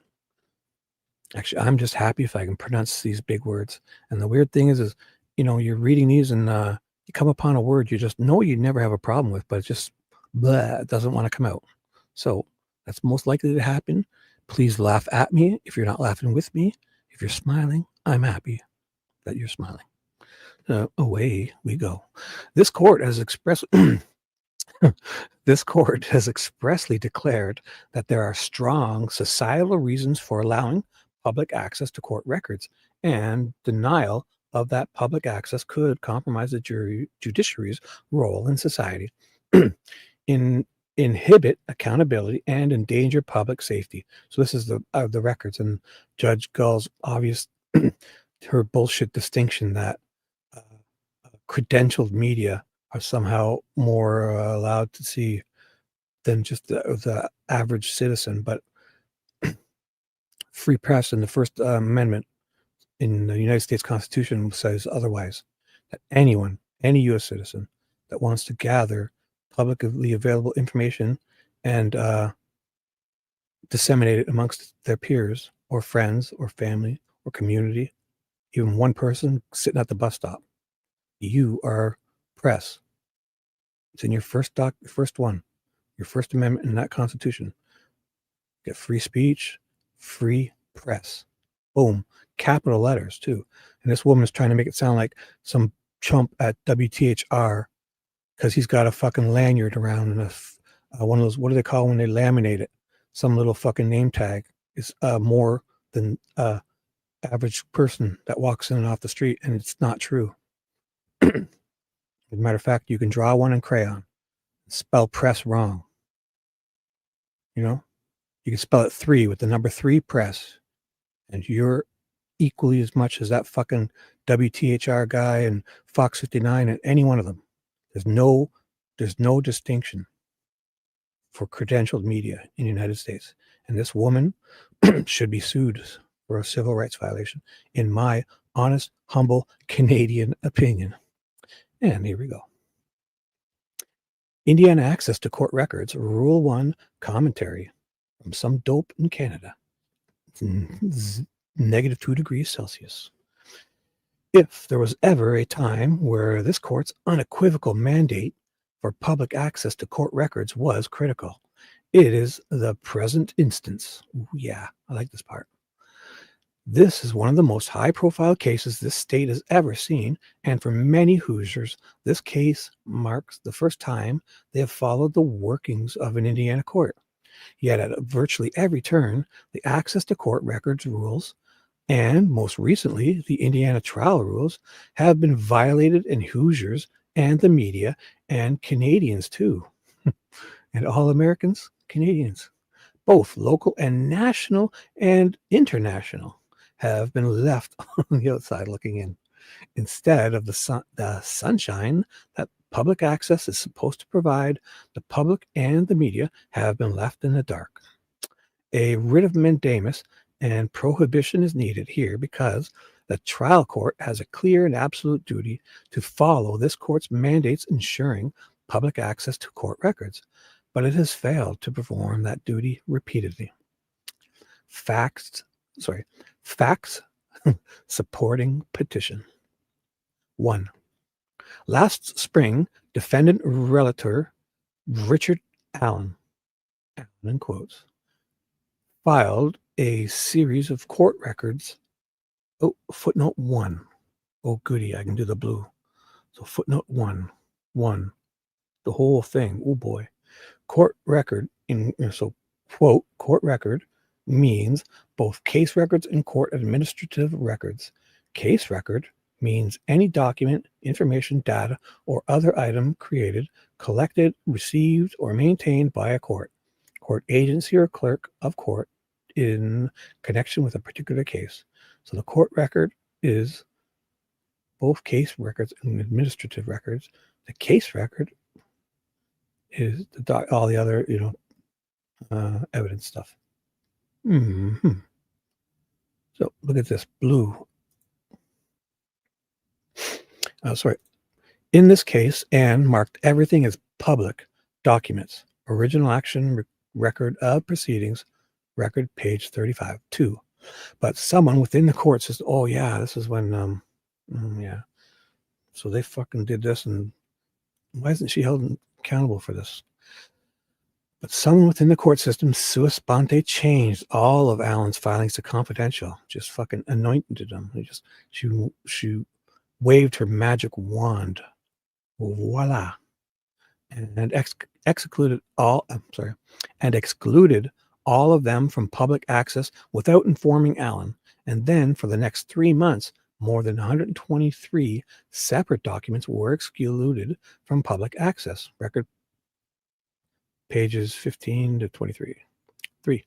Actually, I'm just happy if I can pronounce these big words. And the weird thing is you're reading these and you come upon a word you just know you never have a problem with, but it just it doesn't want to come out. So that's most likely to happen. Please laugh at me if you're not laughing with me. If you're smiling, I'm happy that you're smiling. Away we go. This court has expressly declared that there are strong societal reasons for allowing public access to court records, and denial of that public access could compromise the judiciary's role in society, inhibit accountability, and endanger public safety. So this is the records, and Judge Gull's obvious her bullshit distinction that credentialed media are somehow more allowed to see than just the average citizen. But free press in the First Amendment in the United States Constitution says otherwise, that anyone, any U.S. citizen that wants to gather publicly available information and disseminate it amongst their peers or friends or family or community, even one person sitting at the bus stop, you are press. It's in your first one, your First Amendment in that Constitution. You get free speech, free press. Boom. Capital letters too. And this woman is trying to make it sound like some chump at WTHR because he's got a fucking lanyard around and one of those, what do they call when they laminate it? Some little fucking name tag is more than average person that walks in and off the street, and it's not true. As a matter of fact, you can draw one in crayon, spell press wrong. You can spell it 3 with the number 3 press, and you're equally as much as that fucking WTHR guy and Fox 59 and any one of them. There's no distinction for credentialed media in the United States. And this woman should be sued for a civil rights violation, in my honest, humble Canadian opinion. And here we go. Indiana access to court records, Rule 1 commentary from some dope in Canada. -2 degrees Celsius. If there was ever a time where this court's unequivocal mandate for public access to court records was critical, it is the present instance. Ooh, yeah, I like this part. This is one of the most high-profile cases this state has ever seen, and for many Hoosiers, this case marks the first time they have followed the workings of an Indiana court. Yet at virtually every turn, the access to court records rules, and most recently, the Indiana trial rules, have been violated, and Hoosiers and the media, and Canadians too. And all Americans, Canadians, both local and national and international, have been left on the outside looking in. Instead of the sunshine that public access is supposed to provide, the public and the media have been left in the dark. A writ of mandamus and prohibition is needed here because the trial court has a clear and absolute duty to follow this court's mandates ensuring public access to court records, but it has failed to perform that duty repeatedly. Facts supporting petition. 1. Last spring, defendant relator Richard Allen, in quotes, filed a series of court records. Oh, footnote 1. Oh, goody, I can do the blue. So footnote 1, the whole thing. Oh boy. Court record so quote, court record means both case records and court administrative records. Case record means any document, information, data, or other item created, collected, received, or maintained by a court agency, or clerk of court in connection with a particular case. So the court record is both case records and administrative records. The case record is all the other, evidence stuff. So look at this blue. In this case, Anne marked everything as public documents. Original action record of proceedings, record page 35. 2. But someone within the court says, oh yeah, this is when, yeah. So they fucking did this, and why isn't she held accountable for this? But someone within the court system, sua sponte, changed all of Allen's filings to confidential. Just fucking anointed them. She waved her magic wand. Voila. And excluded all of them from public access without informing Allen. And then for the next 3 months, more than 123 separate documents were excluded from public access. Record pages 15 to 23. 3.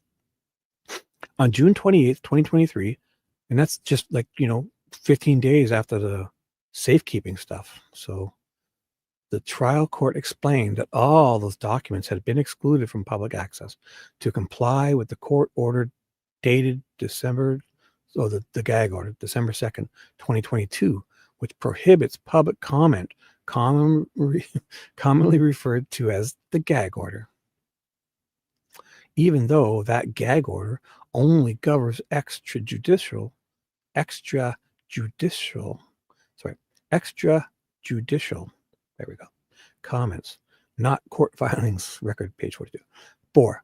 On June 28th, 2023, and that's just 15 days after the safekeeping stuff. So the trial court explained that all those documents had been excluded from public access to comply with the court order dated the gag order, December 2nd, 2022, which prohibits public comment, commonly referred to as the gag order. Even though that gag order only governs extrajudicial there we go, comments, not court filings, record page 42. 4.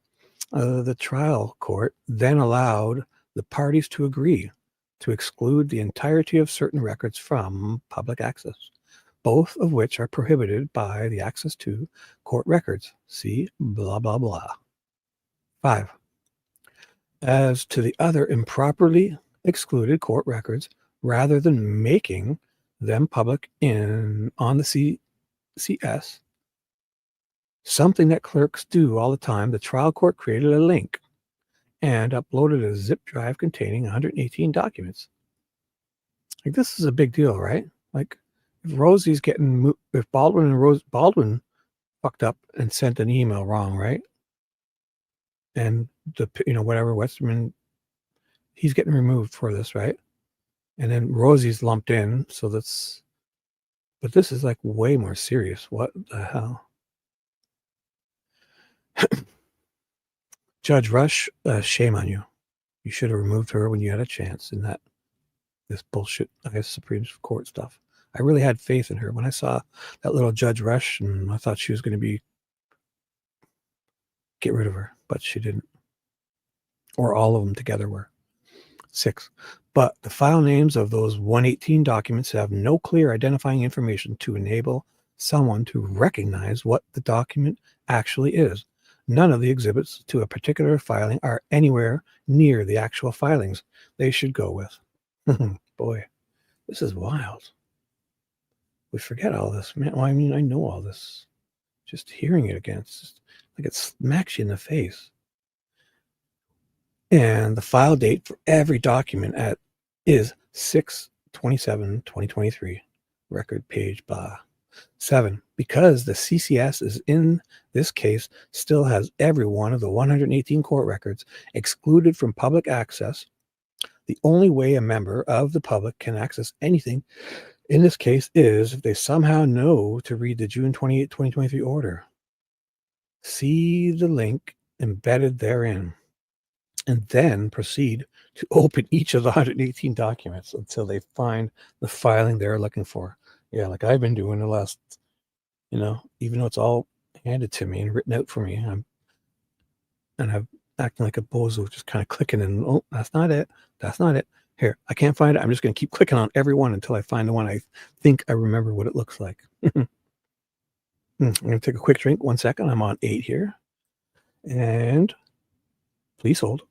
The trial court then allowed the parties to agree to exclude the entirety of certain records from public access, both of which are prohibited by the access to court records. See blah, blah, blah. 5. As to the other improperly excluded court records, rather than making them public on the CS, something that clerks do all the time, the trial court created a link and uploaded a zip drive containing 118 documents. This is a big deal, right? If Rozzie's if Baldwin fucked up and sent an email wrong, right? And whatever Westerman, he's getting removed for this, right? And then Rozzie's lumped in, so but this is way more serious. What the hell? Judge Rush, shame on you. You should have removed her when you had a chance in this bullshit, Supreme Court stuff. I really had faith in her when I saw that little Judge Rush, and I thought she was going to get rid of her, but she didn't. Or all of them together were. 6. But the file names of those 118 documents have no clear identifying information to enable someone to recognize what the document actually is. None of the exhibits to a particular filing are anywhere near the actual filings they should go with. Boy, this is wild. we forget all this, man. Well, I mean, I know all this. Just hearing it again, it's just like it smacks you in the face. And the file date for every document is 6/27/2023. Record page blah. 7. Because the CCS is in this case still has every one of the 118 court records excluded from public access. The only way a member of the public can access anything in this case is if they somehow know to read the June 28, 2023 order. See the link embedded therein, and then proceed to open each of the 118 documents until they find the filing they're looking for. Yeah, like I've been doing the last, even though it's all handed to me and written out for me, I'm acting like a bozo, just kind of clicking and, oh, that's not it. That's not it. Here, I can't find it. I'm just going to keep clicking on every one until I find the one I think I remember what it looks like. I'm going to take a quick drink. 1 second. I'm on 8 here. And please hold.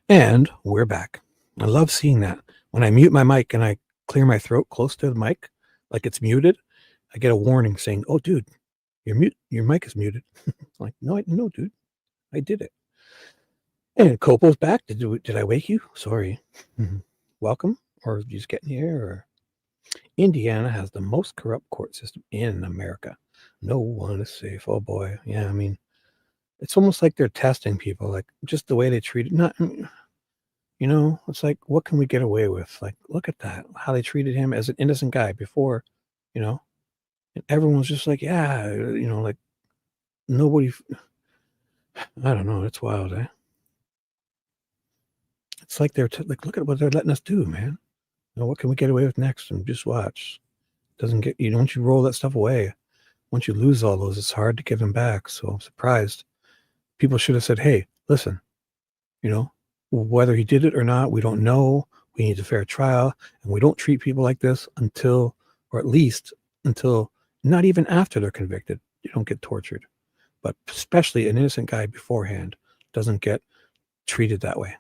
And we're back. I love seeing that. When I mute my mic and I clear my throat close to the mic, like it's muted, I get a warning saying, "Oh, dude, your mic is muted." Like, no, dude, I did it. And Copo's back. Did I wake you? Sorry. Welcome, or you just getting here? Or Indiana has the most corrupt court system in America. No one is safe. Oh boy, yeah. I mean, it's almost like they're testing people, like just the way they treat it. Not, it's like, what can we get away with? Like, look at that, how they treated him as an innocent guy before, and everyone's just like, yeah, like nobody. I don't know. It's wild, eh? It's like they're like, look at what they're letting us do, man. What can we get away with next? And just watch. Doesn't get you. Once you roll that stuff away, once you lose all those, it's hard to give them back. So I'm surprised. People should have said, hey, listen, whether he did it or not, we don't know. We need a fair trial, and we don't treat people like this until, or at least until, not even after they're convicted. You don't get tortured, but especially an innocent guy beforehand doesn't get treated that way.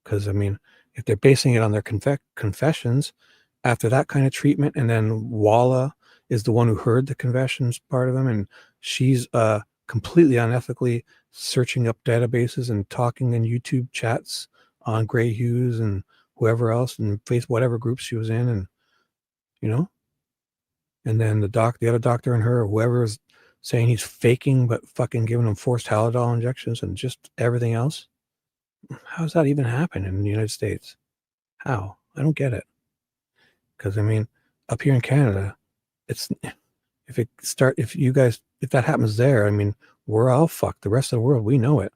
Because, I mean, if they're basing it on their confessions after that kind of treatment, and then Walla is the one who heard the confessions part of them, and she's completely unethically searching up databases and talking in YouTube chats on Gray Hughes and whoever else, and face whatever groups she was in, and and then the other doctor and her, or whoever is saying he's faking but fucking giving him forced Halidol injections and just everything else. How does that even happen in the United States? How? I don't get it. Because, I mean, up here in Canada, if that happens there, I mean, we're all fucked. The rest of the world, we know it.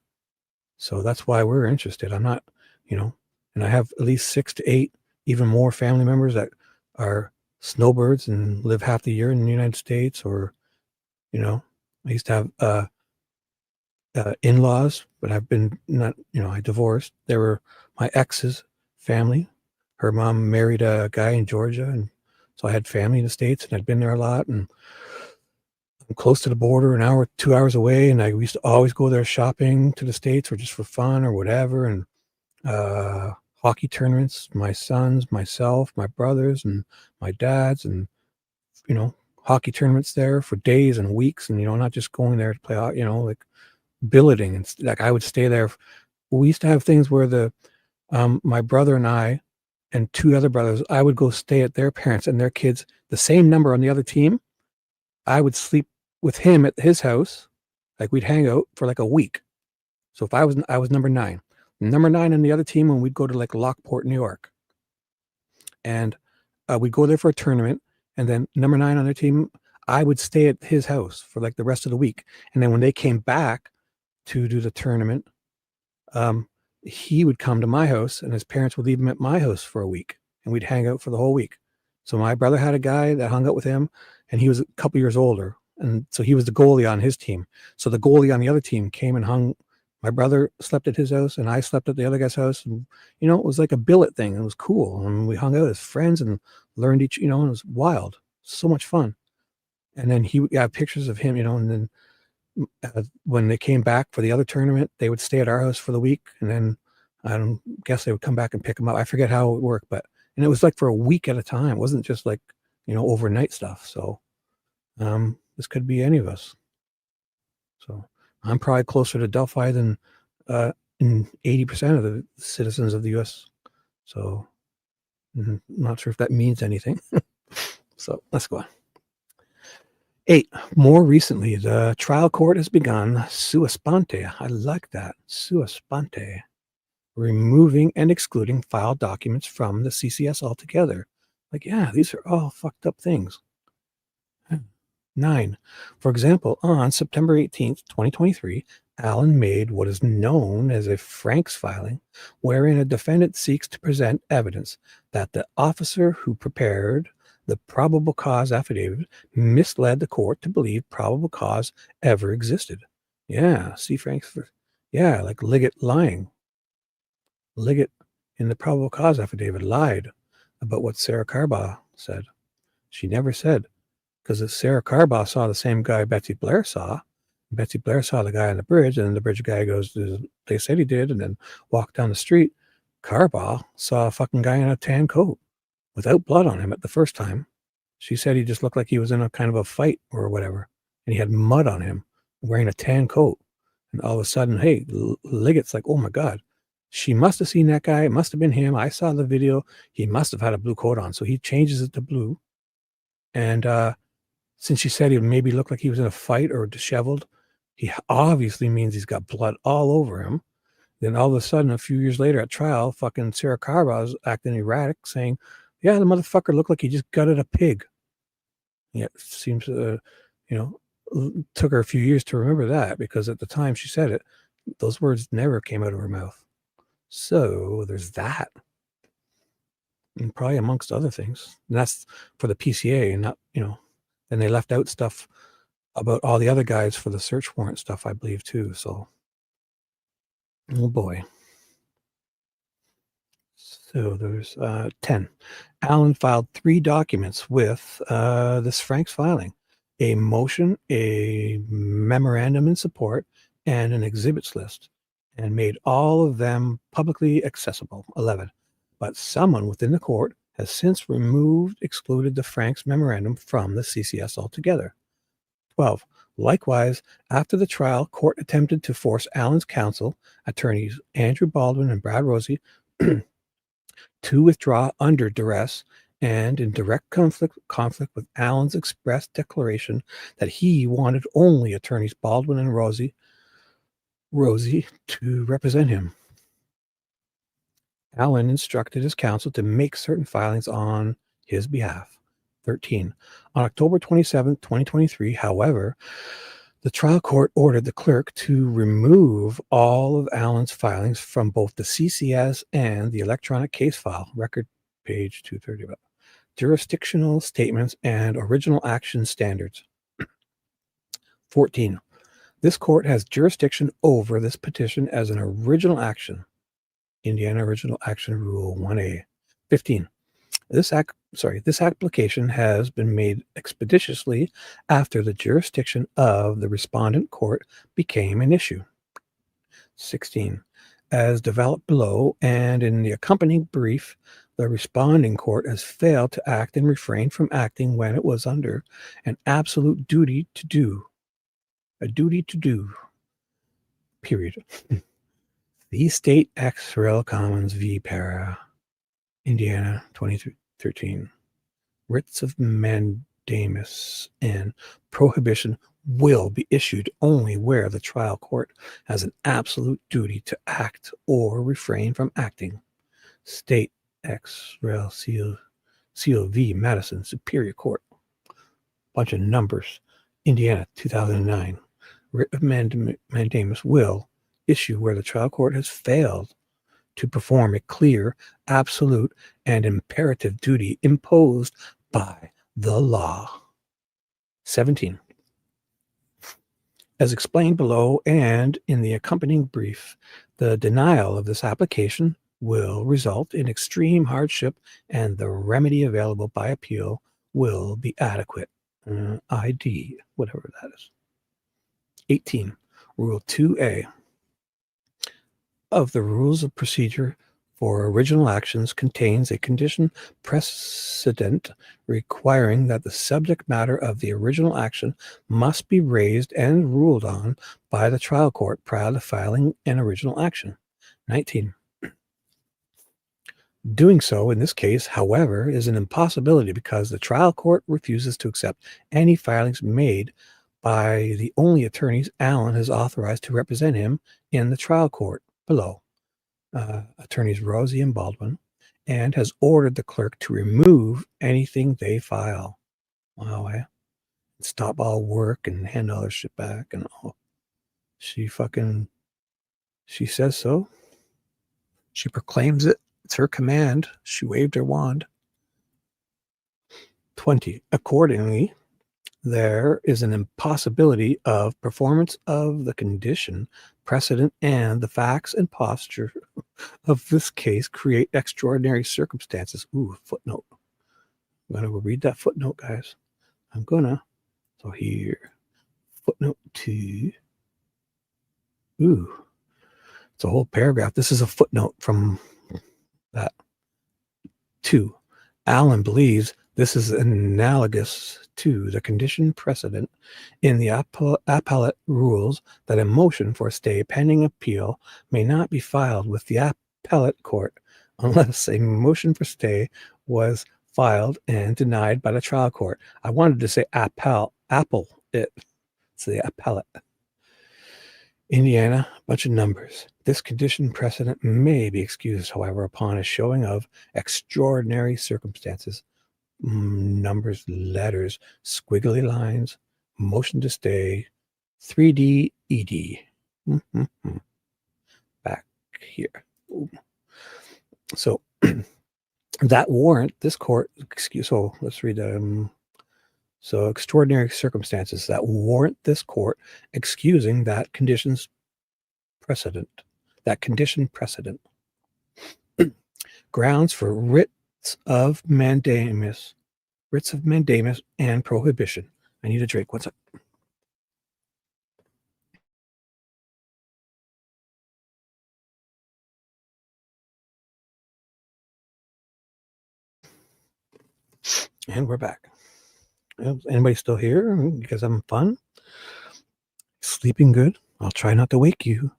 So that's why we're interested. I'm not, and I have at least 6 to 8, even more family members that are snowbirds and live half the year in the United States, or, I used to have in-laws, but I've been not, I divorced. They were my ex's family. Her mom married a guy in Georgia, and so I had family in the States, and I'd been there a lot, and I'm close to the border, an hour, 2 hours away, and I used to always go there shopping to the States, or just for fun or whatever, and hockey tournaments, my sons, myself, my brothers, and my dad's, and hockey tournaments there for days and weeks, and not just going there to play, like billeting, and like I would stay there. We used to have things where my brother and I and 2 other brothers, I would go stay at their parents and their kids, the same number on the other team. I would sleep with him at his house. Like, we'd hang out for like a week. So if I was number 9 on the other team, when we'd go to like Lockport, New York, and we'd go there for a tournament, and then number 9 on their team, I would stay at his house for like the rest of the week. And then when they came back to do the tournament, he would come to my house, and his parents would leave him at my house for a week, and we'd hang out for the whole week. So my brother had a guy that hung out with him, and he was a couple years older, and so he was the goalie on his team. So the goalie on the other team came and hung. My brother slept at his house, and I slept at the other guy's house, and it was like a billet thing. It was cool, and we hung out as friends and learned and it was wild, so much fun. And then he got pictures of him, and then when they came back for the other tournament, they would stay at our house for the week, and then I don't guess they would come back and pick him up. I forget how it worked, and it was like for a week at a time. It wasn't just like, overnight stuff. So this could be any of us. So I'm probably closer to Delphi than 80% of the citizens of the U.S. So I'm not sure if that means anything. So let's go on. 8. More recently, the trial court has begun sua sponte. I like that. Sua sponte. Removing and excluding file documents from the CCS altogether. Like, yeah, these are all fucked up things. 9. For example, on September 18th, 2023, Allen made what is known as a Franks filing, wherein a defendant seeks to present evidence that the officer who prepared the probable cause affidavit misled the court to believe probable cause ever existed. Yeah, see Franks. Yeah, like Liggett lying. Liggett in the probable cause affidavit lied about what Sarah Carbaugh said. She never said, because Sarah Carbaugh saw the same guy Betsy Blair saw. Betsy Blair saw the guy on the bridge, and then the bridge guy goes, they said he did, and then walked down the street. Carbaugh saw a fucking guy in a tan coat without blood on him at the first time. She said he just looked like he was in a kind of a fight or whatever, and he had mud on him, wearing a tan coat. And all of a sudden, hey, Liggett's like, oh my God, she must have seen that guy. It must have been him. I saw the video. He must have had a blue coat on. So he changes it to blue. And since she said he maybe looked like he was in a fight or disheveled, he obviously means he's got blood all over him. Then all of a sudden, a few years later at trial, fucking Sarah Carbaugh is acting erratic, saying, yeah, the motherfucker looked like he just gutted a pig. Yeah, it seems, took her a few years to remember that, because at the time she said it, those words never came out of her mouth. So there's that. And probably amongst other things. And that's for the PCA, and not, then they left out stuff about all the other guys for the search warrant stuff, I believe, too. So, oh boy. So there's 10. Allen filed 3 documents with this Franks filing: a motion, a memorandum in support, and an exhibits list, and made all of them publicly accessible. 11. But someone within the court has since excluded the Franks memorandum from the CCS altogether. 12. Likewise, after the trial, court attempted to force Allen's counsel, attorneys Andrew Baldwin and Brad Rozzi, to withdraw under duress and in direct conflict with Allen's express declaration that he wanted only attorneys Baldwin and Rozzi to represent him. Allen instructed his counsel to make certain filings on his behalf. 13. On October 27, 2023, however, the trial court ordered the clerk to remove all of Allen's filings from both the CCS and the electronic case file, record page 230, jurisdictional statements and original action standards. 14. This court has jurisdiction over this petition as an original action. Indiana Original Action Rule 1A. 15. This application has been made expeditiously after the jurisdiction of the respondent court became an issue. 16. As developed below and in the accompanying brief, the responding court has failed to act and refrain from acting when it was under an absolute duty to do. A duty to do. Period. The State Ex Rel Commons v. Para, Indiana, 2013. Writs of Mandamus and Prohibition will be issued only where the trial court has an absolute duty to act or refrain from acting. State Ex Rel COV Madison Superior Court. Bunch of numbers. Indiana, 2009. Writ of Mandamus will issue where the trial court has failed to perform a clear, absolute, and imperative duty imposed by the law. 17. As explained below and in the accompanying brief, the denial of this application will result in extreme hardship, and the remedy available by appeal will be adequate. ID, whatever that is. 18. Rule 2A of the Rules of Procedure for Original Actions contains a condition precedent requiring that the subject matter of the original action must be raised and ruled on by the trial court prior to filing an original action. 19. Doing so in this case, however, is an impossibility because the trial court refuses to accept any filings made by the only attorneys Allen has authorized to represent him in the trial court below, attorneys Rozzi and Baldwin, and has ordered the clerk to remove anything they file. Wow, stop all work and hand all their shit back and all. She says so. She proclaims it. It's her command. She waved her wand. 20. Accordingly, there is an impossibility of performance of the condition precedent, and the facts and posture of this case create extraordinary circumstances. Ooh, footnote. I'm going to read that footnote, guys. So here, footnote 2. Ooh, it's a whole paragraph. This is a footnote from that. 2. Allen believes this is analogous to the condition precedent in the appellate rules that a motion for stay pending appeal may not be filed with the appellate court unless a motion for stay was filed and denied by the trial court. I wanted to say it's the appellate. Indiana, bunch of numbers. This condition precedent may be excused, however, upon a showing of extraordinary circumstances. Numbers, letters, squiggly lines, motion to stay, 3D, ED. Back here. Ooh. So that warrant this court, so let's read so extraordinary circumstances that warrant this court excusing that condition precedent. Grounds for writs of mandamus and prohibition. I need a drink. What's up? And we're back. Anybody still here? Because I'm fun? Sleeping good? I'll try not to wake you.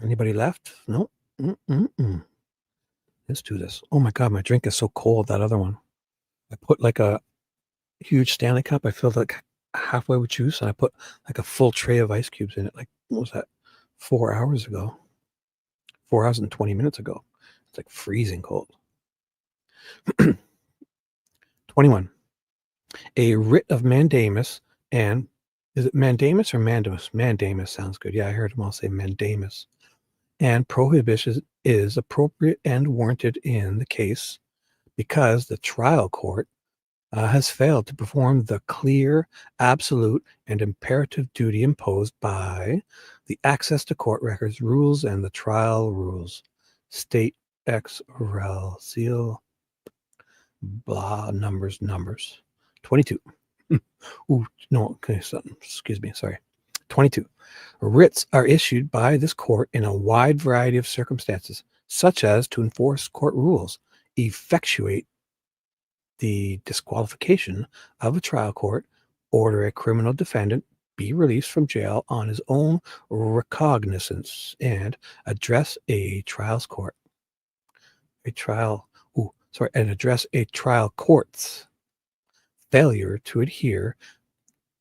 Anybody left? No. Let's do this. Oh my God, my drink is so cold, that other one. I put like a huge Stanley cup. I filled like halfway with juice, and I put like a full tray of ice cubes in it. Like, what was that? 4 hours ago. 4 hours and 20 minutes ago. It's like freezing cold. 21. A writ of mandamus, and is it mandamus or mandamus? Mandamus sounds good. Yeah, I heard them all say mandamus. And prohibition is appropriate and warranted in the case because the trial court has failed to perform the clear, absolute, and imperative duty imposed by the access to court records rules and the trial rules. State X rel seal blah numbers. 22. Ooh, no, okay, excuse me, sorry. 22. Writs are issued by this court in a wide variety of circumstances, such as to enforce court rules, effectuate the disqualification of a trial court, order a criminal defendant be released from jail on his own recognizance, and address a trials court. Address a trial court's failure to adhere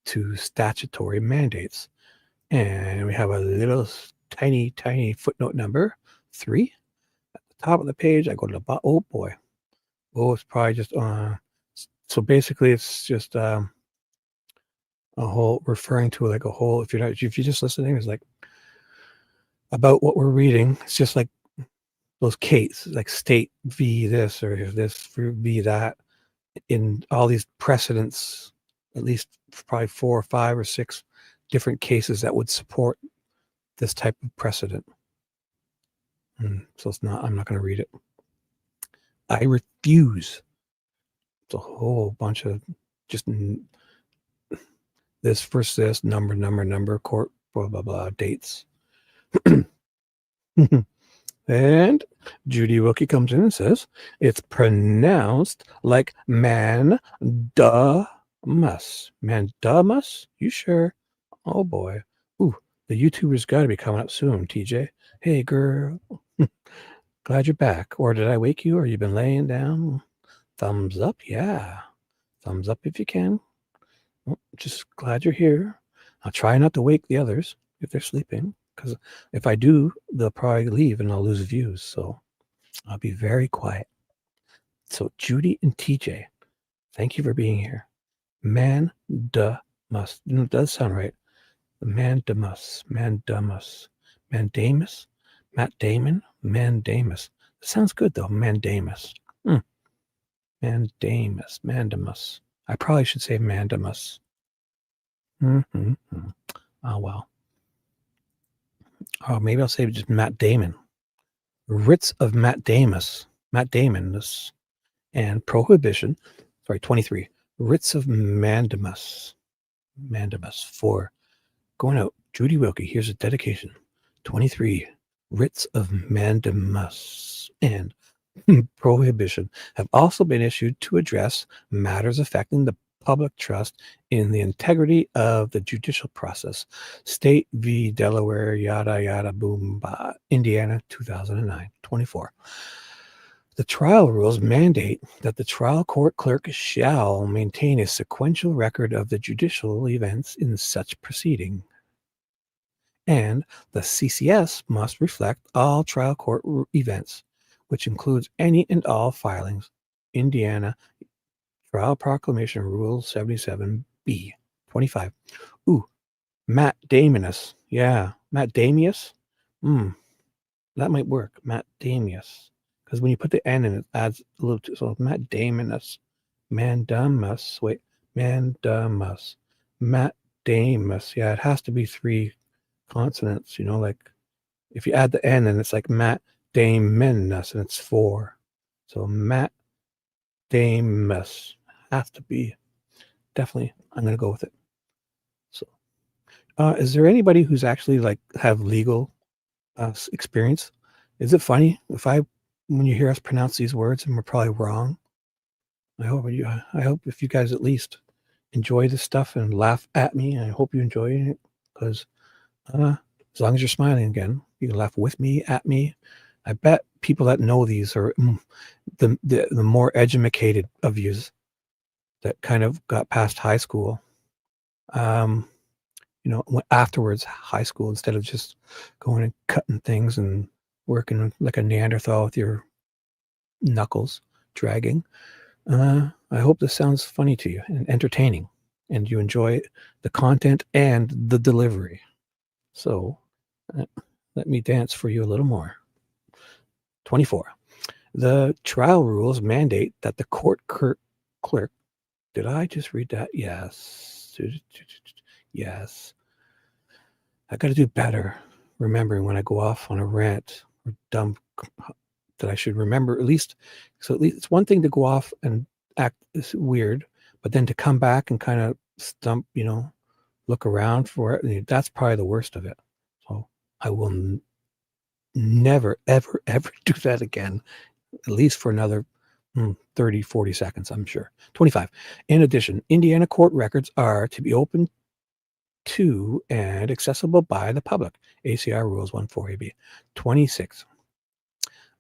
to statutory mandates. And we have a little tiny footnote number 3 at the top of the page. I go to the bottom. Oh boy. Oh, it's probably just so basically it's just a whole referring to like a whole, if you're just listening, it's like about what we're reading. It's just like those cases, like state v this or this v that, in all these precedents, at least probably 4 or 5 or 6 different cases that would support this type of precedent. So I'm not going to read it. I refuse It's a whole bunch of just this versus this, number, court, blah, blah, blah, dates. And Judy Wilkie comes in and says, it's pronounced like Mandamus. Mandamus? You sure? Oh boy. Ooh, the YouTubers got to be coming up soon, TJ. Hey, girl. Glad you're back. Or did I wake you? Or you been laying down? Thumbs up? Yeah. Thumbs up if you can. Oh, just glad you're here. I'll try not to wake the others if they're sleeping, because if I do, they'll probably leave and I'll lose views. So I'll be very quiet. So Judy and TJ, thank you for being here. Mandamus. It does sound right. Mandamus. Mandamus. Mandamus. Matt Damon. Mandamus. It sounds good though. Mandamus. Mandamus. Mandamus. I probably should say Mandamus. Oh well. Oh, maybe I'll say just Matt Damon. Writs of Mandamus. And Prohibition. Sorry, 23. Writs of Mandamus. Mandamus. 4. Going out. Judy Wilkie. Here's a dedication. 23. Writs of Mandamus and Prohibition have also been issued to address matters affecting the public trust in the integrity of the judicial process. State v. Delaware, yada, yada, boom, bah, Indiana, 2009, 24. The trial rules mandate that the trial court clerk shall maintain a sequential record of the judicial events in such proceeding. And the CCS must reflect all trial court events, which includes any and all filings. Indiana Trial Proclamation Rule 77B. 25. Ooh, Matt Damonus. Yeah, Matt Damius. That might work. Matt Damius. Because when you put the N in, it adds a little too. So Matt Damonus. Mandamus. Wait. Mandamus. Matt Damus. Yeah, it has to be 3 consonants. You know, like if you add the N and it's like Matt Damonus and it's 4. So Matt Damus has to be. Definitely, I'm going to go with it. So, is there anybody who's actually like have legal experience? Is it funny when you hear us pronounce these words and we're probably wrong? I hope if you guys at least enjoy this stuff and laugh at me. I hope you enjoy it, because as long as you're smiling again, you can laugh with me, at me. I bet people that know these are the more educated of yous that kind of got past high school. Afterwards high school, instead of just going and cutting things and working like a Neanderthal with your knuckles dragging. I hope this sounds funny to you and entertaining, and you enjoy the content and the delivery. So let me dance for you a little more. 24. The trial rules mandate that the court clerk. Did I just read that? Yes. Yes. I got to do better remembering when I go off on a rant or dumb that I should remember at least. So at least it's one thing to go off and act weird, but then to come back and kind of stump, look around for it. That's probably the worst of it. So I will never, ever, ever do that again, at least for another 30, 40 seconds, I'm sure. 25. In addition, Indiana court records are to be open to and accessible by the public. ACR Rules 140B. 26.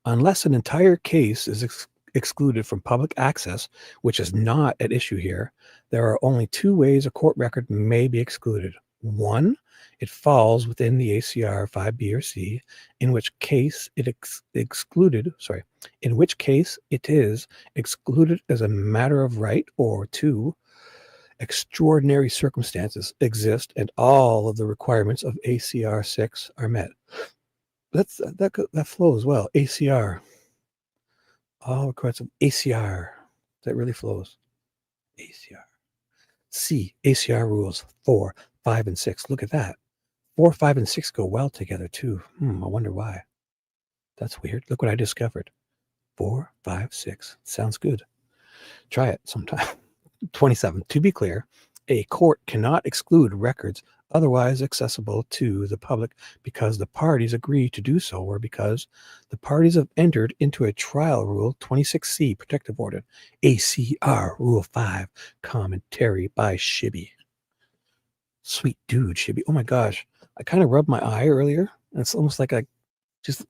Unless an entire case is excluded from public access, which is not at issue here, there are only 2 ways a court record may be excluded. 1, it falls within the ACR 5B or C, in which case it is excluded as a matter of right, or 2, extraordinary circumstances exist and all of the requirements of ACR 6 are met. That flows well. ACR. All requirements of ACR. That really flows. ACR. C. ACR rules 4, 5, and 6. Look at that. 4, 5, and 6 go well together too. I wonder why. That's weird. Look what I discovered. 4, 5, 6. Sounds good. Try it sometime. 27. To be clear, a court cannot exclude records otherwise accessible to the public because the parties agree to do so, or because the parties have entered into a trial rule 26C protective order, ACR Rule 5, commentary by Shibby. Sweet dude, Shibby. Oh my gosh. I kind of rubbed my eye earlier, and it's almost like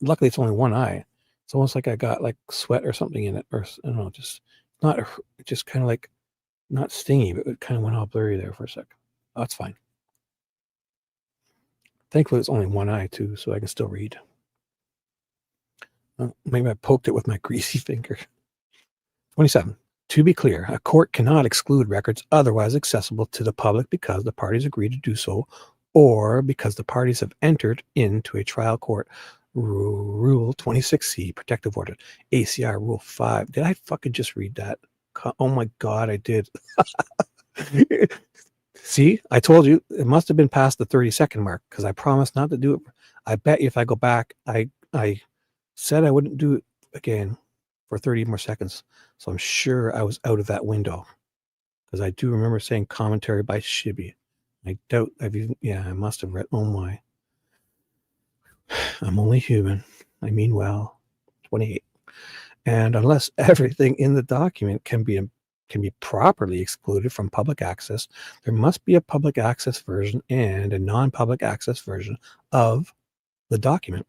luckily it's only one eye. It's almost like I got like sweat or something in it, or I don't know, just kind of like not stingy, but it kind of went all blurry there for a sec. Oh, that's fine. Thankfully, it's only one eye too, so I can still read. Maybe I poked it with my greasy finger. 27. To be clear, a court cannot exclude records otherwise accessible to the public because the parties agree to do so, or because the parties have entered into a trial court Rule 26C protective order, ACR Rule 5. Did I fucking just read that? Oh my God, I did. See, I told you it must have been past the 30-second mark because I promised not to do it. I bet you if I go back, I said I wouldn't do it again for 30 more seconds. So I'm sure I was out of that window because I do remember saying commentary by Shibby. I doubt I've even, yeah, I must have read. Oh my. I'm only human. I mean, well, 28. And unless everything in the document can be properly excluded from public access, there must be a public access version and a non-public access version of the document.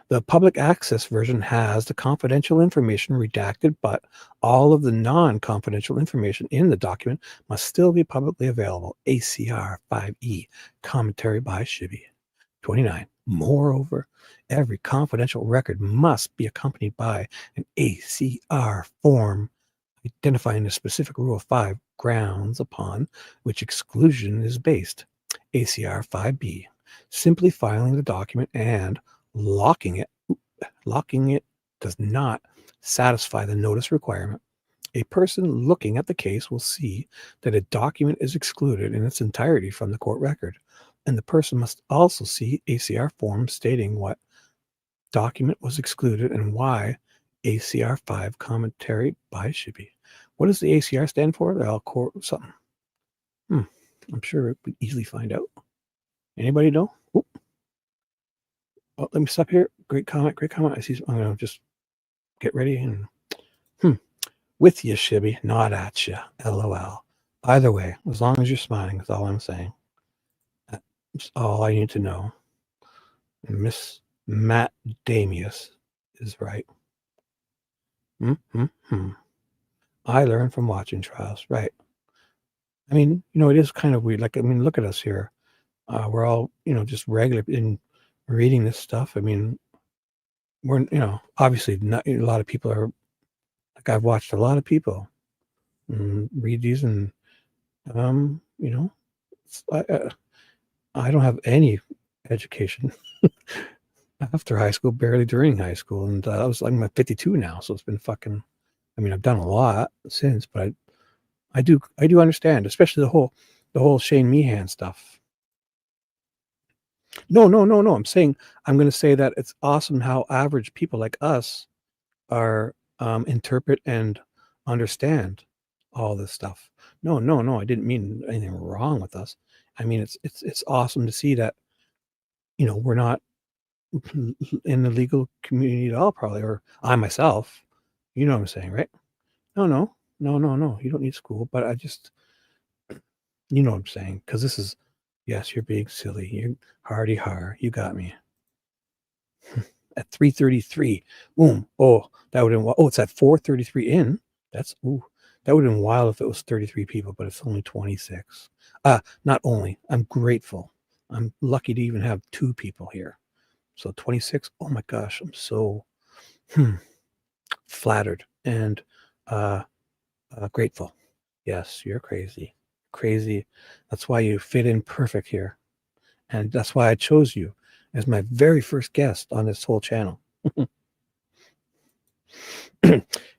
The public access version has the confidential information redacted, but all of the non-confidential information in the document must still be publicly available. ACR 5E, commentary by Shibby. 29. Moreover, every confidential record must be accompanied by an ACR form identifying the specific Rule 5 grounds upon which exclusion is based. ACR 5B. Simply filing the document and locking it does not satisfy the notice requirement. A person looking at the case will see that a document is excluded in its entirety from the court record, and the person must also see ACR form stating what document was excluded and why. ACR 5 commentary by Shibby. What does the ACR stand for? The court something. I'm sure we easily find out. Anybody know? Oop. Oh, let me stop here. Great comment. I see. I'm gonna just get ready and with you, Shibby, not at you. LOL. Either way, as long as you're smiling, that's all I'm saying. That's all I need to know. Miss Matt Damius is right. I learned from watching trials, right? I mean, it is kind of weird. Like, I mean, look at us here. We're all, just regular in reading this stuff. I mean, we're, obviously not a lot of people are like, I've watched a lot of people read these, and I don't have any education after high school, barely during high school, and I'm 52 now, so it's been fucking. I mean, I've done a lot since, but I do understand, especially the whole Shane Meehan stuff. No. I'm going to say that it's awesome how average people like us are interpret and understand all this stuff. No, I didn't mean anything wrong with us. I mean, it's awesome to see that, we're not in the legal community at all, probably, or I myself, you know what I'm saying, right? No, you don't need school, but I just, you know what I'm saying, because this is, yes, you're being silly, you're hardy har, you got me. At 3:33, boom. Oh, that would have been, it's at 4:33 in. That would have been wild if it was 33 people, but it's only 26. Not only, I'm grateful. I'm lucky to even have 2 people here. So 26, oh my gosh, I'm so flattered and grateful. Yes, you're crazy. That's why you fit in perfect here. And that's why I chose you as my very first guest on this whole channel.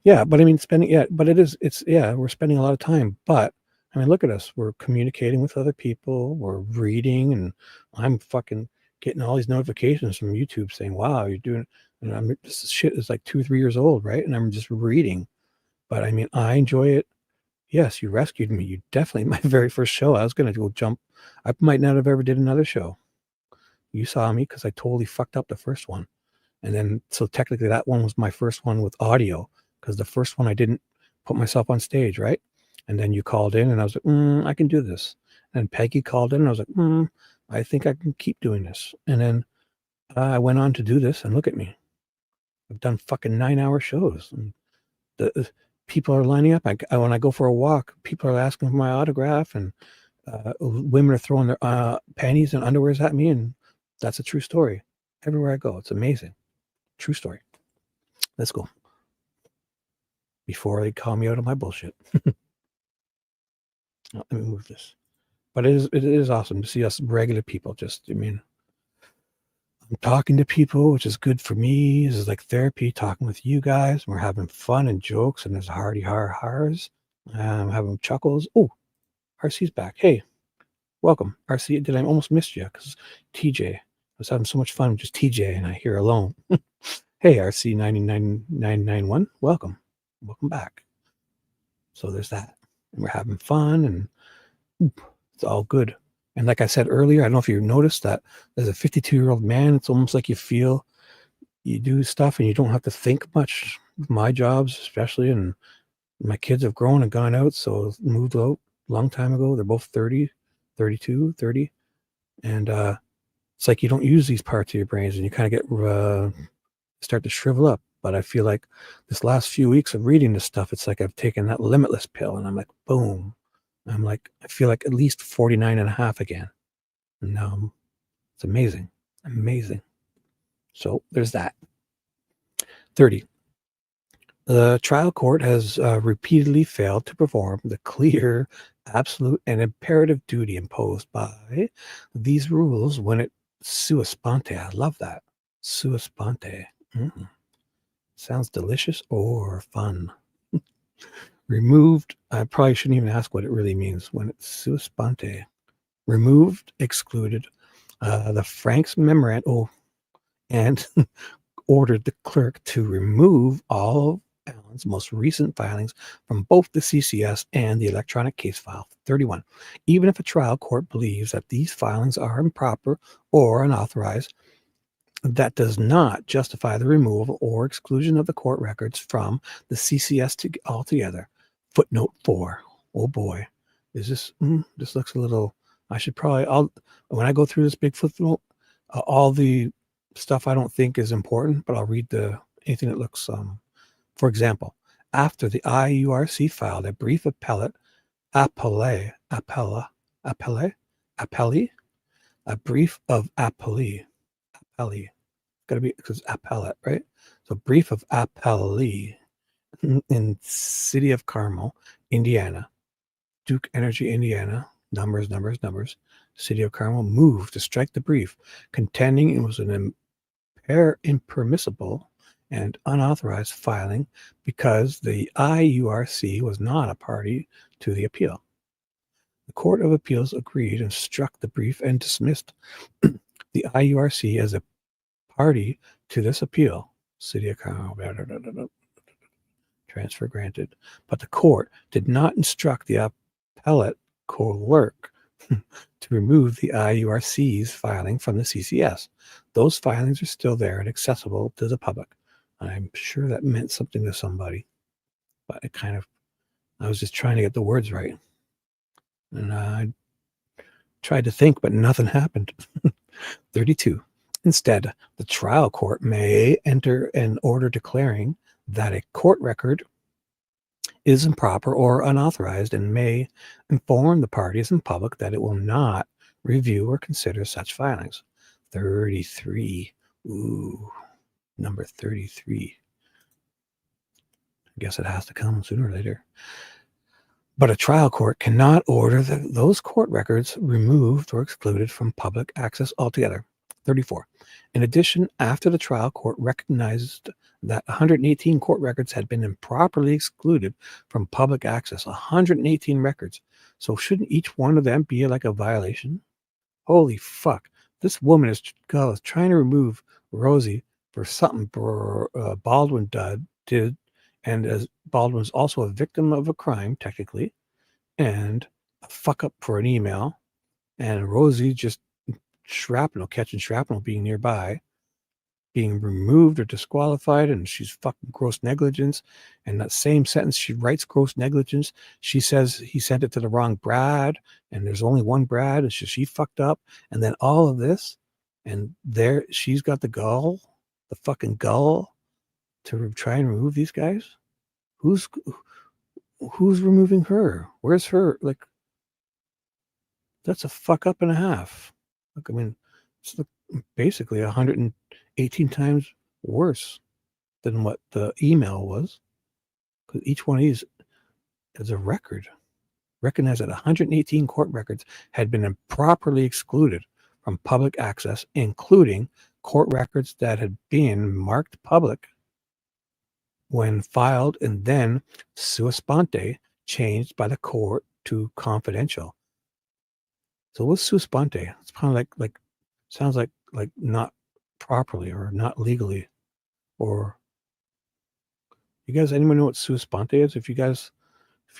Yeah, but I mean, we're spending a lot of time, but I mean, look at us. We're communicating with other people. We're reading, and I'm fucking getting all these notifications from YouTube saying, wow, you're doing, and this shit is like 2 or 3 years old, right? And I'm just reading. But I mean, I enjoy it. Yes, you rescued me. You definitely, my very first show, I was going to go jump. I might not have ever did another show. You saw me because I totally fucked up the first one. And then, so technically that one was my first one with audio, because the first one I didn't put myself on stage, right? And then you called in and I was like, I can do this. And Peggy called in and I was like, I think I can keep doing this. And then I went on to do this, and look at me. I've done fucking 9-hour shows. And the people are lining up. When I go for a walk, people are asking for my autograph, and women are throwing their panties and underwears at me. And that's a true story. Everywhere I go, it's amazing. True story. Let's go. Before they call me out of my bullshit. Let me move this. But it is awesome to see us regular people. I'm talking to people, which is good for me. This is like therapy, talking with you guys. We're having fun and jokes, and there's hardy hars. I'm having chuckles. Oh, RC's back. Hey, welcome. RC, I almost missed you because TJ. I was having so much fun with just TJ, and I hear alone. Hey, RC 99991, welcome. Welcome back. So there's that. And we're having fun, and it's all good. And like I said earlier, I don't know if you noticed that as a 52-year-old man, it's almost like you feel you do stuff and you don't have to think much. My jobs, especially, and my kids have grown and gone out, so moved out a long time ago. They're both 30, 32, 30. And it's like you don't use these parts of your brains, and you kind of get start to shrivel up. But I feel like this last few weeks of reading this stuff, it's like I've taken that limitless pill, and I'm like, boom. I'm like, I feel like at least 49 and a half again. And now it's amazing. Amazing. So there's that. 30. The trial court has repeatedly failed to perform the clear, absolute, and imperative duty imposed by these rules when it sua sponte. I love that. Sua sponte. Sounds delicious or fun. Removed. I probably shouldn't even ask what it really means when it's sua sponte. Removed, excluded the Frank's memorandum and ordered the clerk to remove all of Allen's most recent filings from both the CCS and the electronic case file. 31. Even if a trial court believes that these filings are improper or unauthorized, that does not justify the removal or exclusion of the court records from the CCS altogether. Footnote 4. Oh boy, is this? This looks a little. I should probably. When I go through this big footnote, all the stuff I don't think is important, but I'll read anything that looks. For example, after the IURC filed a brief appellee, a brief of appellee. Got to be because appellate, right? So brief of appellee in City of Carmel, Indiana, Duke Energy, Indiana, numbers, City of Carmel moved to strike the brief, contending it was an impermissible and unauthorized filing because the IURC was not a party to the appeal. The Court of Appeals agreed and struck the brief and dismissed the IURC as a party to this appeal. City of Carmel, transfer granted. But the court did not instruct the appellate clerk to remove the IURC's filing from the CCS. Those filings are still there and accessible to the public. I'm sure that meant something to somebody, but I was just trying to get the words right. And I tried to think, but nothing happened. 32. Instead, the trial court may enter an order declaring that a court record is improper or unauthorized and may inform the parties in public that it will not review or consider such filings. 33. Ooh, number 33. I guess it has to come sooner or later. But a trial court cannot order those court records removed or excluded from public access altogether. 34. In addition, after the trial court recognized that 118 court records had been improperly excluded from public access, 118 records. So shouldn't each one of them be like a violation? Holy fuck. This woman is trying to remove Rozzi for something Baldwin did And as Baldwin was also a victim of a crime, technically, and a fuck up for an email, and Rozzi just catching shrapnel, being nearby, being removed or disqualified, and she's fucking gross negligence. And that same sentence, she writes gross negligence. She says he sent it to the wrong Brad, and there's only one Brad, and she fucked up. And then all of this, and there she's got the fucking gall to try and remove these guys. Who's removing her? Where's her? Like, that's a fuck up and a half. Look, I mean, it's basically 118 times worse than what the email was, because each one of these is a record. Recognize that 118 court records had been improperly excluded from public access, including court records that had been marked public when filed and then sua sponte changed by the court to confidential. So what's sua sponte? It's kind of like sounds like not properly or not legally. Or you guys, anyone know what sua sponte is? If you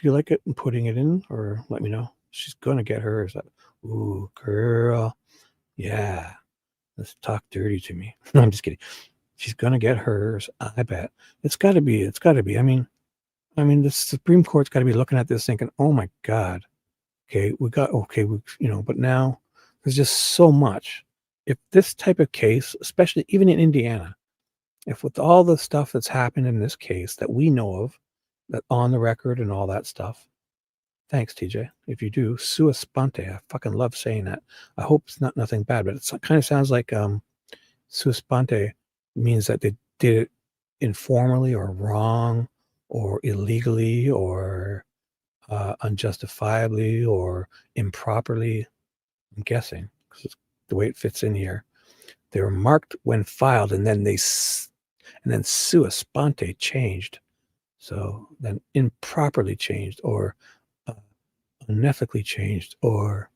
like it and putting it in, or let me know. She's gonna get hers. Ooh, girl. Yeah. Let's talk dirty to me. No, I'm just kidding. She's gonna get hers. I bet. It's gotta be. I mean, the Supreme Court's gotta be looking at this thinking, oh my God. But now there's just so much. If this type of case, especially even in Indiana, if with all the stuff that's happened in this case that we know of, that on the record and all that stuff, thanks, TJ. If you do, sua sponte. I fucking love saying that. I hope it's not nothing bad, but it kind of sounds like sua sponte means that they did it informally or wrong or illegally or unjustifiably or improperly. I'm guessing because it's the way it fits in here. They were marked when filed, and then sua sponte changed. So then improperly changed, or unethically changed, or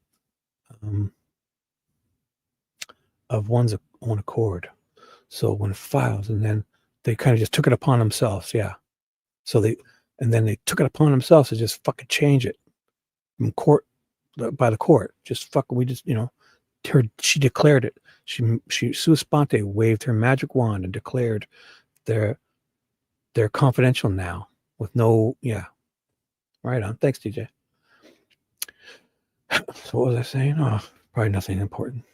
of one's own accord. So when filed, and then they kind of just took it upon themselves. Yeah. So they took it upon themselves to just fucking change it from court, by the court. She declared it. She sua sponte waved her magic wand and declared they're confidential now with no, yeah. Right on. Thanks, TJ. So what was I saying? Oh, probably nothing important.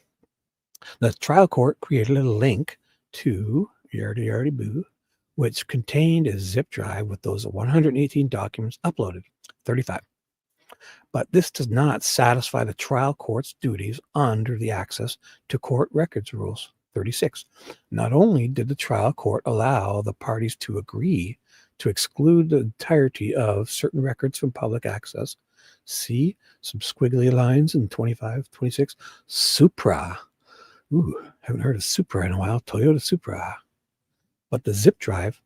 The trial court created a link to Yardy Boo, which contained a zip drive with those 118 documents uploaded, 35. But this does not satisfy the trial court's duties under the Access to Court Records Rules, 36. Not only did the trial court allow the parties to agree to exclude the entirety of certain records from public access, see some squiggly lines in 25, 26, Supra. Ooh, haven't heard of Supra in a while, Toyota Supra. But the zip drive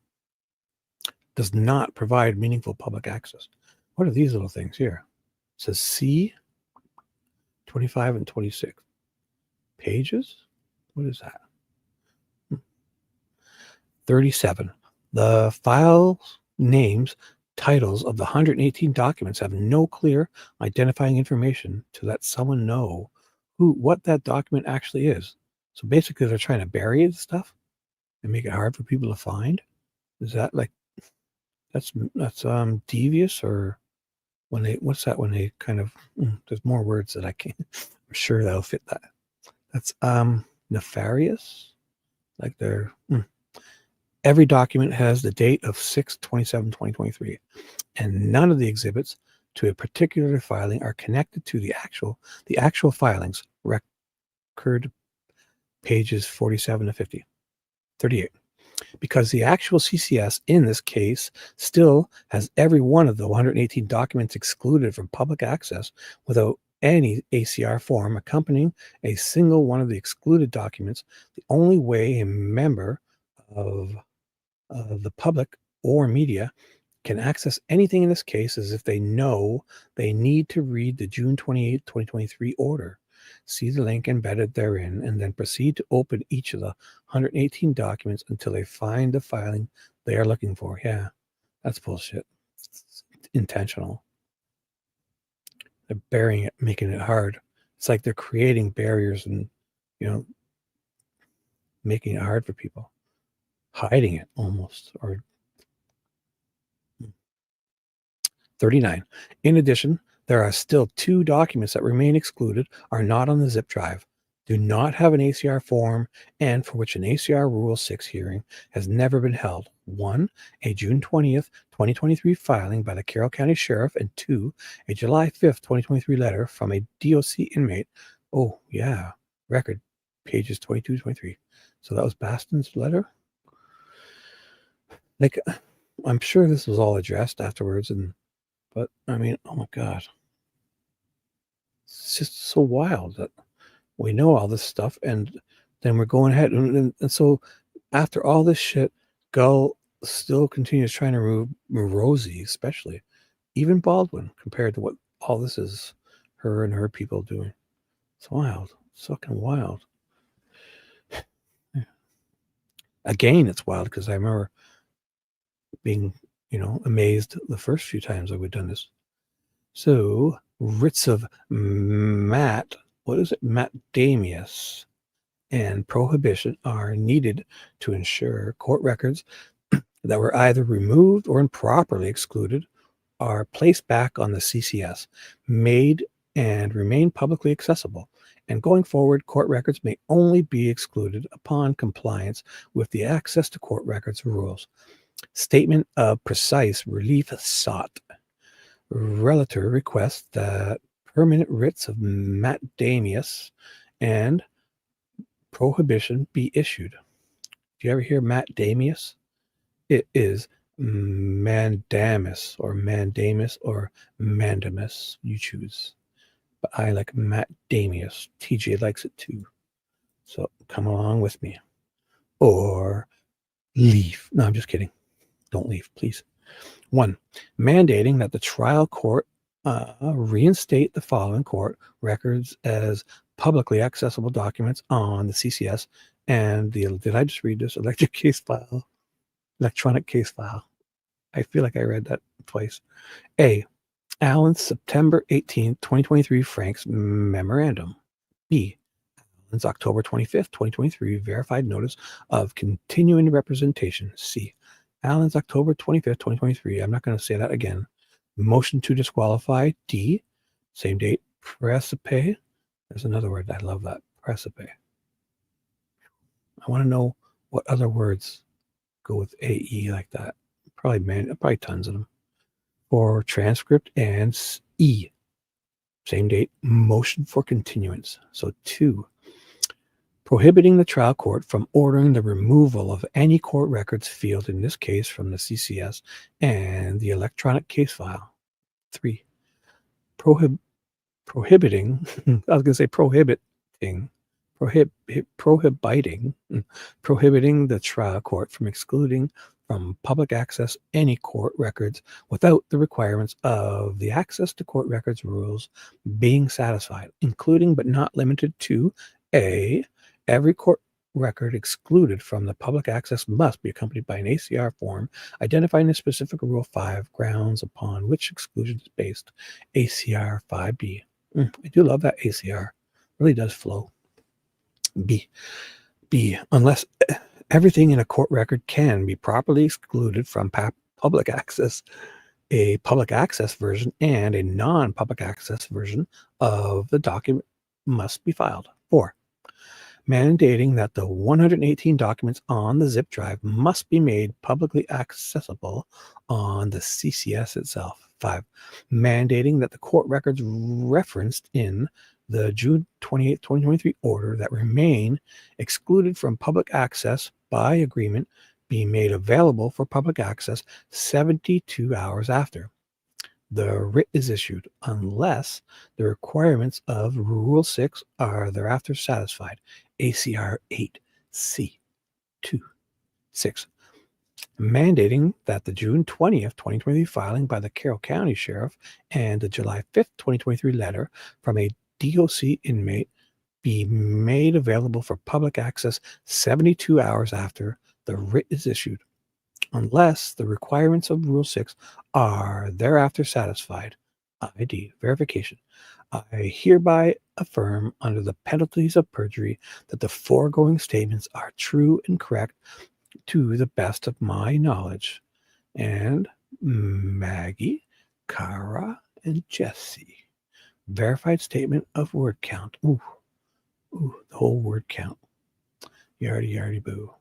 does not provide meaningful public access. What are these little things here? It says C, 25 and 26. Pages? What is that? 37. The files, names, titles of the 118 documents have no clear identifying information to let someone know what that document actually is. So basically they're trying to bury the stuff and make it hard for people to find. Is that that's devious, or when they kind of there's more words that I can't. I'm sure that'll fit that. That's nefarious. Like they're every document has the date of 6/27/2023, and none of the exhibits to a particular filing are connected to the actual filings. Record pages 47 to 50. 38. Because the actual CCS in this case still has every one of the 118 documents excluded from public access without any ACR form accompanying a single one of the excluded documents. The only way a member of the public or media can access anything in this case is if they know they need to read the June 28, 2023 order. See the link embedded therein, and then proceed to open each of the 118 documents until they find the filing they are looking for. Yeah. That's bullshit. It's intentional. They're burying it, making it hard. It's like they're creating barriers and, making it hard for people, hiding it almost. Or 39. In addition, there are still 2 documents that remain excluded, are not on the zip drive, do not have an ACR form, and for which an ACR Rule 6 hearing has never been held. 1, a June 20th, 2023 filing by the Carroll County Sheriff, and 2, a July 5th, 2023 letter from a DOC inmate. Oh, yeah, record, pages 22 to 23. So that was Baston's letter? Like, I'm sure this was all addressed afterwards, but I mean, oh my God. It's just so wild that we know all this stuff and then we're going ahead. And so after all this shit, Gull still continues trying to remove Rozzi, especially, even Baldwin, compared to what all this is, her and her people doing. It's wild. It's fucking wild. Again, it's wild because I remember being, amazed the first few times that we've done this. So, writs of Mandamus and Prohibition are needed to ensure court records that were either removed or improperly excluded are placed back on the CCS, made and remain publicly accessible. And going forward, court records may only be excluded upon compliance with the Access to Court Records rules. Statement of precise relief sought. Relator requests that permanent writs of Mandamus and Prohibition be issued. Do you ever hear Mandamus? It is Mandamus or Mandamus. You choose. But I like Mandamus. TJ likes it too. So come along with me. Or leave. No, I'm just kidding. Don't leave, please. 1, mandating that the trial court reinstate the following court records as publicly accessible documents on the CCS and did I just read this? Electronic case file. I feel like I read that twice. A, Allen's September 18, 2023 Frank's memorandum. B, Allen's October 25th, 2023 verified notice of continuing representation. C, Allen's October 25th, 2023. I'm not going to say that again. Motion to disqualify. D, same date. PRAECIPE. There's another word. I love that. PRAECIPE. I want to know what other words go with AE like that. Probably tons of them. For transcript and E, same date. Motion for continuance. So 2, prohibiting the trial court from ordering the removal of any court records field, in this case from the CCS and the electronic case file. 3, prohibiting the trial court from excluding from public access any court records without the requirements of the Access to Court Records rules being satisfied, including but not limited to A, every court record excluded from the public access must be accompanied by an ACR form identifying the specific Rule 5 grounds upon which exclusion is based. ACR 5B. I do love that ACR. It really does flow. B, unless everything in a court record can be properly excluded from public access, a public access version and a non-public access version of the document must be filed. 4, mandating that the 118 documents on the zip drive must be made publicly accessible on the CCS itself. 5, mandating that the court records referenced in the June 28, 2023 order that remain excluded from public access by agreement be made available for public access 72 hours after the writ is issued, unless the requirements of Rule 6 are thereafter satisfied. ACR 8C 2. 6, mandating that the June 20th, 2023 filing by the Carroll County Sheriff and the July 5th, 2023 letter from a DOC inmate be made available for public access 72 hours after the writ is issued. unless the requirements of Rule 6 are thereafter satisfied. ID verification. I hereby affirm under the penalties of perjury that the foregoing statements are true and correct to the best of my knowledge. And Maggie, Kara, and Jesse. Verified statement of word count. Ooh, the whole word count. Yardy, boo.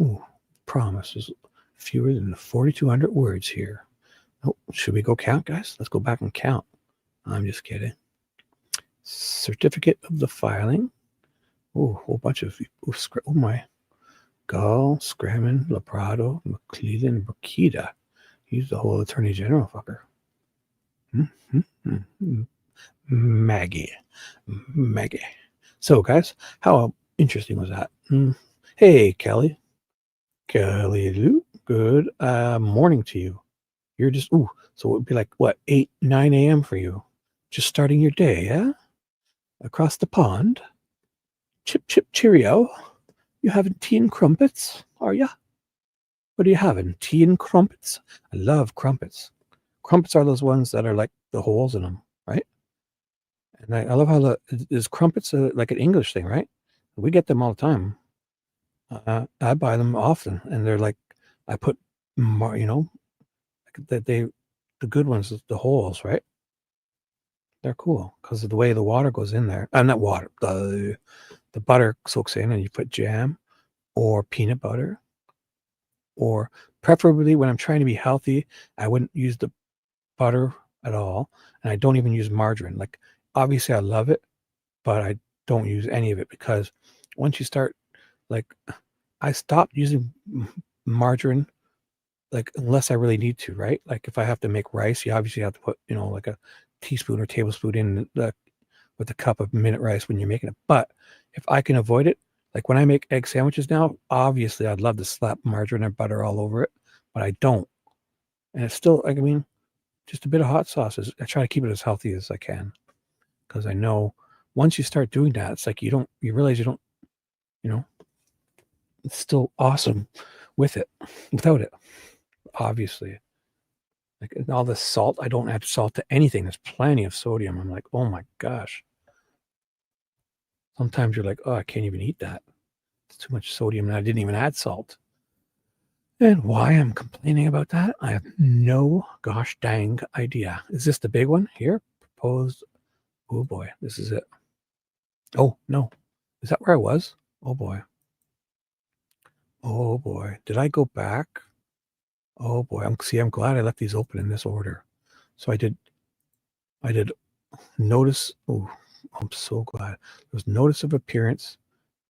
Ooh, promise is fewer than 4,200 words here. Oh, should we go count, guys? Let's go back and count. I'm just kidding. Certificate of the filing. Oh, a whole bunch of, oh my. Gull, Scremin Labrato, McCleland Rozzi. He's the whole Attorney General fucker. Maggie. So, guys, how interesting was that? Hey, Kelly. Kelly Lou, good morning to you. You're just, so it would be like, what, 8, 9 a.m. for you? Just starting your day, yeah? Across the pond? Chip, cheerio. You having tea and crumpets, are ya? What are you having? Tea and crumpets? I love crumpets. Crumpets are those ones that are like the holes in them, right? And I love how is crumpets like an English thing, right? We get them all the time. I buy them often, and they're like, I put, the good ones, the holes, right? They're cool because of the way the water goes in there. Not water, the butter soaks in, and you put jam or peanut butter, or preferably when I'm trying to be healthy, I wouldn't use the butter at all, and I don't even use margarine. Like, obviously I love it, but I don't use any of it because once you start, like, I stopped using margarine, like, unless I really need to, right? Like, if I have to make rice, you obviously have to put, like a teaspoon or tablespoon in with a cup of minute rice when you're making it. But if I can avoid it, like when I make egg sandwiches now, obviously I'd love to slap margarine and butter all over it, but I don't. And it's still, I mean, just a bit of hot sauce. I try to keep it as healthy as I can, because I know once you start doing that, it's like you realize you don't, it's still awesome without it, obviously. Like all this salt, I don't add salt to anything. There's plenty of sodium. I'm like, oh my gosh. Sometimes you're like, oh, I can't even eat that. It's too much sodium, and I didn't even add salt. And why I'm complaining about that, I have no gosh dang idea. Is this the big one here? Proposed. Oh boy, this is it. Oh no, is that where I was? Oh boy. Oh boy, did I go back? Oh boy, I'm glad I left these open in this order. So I did notice. Oh, I'm so glad. There was notice of appearance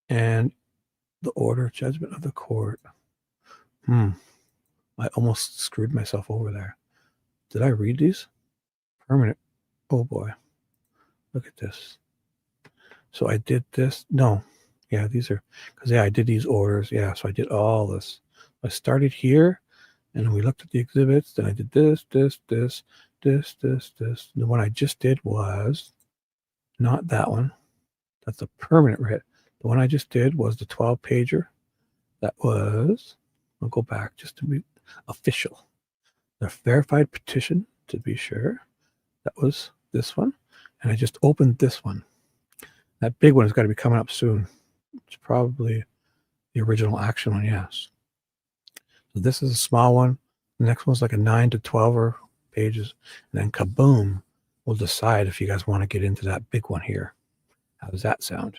and the order of judgment of the court. I almost screwed myself over there. Did I read these? Permanent. Oh boy. Look at this. So I did this. No. Yeah, these are, because I did these orders. Yeah, so I did all this. I started here, and we looked at the exhibits. Then I did this. The one I just did was not that one. That's a permanent writ. The one I just did was the 12-pager. That was, I'll go back just to be official. The verified petition, to be sure. That was this one. And I just opened this one. That big one has got to be coming up soon. It's probably the original action one, yes. So this is a small one. The next one's like a 9 to 12 pages. And then kaboom, we'll decide if you guys want to get into that big one here. How does that sound?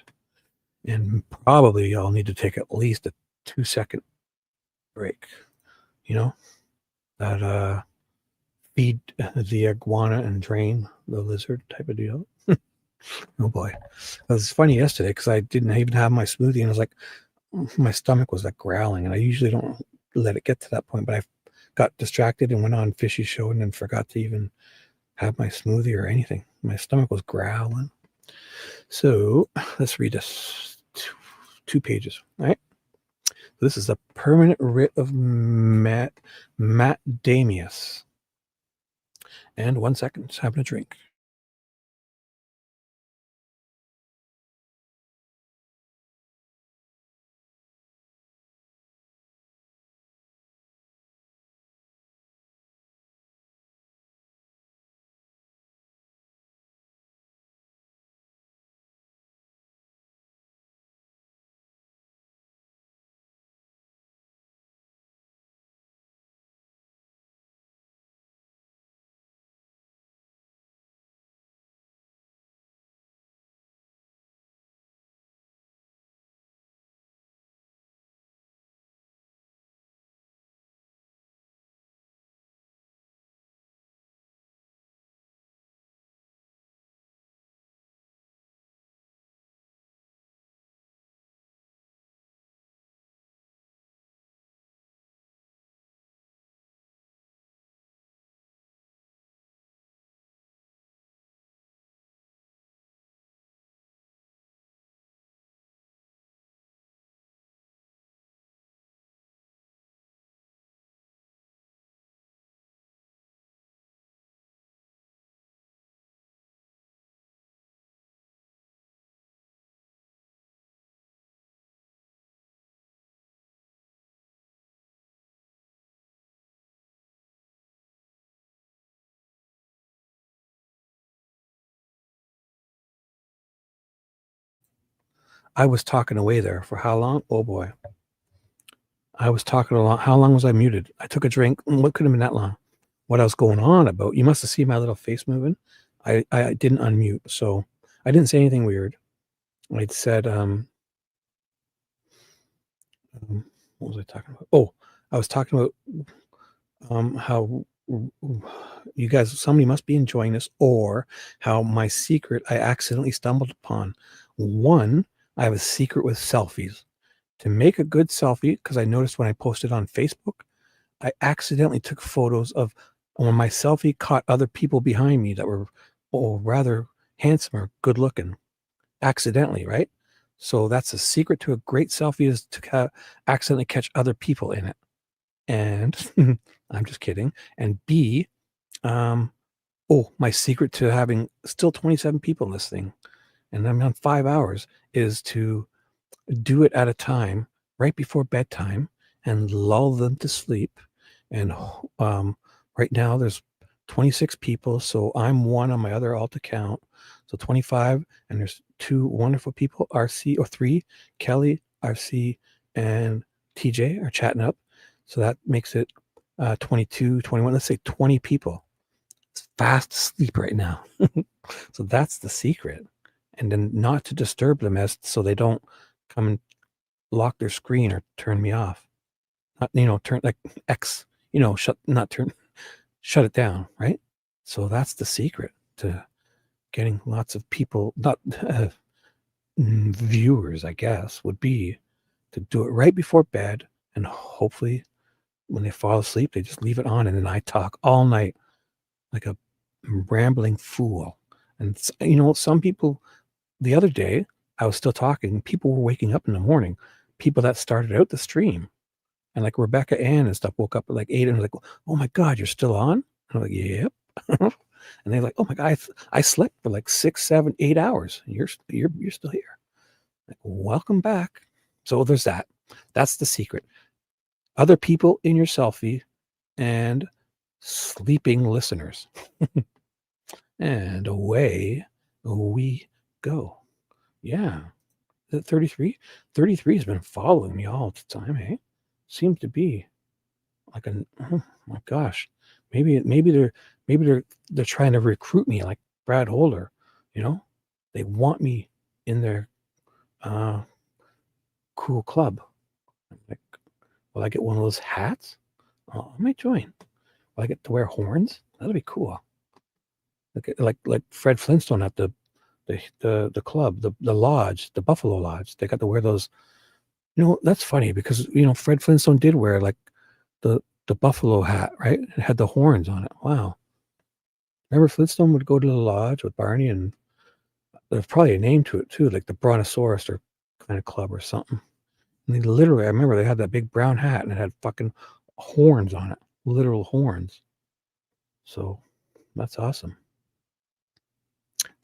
And probably y'all need to take at least a 2-second break. That feed the iguana and drain the lizard type of deal. Oh boy. It was funny yesterday because I didn't even have my smoothie, and I was like, my stomach was like growling, and I usually don't let it get to that point, but I got distracted and went on Fishy's show and then forgot to even have my smoothie or anything. My stomach was growling. So let's read this 2 pages. All right. This is a permanent writ of Mandamus. And 1 second, just having a drink. I was talking away there for how long? Oh boy. I was talking a lot. How long was I muted? I took a drink. What could have been that long? What I was going on about? You must have seen my little face moving. I didn't unmute, so I didn't say anything weird. I said, what was I talking about? Oh, I was talking about how you guys, somebody must be enjoying this, or how my secret I accidentally stumbled upon. One, I have a secret with selfies. To make a good selfie, because I noticed when I posted on Facebook, I accidentally took photos of when my selfie caught other people behind me that were rather handsome or good looking, accidentally, right? So that's a secret to a great selfie, is to accidentally catch other people in it. And I'm just kidding. And B, my secret to having still 27 people in this thing, and I'm on 5 hours, is to do it at a time right before bedtime and lull them to sleep. And right now there's 26 people, so I'm one on my other alt account, so 25, and there's 2 wonderful people, RC, or 3, Kelly, RC, and TJ are chatting up, so that makes it 22, 21, let's say 20 people. It's fast asleep right now. So that's the secret. And then not to disturb them, as so they don't come and lock their screen or turn me off. Not, turn like X, shut it down, right? So that's the secret to getting lots of people, not viewers, I guess, would be to do it right before bed, and hopefully when they fall asleep, they just leave it on, and then I talk all night like a rambling fool. And some people, the other day I was still talking, people were waking up in the morning, people that started out the stream, and like Rebecca Ann and stuff woke up at like 8 and was like, oh my God, you're still on? And I'm like, yep. And they're like, oh my God, I slept for like 6, 7, 8 hours. You're still here. Like, welcome back. So there's that. That's the secret. Other people in your selfie and sleeping listeners. And away we go. Yeah. Is it 33? 33 has been following me all the time, hey? Seems to be like oh my gosh. Maybe they're trying to recruit me like Brad Holder, They want me in their cool club. I'm like, will I get one of those hats? Oh, I might join. Will I get to wear horns? That'll be cool. Like Fred Flintstone at the club, the lodge, the Buffalo Lodge. They got to wear those. That's funny because Fred Flintstone did wear like the buffalo hat, right? It had the horns on it. Wow. Remember Flintstone would go to the lodge with Barney, and there's probably a name to it too, like the Brontosaurus or kind of club or something. And they literally, I remember they had that big brown hat and it had fucking horns on it, literal horns. So that's awesome.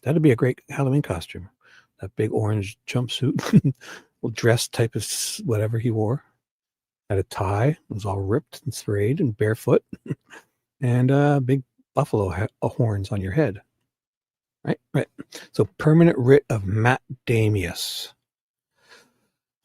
That'd be a great Halloween costume. That big orange jumpsuit, dress type of whatever he wore. Had a tie. It was all ripped and sprayed and barefoot. And big buffalo horns on your head. Right. So permanent writ of Mandamus.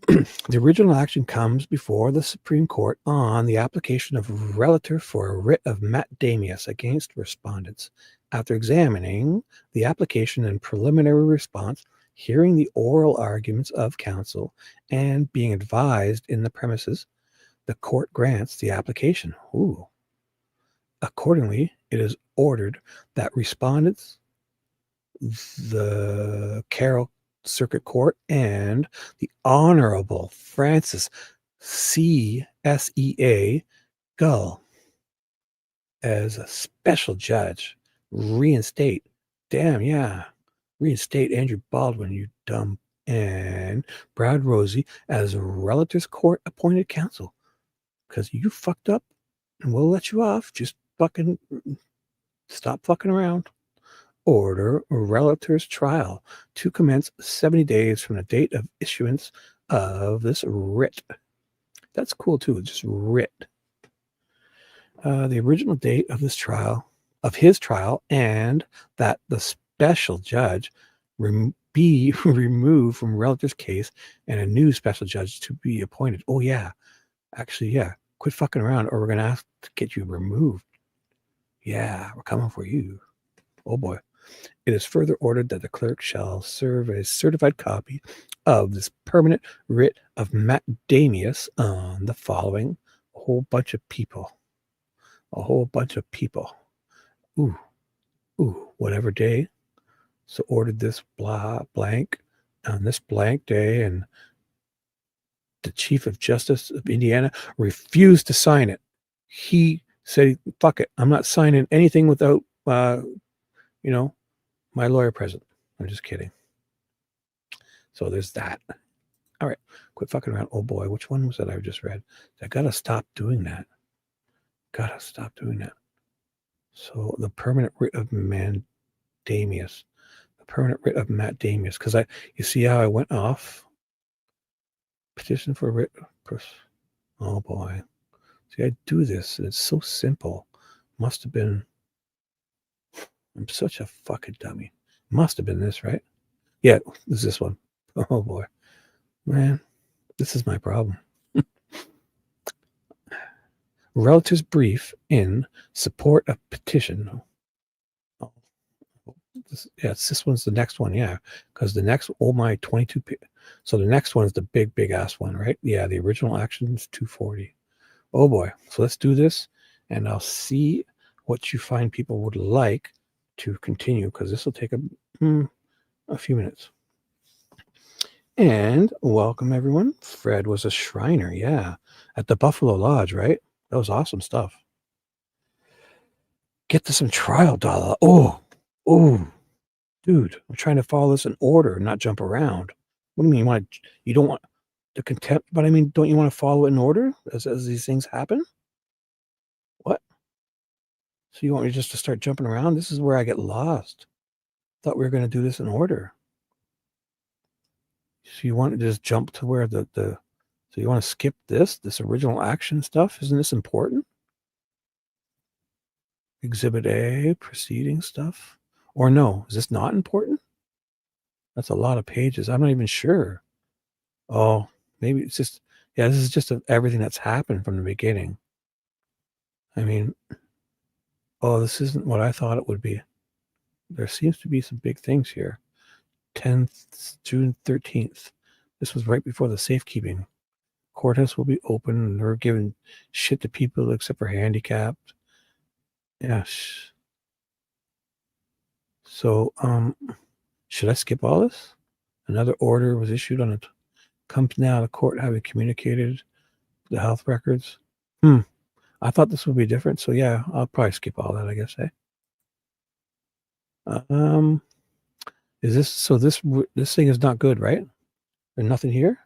The original action comes before the Supreme Court on the application of relator for a writ of Mandamus against respondents. After examining the application and preliminary response, hearing the oral arguments of counsel, and being advised in the premises, the court grants the application. Accordingly, it is ordered that respondents, the Carroll Circuit Court, and the Honorable Francis C.S.E.A. Gull, as a special judge, reinstate Andrew Baldwin, you dumb, and Brad Rozzi as Relators Court appointed counsel, because you fucked up and we'll let you off. Just fucking stop fucking around. Order Relators trial to commence 70 days from the date of issuance of this writ. That's cool too, just writ. The original date of his trial, and that the special judge be be removed from relative's case and a new special judge to be appointed. Oh, yeah. Actually, yeah. Quit fucking around or we're going to have to get you removed. Yeah, we're coming for you. Oh, boy. It is further ordered that the clerk shall serve a certified copy of this permanent writ of Mandamus on the following a whole bunch of people. A whole bunch of people. Ooh, whatever day. So ordered this blah blank on this blank day, and the Chief of Justice of Indiana refused to sign it. He said, fuck it, I'm not signing anything without, my lawyer present. I'm just kidding. So there's that. All right, quit fucking around. Oh boy, which one was that I just read? I gotta stop doing that. So the permanent writ of Mandamus. The permanent writ of Mandamus. Because you see how I went off? Petition for writ. Oh boy. See, I do this, and it's so simple. Must have been. I'm such a fucking dummy. Must have been this, right? Yeah, this is this one. Oh boy. Man, this is my problem. Relative's brief in support of petition. Oh, this one's the next one, yeah. Because the next, oh my, 22. So the next one is the big ass one, right? Yeah, the original action is 240. Oh boy. So let's do this, and I'll see what you find people would like to continue, because this will take a few minutes. And welcome everyone. Fred was a Shriner, yeah, at the Buffalo Lodge, right? That was awesome stuff. Get to some trial dollar. Oh, dude, I'm trying to follow this in order, not jump around. What do you mean you don't want the contempt? But I mean, don't you want to follow it in order as these things happen? What? So you want me just to start jumping around? This is where I get lost. Thought we were going to do this in order. So you want to just jump to where so you want to skip this original action stuff? Isn't this important? Exhibit A, proceeding stuff. Or no, is this not important? That's a lot of pages. I'm not even sure. Oh, maybe it's just, yeah, this is just everything that's happened from the beginning. I mean, oh, this isn't what I thought it would be. There seems to be some big things here. 10th, June 13th. This was right before the safekeeping. Courthouse will be open, and they're giving shit to people except for handicapped. Yes. So, should I skip all this? Another order was issued on it. Comes now to court having communicated the health records. I thought this would be different, so yeah, I'll probably skip all that, I guess. Is this so? This thing is not good, right? There's nothing here.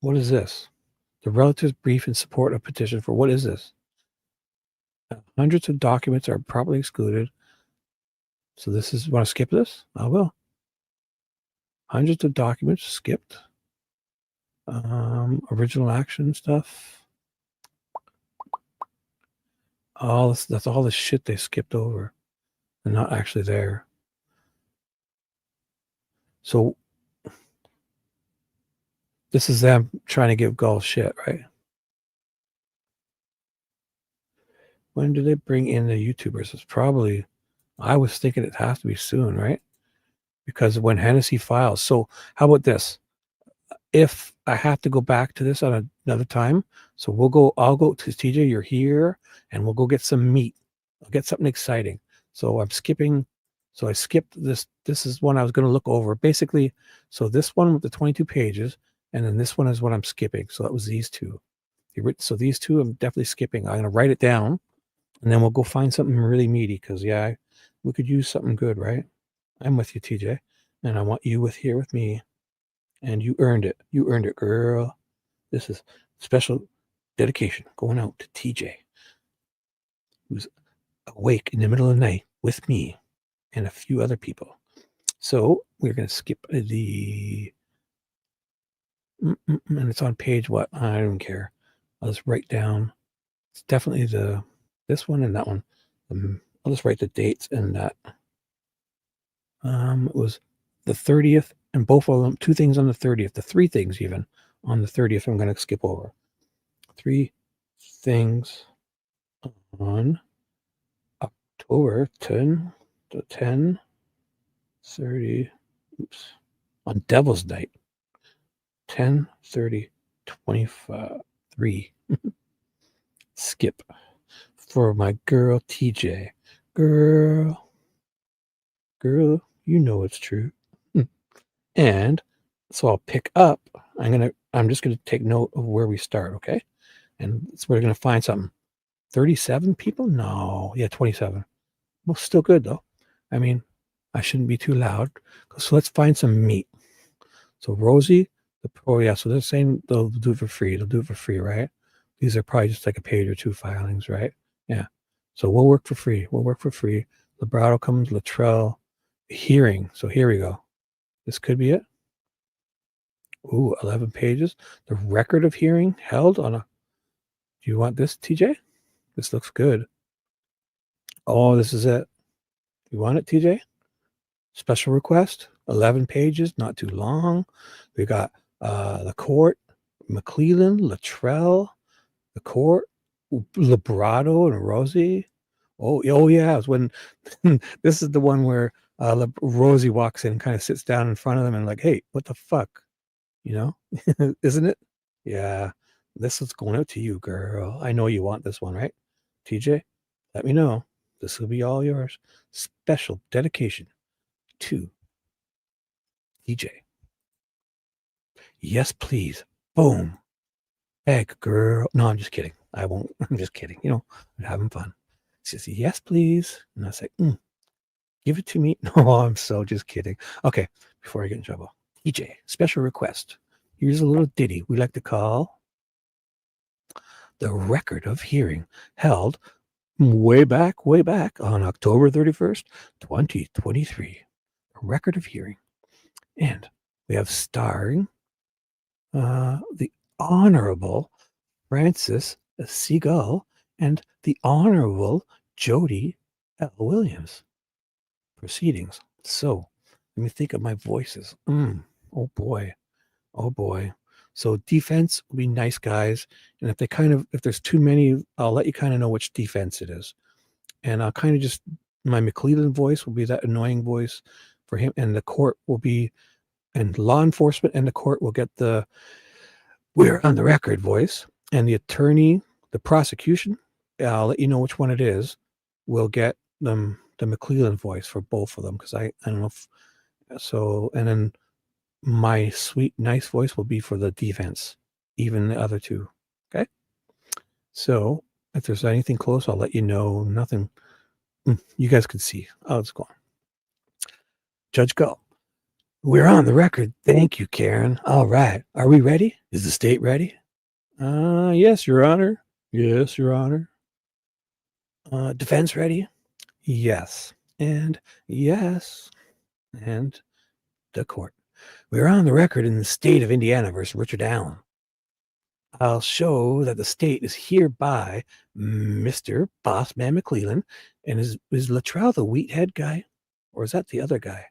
What is this? The relative's brief in support of petition for what is this? Hundreds of documents are properly excluded. So this is, want to skip this? I will. Hundreds of documents skipped. Original action stuff. That's all the shit they skipped over. They're not actually there. So this is them trying to give Gull shit, right? When do they bring in the YouTubers? It's probably, I was thinking it has to be soon, right? Because when Hennesy files. So how about this? If I have to go back to this on another time, so I'll go to TJ, you're here, and we'll go get some meat. I'll get something exciting. So I'm skipping. So I skipped this. This is one I was going to look over. Basically, so this one with the 22 pages, and then this one is what I'm skipping. So that was these two. So these two I'm definitely skipping. I'm going to write it down, and then we'll go find something really meaty, because, yeah, we could use something good, right? I'm with you, TJ, and I want you here with me, and you earned it. You earned it, girl. This is special dedication going out to TJ, who's awake in the middle of the night with me and a few other people. So we're going to skip the, and it's on page what? I don't care. I'll just write down. It's definitely this one and that one. I'll just write the dates and that. It was the 30th, and both of them, 2 things on the 30th, the 3 things even on the 30th. I'm going to skip over 3 things on October 10 to 10 30. Oops, on Devil's Night, 10 30 25 3. Skip for my girl TJ. Girl, you know it's true. And so I'll pick up. I'm just gonna take note of where we start, okay? And so we're gonna find something. 37 people? No, yeah, 27. Well, still good though. I mean, I shouldn't be too loud. So let's find some meat. So Rozzi, so they're saying they'll do it for free. They'll do it for free, right? These are probably just like a page or 2 filings, right? Yeah. So we'll work for free. Labrato comes, Latrell, hearing. So here we go. This could be it. Ooh, 11 pages. The record of hearing held on a. Do you want this, TJ? This looks good. Oh, this is it. You want it, TJ? Special request. 11 pages, not too long. We got the court, McCleland, Latrell, the court, Labrato, and Rozzi. Oh yeah, it was when this is the one where Rozzi walks in and kind of sits down in front of them and like, hey, what the fuck? You know, isn't it? Yeah, this is going out to you, girl. I know you want this one, right? TJ, let me know. This will be all yours. Special dedication to TJ. Yes, please. Boom. Egg, girl. No, I'm just kidding. I won't. I'm just kidding. You know, I'm having fun. She says, yes, please. And I say, give it to me. No, I'm so just kidding. Okay, before I get in trouble. TJ, special request. Here's a little ditty we like to call the record of hearing, held way back on October 31st, 2023. A record of hearing. And we have starring the Honorable Francis C. Gull and the Honorable Jody L. Williams. Proceedings. So let me think of my voices. Oh boy. So defense will be nice guys. And if there's too many, I'll let you kind of know which defense it is. And I'll kind of just, my McCleland voice will be that annoying voice for him. And the court will be, and law enforcement and the court will get the we're on the record voice. And the attorney, the prosecution, I'll let you know which one it is, will get them the McCleland voice for both of them. Because I don't know if, so, and then my sweet, nice voice will be for the defense, even the other two. Okay. So if there's anything close, I'll let you know. Nothing. You guys can see. Oh, it's gone. Judge Gull. We're on the record. Thank you, Karen. All right. Are we ready? Is the state ready? Yes, Your Honor. Yes, Your Honor. Defense ready? Yes. And yes. And the court. We're on the record in the state of Indiana versus Richard Allen. I'll show that the state is hereby Mr. Bossman McCleland. And is Latrell the wheathead guy? Or is that the other guy?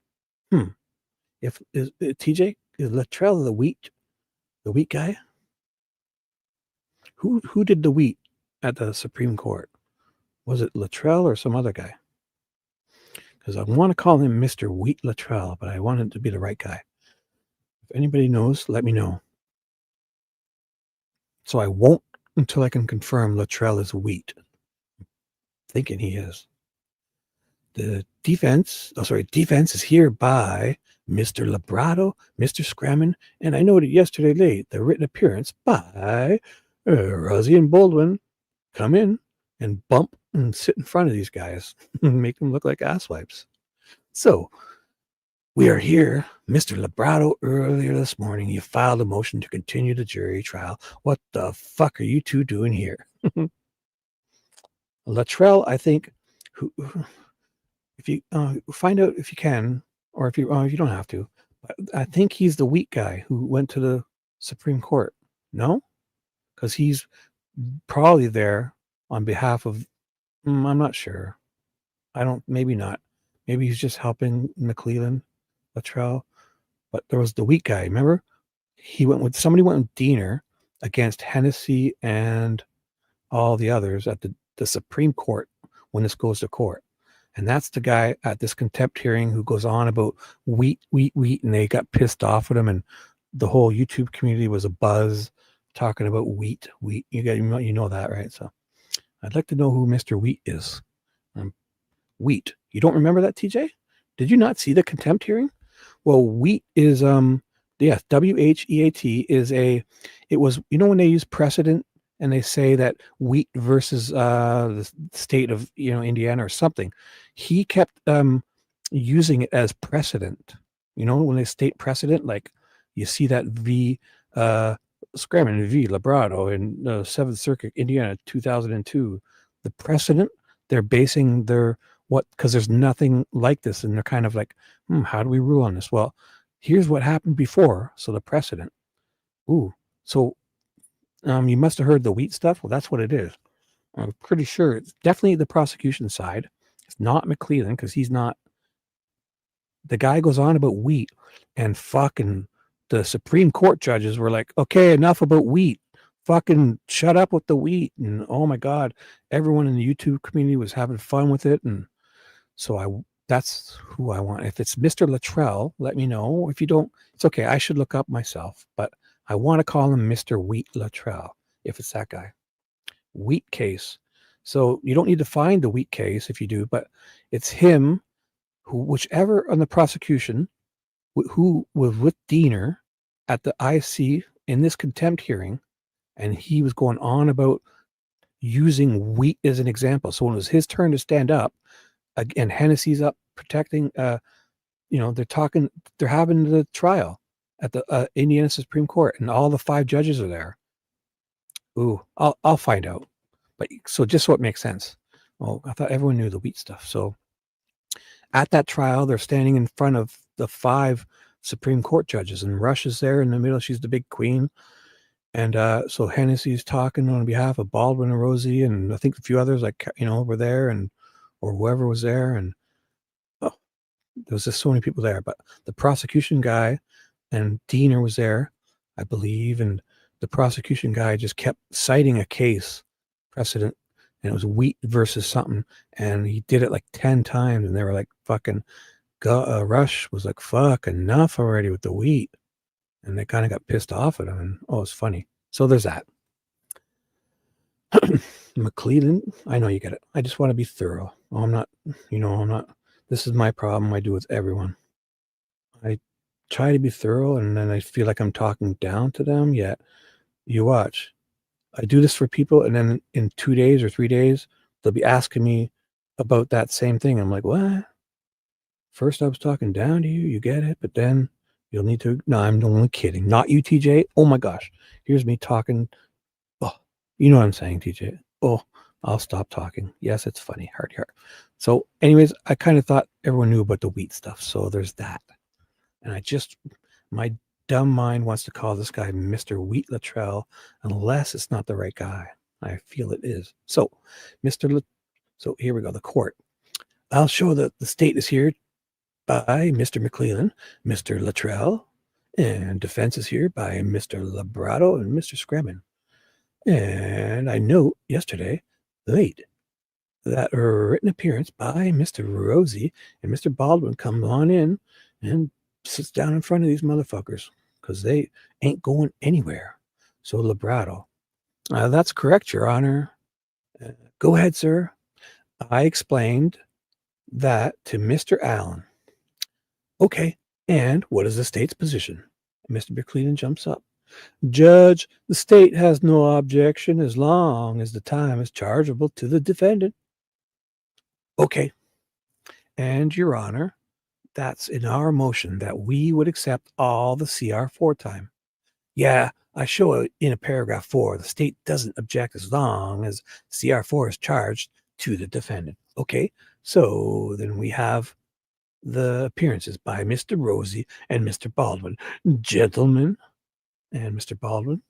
If is TJ, is Latrell the wheat guy? Who did the wheat at the Supreme Court? Was it Latrell or some other guy? Because I want to call him Mr. Wheat Latrell, but I want him to be the right guy. If anybody knows, let me know. So I won't until I can confirm Latrell is wheat. I'm thinking he is. The defense is hereby Mr. Labrato, Mr. Scremin, and I noted yesterday late the written appearance by Rozzi and Baldwin come in and bump and sit in front of these guys and make them look like asswipes. So we are here. Mr. Labrato, earlier this morning, you filed a motion to continue the jury trial. What the fuck are you two doing here? Latrell, I think, if you find out if you can, or if you don't have to, but I think he's the wheat guy who went to the Supreme Court. No? Because he's probably there on behalf of, I'm not sure. Maybe not. Maybe he's just helping McCleland. Latrell, but there was the Wheat guy. Remember? Somebody went with Diener against Hennessy and all the others at the Supreme Court when this goes to court. And that's the guy at this contempt hearing who goes on about wheat, and they got pissed off at him, and the whole YouTube community was a buzz talking about wheat. You know that, right? So I'd like to know who Mr. Wheat is. Wheat. You don't remember that, TJ? Did you not see the contempt hearing? Well, Wheat is WHEAT is it was, when they use precedent and they say that Wheat versus the state of Indiana or something, he kept using it as precedent. When they state precedent, like you see that Scremin Labrato in the 7th Circuit, Indiana, 2002. The precedent, they're basing because there's nothing like this, and they're kind of like, how do we rule on this? Well, here's what happened before, so the precedent. So you must have heard the Wheat stuff. Well, that's what it is. I'm pretty sure it's definitely the prosecution side. It's not McCleland, because he's not. The guy goes on about Wheat, and fucking the Supreme Court judges were like, okay, enough about Wheat. Fucking shut up with the Wheat. And oh my God, everyone in the YouTube community was having fun with it. And so that's who I want. If it's Mr. Latrell, let me know. If you don't, it's okay. I should look up myself, but I want to call him Mr. Wheat Latrell if it's that guy. Wheat case. So you don't need to find the Wheat case if you do, but it's him whichever on the prosecution who was with Diener at the IC in this contempt hearing, and he was going on about using Wheat as an example. So when it was his turn to stand up, and Hennessy's up protecting, they're having the trial at the Indiana Supreme Court, and all the 5 judges are there. I'll find out. But so just so it makes sense. Oh, I thought everyone knew the Wheat stuff. So at that trial, they're standing in front of the 5 Supreme Court judges, and Rush is there in the middle. She's the big queen. And so Hennessy's talking on behalf of Baldwin and Rozzi, and I think a few others, were there, or whoever was there. And there was just so many people there. But the prosecution guy and Diener was there, I believe, and the prosecution guy just kept citing a case precedent, and it was Wheat versus something, and he did it like 10 times, and they were like, fucking Rush was like, fuck, enough already with the Wheat. And they kind of got pissed off at him, and it's funny. So there's that. McCleland, I know you get it. I just want to be thorough. I'm not. This is my problem. I do with everyone. I try to be thorough, and then I feel like I'm talking down to them. Yet, you watch. I do this for people, and then in 2 days or 3 days, they'll be asking me about that same thing. I'm like, what? First, I was talking down to you. You get it, but then you'll need to. No, I'm only kidding. Not you, TJ. Oh my gosh. Here's me talking. Oh, you know what I'm saying, TJ. Oh, I'll stop talking. Yes, it's funny. Heart. So anyways, I kind of thought everyone knew about the Wheat stuff. So there's that. And my dumb mind wants to call this guy Mr. Wheat Latrell, unless it's not the right guy. I feel it is. So so here we go. The court. I'll show that the state is here by Mr. McCleland, Mr. Latrell, and defense is here by Mr. Labrato and Mr. Scremin. And I note yesterday, that written appearance by Mr. Rozzi and Mr. Baldwin comes on in and sits down in front of these motherfuckers because they ain't going anywhere. So Labrato, that's correct, Your Honor. Go ahead, sir. I explained that to Mr. Allen. Okay, and what is the state's position? Mr. McCleland jumps up. Judge, the state has no objection as long as the time is chargeable to the defendant. Okay, and Your Honor, that's in our motion that we would accept all the CR4 time. Yeah, I show it in a paragraph 4. The state doesn't object as long as CR4 is charged to the defendant. Okay, so then we have the appearances by Mr. Rozzi and Mr. Baldwin. Gentlemen, and Mr. Baldwin,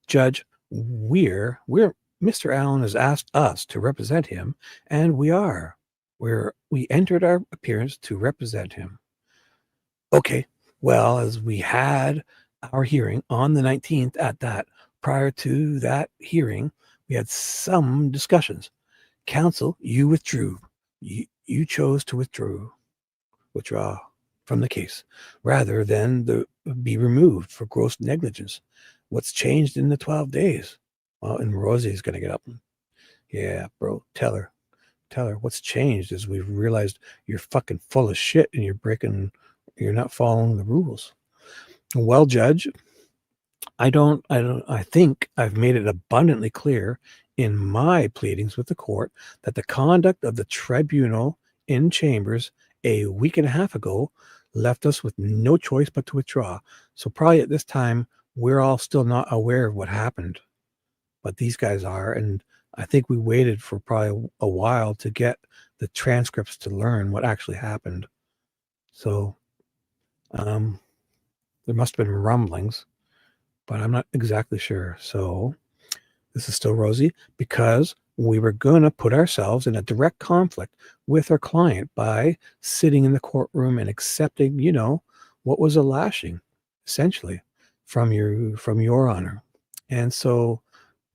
Judge, Mr. Allen has asked us to represent him, and we entered our appearance to represent him. Okay, well, as we had our hearing on the 19th at that, prior to that hearing, we had some discussions. Counsel, you withdrew. You chose to withdraw from the case rather than be removed for gross negligence. What's changed in the 12 days? Well, and Rozzi's going to get up. Yeah, bro, tell her what's changed is we've realized you're fucking full of shit and you're not following the rules. Well, Judge, I think I've made it abundantly clear in my pleadings with the court that the conduct of the tribunal in chambers a week and a half ago left us with no choice but to withdraw. So probably at this time, we're all still not aware of what happened, but these guys are. And I think we waited for probably a while to get the transcripts to learn what actually happened. So there must have been rumblings, but I'm not exactly sure. So this is still Rozzi because we were going to put ourselves in a direct conflict with our client by sitting in the courtroom and accepting, what was a lashing, essentially, from your honor. And so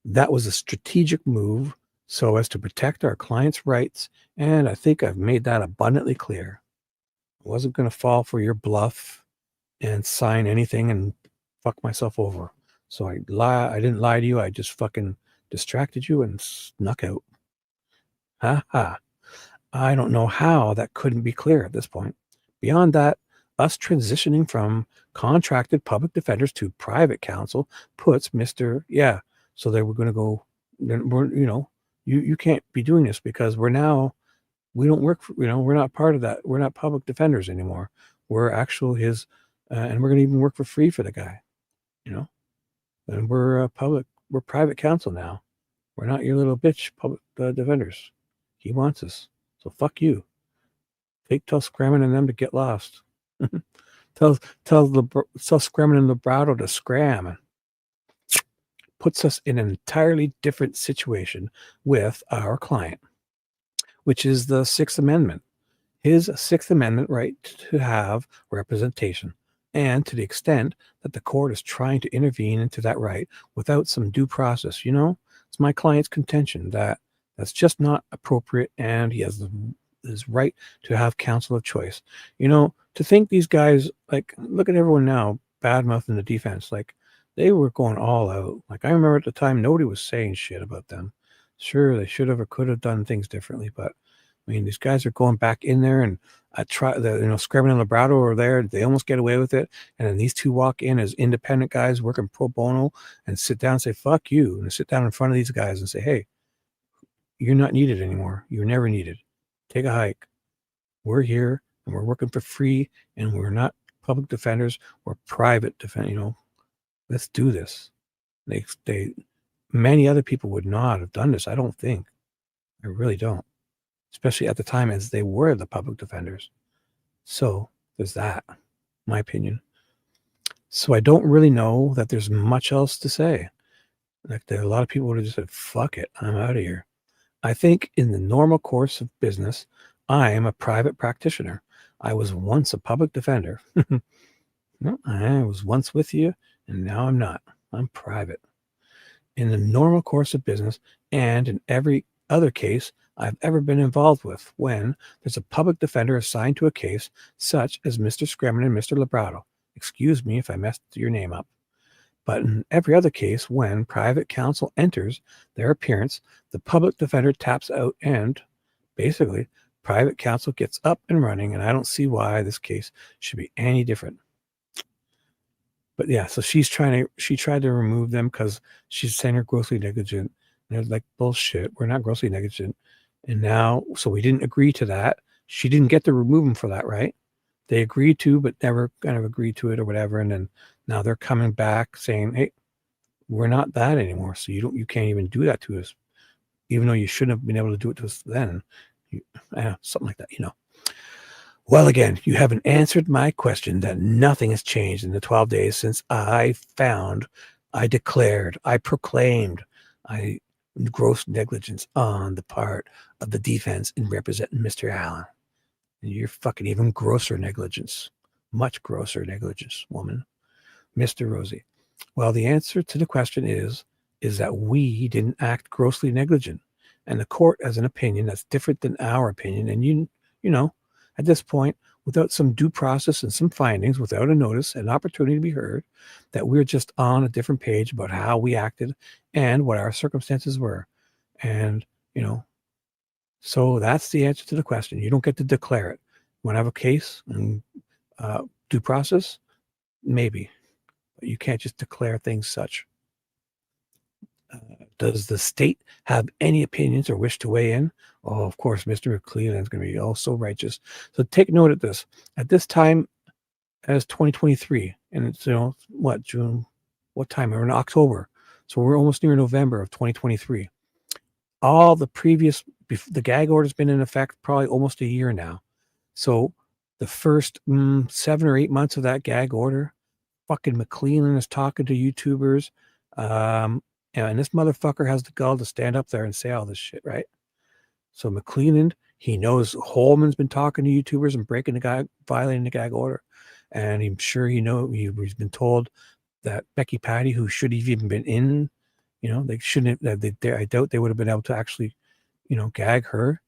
that was a strategic move so as to protect our client's rights. And I think I've made that abundantly clear. I wasn't going to fall for your bluff and sign anything and fuck myself over. So I didn't lie to you. I just fucking distracted you and snuck out. Ha ha. I don't know how that couldn't be clear at this point. Beyond that, us transitioning from contracted public defenders to private counsel puts Mr. Yeah. So they were going to go, you can't be doing this because we don't work for, we're not part of that. We're not public defenders anymore. We're actual his, and we're going to even work for free for the guy, and we're private counsel now. We're not your little bitch public defenders. He wants us. So fuck you. Tell Scremin and them to get lost. tell Scremin and Labrato to scram. Puts us in an entirely different situation with our client, which is the Sixth Amendment. His Sixth Amendment right to have representation, and to the extent that the court is trying to intervene into that right without some due process. It's my client's contention that that's just not appropriate, and he has his right to have counsel of choice. To think these guys, like, look at everyone now badmouthing the defense, like they were going all out. Like, I remember at the time nobody was saying shit about them. Sure, they should have or could have done things differently, but I mean, these guys are going back in there, and Scremin and Labrato are there. They almost get away with it. And then these two walk in as independent guys working pro bono and sit down and say, fuck you. And sit down in front of these guys and say, hey, you're not needed anymore. You're never needed. Take a hike. We're here and we're working for free, and we're not public defenders. We're private defenders. Let's do this. Many other people would not have done this. I don't think. I really don't. Especially at the time as they were the public defenders. So there's that, my opinion. So I don't really know that there's much else to say. Like, there are a lot of people who just said, fuck it, I'm out of here. I think in the normal course of business, I am a private practitioner. I was once a public defender. No, I was once with you, and now I'm not. I'm private. In the normal course of business, and in every other case I've ever been involved with, when there's a public defender assigned to a case, such as Mr. Scremin and Mr. Labrato. Excuse me if I messed your name up. But in every other case, when private counsel enters their appearance, the public defender taps out, and basically private counsel gets up and running, and I don't see why this case should be any different. But yeah, so she tried to remove them because she's saying they're grossly negligent. And they're like, bullshit, we're not grossly negligent. And now, so we didn't agree to that. She didn't get to remove them for that, right? They agreed to, but never kind of agreed to it or whatever. And then now they're coming back saying, hey, we're not that anymore. So you can't even do that to us, even though you shouldn't have been able to do it to us then. Something like that, Well, again, you haven't answered my question that nothing has changed in the 12 days since I declared, I proclaimed, gross negligence on the part of the defense in representing Mr. Allen. And you're fucking even grosser negligence. much grosser negligence, woman. Mr. Rozzi. Well, the answer to the question is that we didn't act grossly negligent. And the court has an opinion that's different than our opinion. And you know, at this point, without some due process and some findings, without a notice, an opportunity to be heard, that we're just on a different page about how we acted and what our circumstances were. And, you know, so that's the answer to the question. You don't get to declare it. You want to have a case and due process? Maybe. But you can't just declare things such. Does the state have any opinions or wish to weigh in? Oh, of course, Mr. McCleland is going to be all so righteous. So take note of this. At this time, as 2023, and it's, you know, what, June, what time? We're in October. So we're almost near November of 2023. All the previous, the gag order has been in effect probably almost a year now. So the first 7 or 8 months of that gag order, fucking McCleland is talking to YouTubers. And this motherfucker has the gall to stand up there and say all this shit, right? So McCleland, he knows Holman's been talking to YouTubers and violating the gag order. And I'm sure he's been told that Becky Patty, who should have even been in, you know, they shouldn't have, I doubt they would have been able to actually, you know, gag her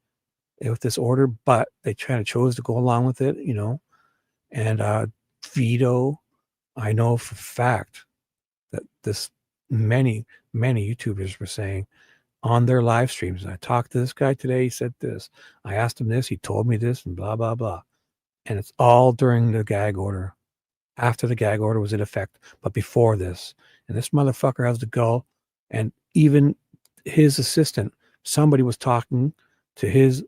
with this order, but they kind of chose to go along with it, you know. And Vito, I know for a fact that many YouTubers were saying on their live streams, I talked to this guy today, he said this, I asked him this, he told me this, and blah, blah, blah. And it's all during the gag order, after the gag order was in effect, but before this. And this motherfucker has the gall, and even his assistant, somebody was talking to his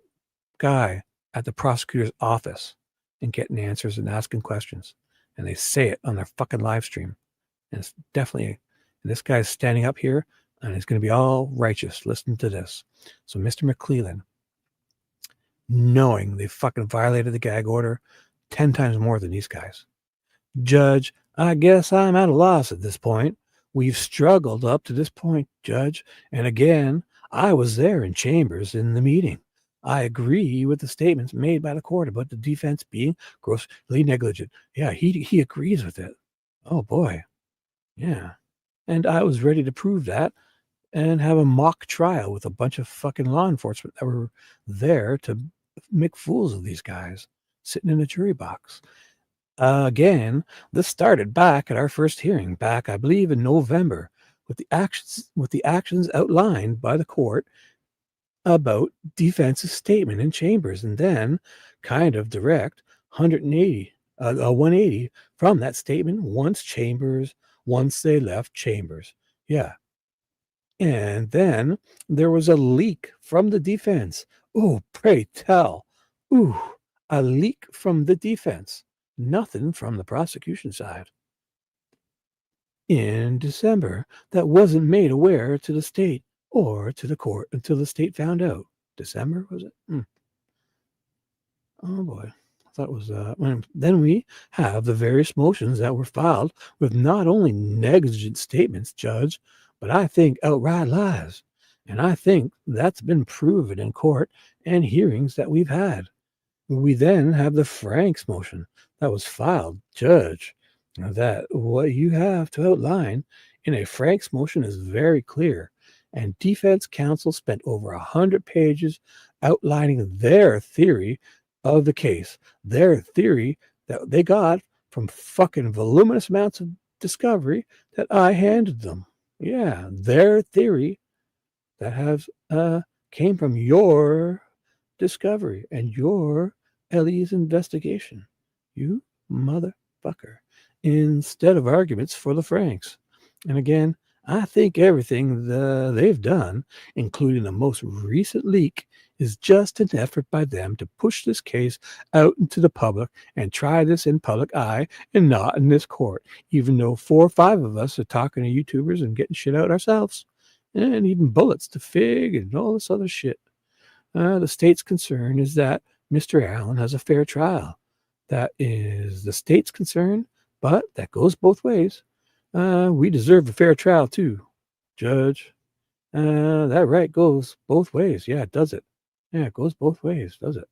guy at the prosecutor's office and getting answers and asking questions. And they say it on their fucking live stream. And it's definitely, and this guy's standing up here and he's going to be all righteous. Listen to this. So Mr. McCleland, knowing they fucking violated the gag order 10 times more than these guys. Judge, I guess I'm at a loss at this point. We've struggled up to this point, Judge. And again, I was there in chambers in the meeting. I agree with the statements made by the court about the defense being grossly negligent. Yeah, he agrees with it. Oh boy. Yeah. And I was ready to prove that and have a mock trial with a bunch of fucking law enforcement that were there to make fools of these guys sitting in a jury box. Again, this started back at our first hearing back, I believe, in November with the actions outlined by the court about defense's statement in chambers, and then kind of direct 180 from that statement once they left chambers. Yeah. And then there was a leak from the defense. Oh, pray tell. Ooh, a leak from the defense. Nothing from the prosecution side. In December, that wasn't made aware to the state or to the court until the state found out. December, was it? Oh boy. I thought it was, then we have the various motions that were filed with not only negligent statements, Judge, but I think outright lies. And I think that's been proven in court and hearings that we've had. We then have the Franks motion that was filed, Judge. That what you have to outline in a Franks motion is very clear. And defense counsel spent over 100 pages outlining their theory of the case, their theory that they got from fucking voluminous amounts of discovery that I handed them. Yeah, their theory that has came from your discovery and your Ellie's investigation. You motherfucker. Instead of arguments for the Franks. And again, I think everything they've done, including the most recent leak, is just an effort by them to push this case out into the public and try this in public eye and not in this court, even though 4 or 5 of us are talking to YouTubers and getting shit out ourselves, and even bullets to Fig and all this other shit. The state's concern is that Mr. Allen has a fair trial. That is the state's concern, but that goes both ways. We deserve a fair trial too, Judge. That right goes both ways. Yeah, it does it. Yeah, it goes both ways, does it?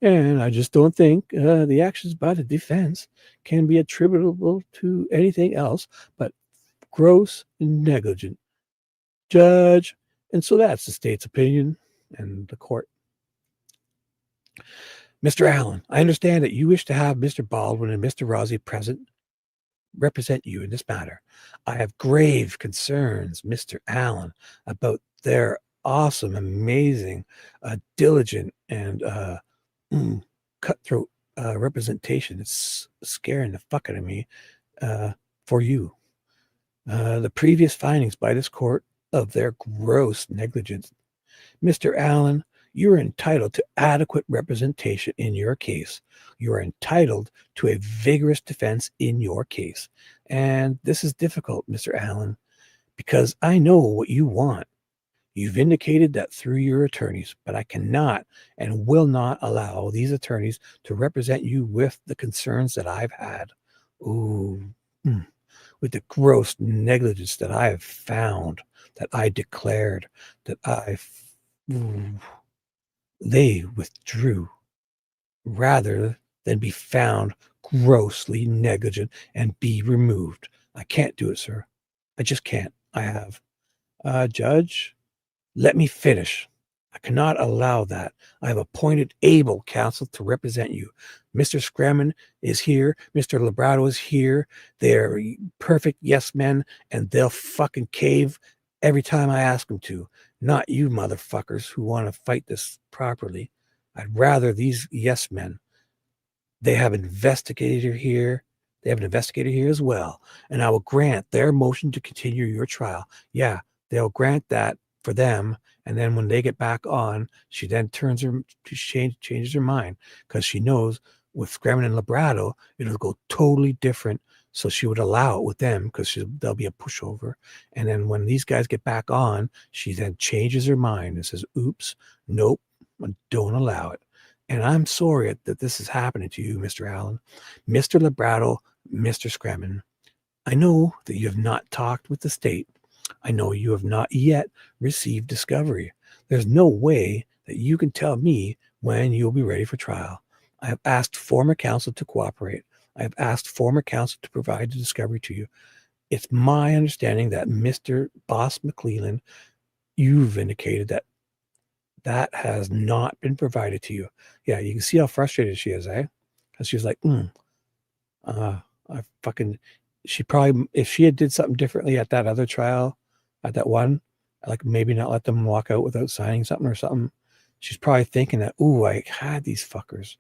And I just don't think the actions by the defense can be attributable to anything else but gross negligence. Judge. And so that's the state's opinion and the court. Mr. Allen, I understand that you wish to have Mr. Baldwin and Mr. Rozzi represent you in this matter. I have grave concerns, Mr. Allen, about their awesome, amazing, diligent, and cutthroat representation. It's scaring the fuck out of me for you. The previous findings by this court of their gross negligence. Mr. Allen, you are entitled to adequate representation in your case. You are entitled to a vigorous defense in your case. And this is difficult, Mr. Allen, because I know what you want. You've indicated that through your attorneys, but I cannot and will not allow these attorneys to represent you with the concerns that I've had. With the gross negligence that I have found, that I declared, that they withdrew rather than be found grossly negligent and be removed. I can't do it, sir. I just can't. I have. Judge, let me finish. I cannot allow that. I have appointed able counsel to represent you. Mr. Scremin is here. Mr. Labrato is here. They're perfect yes men, and they'll fucking cave every time I ask them to. Not you motherfuckers who want to fight this properly. I'd rather these yes men. They have an investigator here. They have an investigator here as well. And I will grant their motion to continue your trial. Yeah, they'll grant that for them. And then when they get back on, she then changes her mind, because she knows with Scremin and Labrato, it'll go totally different. So she would allow it with them because there'll be a pushover. And then when these guys get back on, she then changes her mind and says, oops, nope, don't allow it. And I'm sorry that this is happening to you, Mr. Allen, Mr. Labrato, Mr. Scremin. I know that you have not talked with the state. I know you have not yet received discovery. There's no way that you can tell me when you'll be ready for trial. I have asked former counsel to cooperate. I have asked former counsel to provide the discovery to you. It's my understanding that Mr. Boss McCleland, you've indicated that that has not been provided to you. Yeah, you can see how frustrated she is, eh? Because she's like, she probably, if she had did something differently at that other trial, at that one, like maybe not let them walk out without signing something or something, she's probably thinking that, I had these fuckers,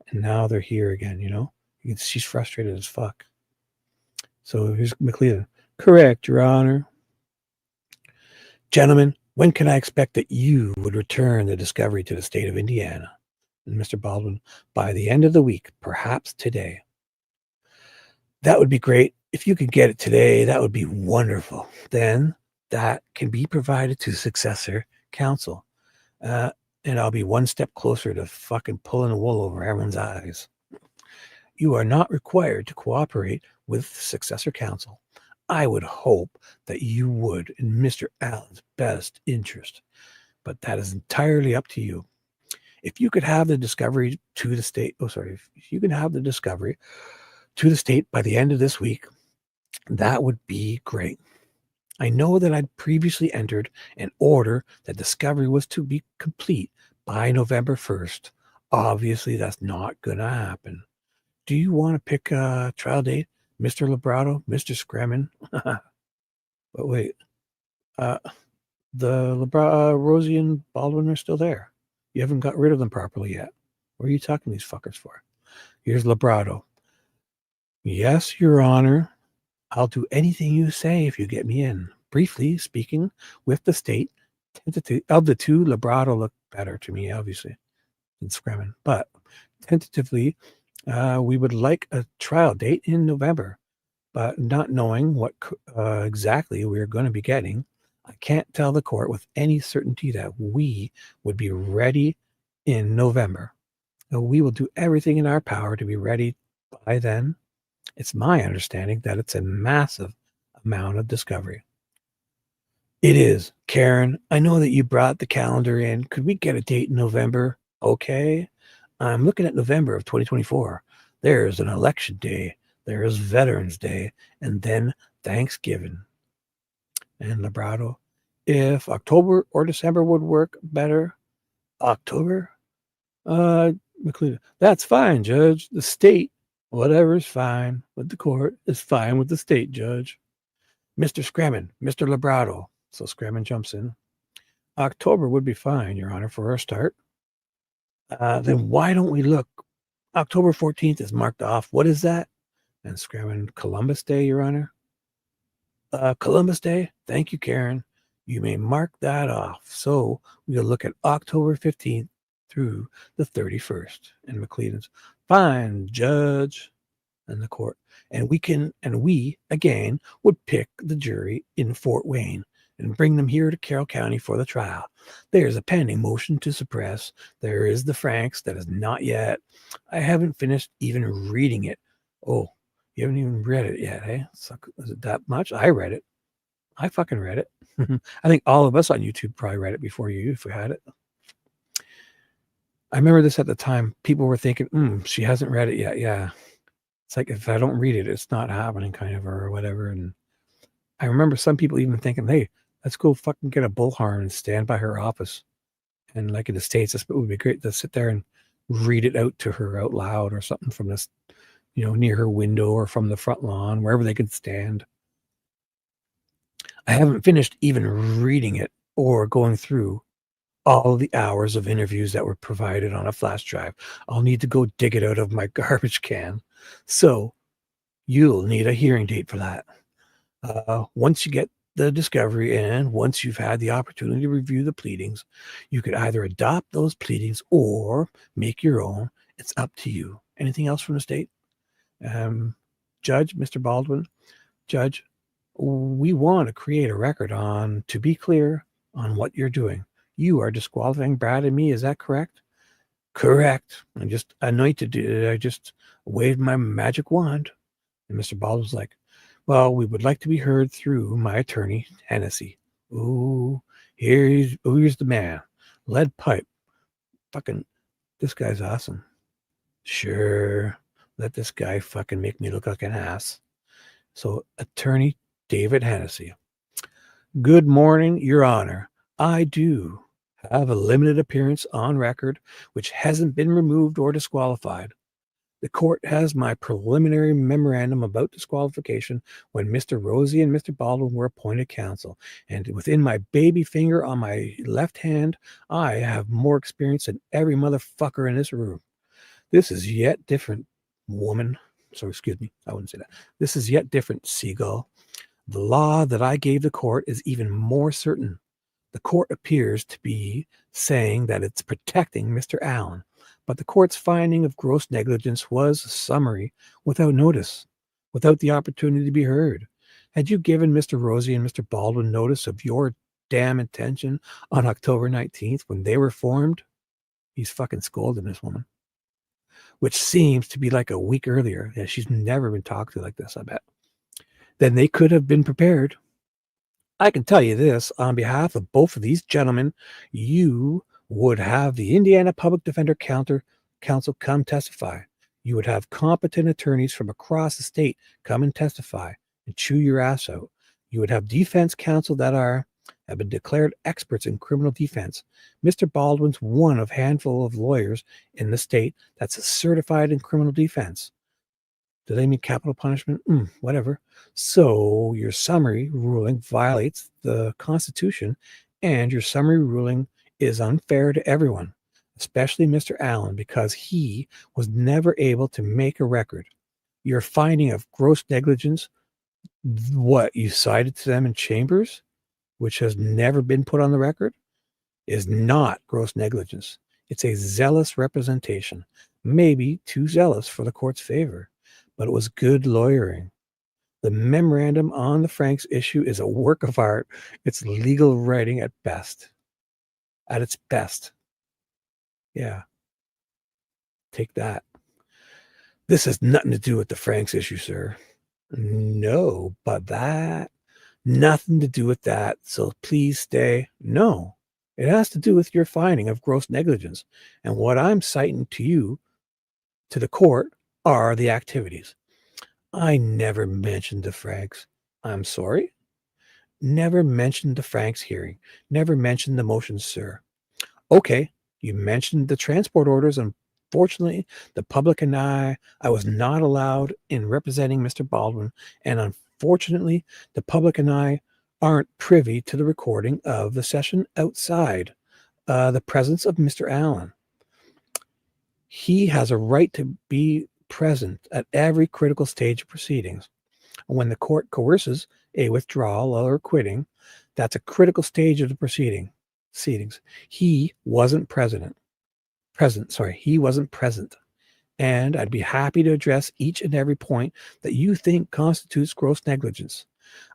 and now they're here again, you know? She's frustrated as fuck. So here's McCleland. Correct, Your Honor. Gentlemen, when can I expect that you would return the discovery to the state of Indiana? And Mr. Baldwin, by the end of the week, perhaps today. That would be great. If you could get it today, that would be wonderful. Then that can be provided to successor counsel. And I'll be one step closer to fucking pulling the wool over everyone's eyes. You are not required to cooperate with successor counsel. I would hope that you would in Mr. Allen's best interest, but that is entirely up to you. If you could have the discovery to the state, if you can have the discovery to the state by the end of this week, that would be great. I know that I'd previously entered an order that discovery was to be complete by November 1st. Obviously, that's not going to happen. Do you want to pick a trial date, Mr. Labrato, Mr. Scremin? But wait, the Rozzi and Baldwin are still there. You haven't got rid of them properly yet. What are you talking to these fuckers for? Here's Labrato. Yes, Your Honor. I'll do anything you say if you get me in. Briefly speaking, with the state, of the two, Labrato looked better to me, obviously, than Scremin. But tentatively, we would like a trial date in November. But not knowing what exactly we're going to be getting, I can't tell the court with any certainty that we would be ready in November. We will do everything in our power to be ready by then. It's my understanding that it's a massive amount of discovery. It is. Karen, I know that you brought the calendar in. Could we get a date in November? Okay. I'm looking at November of 2024. There's an election day. There's Veterans Day. And then Thanksgiving. And Labrato, if October or December would work better. October? McCleland, that's fine, Judge. The state, whatever's fine with the court is fine with the state, Judge. Mr. Scremin, Mr. Labrato. So Scremin jumps in. October would be fine, Your Honor, for our start. Then why don't we look? October 14th is marked off. What is that? And Scremin, Columbus Day, Your Honor. Columbus Day? Thank you, Karen. You may mark that off. So we'll look at October 15th through the 31st. And McCleland's, fine, Judge. And the court. And we again would pick the jury in Fort Wayne and bring them here to Carroll County for the trial. There's a pending motion to suppress. There is the Franks that is not yet. I haven't finished even reading it. Oh, you haven't even read it yet, eh? So, is it that much? I read it. I fucking read it. I think all of us on YouTube probably read it before you, if we had it. I remember this at the time. People were thinking, she hasn't read it yet. Yeah. It's like, if I don't read it, it's not happening, kind of, or whatever. And I remember some people even thinking, hey, let's go fucking get a bullhorn and stand by her office. And like in the States, it would be great to sit there and read it out to her out loud or something from this, near her window or from the front lawn, wherever they could stand. I haven't finished even reading it or going through all the hours of interviews that were provided on a flash drive. I'll need to go dig it out of my garbage can. So you'll need a hearing date for that. Once you get the discovery and once you've had the opportunity to review the pleadings, you could either adopt those pleadings or make your own. It's up to you. Anything else from the state? Judge, Mr. Baldwin, Judge, we want to create a record on, to be clear on what you're doing. You are disqualifying Brad and me. Is that correct? Correct. I just waved my magic wand. And Mr. Baldwin's like, well, we would like to be heard through my attorney, Hennessy. Ooh, here's the man. Lead pipe. Fucking, this guy's awesome. Sure. Let this guy fucking make me look like an ass. So, attorney David Hennessy. Good morning, Your Honor. I do have a limited appearance on record, which hasn't been removed or disqualified. The court has my preliminary memorandum about disqualification when Mr. Rozzi and Mr. Baldwin were appointed counsel. And within my baby finger on my left hand, I have more experience than every motherfucker in this room. This is yet different, woman. So, excuse me, I wouldn't say that. This is yet different, Seagull. The law that I gave the court is even more certain. The court appears to be saying that it's protecting Mr. Allen, but the court's finding of gross negligence was summary, without notice, without the opportunity to be heard. Had you given Mr. Rozzi and Mr. Baldwin notice of your damn intention on October 19th when they were formed? He's fucking scolding this woman, which seems to be like a week earlier. Yeah, she's never been talked to like this, I bet. Then they could have been prepared. I can tell you this, on behalf of both of these gentlemen, you would have the Indiana Public Defender Council come testify. You would have competent attorneys from across the state come and testify and chew your ass out. You would have defense counsel that have been declared experts in criminal defense. Mr. Baldwin's one of a handful of lawyers in the state that's certified in criminal defense. Do they mean capital punishment? Whatever. So your summary ruling violates the Constitution, and your summary ruling is unfair to everyone, especially Mr. Allen, because he was never able to make a record. Your finding of gross negligence, what you cited to them in chambers, which has never been put on the record, is not gross negligence. It's a zealous representation, maybe too zealous for the court's favor. But it was good lawyering. The memorandum on the Franks issue is a work of art. It's legal writing at best. At its best. Yeah. Take that. This has nothing to do with the Franks issue, sir. No, but that, nothing to do with that. So please stay. No, It has to do with your finding of gross negligence. And what I'm citing to you, to the court, are the activities. I never mentioned the Franks. I'm sorry? Never mentioned the Franks hearing. Never mentioned the motions, sir. Okay, you mentioned the transport orders. Unfortunately, the public and I was not allowed in representing Mr. Baldwin. And unfortunately, the public and I aren't privy to the recording of the session outside the presence of Mr. Allen. He has a right to be present at every critical stage of proceedings. When the court coerces a withdrawal or quitting, that's a critical stage of the proceedings. He wasn't present. He wasn't present. And I'd be happy to address each and every point that you think constitutes gross negligence.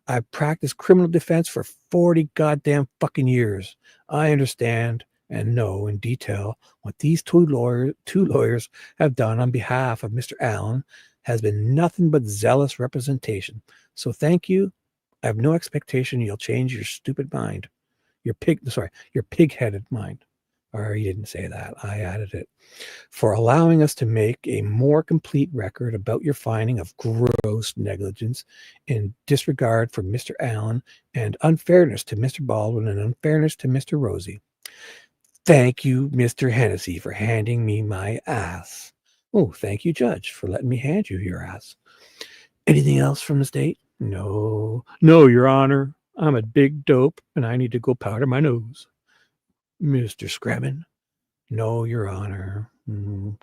I've practiced criminal defense for 40 goddamn fucking years. I understand and know in detail what these two lawyers have done on behalf of Mr. Allen has been nothing but zealous representation. So thank you. I have no expectation you'll change your stupid mind. Your pig-headed mind. Or he didn't say that. I added it. For allowing us to make a more complete record about your finding of gross negligence in disregard for Mr. Allen and unfairness to Mr. Baldwin and unfairness to Mr. Rozzi. Thank you, Mr. Hennessy, for handing me my ass. Oh, thank you, Judge, for letting me hand you your ass. Anything else from the state? No, Your Honor. I'm a big dope and I need to go powder my nose. Mr. Scremin? No, Your Honor. Can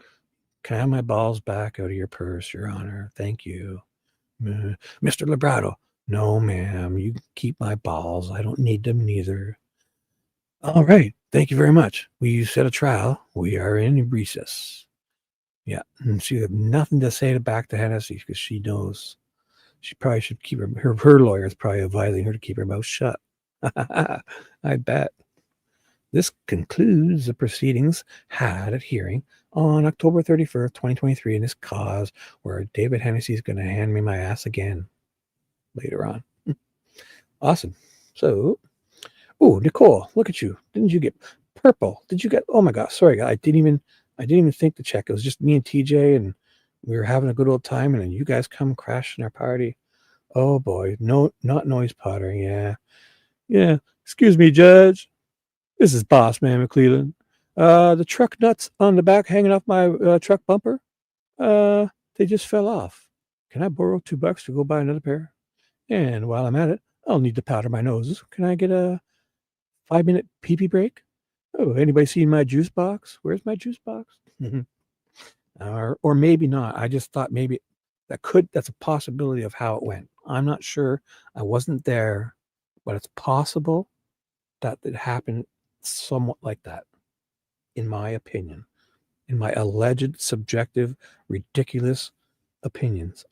I have my balls back out of your purse, Your Honor? Thank you. Mr. Labrato? No, ma'am. You can keep my balls. I don't need them neither. All right. Thank you very much. We set a trial. We are in recess. Yeah. And she had nothing to say back to Hennesy because she knows she probably should keep her lawyer is probably advising her to keep her mouth shut. I bet. This concludes the proceedings had at hearing on October 31st, 2023 in this cause where David Hennessy is going to hand me my ass again later on. Awesome. So, oh, Nicole, look at you. Didn't you get purple? Did you get, oh my God, sorry, I didn't even think to check. It was just me and TJ and we were having a good old time and then you guys come crashing our party. Oh boy, no, not noise pottering. Yeah. Excuse me, Judge. This is Boss Man McCleland. The truck nuts on the back hanging off my truck bumper, they just fell off. Can I borrow $2 to go buy another pair? And while I'm at it, I'll need to powder my nose. Can I get a 5-minute pee-pee break? Oh, anybody seen my juice box? Where's my juice box? Or maybe not. I just thought maybe that's a possibility of how it went. I'm not sure. I wasn't there, but it's possible that it happened somewhat like that, in my opinion, in my alleged subjective ridiculous opinions.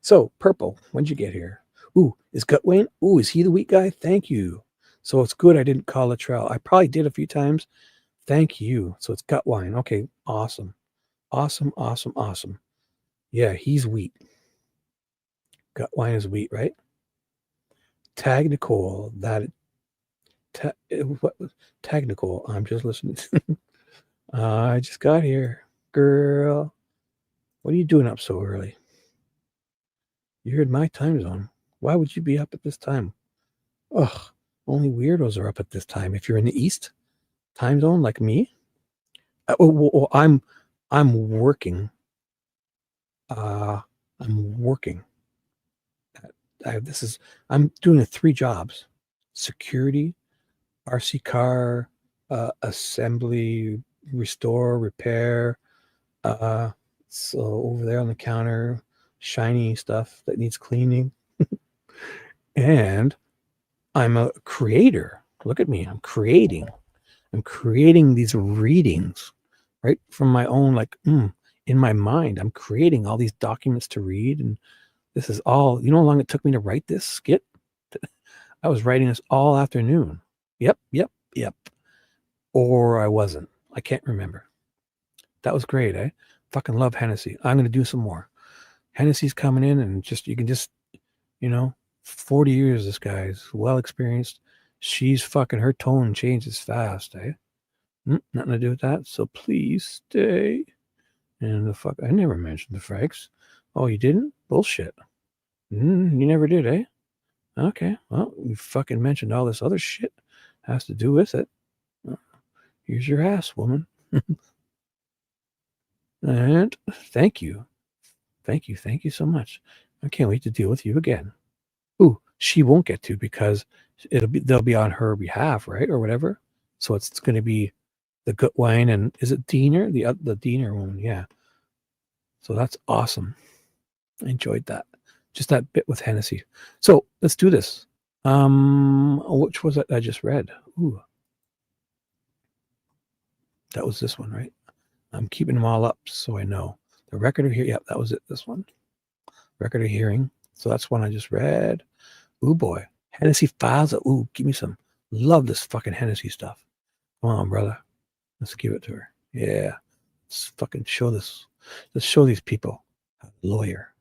So purple, when'd you get here? Ooh, is Gutwayne? Ooh, is he the wheat guy? Thank you. So it's good I didn't call a trial. I probably did a few times. Thank you. So it's Gutwine. Okay, awesome. Yeah, he's wheat. Gutwine is wheat, right? Tag Nicole. Tag Nicole. I'm just listening. I just got here. Girl, what are you doing up so early? You're in my time zone. Why would you be up at this time? Ugh, only weirdos are up at this time. If you're in the East time zone like me, I'm working. I'm working. I'm doing 3 jobs: security, RC car, assembly, restore, repair. So over there on the counter, shiny stuff that needs cleaning. And I'm a creator. Look at me. I'm creating these readings right from my own, in my mind. I'm creating all these documents to read. And this is all, you know how long it took me to write this skit? I was writing this all afternoon. Yep. Or I wasn't. I can't remember. That was great, eh? Fucking love Hennessy. I'm going to do some more. Hennessy's coming in and you can 40 years, this guy's well experienced. she's fucking, her tone changes fast, eh? Nothing to do with that. So please stay. And the fuck, I never mentioned the Franks. Oh, you didn't? Bullshit. You never did, eh? Okay, well, you fucking mentioned all this other shit has to do with it. Here's your ass, woman. And thank you. Thank you so much. I can't wait to deal with you again. Ooh, she won't get to because they'll be on her behalf, right? Or whatever. So it's going to be the good wine, and is it Diener? The Diener woman, yeah. So that's awesome. I enjoyed that. Just that bit with Hennessy. So let's do this. Which was it I just read? Ooh. That was this one, right? I'm keeping them all up so I know. The record of hearing. Yep, that was it. This one. Record of hearing. So that's one I just read. Ooh, boy. Hennessy files it. Ooh, give me some. Love this fucking Hennessy stuff. Come on, brother. Let's give it to her. Yeah. Let's fucking show this. Let's show these people. A lawyer.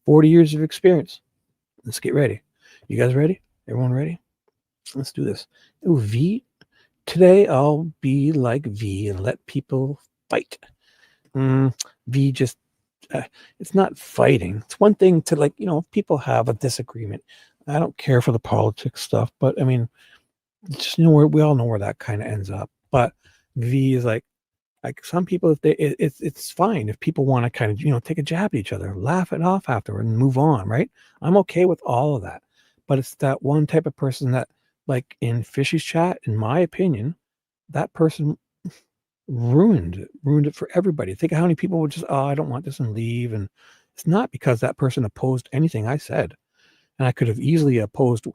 40 years of experience. Let's get ready. You guys ready? Everyone ready? Let's do this. Ooh, V. Today I'll be like V and let people fight. V just, it's not fighting. It's one thing to, like, people have a disagreement. I don't care for the politics stuff, but I mean, just we all know where that kind of ends up. But V is like some people, if it's fine if people want to kind of take a jab at each other, laugh it off afterward, and move on, right? I'm okay with all of that, but it's that one type of person that, like in Fishy's chat, in my opinion, that person ruined it for everybody. Think of how many people would just, I don't want this, and leave. And it's not because that person opposed anything I said, and I could have easily opposed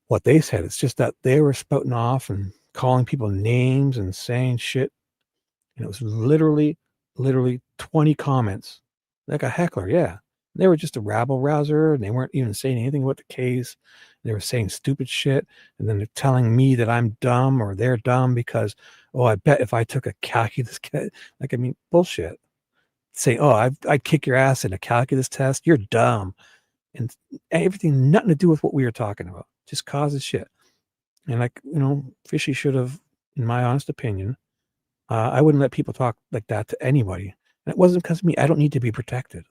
what they said. It's just that they were spouting off and calling people names and saying shit. And it was literally 20 comments, like a heckler. Yeah. They were just a rabble rouser, and they weren't even saying anything about the case. They were saying stupid shit. And then they're telling me that I'm dumb, or they're dumb because, I bet if I took a calculus, bullshit. Say, I'd kick your ass in a calculus test. You're dumb. And everything, nothing to do with what we were talking about. Just causes shit. And Fishy should have, in my honest opinion, I wouldn't let people talk like that to anybody. And it wasn't because of me. I don't need to be protected.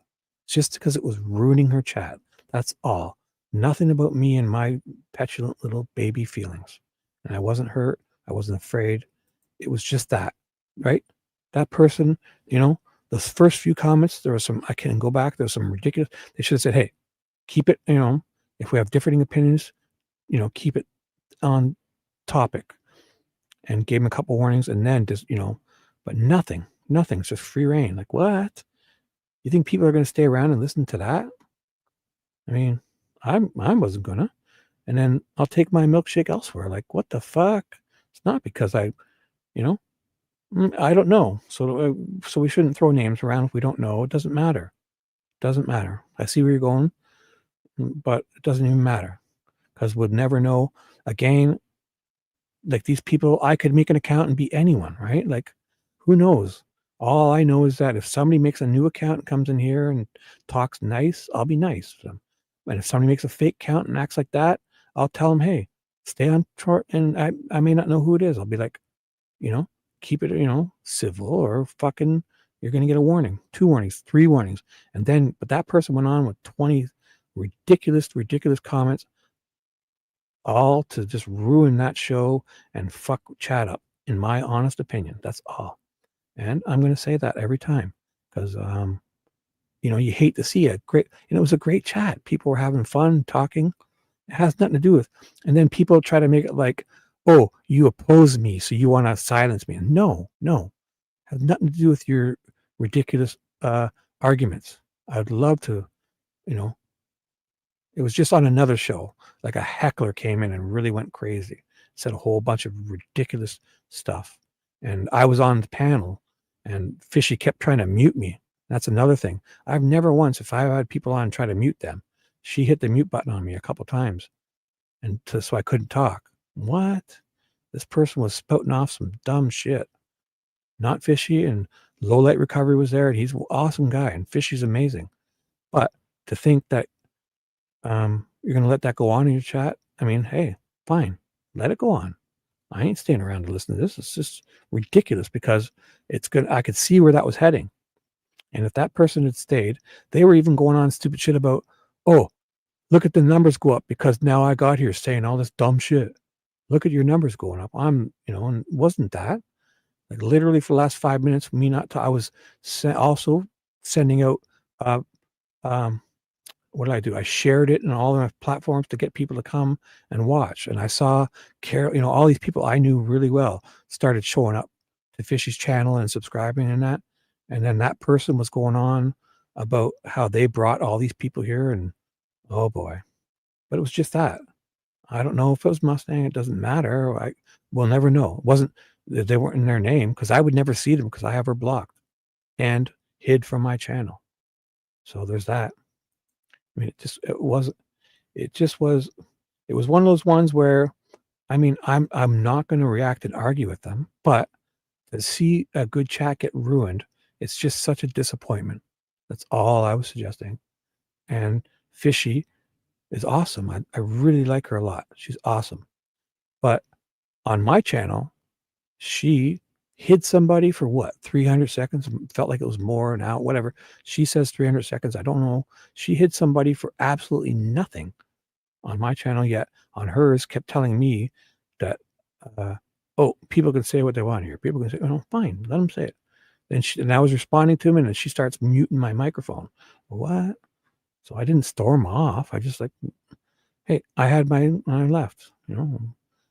It's just because it was ruining her chat. That's all. Nothing about me and my petulant little baby feelings. And I wasn't hurt. I wasn't afraid. It was just that, right? That person, those first few comments, there was some, I can go back, there was some ridiculous. They should have said, hey, keep it, if we have differing opinions, keep it on topic. And gave him a couple warnings, and then just, but nothing's just free reign. Like, what? You think people are going to stay around and listen to that? I mean, I wasn't gonna. And then I'll take my milkshake elsewhere. Like, what the fuck? It's not because I don't know. So we shouldn't throw names around if we don't know. It doesn't matter. I see where you're going, but it doesn't even matter because we'll never know. Again, like these people, I could make an account and be anyone, right? Like, who knows? All I know is that if somebody makes a new account and comes in here and talks nice, I'll be nice to them. And if somebody makes a fake account and acts like that, I'll tell them, hey, stay on short. And I may not know who it is. I'll be like, keep it, civil, or fucking, you're going to get a warning, 2 warnings, 3 warnings. And then, but that person went on with 20 ridiculous comments, all to just ruin that show and fuck chat up, in my honest opinion. That's all. And I'm going to say that every time because, you hate to see it. Great. And it was a great chat. People were having fun talking. It has nothing to do with, and then people try to make it like, oh, you oppose me, so you want to silence me. No, has nothing to do with your ridiculous arguments. I'd love to, it was just on another show, like a heckler came in and really went crazy, said a whole bunch of ridiculous stuff. And I was on the panel, and Fishy kept trying to mute me. That's another thing. I've never once, if I had people on, try to mute them. She hit the mute button on me a couple times, and so I couldn't talk. What? This person was spouting off some dumb shit. Not Fishy, and Low Light Recovery was there, and he's an awesome guy, and Fishy's amazing. But to think that you're going to let that go on in your chat, I mean, hey, fine. let it go on. I ain't staying around to listen to this. It's just ridiculous because it's good. I could see where that was heading. And if that person had stayed, they were even going on stupid shit about, oh, look at the numbers go up because now I got here saying all this dumb shit. Look at your numbers going up. I'm, and wasn't that like literally for the last 5 minutes, me not to, I was also sending out, what did I do? I shared it in all my platforms to get people to come and watch. And I saw Carol, all these people I knew really well started showing up to Fishy's channel and subscribing and that. And then that person was going on about how they brought all these people here and oh boy. But it was just that. I don't know if it was Mustang. It doesn't matter. We'll never know. It wasn't, they weren't in their name because I would never see them because I have her blocked and hid from my channel. So there's that. I mean, it was one of those ones where, I mean, I'm not going to react and argue with them, but to see a good chat get ruined, it's just such a disappointment. That's all I was suggesting. And Fishy is awesome. I really like her a lot. She's awesome. But on my channel, she hid somebody for what, 300 seconds? Felt like it was more now, whatever. She says 300 seconds. I don't know. She hid somebody for absolutely nothing on my channel, yet on hers kept telling me that, oh, people can say what they want here. People can say, oh, fine, let them say it. And I was responding to him, and then she starts muting my microphone. What? So I didn't storm off. I just like, hey, I left,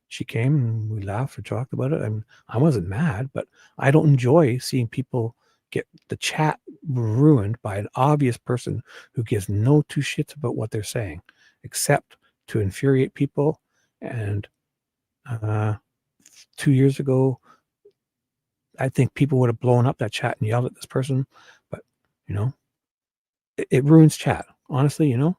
She came and we laughed or talked about it. I wasn't mad, but I don't enjoy seeing people get the chat ruined by an obvious person who gives no two shits about what they're saying, except to infuriate people. And 2 years ago, I think people would have blown up that chat and yelled at this person, but it ruins chat, honestly, and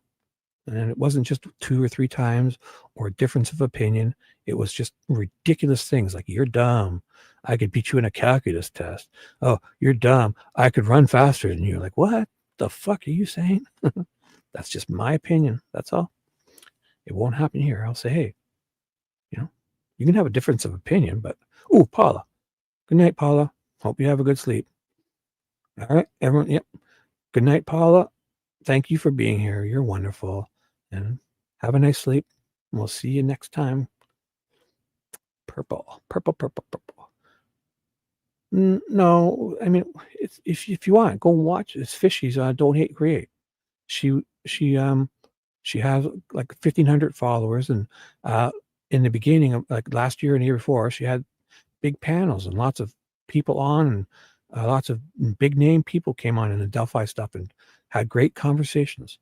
it wasn't just 2 or 3 times or difference of opinion. It was just ridiculous things like, you're dumb. I could beat you in a calculus test. Oh, you're dumb. I could run faster than you. Like, what the fuck are you saying? That's just my opinion. That's all. It won't happen here. I'll say, hey, you can have a difference of opinion, but, oh, Paula. Good night, Paula. Hope you have a good sleep. All right, everyone. Yep. Good night, Paula. Thank you for being here. You're wonderful. And have a nice sleep. And we'll see you next time. Purple. No, I mean, it's, if you want, go watch. It's Fishy's Don't Hate Create. She has like 1,500 followers, and in the beginning of like last year and the year before, she had big panels and lots of people on, and lots of big name people came on in the Delphi stuff and had great conversations.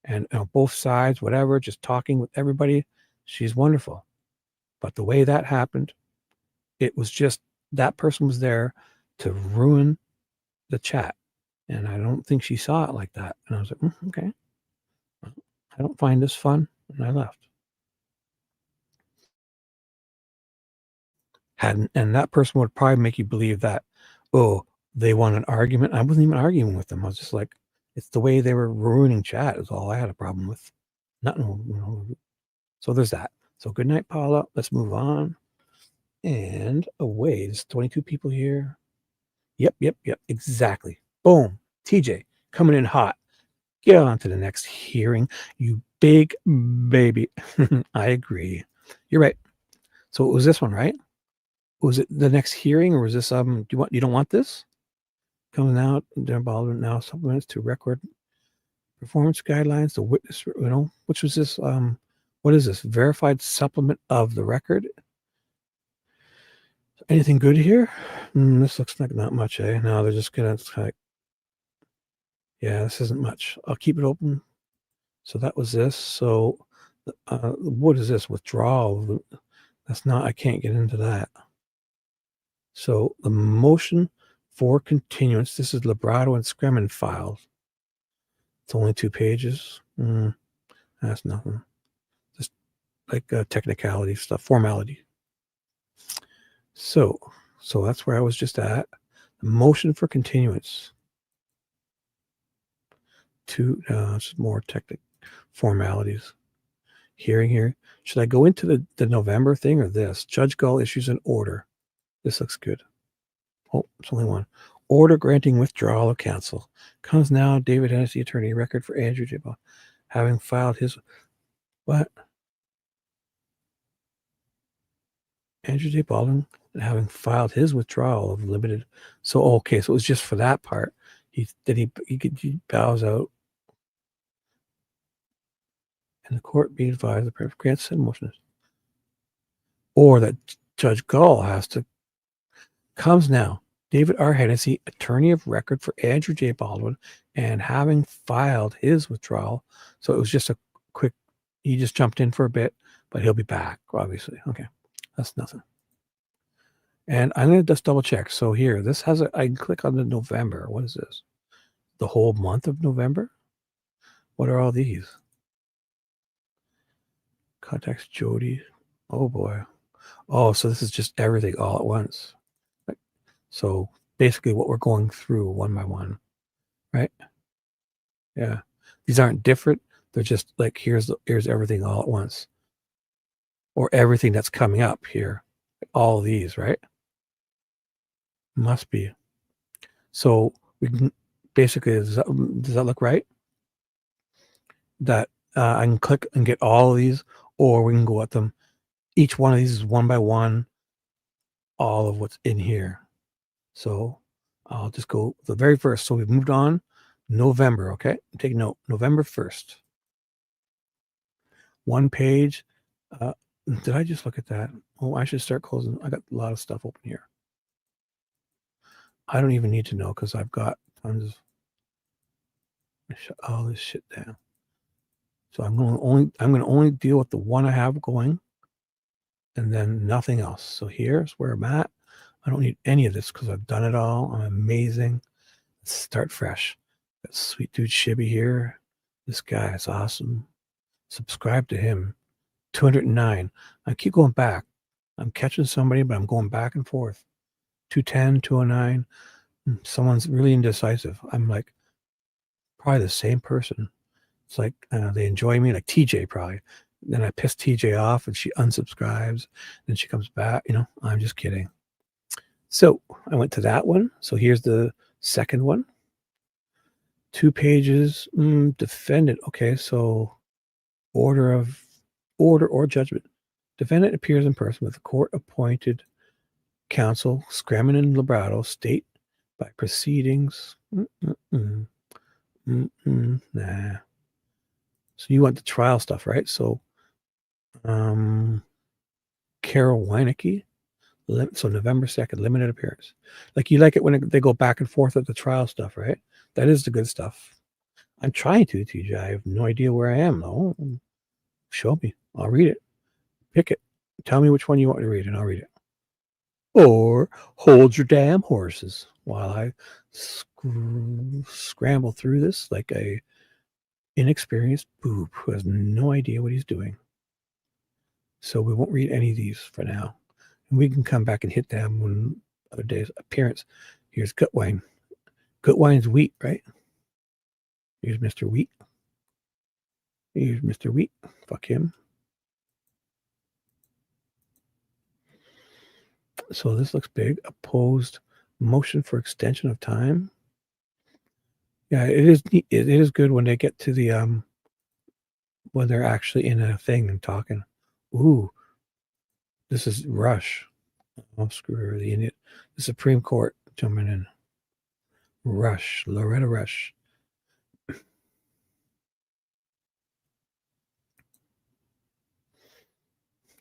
And both sides, whatever, just talking with everybody. She's wonderful. But the way that happened, it was just that person was there to ruin the chat. And I don't think she saw it like that. And I was like, okay. I don't find this fun. And I left. And that person would probably make you believe that, oh, they want an argument. I wasn't even arguing with them. I was just like, it's the way they were ruining chat is all I had a problem with. Nothing, So there's that. So good night, Paula. Let's move on. And away. There's 22 people here. Yep. Exactly. Boom. TJ coming in hot. Get on to the next hearing, you big baby. I agree. You're right. So it was this one, right? Was it the next hearing, or was this you don't want this? Coming out, David Baldwin now supplements to record performance guidelines, the witness, which was this what is this? Verified supplement of the record. Anything good here? This looks like not much, eh? No, they're just gonna like, yeah, this isn't much. I'll keep it open. So that was this. So what is this? Withdrawal. That's not, I can't get into that. So the motion for continuance, this is Labrato and Scremin files. It's only 2 pages. That's nothing. Just like technicality stuff, formality. So that's where I was just at. The motion for continuance. It's more technical formalities. hearing here. Should I go into the November thing or this? Judge Gull issues an order. This looks good. Oh, it's only one. Order granting withdrawal of counsel. Comes now, David Hennessy, attorney, record for Andrew J. Baldwin, having filed his... What? Andrew J. Baldwin, having filed his withdrawal of limited... So, okay, so it was just for that part. He bows out. And the court be advised the prayer grants said motion. Or that Judge Gull has to... Comes now. David R. Hennessy, attorney of record for Andrew J. Baldwin, and having filed his withdrawal. So it was just a quick, he just jumped in for a bit, but he'll be back, obviously. Okay, that's nothing. And I'm going to just double check. So here, this has I can click on the November. What is this? The whole month of November? What are all these? Contacts Jody. Oh boy. Oh, so this is just everything all at once. So basically what we're going through one by one, right? Yeah. These aren't different. They're just like, here's everything all at once. Or everything that's coming up here. All of these, right? Must be. So we can basically, does that look right? That I can click and get all of these, or we can go at them. Each one of these is one by one, all of what's in here. So I'll just go the very first. So we've moved on. November, okay? Take note. November 1st. One page. Did I just look at that? Oh, I should start closing. I got a lot of stuff open here. I don't even need to know because I've got tons of... I shut all this shit down. So I'm going to only deal with the one I have going, and then nothing else. So here's where I'm at. I don't need any of this because I've done it all. I'm amazing. Let's start fresh. Got sweet dude Shibby here. This guy is awesome. Subscribe to him. 209. I keep going back. I'm catching somebody, but I'm going back and forth. 210, 209. Someone's really indecisive. I'm like probably the same person. It's like they enjoy me, like TJ probably. Then I piss TJ off and she unsubscribes. Then she comes back. You know, I'm just kidding. So I went to that one. So here's the second one. 2 pages. Defendant. Okay, so order or judgment. Defendant appears in person with the court-appointed counsel, Scremin Labrato, state by proceedings. Nah. So you want the trial stuff, right? So Carol Weinecke. So November 2nd, limited appearance. Like you like it when they go back and forth with the trial stuff, right? That is the good stuff. I'm trying to, TJ. I have no idea where I am, though. Show me. I'll read it. Pick it. Tell me which one you want me to read, and I'll read it. Or hold your damn horses while I scramble through this like a inexperienced boob who has no idea what he's doing. So we won't read any of these for now. And we can come back and hit them one other days. Appearance. Here's Gutwine. Gutwine's Wheat, right? Here's Mr. Wheat. Here's Mr. Wheat. Fuck him. So this looks big. Opposed motion for extension of time. Yeah, it is neat. It is good when they get to the when they're actually in a thing and talking. Ooh, this is Rush. Oh, screw her, the idiot. The Supreme Court jumping in. Rush, Loretta Rush.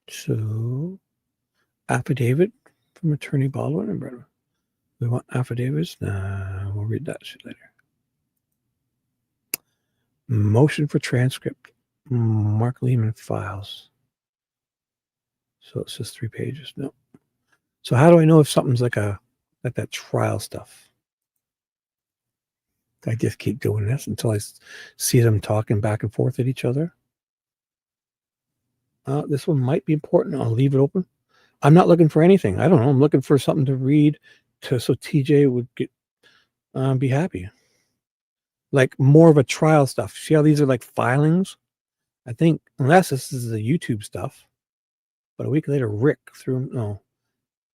So, affidavit from Attorney Baldwin and Brennan. We want affidavits? Nah, we'll read that shit later. Motion for transcript. Mark Lehman files. So it's just 3 pages. No. So how do I know if something's like that trial stuff? I just keep doing this until I see them talking back and forth at each other. This one might be important. I'll leave it open. I'm not looking for anything. I don't know. I'm looking for something to read so TJ would get be happy. Like more of a trial stuff. See how these are like filings? I think, unless this is the YouTube stuff. But a week later, Rick threw no,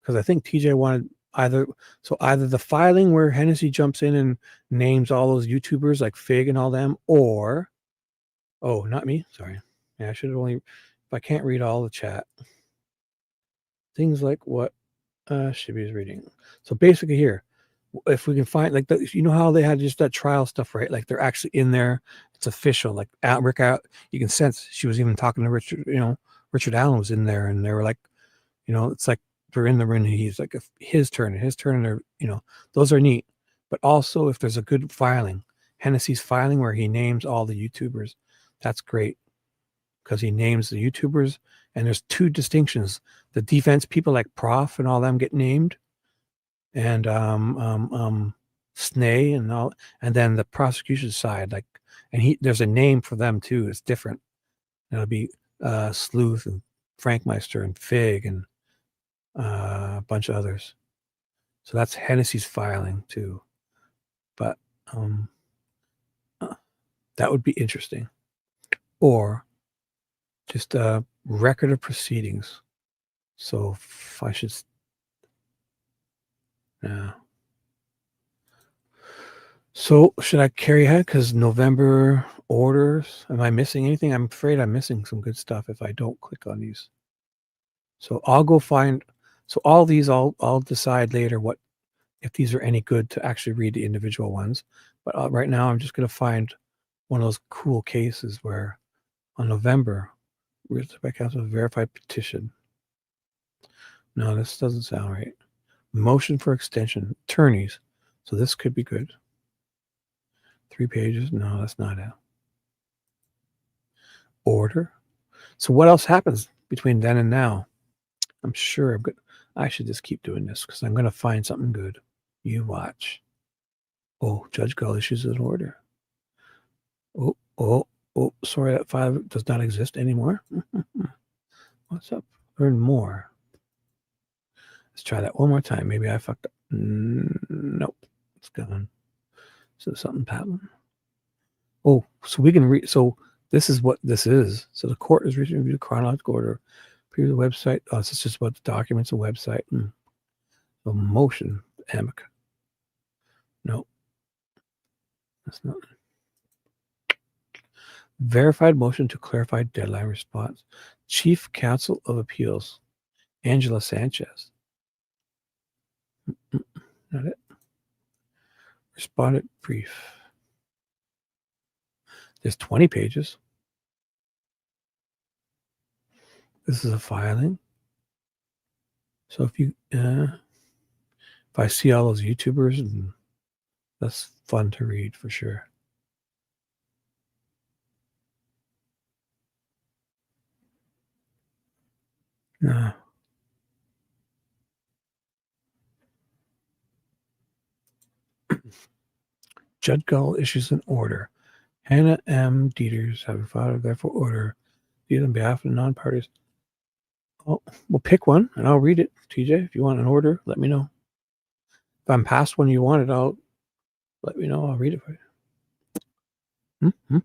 because I think TJ wanted either the filing where Hennessy jumps in and names all those YouTubers like Fig and all them, or not me, sorry. Yeah, I should have only, if I can't read all the chat. Things like what Shibby is reading. So basically here, if we can find like you know how they had just that trial stuff, right? Like they're actually in there, it's official. Like Rick out, you can sense she was even talking to Richard. Richard Allen was in there, and they were like, it's like they're in the room. He's like his turn, and they're, those are neat. But also, if there's a good filing, Hennessy's filing where he names all the YouTubers, that's great because he names the YouTubers, and there's two distinctions: the defense people like Prof and all them get named, and Snay and all, and then the prosecution side, like, and there's a name for them too. It's different. It'll be Sleuth and Frankmeister and Fig and a bunch of others. So that's Hennessy's filing too. But that would be interesting. Or just a record of proceedings. So if I should, so should I carry ahead? Because November orders, am I missing anything? I'm afraid I'm missing some good stuff if I don't click on these. So I'll go find, so all these I'll decide later if these are any good to actually read the individual ones. But right now I'm just going to find one of those cool cases where on November, by counsel verified petition. No, this doesn't sound right. Motion for extension, attorneys. So this could be good. 3 pages. No, that's not it. Order. So what else happens between then and now? I'm sure I should just keep doing this because I'm going to find something good. You watch. Oh, Judge Gull issues an order. Oh, sorry, that file does not exist anymore. What's up? Learn more. Let's try that one more time. Maybe I fucked up. Nope. It's gone. So something happened. Oh, so we can read. So this is what this is. So the court is reviewing the chronological order. Preview the website. Oh, this is just about the documents, the website. The motion, amica. No. That's not. Verified motion to clarify deadline response. Chief Counsel of Appeals, Angela Sanchez. Not it. Respondent brief. There's 20 pages. This is a filing. So if I see all those YouTubers, and that's fun to read for sure. No. Judge Gull issues an order. Hannah M. Dieters having filed therefore order viewed on behalf of non-parties. Oh, we'll pick one and I'll read it. TJ, if you want an order, let me know. If I'm past one you wanted, let me know. I'll read it for you.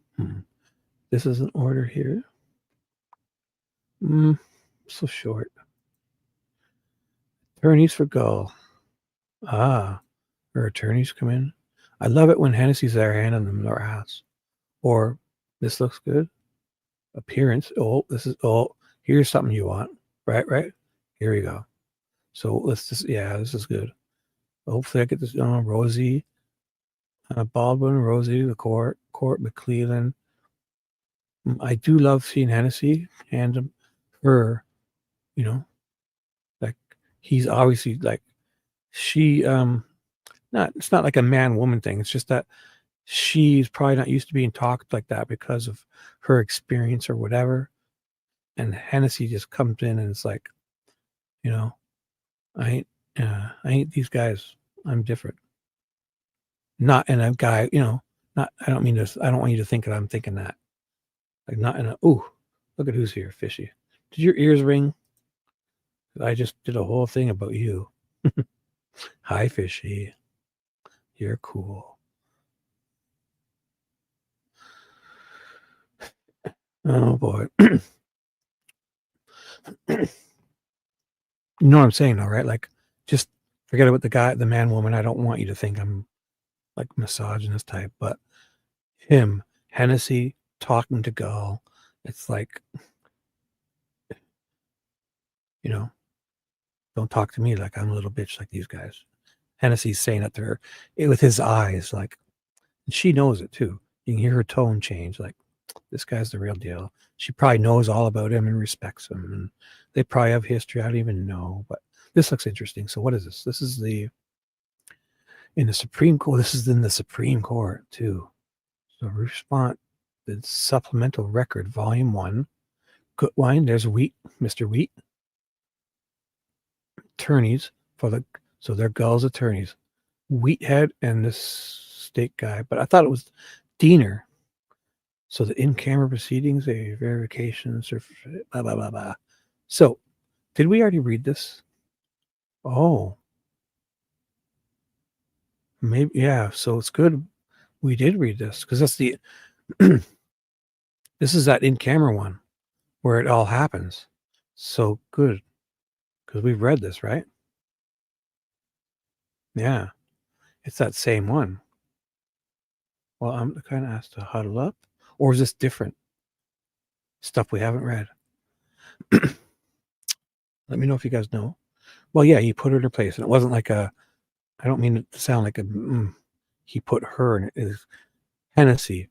This is an order here. So short. Attorneys for Gull. Her attorneys come in. I love it when Hennessy's there handing them their ass. Or this looks good. Appearance. Here's something you want. Right. Here we go. So let's just, this is good. Hopefully I get this on Rozzi Baldwin, Rozzi, the court, McCleland. I do love seeing Hennessy hand her, like he's obviously like she it's not like a man-woman thing. It's just that she's probably not used to being talked like that because of her experience or whatever. And Hennessy just comes in and it's like, I ain't these guys. I'm different. Not in a guy, I don't want you to think that I'm thinking that. Like not in a, ooh, look at who's here, fishy. Did your ears ring? I just did a whole thing about you. Hi, fishy. You're cool. Oh boy. You know what I'm saying though, right? Like, just forget about the man, woman. I don't want you to think I'm like misogynist type, but him, Hennessy talking to Gull, it's like, you know, don't talk to me like I'm a little bitch like these guys. Hennessy's saying it to her with his eyes, like, and she knows it too. You can hear her tone change, like, this guy's the real deal. She probably knows all about him and respects him, and they probably have history. I don't even know, but this looks interesting. So what is this? This is in the Supreme Court. This is in the Supreme Court too. So response, the supplemental record, volume 1. Good wine. There's Wheat, Mr. Wheat. Attorneys so they're Gull's attorneys. Wheathead and this state guy, but I thought it was Diener. So the in-camera proceedings, a verification, blah, blah, blah, blah. So did we already read this? Oh, maybe, yeah. So it's good we did read this, because that's the this is that in-camera one where it all happens. So good, because we've read this, right? Yeah, it's that same one. Well, I'm kind of asked to huddle up, or is this different stuff we haven't read? Let me know if you guys know. Well, yeah, he put her in her place, and it wasn't like I don't mean it to sound like he put her in it. Is Hennessy.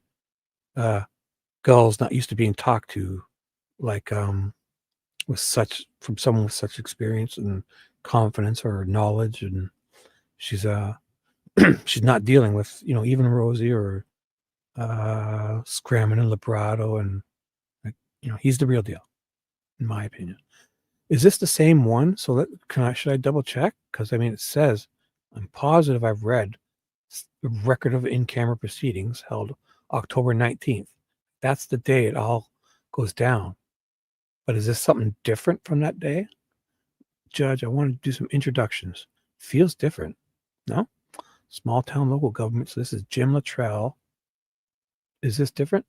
Gull's not used to being talked to like from someone with such experience and confidence or knowledge, and she's she's not dealing with, even Rozzi or Scremin Labrato, and he's the real deal, in my opinion. Is this the same one? So should I double check? Because it says, I'm positive I've read the record of in-camera proceedings held October 19th. That's the day it all goes down. But is this something different from that day? Judge, I want to do some introductions. Feels different. No? Small town local government. So this is Jim Luttrell. Is this different?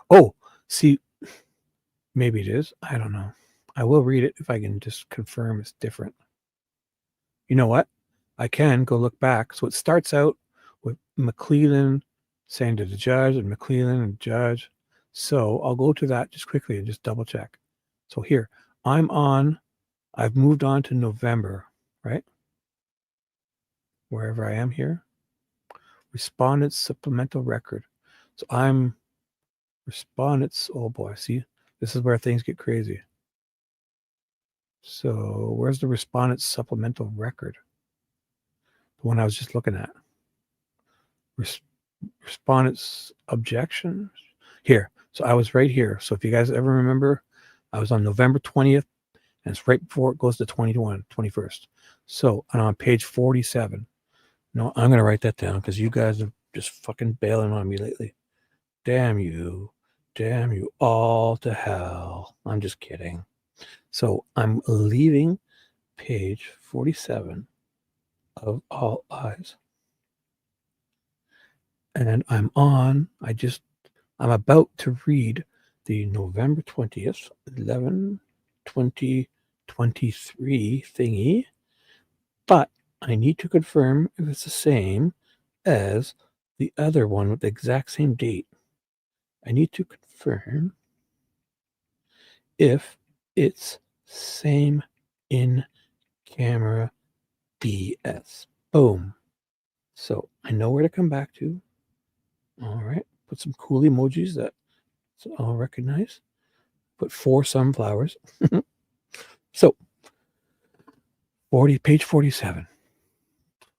Oh, see, maybe it is. I don't know. I will read it if I can just confirm it's different. You know what? I can go look back. So it starts out with McCleland saying to the judge, and McCleland and judge. So I'll go to that just quickly and just double check. So here, I've moved on to November, right? Wherever I am here. Respondents supplemental record. So I'm respondents. Oh boy, see, this is where things get crazy. So where's the respondents supplemental record? The one I was just looking at. Respondents objections here. So I was right here. So if you guys ever remember, I was on November 20th, and it's right before it goes to 21st. So I'm on page 47. No, I'm going to write that down because you guys are just fucking bailing on me lately. Damn you all to hell. I'm just kidding. So I'm leaving page 47 of All Eyes. And I'm about to read the November 20th, 11/20/23 thingy, but I need to confirm if it's the same as the other one with the exact same date. I need to confirm if it's same in camera DS. Boom. So I know where to come back to. All right. Put some cool emojis that I'll recognize. Put 4 sunflowers. So page 47.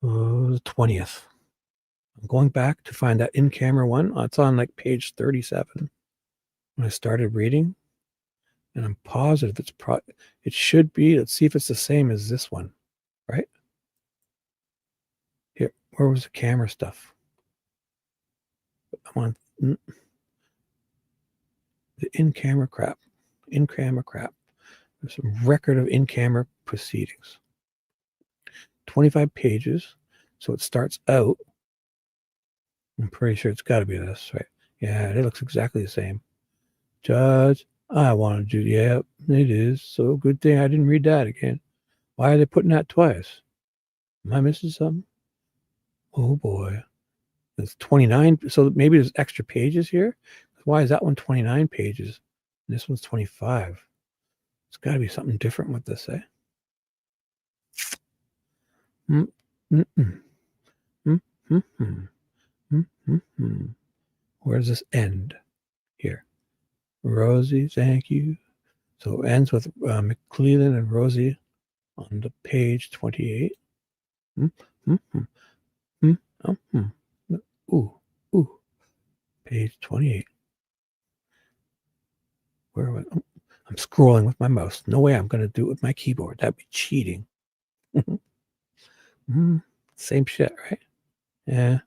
The 20th. I'm going back to find that in-camera one. It's on like page 37 when I started reading. And I'm positive it should be. Let's see if it's the same as this one. Right? Here, where was the camera stuff? I'm on the in-camera crap. There's some record of in-camera proceedings. 25 pages. So it starts out. I'm pretty sure it's got to be this, right? Yeah, it looks exactly the same. Judge, I want to do, yeah, it is. So good thing I didn't read that again. Why are they putting that twice? Am I missing something? Oh boy. It's 29. So maybe there's extra pages here. Why is that one 29 pages? And this one's 25. It's got to be something different with this, eh? Where does this end? Here. Rozzi, thank you. So it ends with McCleland and Rozzi on the page 28. Ooh. Page 28. Where am I? Oh, I'm scrolling with my mouse. No way I'm going to do it with my keyboard. That'd be cheating. Same shit, right? Yeah,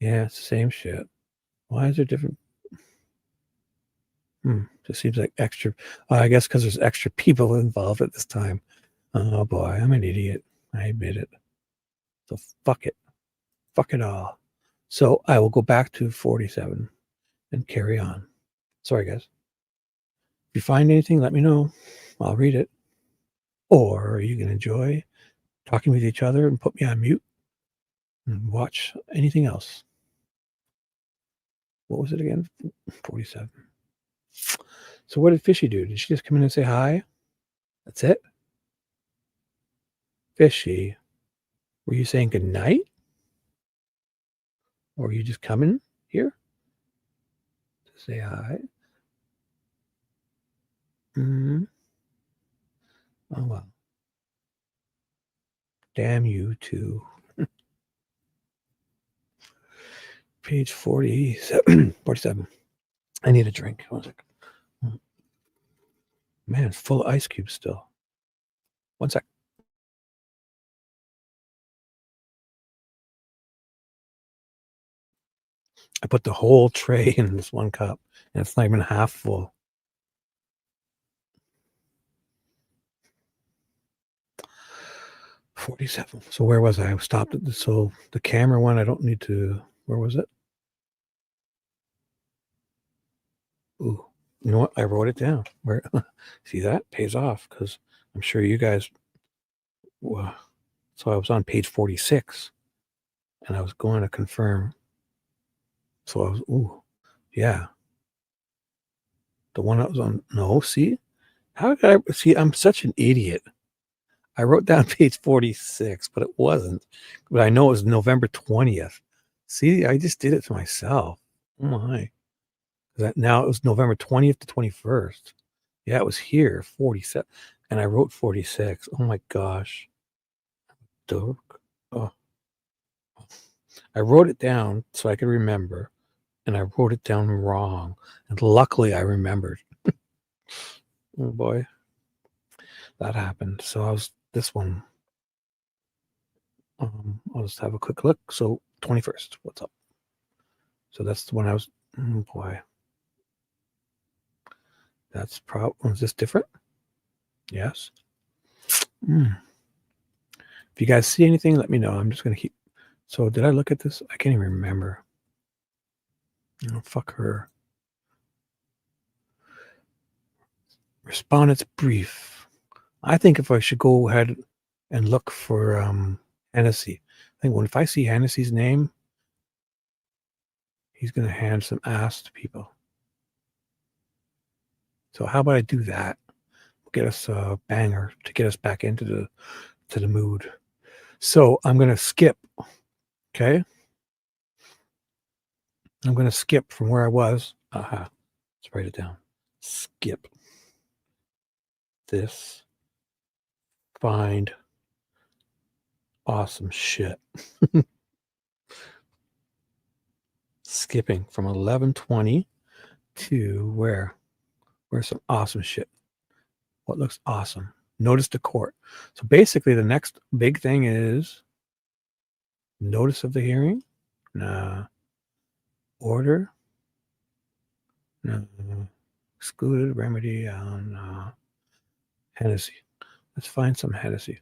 it's the same shit. Why is there different? Just seems like extra. I guess because there's extra people involved at this time. Oh boy, I'm an idiot. I admit it. So fuck it. Fuck it all. So I will go back to 47 and carry on. Sorry, guys. If you find anything, let me know. I'll read it. Or you can enjoy talking with each other and put me on mute and watch anything else. What was it again? 47. So what did Fishy do? Did she just come in and say hi? That's it? Fishy, were you saying good night? Or are you just coming here to say hi? Oh, well. Damn you too. Page 47. I need a drink. 1 sec. Man, it's full of ice cubes still. 1 sec. I put the whole tray in this one cup, and it's not even half full. $47. So where was I? I stopped at so the camera one. I don't need to. Where was it? Ooh, you know what? I wrote it down. Where? See that pays off because I'm sure you guys. So I was on page 46, and I was going to confirm. So I was. Yeah. The one I was on. No, see, how did I see? I'm such an idiot. I wrote down page 46, but it wasn't. But I know it was November 20th. See, I just did it to myself. Oh my. Now it was November 20th to 21st. Yeah, it was here, 47. And I wrote 46. Oh my gosh. Dork. Oh. I wrote it down so I could remember. And I wrote it down wrong. And luckily I remembered. Oh boy. That happened. So I was this one. I'll just have a quick look. So 21st, what's up? So that's the one I was. Oh boy, that's probably. Is this different? Yes. If you guys see anything, let me know. I'm just gonna keep. So did I look at this? I can't even remember. Oh, fuck her. Respondent's brief. I think if I should go ahead and look for Hennessy. I think if I see Hennessy's name, he's going to hand some ass to people. So how about I do that? Get us a banger to get us back into the mood. So I'm going to skip. Okay. I'm going to skip from where I was. Let's write it down. Skip this. Find awesome shit. Skipping from 11:20 to where? Where's some awesome shit? What looks awesome? Notice to court. So basically the next big thing is notice of the hearing. Nah. Order. No. Excluded remedy on Hennesy. Let's find some Hennesy.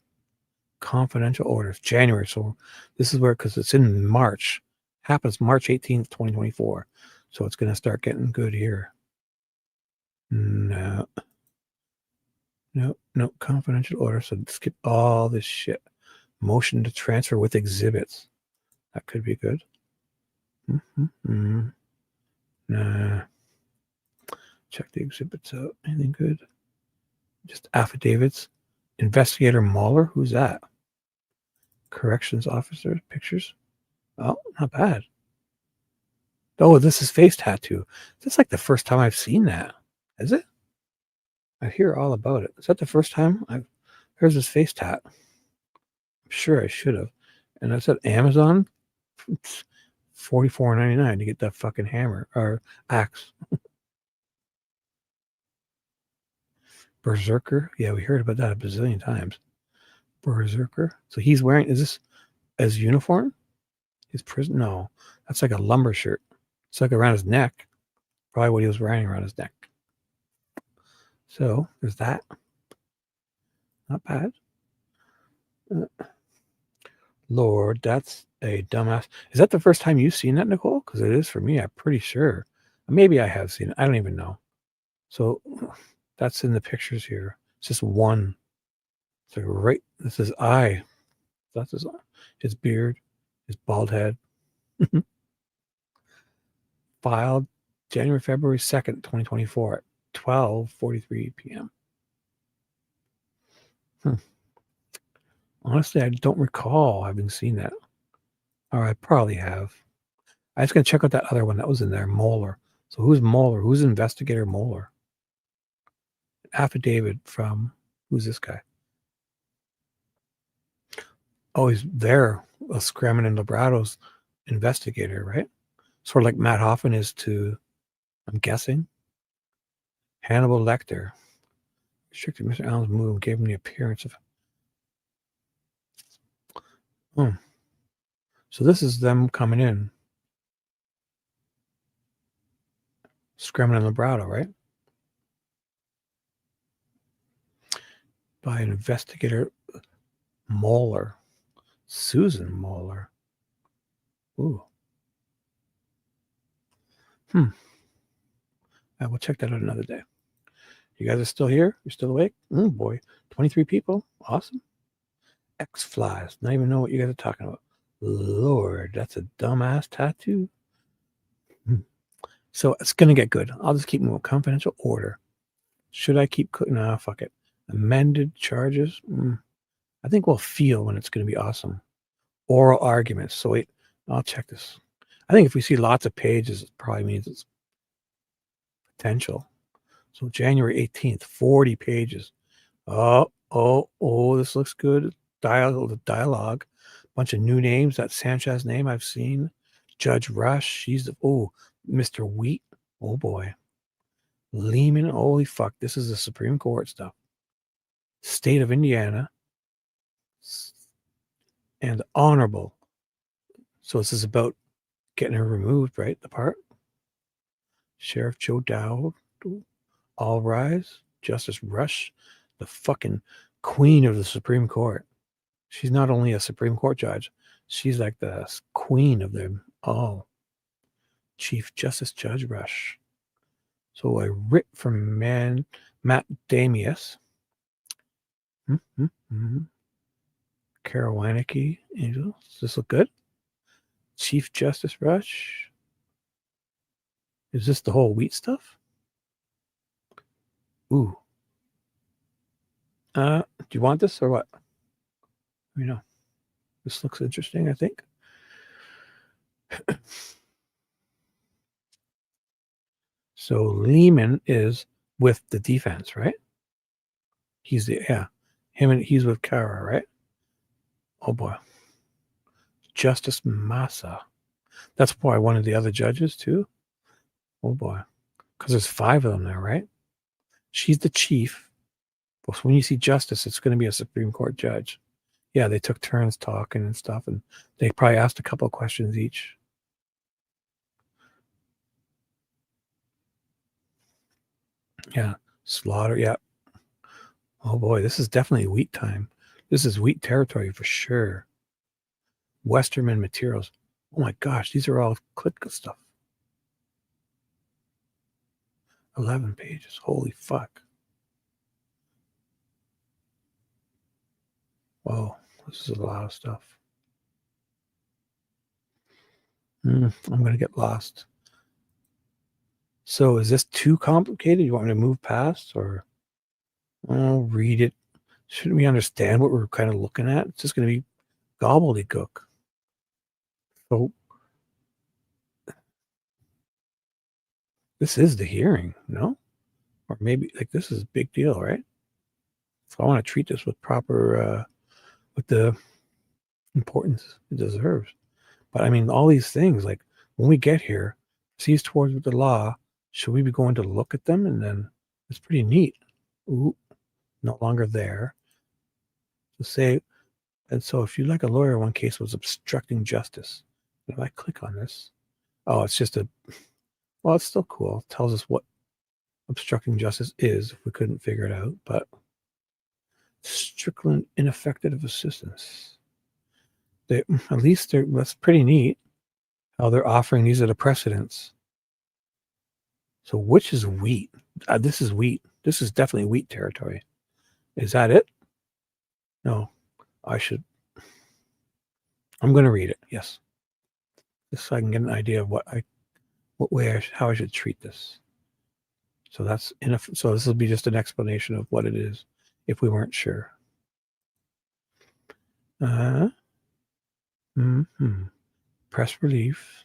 Confidential orders. January. So this is where, because it's in March. Happens March 18th, 2024. So it's going to start getting good here. No. No, confidential order. So skip all this shit. Motion to transfer with exhibits. That could be good. Nah. Check the exhibits out. Anything good? Just affidavits. Investigator Mahler. Who's that? Corrections officer. Pictures. Oh, not bad. Oh, this is face tattoo. That's like the first time I've seen that. Is it? I hear all about it. Is that the first time I've heard this face tat? I'm sure I should have. And that's at Amazon. $44.99 to get that fucking hammer or axe. Berserker. Yeah, we heard about that a bazillion times. Berserker. So he's wearing, is this as uniform? His prison? No, that's like a lumber shirt. It's like around his neck. Probably what he was wearing around his neck. So there's that. Not bad. Lord, that's a dumbass. Is that the first time you've seen that, Nicole? Because it is for me. I'm pretty sure. Maybe I have seen it. I don't even know. So that's in the pictures here. It's just one. It's like right. This is eye. That's his beard, his bald head. Filed January, February 2nd, 2024 at 12:43 p.m. Honestly, I don't recall having seen that. Or I probably have. I was going to check out that other one that was in there, Moeller. So who's Moeller? Who's Investigator Moeller? Affidavit from, who's this guy? Oh, he's there. Scremin Labrato's investigator, right? Sort of like Matt Hoffman is to, I'm guessing, Hannibal Lecter. Restricted Mr. Allen's move, gave him the appearance of. Oh. So this is them coming in. Scremin Labrato, right? By investigator Moeller. Susan Moeller. Ooh. I will check that out another day. You guys are still here? You're still awake? Oh boy. 23 people. Awesome. X-Flies. Not even know what you guys are talking about. Lord, that's a dumbass tattoo. So it's going to get good. I'll just keep moving. Confidential order. Should I keep... Nah, fuck it. Amended charges. I think we'll feel when it's going to be awesome. Oral arguments. So wait, I'll check this. I think if we see lots of pages, it probably means it's potential. So January 18th, 40 pages. Oh, this looks good. Dialogue. Bunch of new names. That Sanchez name I've seen. Judge Rush. She's the, Mr. Wheat. Oh boy. Lehman. Holy fuck. This is the Supreme Court stuff. State of Indiana. And Honorable. So this is about getting her removed, right? The part. Sheriff Joe Dowd. All rise. Justice Rush. The fucking queen of the Supreme Court. She's not only a Supreme Court judge. She's like the queen of them all. Chief Justice Judge Rush. So a writ from Mandamus. Carol Weinecke. Angel. Does this look good? Chief Justice Rush. Is this the whole wheat stuff? Ooh. Do you want this or what? Let me know. This looks interesting, I think. So Lehman is with the defense, right? He's he's with Kara, right? Oh boy. Justice Massa. That's why one of the other judges too. Oh boy. Because there's 5 of them there, right? She's the chief. So when you see justice, it's going to be a Supreme Court judge. Yeah, they took turns talking and stuff, and they probably asked a couple of questions each. Yeah, Slaughter, yeah. Oh boy, this is definitely wheat time. This is wheat territory for sure. Westerman Materials. Oh my gosh, these are all click stuff. 11 pages. Holy fuck. Whoa, this is a lot of stuff. I'm going to get lost. So is this too complicated? You want me to move past, or I'll read it? Shouldn't we understand what we're kind of looking at? It's just going to be gobbledygook. So this is the hearing, no? Or maybe like this is a big deal, right? So I want to treat this with proper, with the importance it deserves. But I mean, all these things, like when we get here, sees towards with the law, should we be going to look at them? And then it's pretty neat. Ooh, no longer there. So say, and so if you like a lawyer, one case was obstructing justice. If I click on this, oh, it's just well, it's still cool. It tells us what obstructing justice is if we couldn't figure it out, but Strickland ineffective assistance. At least that's pretty neat how they're offering these are the precedents. So which is wheat? This is wheat. This is definitely wheat territory. Is that it? No, I'm going to read it. Yes. Just so I can get an idea of how I should treat this. So that's enough. So this will be just an explanation of what it is if we weren't sure. Press relief.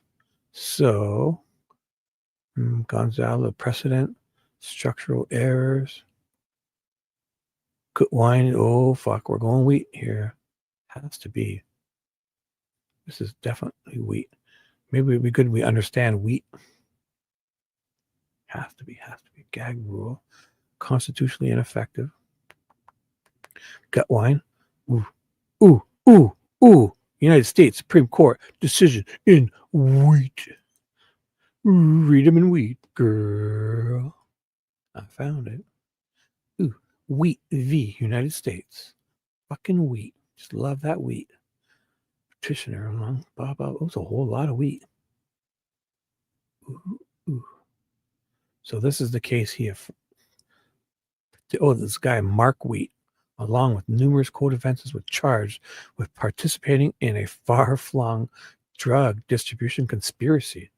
So Gonzalo precedent, structural errors. Good wine. Oh fuck, we're going wheat here. Has to be. This is definitely wheat. Maybe it'd be good we understand wheat. Has to be. Gag rule. Constitutionally ineffective. Gut wine. Ooh. United States Supreme Court decision in wheat. Read them in wheat, girl. I found it. Ooh, wheat v. United States. Fucking wheat. Just love that wheat. Petitioner along. It was a whole lot of wheat. Ooh. So this is the case here. This guy, Mark Wheat, along with numerous co-defendants, was charged with participating in a far-flung drug distribution conspiracy.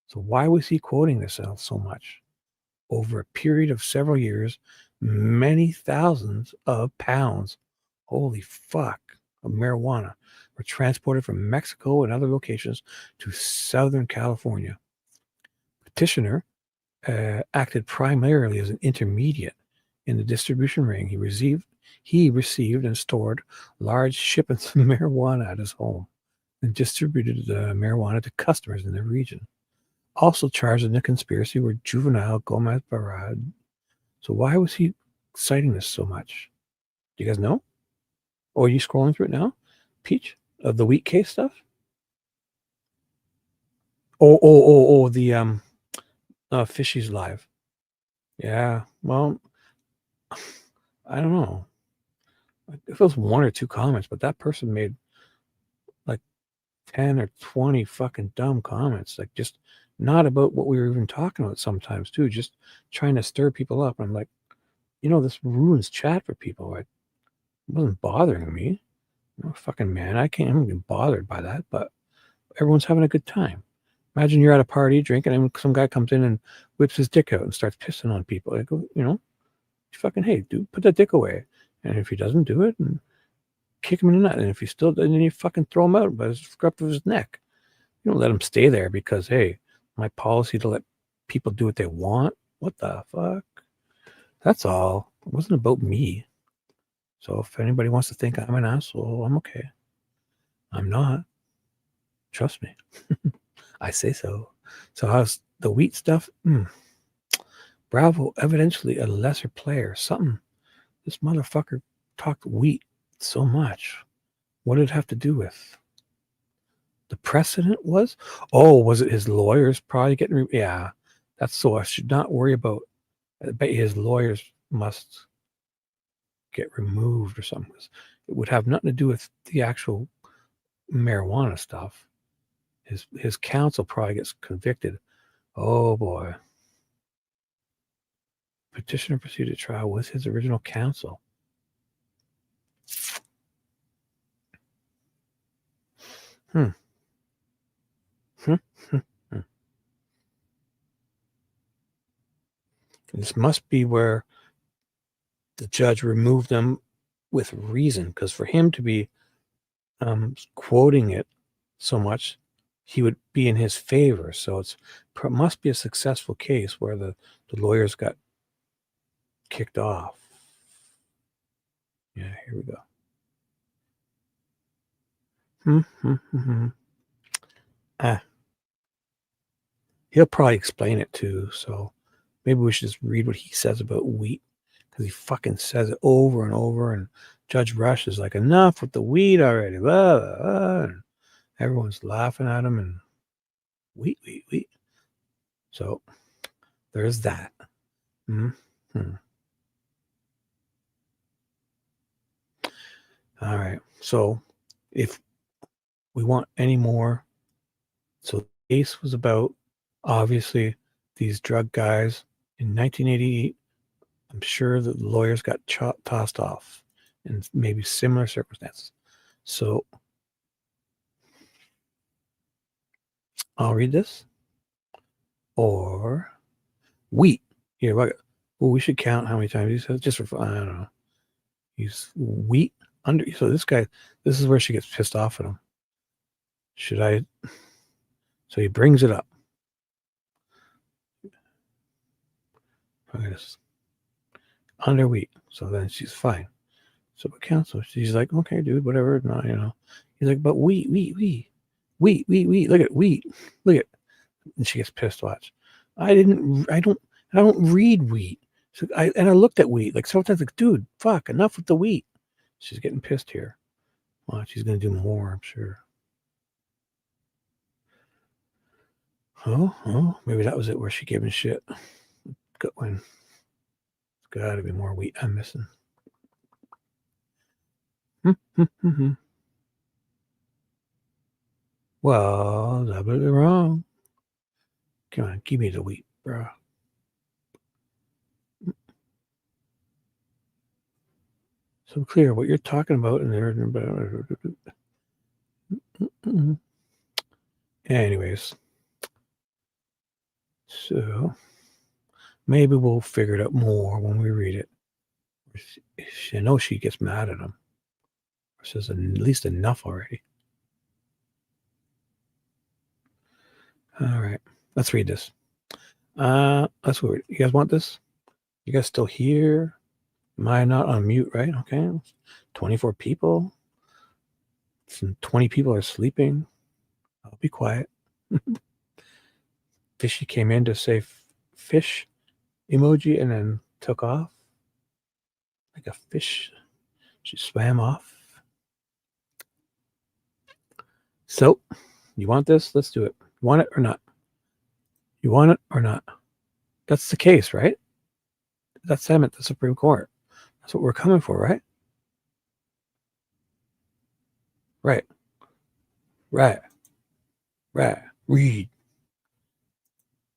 So why was he quoting this so much? Over a period of several years, many thousands of pounds, holy fuck, of marijuana were transported from Mexico and other locations to Southern California. Petitioner acted primarily as an intermediate in the distribution ring. He received and stored large shipments of marijuana at his home and distributed the marijuana to customers in the region. Also charged in the conspiracy were juvenile Gomez Barad. So why was he citing this so much? Do you guys know? Or are you scrolling through it now? Peach? Of the wheat case stuff? The Fishy's live. Yeah, well, I don't know. If it was one or two comments, but that person made like 10 or 20 fucking dumb comments, like just not about what we were even talking about sometimes too, just trying to stir people up. I'm like, this ruins chat for people. It wasn't bothering me. Fucking man, I can't even get bothered by that, but everyone's having a good time. Imagine you're at a party drinking and some guy comes in and whips his dick out and starts pissing on people. Like, fucking, hey, dude, put that dick away. And if he doesn't do it, and kick him in the nut. And if he still doesn't, you fucking throw him out by the scruff of his neck. You don't let him stay there because, hey, my policy to let people do what they want. What the fuck? That's all. It wasn't about me. So if anybody wants to think I'm an asshole, I'm okay. I'm not. Trust me. I say so. So how's the wheat stuff? Bravo, evidently a lesser player. Something. This motherfucker talked wheat so much. What did it have to do with? The precedent was? Was it his lawyers probably getting... Yeah, that's so I should not worry about... I bet his lawyers must get removed or something. It would have nothing to do with the actual marijuana stuff. His counsel probably gets convicted. Oh boy. petitioner proceeded to trial with his original counsel. This must be where the judge removed them with reason, because for him to be quoting it so much, he would be in his favor. So it must be a successful case where the lawyers got kicked off. Yeah, here we go. He'll probably explain it too, so maybe we should just read what he says about wheat, because he fucking says it over and over, and Judge Rush is like, enough with the wheat already, blah, blah, blah. And everyone's laughing at him, and wheat. So there's that. All right, so if we want any more, so the case was about, obviously, these drug guys in 1988. I'm sure that the lawyers got tossed off in maybe similar circumstances. So I'll read this. Or wheat. Here, well, we should count how many times he says, just for fun. I don't know. He's wheat under. So this guy, this is where she gets pissed off at him. Should I? So he brings it up. Look at this. Under wheat. So then she's fine. So but counsel, she's like, okay, dude, whatever. No, you know. He's like, but wheat. Look at wheat. Look at. And she gets pissed. Watch. I don't read wheat. So I looked at wheat like sometimes, like, dude, fuck, enough with the wheat. She's getting pissed here. Watch, she's gonna do more, I'm sure. Oh, maybe that was it where she gave him shit. Good one. There's gotta be more wheat I'm missing. Well, that was wrong. Come on, give me the wheat, bro. So clear what you're talking about in there. Anyways, so maybe we'll figure it out more when we read it. I know she gets mad at him. Says at least enough already. All right, let's read this. That's weird. You guys want this? You guys still here? Am I not on mute, right? Okay. 24 people. 20 people are sleeping. I'll be quiet. Fishy came in to say fish emoji and then took off. Like a fish. She swam off. So, you want this? Let's do it. You want it or not? You want it or not? That's the case, right? That's them at the Supreme Court. That's what we're coming for, right? Right. Read.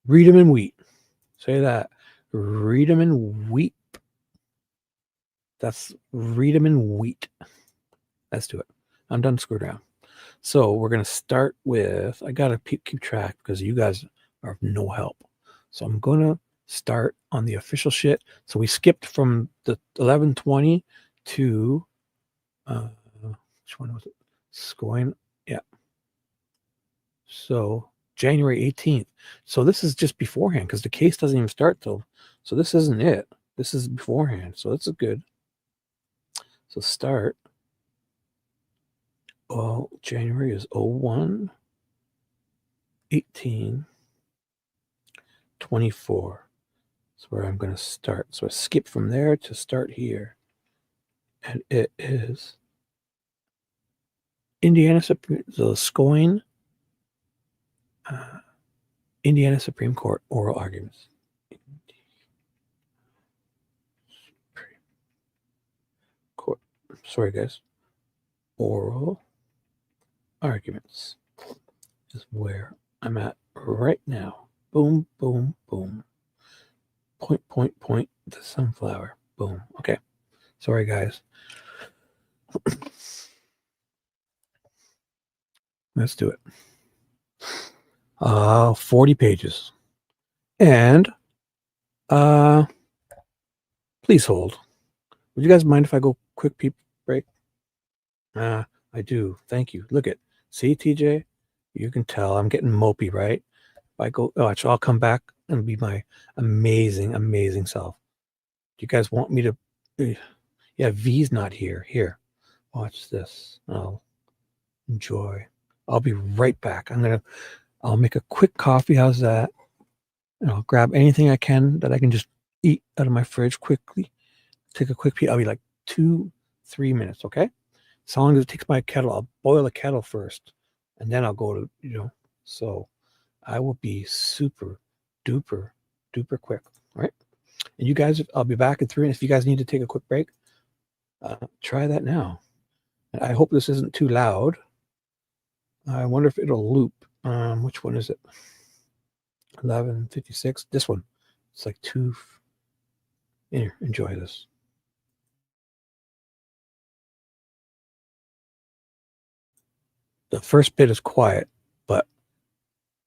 Read them in wheat. Say that. Read them in wheat. That's read them in wheat. Let's do it. I'm done screwed around. So we're going to start with, I got to keep track because you guys are of no help. So I'm going to start on the official shit. So we skipped from the 11/20 to, which one was it? Scoring. Yeah. So January 18th. So this is just beforehand because the case doesn't even start till, so this isn't it. This is beforehand. So that's good. So start. Oh, January is 01, 18, 24. That's where I'm going to start. So I skip from there to start here. And it is Indiana Supreme, so Scremin, Indiana Supreme Court oral arguments. Supreme Court. Sorry, guys. Oral arguments is where I'm at right now. Boom, boom, boom. Point the sunflower. Boom. Okay. Sorry, guys. Let's do it. 40 pages. And please hold. Would you guys mind if I go quick peep break? I do. Thank you. Look at. See, TJ? You can tell I'm getting mopey, right? If I go, I'll come back and be my amazing, amazing self. Do you guys want me to? Yeah, V's not here. Here, watch this. I'll enjoy. I'll be right back. I'll make a quick coffee. How's that? And I'll grab anything I can that I can just eat out of my fridge quickly. Take a quick pee. I'll be like 2-3 minutes, okay? As long as it takes my kettle, I'll boil the kettle first, and then I'll go to, so I will be super duper quick, all right? And you guys, I'll be back in 3 minutes. If you guys need to take a quick break, try that now. And I hope this isn't too loud. I wonder if it'll loop. Which one is it? 11:56. This one. It's like 2. Here, enjoy this. The first bit is quiet, but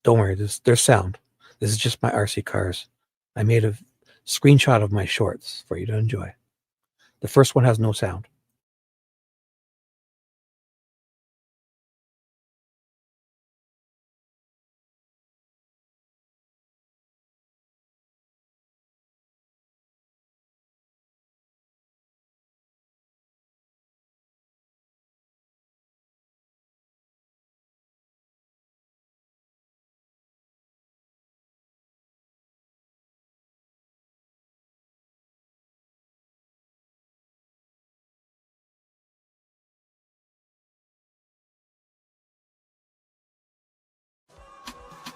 don't worry, there's sound. This is just my RC cars. I made a screenshot of my shorts for you to enjoy. The first one has no sound.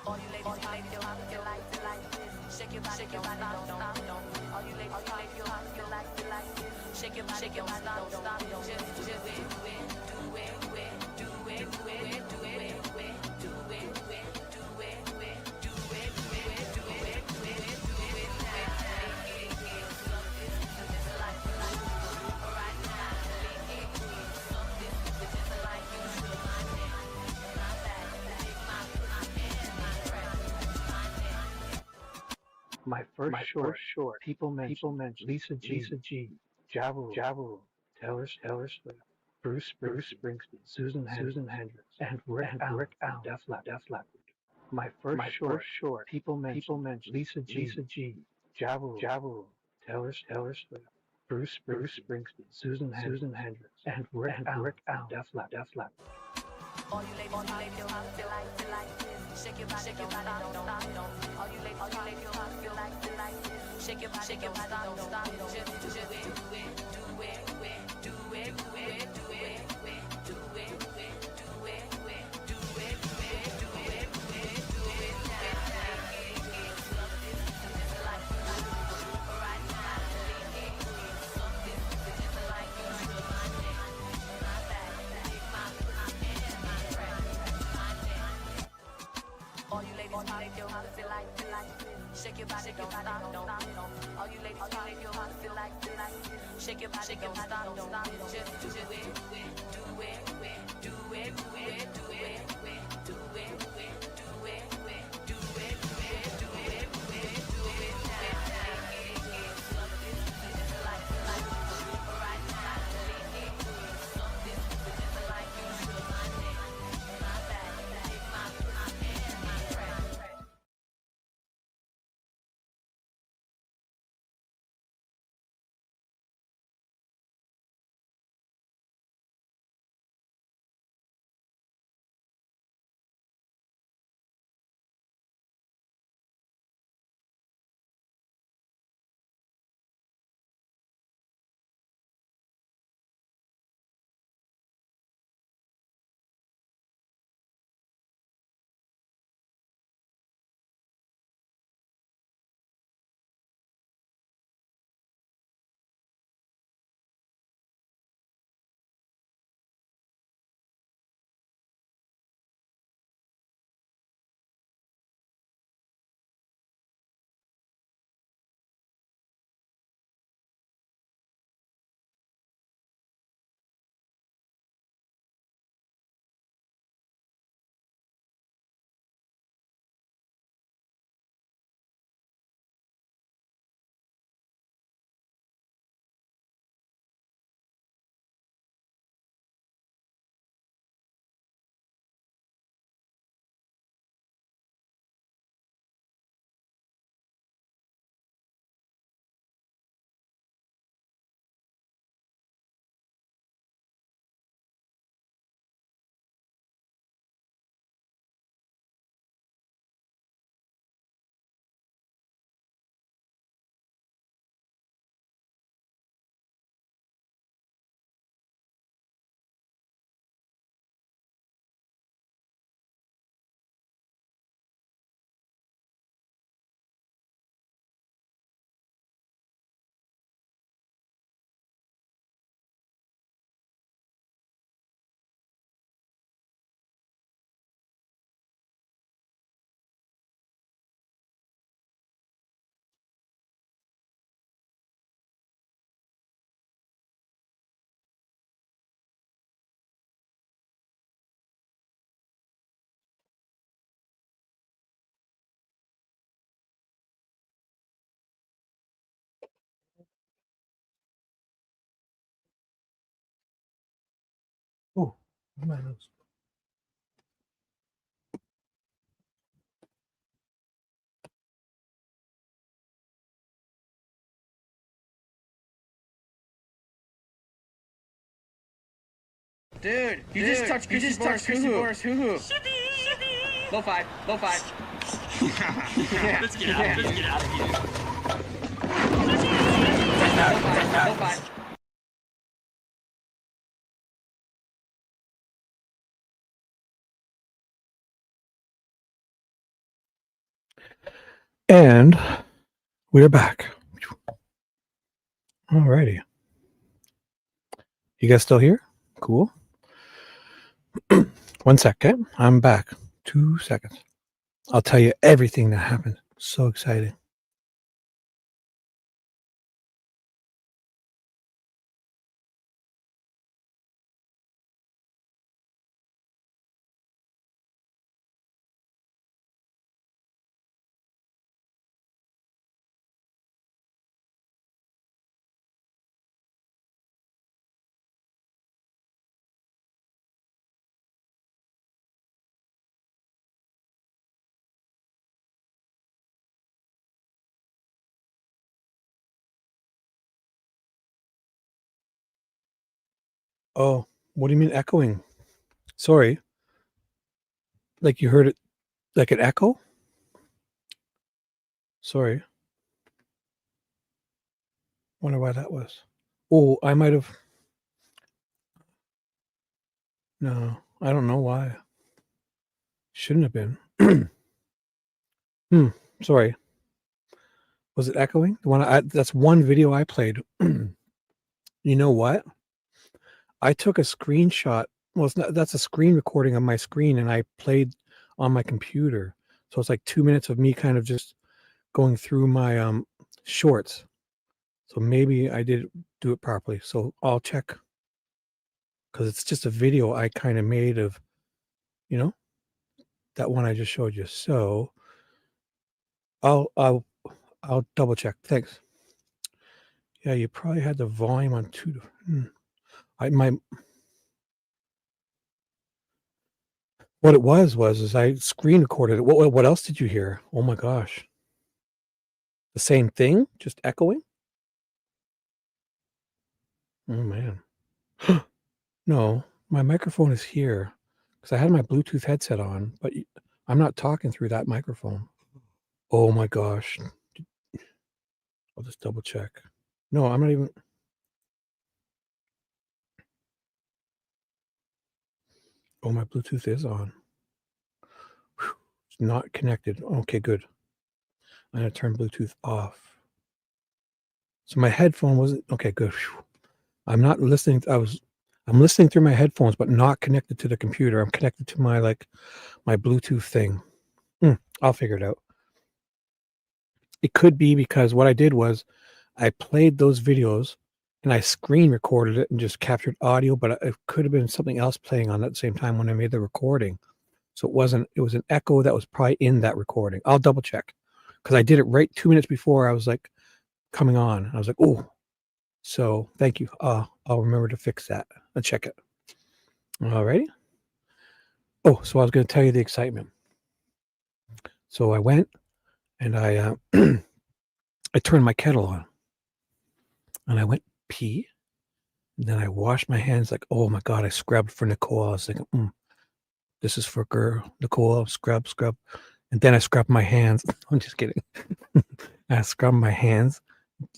All you ladies pop your pop your like this. Shake your body, don't stop. All you ladies pop your like this. Shake your body, don't stop. Just do it, do it, do it, do it, do it, do it, do it, do it, do it, do it, do it, do it, do it My first short. People mention Lisa G, Javu, Taylor Swift, Bruce Springsteen, Susan Hendricks, and Rick Allen, Def Leppard. My first short. People mention Lisa G, Javu, Taylor Swift, Bruce Springsteen, Susan Hendricks, and Rick Allen, Def Leppard. all you ladies pop your like this. Shake your body, don't stop. All you ladies pop your like this. Shake your body, don't stop. Just do it, do it, do it, do it, do it, do it, do it, do it, do it, do it, do it, do it all you ladies pop your like this. Shake your body, don't stop. All you ladies pop your like this. Shake your body, don't stop. Just do it, do it, do it, do it, do it, do it, do it, do it, do it, do it, do it. My nose. Dude, you just touched Chrissy Boris. Hoo-hoo. Low five. Yeah. Let's get out of here. Low five. And we're back. Alrighty. You guys still here? Cool. 1 second. I'm back. 2 seconds. I'll tell you everything that happened. So exciting. Oh, what do you mean echoing? Sorry. Like you heard it like an echo? Sorry. Wonder why that was. Oh, I might have. No, I don't know why. Shouldn't have been. Sorry. Was it echoing? The one that's one video I played. You know what? I took a screenshot. Well, it's not, that's a screen recording of my screen, and I played on my computer. So it's like 2 minutes of me kind of just going through my shorts. So maybe I did do it properly. So I'll check, because it's just a video I kind of made of, you know, that one I just showed you. So I'll double check. Thanks. Yeah, you probably had the volume on two. What it was I screen recorded it. What else did you hear? Oh my gosh. The same thing, just echoing? Oh man. No, my microphone is here because I had my Bluetooth headset on, but I'm not talking through that microphone. Oh my gosh. I'll just double check. No, I'm not even. Oh, my Bluetooth is on. Whew. It's not connected. Okay, good. I'm going to turn Bluetooth off. So my headphone wasn't. Okay, good. Whew. I'm not listening. I'm listening through my headphones, but not connected to the computer. I'm connected to my Bluetooth thing. I'll figure it out. It could be because what I did was I played those videos and I screen recorded it and just captured audio, but it could have been something else playing on at the same time when I made the recording. So it was an echo that was probably in that recording. I'll double check because I did it right 2 minutes before I was like coming on. I was like, oh, so thank you. I'll remember to fix that and check it. All righty. Oh, so I was going to tell you the excitement. So I went and I turned my kettle on and I went pee. And then I washed my hands like, oh my God, I scrubbed for Nicole. I was like, this is for girl, Nicole, scrub. And then I scrubbed my hands. I'm just kidding. I scrubbed my hands,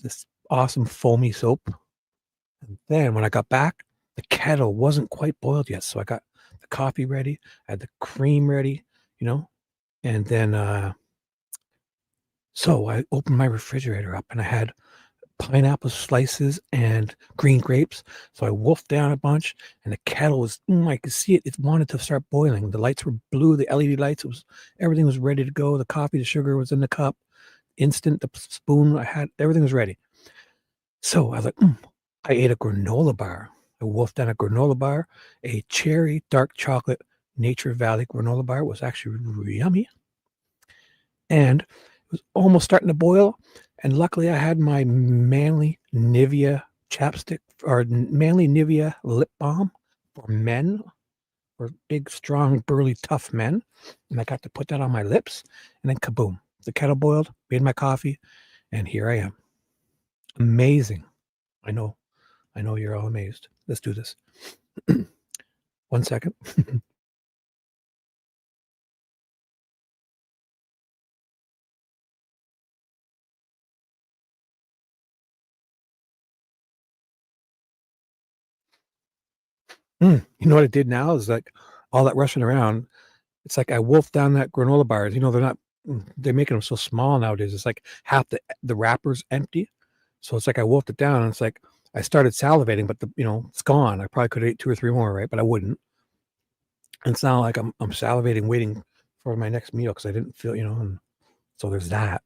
this awesome foamy soap. And then when I got back, the kettle wasn't quite boiled yet. So I got the coffee ready. I had the cream ready, and then, so I opened my refrigerator up and I had pineapple slices and green grapes. So I wolfed down a bunch and the kettle was, I could see it. It wanted to start boiling. The lights were blue, the LED lights, everything was ready to go. The coffee, the sugar was in the cup, instant, the spoon I had, everything was ready. So I was like, I ate a granola bar. I wolfed down a granola bar, a cherry dark chocolate Nature Valley granola bar. It was actually yummy. And it was almost starting to boil. And luckily I had my Manly Nivea chapstick or Manly Nivea lip balm for men. were big, strong, burly, tough men. And I got to put that on my lips, and then kaboom, the kettle boiled, made my coffee, and here I am. Amazing. I know you're all amazed. Let's do this. 1 second. You know what I did now is like all that rushing around. It's like I wolfed down that granola bars. You know, they're making them so small nowadays. It's like half the wrapper's empty. So it's like I wolfed it down, and it's like I started salivating, but it's gone. I probably could have ate 2 or 3 more, right? But I wouldn't. And it's not like I'm salivating, waiting for my next meal because I didn't feel, and so there's that.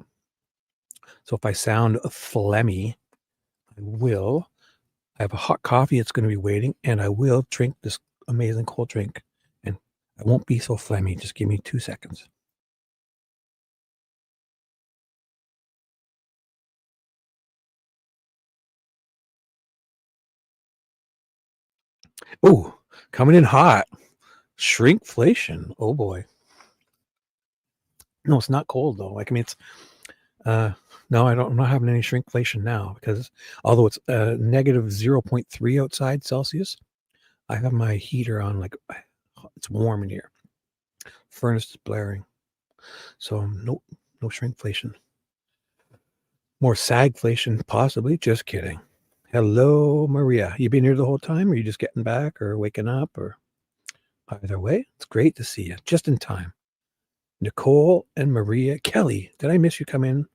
So if I sound phlegmy, I have a hot coffee. It's going to be waiting, and I will drink this amazing cold drink, and I won't be so phlegmy. Just give me 2 seconds. Oh, coming in hot. Shrinkflation. Oh boy. No, it's not cold though. Like, I mean, it's no, I'm not having any shrinkflation now because although it's negative 0.3 outside Celsius, I have my heater on, like it's warm in here. Furnace is blaring. So no shrinkflation. More sagflation, possibly. Just kidding. Hello, Maria. You been here the whole time? Or are you just getting back or waking up? Or either way, it's great to see you. Just in time. Nicole and Maria. Kelly, did I miss you come in?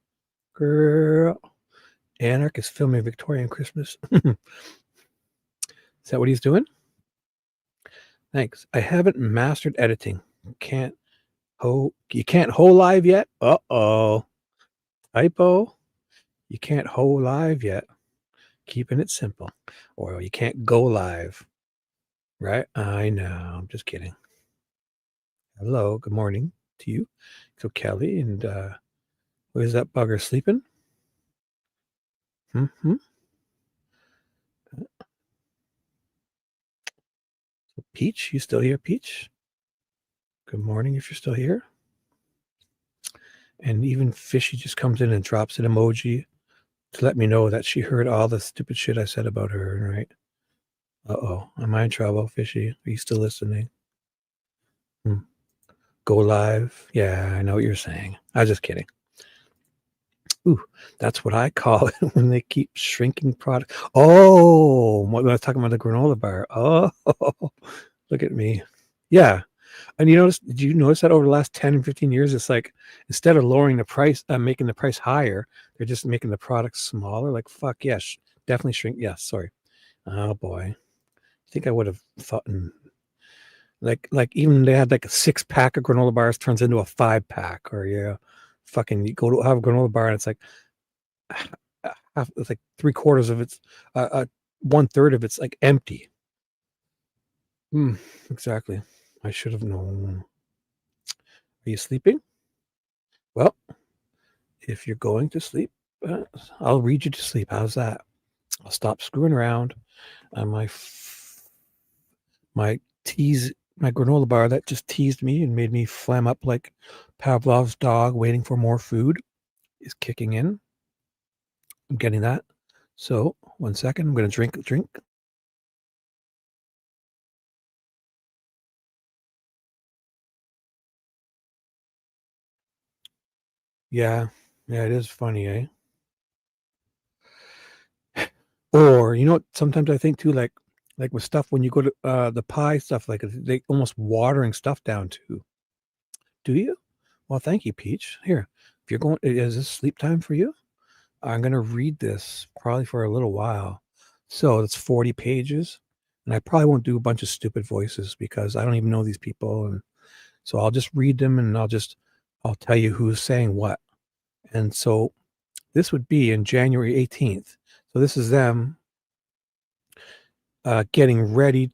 Girl. Anarch is filming Victorian Christmas. Is that what he's doing? Thanks. I haven't mastered editing. You can't live yet? Uh-oh. Typo. You can't live yet. Keeping it simple. Or you can't go live. Right? I know. I'm just kidding. Hello. Good morning to you. So Kelly and where's that bugger sleeping? Mm-hmm. Peach, you still here, Peach? Good morning if you're still here. And even Fishy just comes in and drops an emoji to let me know that she heard all the stupid shit I said about her, right? Uh-oh. Am I in trouble, Fishy? Are you still listening? Go live? Yeah, I know what you're saying. I was just kidding. Ooh, that's what I call it when they keep shrinking product. Oh, when I was talking about the granola bar. Oh, look at me. Yeah. And did you notice that over the last 10 and 15 years, it's like, instead of lowering the price, making the price higher, they're just making the product smaller. Like, fuck, yes, definitely shrink. Yeah, sorry. Oh boy. I think I would have thought, like even they had like a 6-pack of granola bars turns into a 5-pack, or fucking you go to have a granola bar and it's like it's like 3/4 of it's 1/3 of it's like empty. Exactly. I should have known. Are you sleeping? Well, if you're going to sleep, I'll read you to sleep. How's that? I'll stop screwing around. My granola bar that just teased me and made me phlegm up like Pavlov's dog waiting for more food is kicking in. I'm getting that. So 1 second. I'm going to drink a drink. Yeah, it is funny, eh? Or sometimes I think too, like with stuff when you go to the pie stuff, like they almost watering stuff down too. Do you? Well, thank you, Peach. Here, if you're going, is this sleep time for you? I'm going to read this probably for a little while. So it's 40 pages, and I probably won't do a bunch of stupid voices because I don't even know these people, and so I'll just read them and I'll tell you who's saying what. And so this would be in January 18th. So this is them getting ready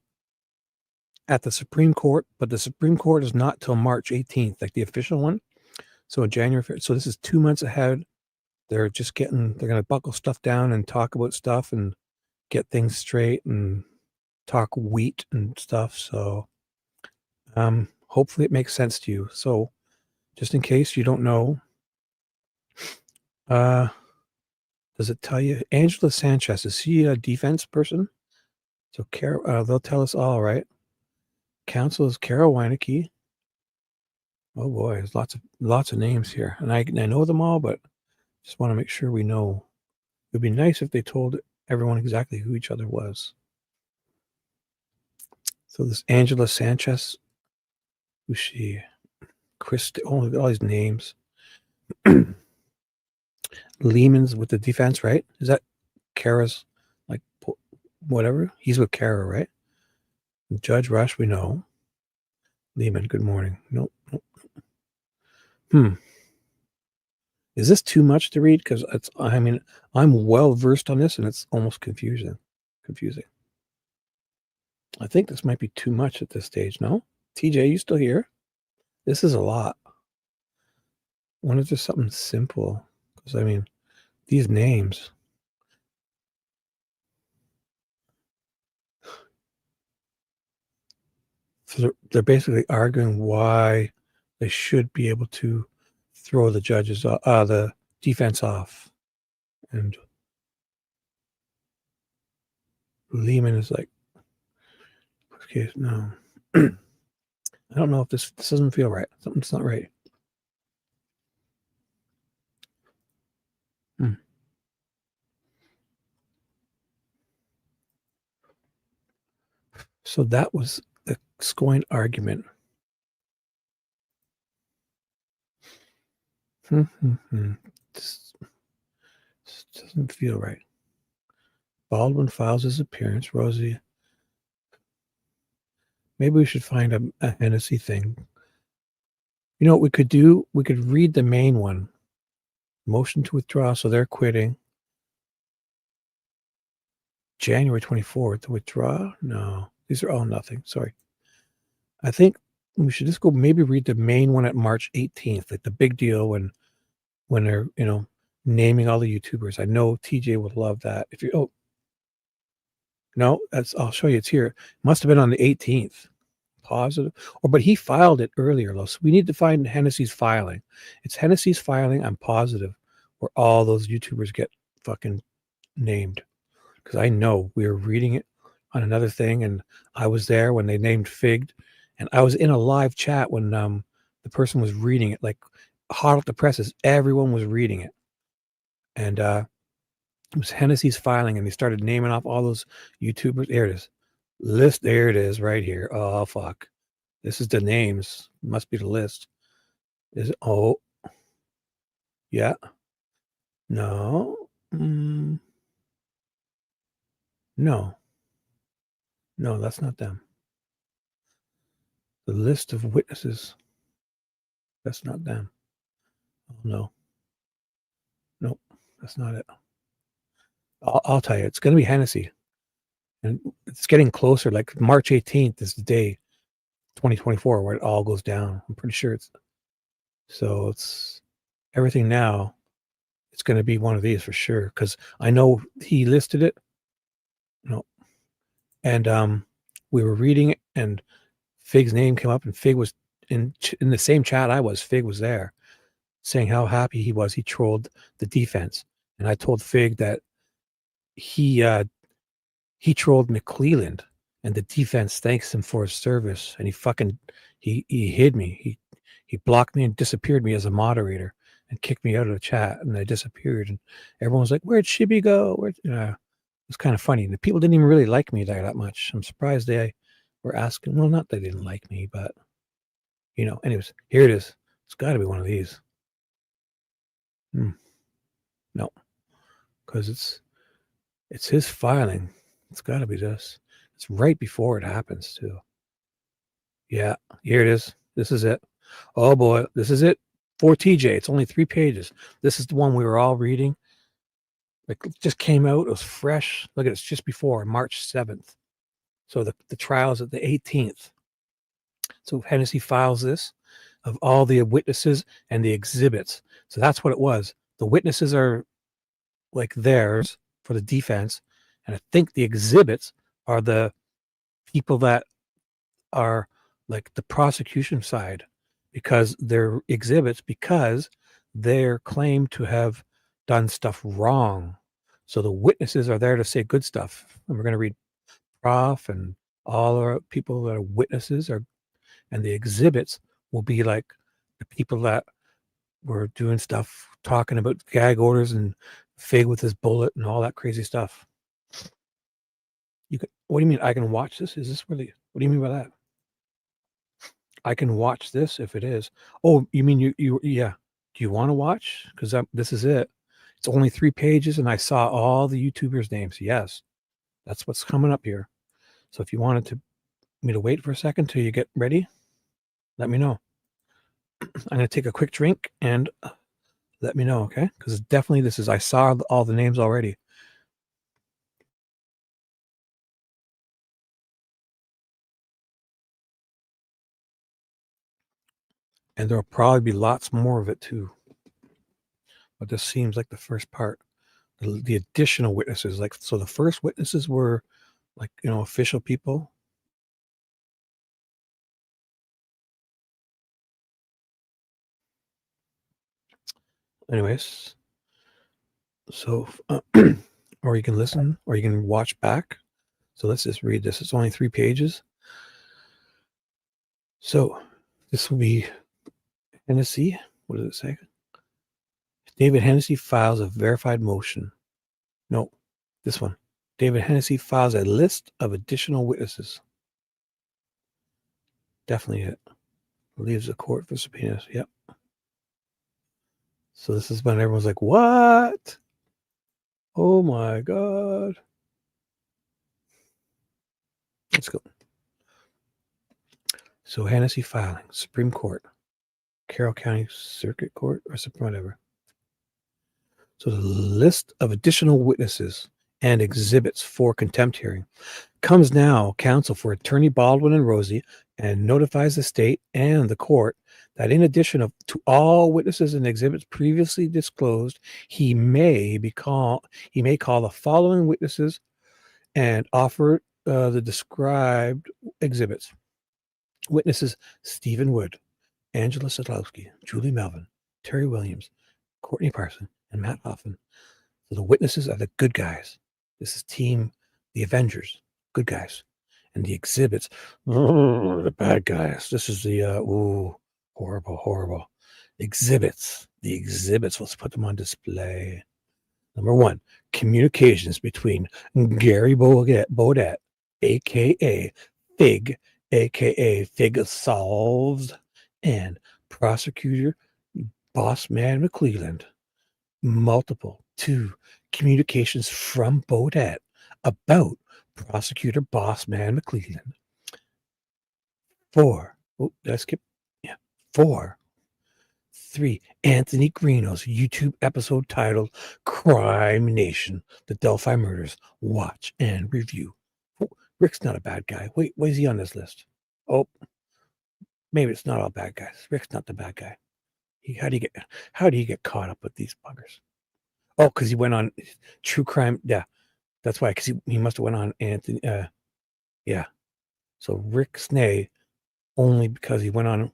at the Supreme Court, but the Supreme Court is not till March 18th, like the official one. So in January, so this is 2 months ahead. They're going to buckle stuff down and talk about stuff and get things straight and talk wheat and stuff. So Hopefully it makes sense to you. So just in case you don't know, does it tell you Angela Sanchez, is she a defense person? So they'll tell us all, right? Counsel is Carol Weinecke. Oh boy, there's lots of names here, and I know them all, but just want to make sure we know. It'd be nice if they told everyone exactly who each other was. So this Angela Sanchez, who's she? All these names. Lehman's with the defense, right? Is that Kara's, like, whatever? He's with Kara, right? Judge Rush, we know. Lehman, good morning. Nope. Is this too much to read? Because I'm well versed on this, and it's almost confusing. I think this might be too much at this stage. No? TJ, you still here? This is a lot. I wanted just something simple. Because, these names. So they're basically arguing why they should be able to throw the the defense off. And Lehman is like, okay, no. I don't know if this doesn't feel right. Something's not right. So that was the Scremin argument. This doesn't feel right. Baldwin files his appearance. Rozzi. Maybe we should find a Hennessy thing. You know what we could do? We could read the main one. Motion to withdraw, so they're quitting. January 24th to withdraw? No, these are all nothing. Sorry. I think we should just go maybe read the main one at March 18th, like the big deal when they're, naming all the YouTubers. I know TJ would love that. If you no, I'll show you. It's here. It must have been on the 18th. Positive. But he filed it earlier, though. So we need to find Hennessy's filing. It's Hennessy's filing, I'm positive, where all those YouTubers get fucking named. Because I know we were reading it on another thing, and I was there when they named Fig, and I was in a live chat when the person was reading it, like hot off the presses. Everyone was reading it. And it was Hennessy's filing, and they started naming off all those YouTubers. There it is. List. There it is right here. Oh, fuck. This is the names. Must be the list. Is it? Oh. Yeah. No. No. No, that's not them. The list of witnesses. That's not them. Oh, no. Nope. That's not it. I'll tell you. It's going to be Hennessy. And it's getting closer. Like March 18th is the day, 2024, where it all goes down. I'm pretty sure it's everything now. It's going to be one of these for sure. Because I know he listed it. No. And we were reading it, and Fig's name came up, and Fig was in the same chat I was. Fig was there saying how happy he was. He trolled the defense. And I told Fig that he trolled McCleland, and the defense thanks him for his service. And he hid me. He blocked me and disappeared me as a moderator and kicked me out of the chat, and I disappeared. And everyone was like, "Where'd Shibby go?" It was kind of funny. The people didn't even really like me that much. I'm surprised they were asking. Well, not that they didn't like me, but anyways, here it is. It's got to be one of these. No, because it's his filing. It's got to be this. It's right before it happens too. Yeah, here it is. This is it. Oh boy, this is it for TJ. It's only 3 pages. This is the one we were all reading. It just came out. It was fresh. Look at it. It's just before March 7th. So the trial is at the 18th. So Hennessy files this of all the witnesses and the exhibits. So that's what it was. The witnesses are like theirs for the defense. And I think the exhibits are the people that are like the prosecution side, because they're exhibits, because they're claimed to have done stuff wrong. So the witnesses are there to say good stuff. And we're going to read Prof and all our people that are witnesses are, and the exhibits will be like the people that were doing stuff, talking about gag orders and Fig with his bullet and all that crazy stuff. You can, what do you mean I can watch this? Is this really, what do you mean by that? I can watch this if it is. Oh, you mean you yeah. Do you want to watch? Because this is it. It's only 3 pages and I saw all the YouTubers' names. Yes, that's what's coming up here. So if you wanted me to wait for a second till you get ready, let me know. I'm going to take a quick drink and let me know, okay? Because definitely this is, I saw all the names already. And there'll probably be lots more of it too. But this seems like the first part. The additional witnesses, like, so the first witnesses were like, you know, official people. Anyways, so or you can listen or you can watch back. So let's just read this. It's only 3 pages. So this will be Hennessy. What does it say? David Hennessy files a verified motion. No, this one. David Hennessy files a list of additional witnesses. Definitely it. Leaves the court for subpoenas. Yep. So this is when everyone's like, what? Oh my God. Let's go. So Hennessy filing, Supreme Court, Carroll County Circuit Court, or whatever. So the list of additional witnesses and exhibits for contempt hearing comes now. Counsel for Attorney Baldwin and Rozzi and notifies the state and the court that in addition to all witnesses and exhibits previously disclosed, he may call the following witnesses and offer the described exhibits. Witnesses Stephen Wood, Angela Sadlowski, Julie Melvin, Terry Williams, Courtney Parson, and Matt Hoffman. So the witnesses are the good guys. This is team, the Avengers, good guys. And the exhibits, the bad guys. This is the, horrible. Exhibits, the exhibits, let's put them on display. Number 1, communications between Gary Beaudette, a.k.a. Fig, a.k.a. Fig Solves, and prosecutor Bossman McCleland. Multiple 2 communications from Beaudette about prosecutor Bossman McCleland. 4. Oh, did I skip? Yeah. 4. 3. Anthony Greeno's YouTube episode titled Crime Nation, The Delphi Murders. Watch and review. Oh, Rick's not a bad guy. Wait, why is he on this list? Oh, maybe it's not all bad guys. Rick's not the bad guy. How do you get caught up with these buggers? Oh, because he went on true crime. Yeah, that's why. Because he must have went on Anthony. Yeah. So Rick Snay, only because he went on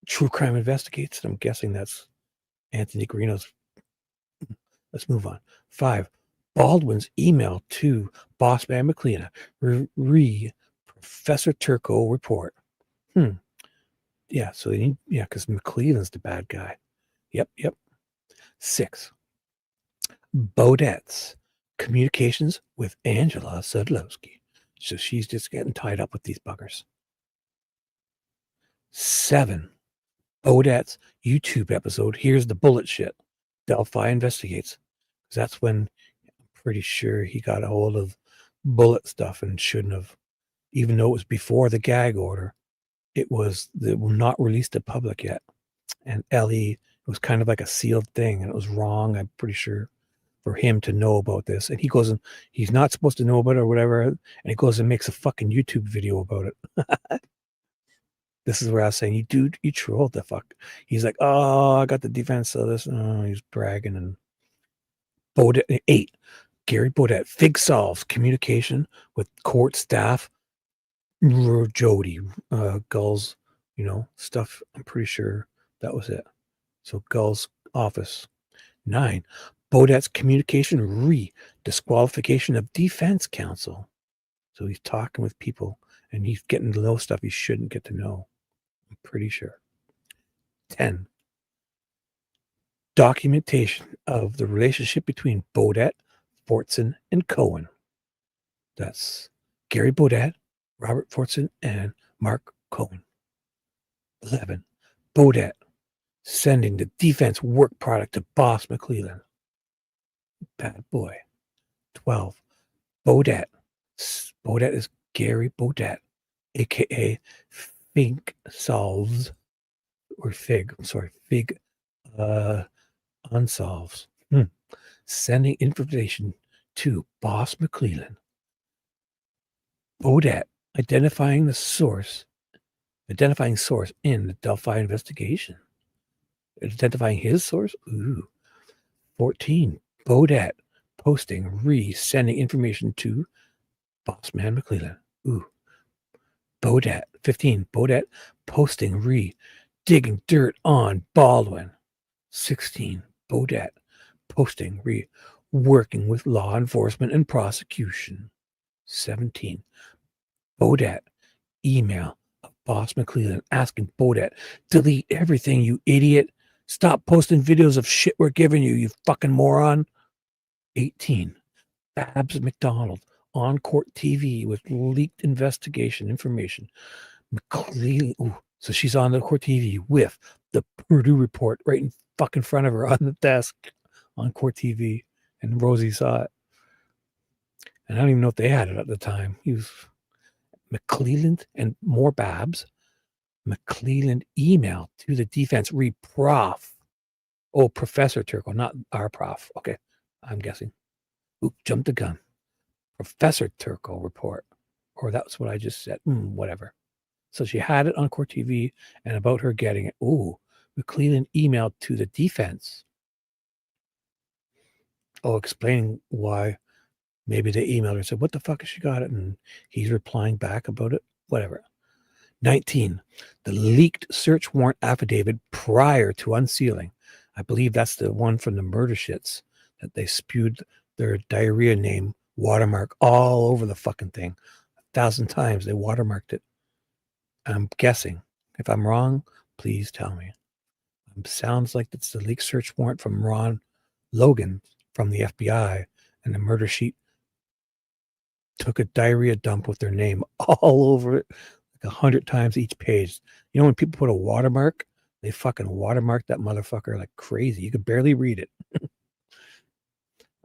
True Crime Investigates. I'm guessing that's Anthony Greeno's. Let's move on. 5. Baldwin's email to Bossman McCleland. Professor Turco report. Yeah, so because McCleland's the bad guy. Yep. 6. Beaudette's communications with Angela Sadlowski. So she's just getting tied up with these buggers. 7. Beaudette's YouTube episode, Here's the Bullet Shit. Delphi investigates. That's when I'm pretty sure he got a hold of bullet stuff and shouldn't have, even though it was before the gag order. It was not released to public yet. And Ellie, it was kind of like a sealed thing, and it was wrong, I'm pretty sure, for him to know about this. And he goes and he's not supposed to know about it or whatever. And he goes and makes a fucking YouTube video about it. This is where I was saying, you trolled the fuck. He's like, oh, I got the defense of this. Oh, he's bragging. And Beaudette. 8. Gary Beaudette, Fig solves communication with court staff Jody, Gull's, stuff. I'm pretty sure that was it. So Gull's office. 9. Beaudette's communication disqualification of defense counsel. So he's talking with people and he's getting to know stuff he shouldn't get to know. I'm pretty sure. 10. Documentation of the relationship between Beaudette, Fortson, and Cohen. That's Gary Beaudette, Robert Fortson, and Mark Cohen. 11. Beaudette sending the defense work product to boss McCleland. Bad boy. 12. Beaudette. Beaudette is Gary Beaudette, aka Fig Solves, or Fig. I'm sorry, Fig Unsolves. Sending information to boss McCleland. Beaudette identifying source in the Delphi investigation. Identifying his source? Ooh. 14. Beaudette posting sending information to Bossman McCleland. Ooh. Beaudette. 15. Beaudette posting digging dirt on Baldwin. 16. Beaudette posting working with law enforcement and prosecution. 17. Beaudette email of boss McCleland asking Beaudette, delete everything, you idiot. Stop posting videos of shit we're giving you, you fucking moron. 18. Babs McDonald on court TV with leaked investigation information. McCleland, so she's on the court TV with the Purdue report right in fucking front of her on the desk on court TV, and Rozzi saw it. And I don't even know if they had it at the time. He was McCleland and more Babs. McCleland email to the defense prof. Oh, Professor Turco, not our prof. Okay, I'm guessing. Jumped the gun. Professor Turco report. Or that's what I just said. Whatever. So she had it on court TV and about her getting it. McCleland emailed to the defense. Explaining why. Maybe they emailed her and said, what the fuck has she got it? And he's replying back about it. Whatever. 19. The leaked search warrant affidavit prior to unsealing. I believe that's the one from the murder shits that they spewed their diarrhea name watermark all over the fucking thing. 1,000 times they watermarked it. I'm guessing. If I'm wrong, please tell me. Sounds like it's the leaked search warrant from Ron Logan from the FBI, and the murder sheet took a diarrhea dump with their name all over it, like 100 times each page. You know, when people put a watermark, they fucking watermark that motherfucker like crazy. You could barely read it.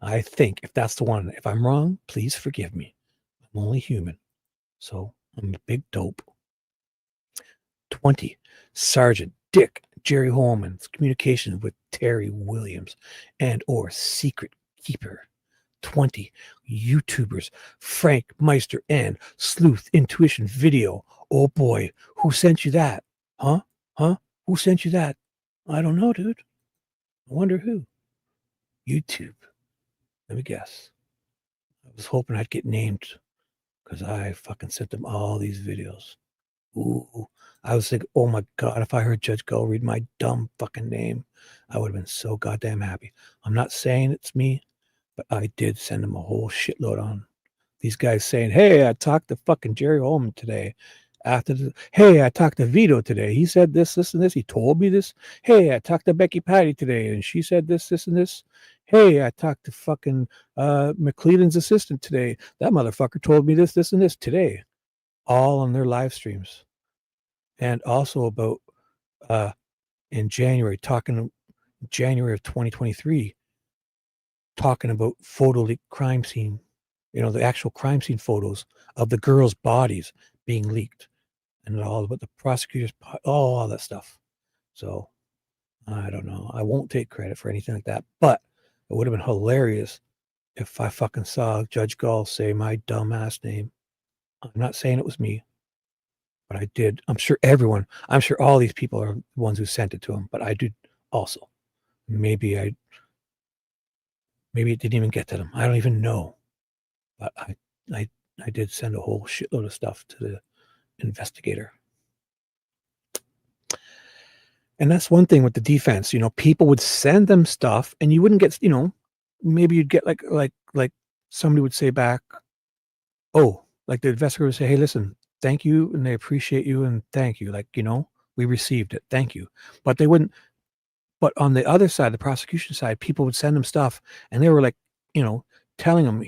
I think if that's the one, if I'm wrong, please forgive me. I'm only human. So I'm a big dope. 20. Sergeant Dick Jerry Holman's communication with Terry Williams and or secret keeper. 20. YouTubers Frank Meister and Sleuth Intuition video. Oh boy, who sent you that? Huh? Who sent you that? I don't know, dude. I wonder who. YouTube. Let me guess. I was hoping I'd get named because I fucking sent them all these videos. Ooh, I was thinking, oh my God, if I heard Judge Gull read my dumb fucking name, I would have been so goddamn happy. I'm not saying it's me, but I did send him a whole shitload on these guys saying, hey, I talked to fucking Jerry Holman today. Hey, I talked to Vito today. He said this, and this. He told me this. Hey, I talked to Becky Patty today, and she said this, and this. Hey, I talked to fucking McCleland's assistant today. That motherfucker told me this, and this today. All on their live streams. And also about in January of 2023, talking about photo leak crime scene, the actual crime scene photos of the girls' bodies being leaked, and all about the prosecutors, all that stuff. So I don't know. I won't take credit for anything like that, but it would have been hilarious if I fucking saw Judge Gull say my dumbass name. I'm not saying it was me, but I did. I'm sure all these people are the ones who sent it to him, but I did also. Maybe it didn't even get to them. I don't even know. But I did send a whole shitload of stuff to investigator. And that's one thing with the defense, people would send them stuff and you wouldn't get, maybe you'd get like somebody would say back, oh, like the investigator would say, hey, listen, thank you. And they appreciate you. And thank you. Like, we received it. Thank you. But they wouldn't, but on the other side, the prosecution side, people would send them stuff and they were like, telling them,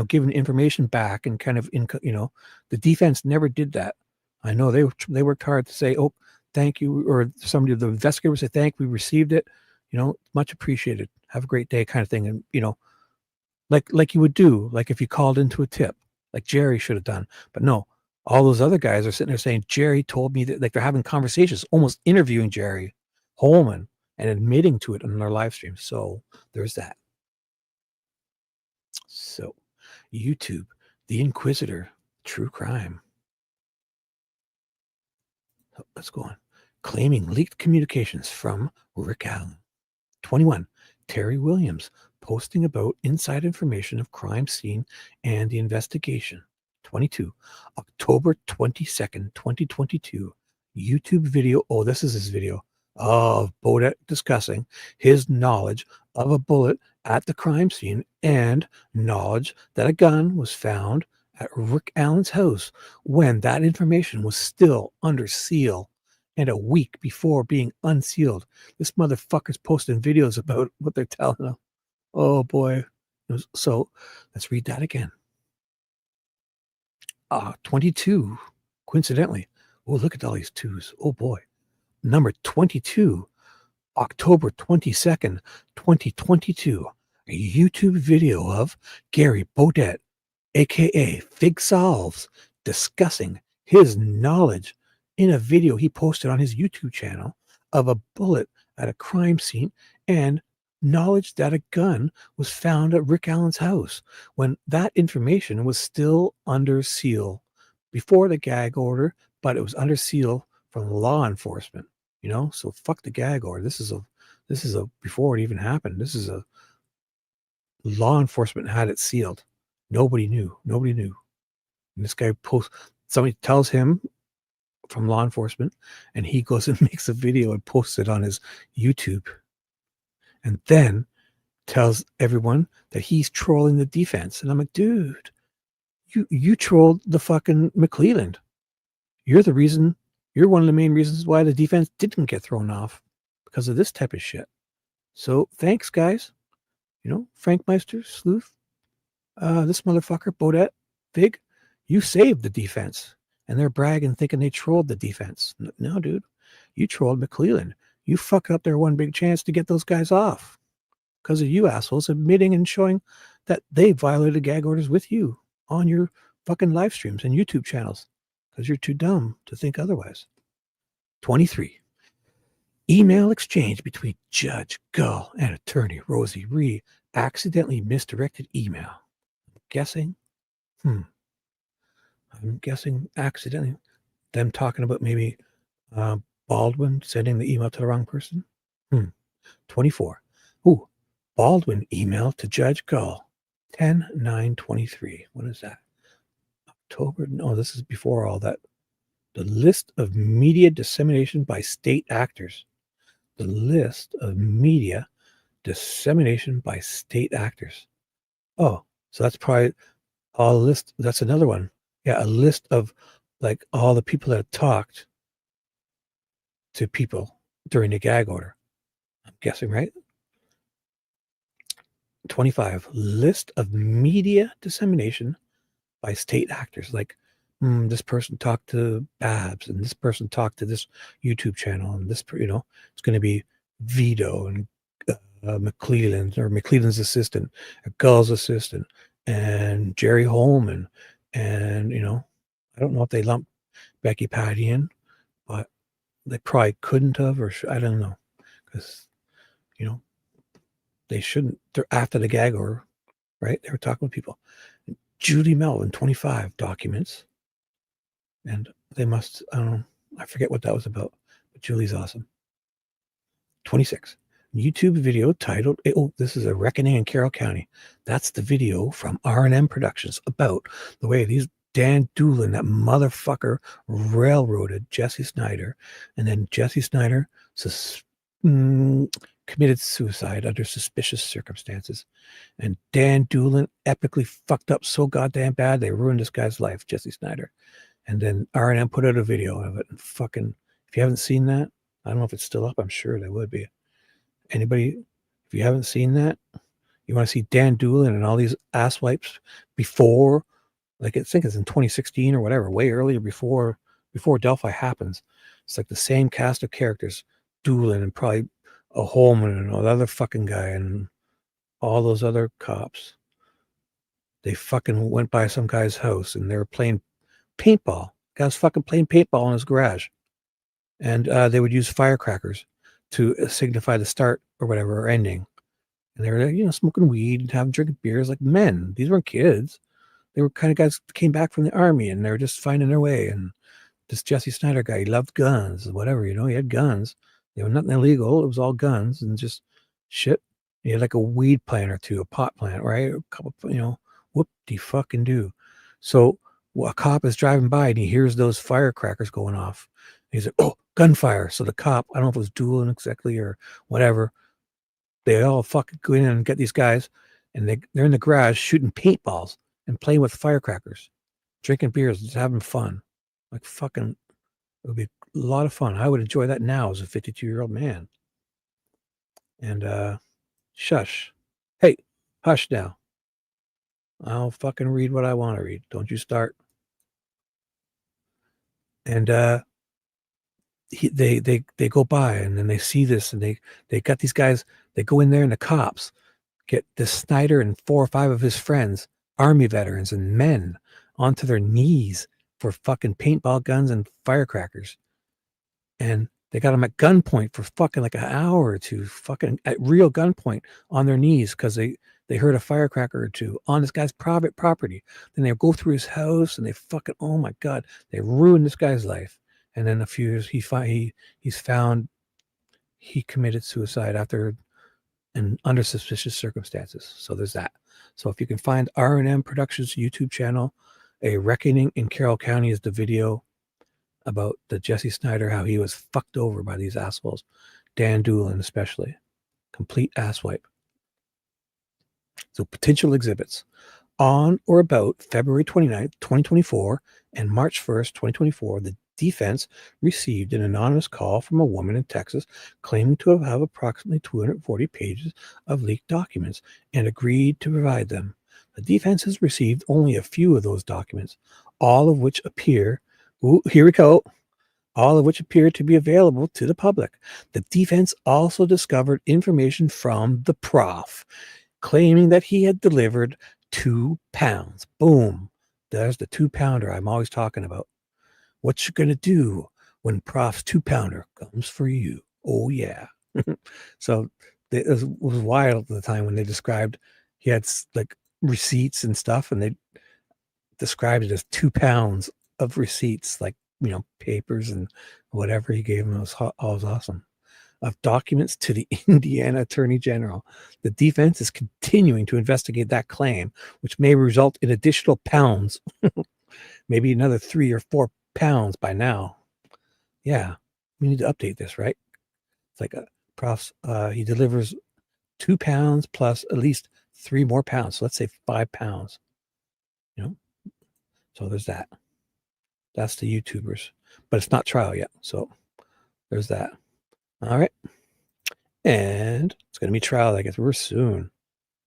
giving information back and kind of, the defense never did that. I know they worked hard to say, oh, thank you, or somebody, the investigator would say, we received it, much appreciated. Have a great day, kind of thing. And, like you would do, like if you called into a tip, like Jerry should have done. But no, all those other guys are sitting there saying, Jerry told me that, like they're having conversations, almost interviewing Jerry Holman and admitting to it on their live stream. So there's that. So YouTube, The Inquisitor, true crime. Let's go on. Claiming leaked communications from Rick Allen. 21. Terry Williams posting about inside information of crime scene and the investigation. 22. October 22nd, 2022. YouTube video. Oh, this is his video of Beaudette discussing his knowledge of a bullet at the crime scene and knowledge that a gun was found at Rick Allen's house when that information was still under seal and a week before being unsealed. This motherfucker's posting videos about what they're telling him. Oh boy. So let's read that again. 22, coincidentally. Oh, look at all these twos. Oh boy. Number 22, October 22nd, 2022. A YouTube video of Gary Beaudette, aka Fig Solves, discussing his knowledge in a video he posted on his YouTube channel of a bullet at a crime scene and knowledge that a gun was found at Rick Allen's house when that information was still under seal before the gag order, but it was under seal from law enforcement, so fuck the gag order. This is a before it even happened. This is a law enforcement had it sealed. Nobody knew. And this guy somebody tells him from law enforcement, and he goes and makes a video and posts it on his YouTube. And then tells everyone that he's trolling the defense. And I'm like, dude, you trolled the fucking McCleland. You're one of the main reasons why the defense didn't get thrown off, because of this type of shit. So thanks, guys. Frank Meister, Sleuth, this motherfucker, Beaudette, Fig, you saved the defense. And they're bragging, thinking they trolled the defense. No, dude, you trolled McCleland. You fucked up their one big chance to get those guys off because of you assholes admitting and showing that they violated gag orders with you on your fucking live streams and YouTube channels because you're too dumb to think otherwise. 23. Email exchange between Judge Gull and attorney Rozzi Baldwin accidentally misdirected email. I'm guessing accidentally them talking about maybe Baldwin sending the email to the wrong person. 24. Baldwin email to Judge Gull 10/9/23. What is that? October? No, this is before all that. The list of media dissemination by state actors. The list of media dissemination by state actors. Oh, so that's probably a list. That's another one. Yeah, a list of like all the people that have talked to people during the gag order. I'm guessing, right? 25. List of media dissemination by state actors. Like, this person talked to Babs, and this person talked to this YouTube channel, and this, it's going to be Vito and McCleland, or McCleland's assistant, or Gull's assistant, and Jerry Holman, and I don't know if they lumped Becky Patty in, but they probably couldn't have, or I don't know, because they shouldn't. They're after the gag order, right? They were talking with people. Judy Melvin, 25 documents, and they must. I don't know. I forget what that was about, but Julie's awesome. 26. YouTube video titled, this is a reckoning in Carroll County. That's the video from R&M Productions about the way these Dan Doolin, that motherfucker, railroaded Jesse Snyder, and then Jesse Snyder committed suicide under suspicious circumstances. And Dan Doolin epically fucked up so goddamn bad they ruined this guy's life, Jesse Snyder. And then R&M put out a video of it. And fucking, if you haven't seen that, I don't know if it's still up. I'm sure there would be. Anybody, if you haven't seen that, you want to see Dan Doolin and all these asswipes before, like I think it's in 2016 or whatever, way earlier before Delphi happens. It's like the same cast of characters, Doolin and probably a Holman and another fucking guy and all those other cops. They fucking went by some guy's house and they were playing paintball. Guys fucking playing paintball in his garage. And they would use firecrackers to signify the start or whatever, or ending. And they were, smoking weed and having drinking beers like men. These weren't kids. They were kind of guys that came back from the army and they were just finding their way. And this Jesse Snyder guy, he loved guns, whatever, he had guns. They were nothing illegal. It was all guns and just shit. He had like a weed plant or two, a pot plant, right? A couple, whoop-de-fucking-do. So a cop is driving by and he hears those firecrackers going off. He's like, oh, gunfire. So the cop, I don't know if it was Doolin exactly or whatever, they all fucking go in and get these guys, and they're in the garage shooting paintballs and playing with firecrackers, drinking beers, just having fun. Like fucking, it would be a lot of fun. I would enjoy that now as a 52-year-old man. And shush. Hey, hush now. I'll fucking read what I want to read. Don't you start. And they go by and then they see this and they got these guys. They go in there and the cops get this Snyder and 4 or 5 of his friends, army veterans and men, onto their knees for fucking paintball guns and firecrackers. And they got them at gunpoint for fucking like an hour or two, fucking at real gunpoint on their knees because they heard a firecracker or two on this guy's private property. Then they go through his house and they fucking, oh my God, they ruined this guy's life. And then a few years he's found he committed suicide after and under suspicious circumstances. So there's that. So if you can find R&M Productions YouTube channel, A Reckoning in Carroll County is the video about the Jesse Snyder, how he was fucked over by these assholes. Dan Doolin especially. Complete asswipe. So potential exhibits. On or about February 29th, 2024 and March 1st, 2024, the defense received an anonymous call from a woman in Texas claiming to have approximately 240 pages of leaked documents and agreed to provide them. The defense has received only a few of those documents, all of which appear, here we go, all of which appear to be available to the public. The defense also discovered information from the prof, claiming that he had delivered 2 pounds. Boom. There's the 2-pounder I'm always talking about. What you gonna do when prof's 2-pounder comes for you? Oh yeah. So it was wild at the time when they described he had like receipts and stuff, and they described it as 2 pounds of receipts, like papers and whatever he gave him. It was awesome. Of documents to the Indiana Attorney General. The defense is continuing to investigate that claim, which may result in additional pounds, maybe another 3 or 4 pounds by now. Yeah, we need to update this, right? It's like he delivers 2 pounds plus at least 3 more pounds. So let's say 5 pounds. So there's that. That's the YouTubers, but it's not trial yet. So there's that. All right. And it's going to be trial, I guess, real soon.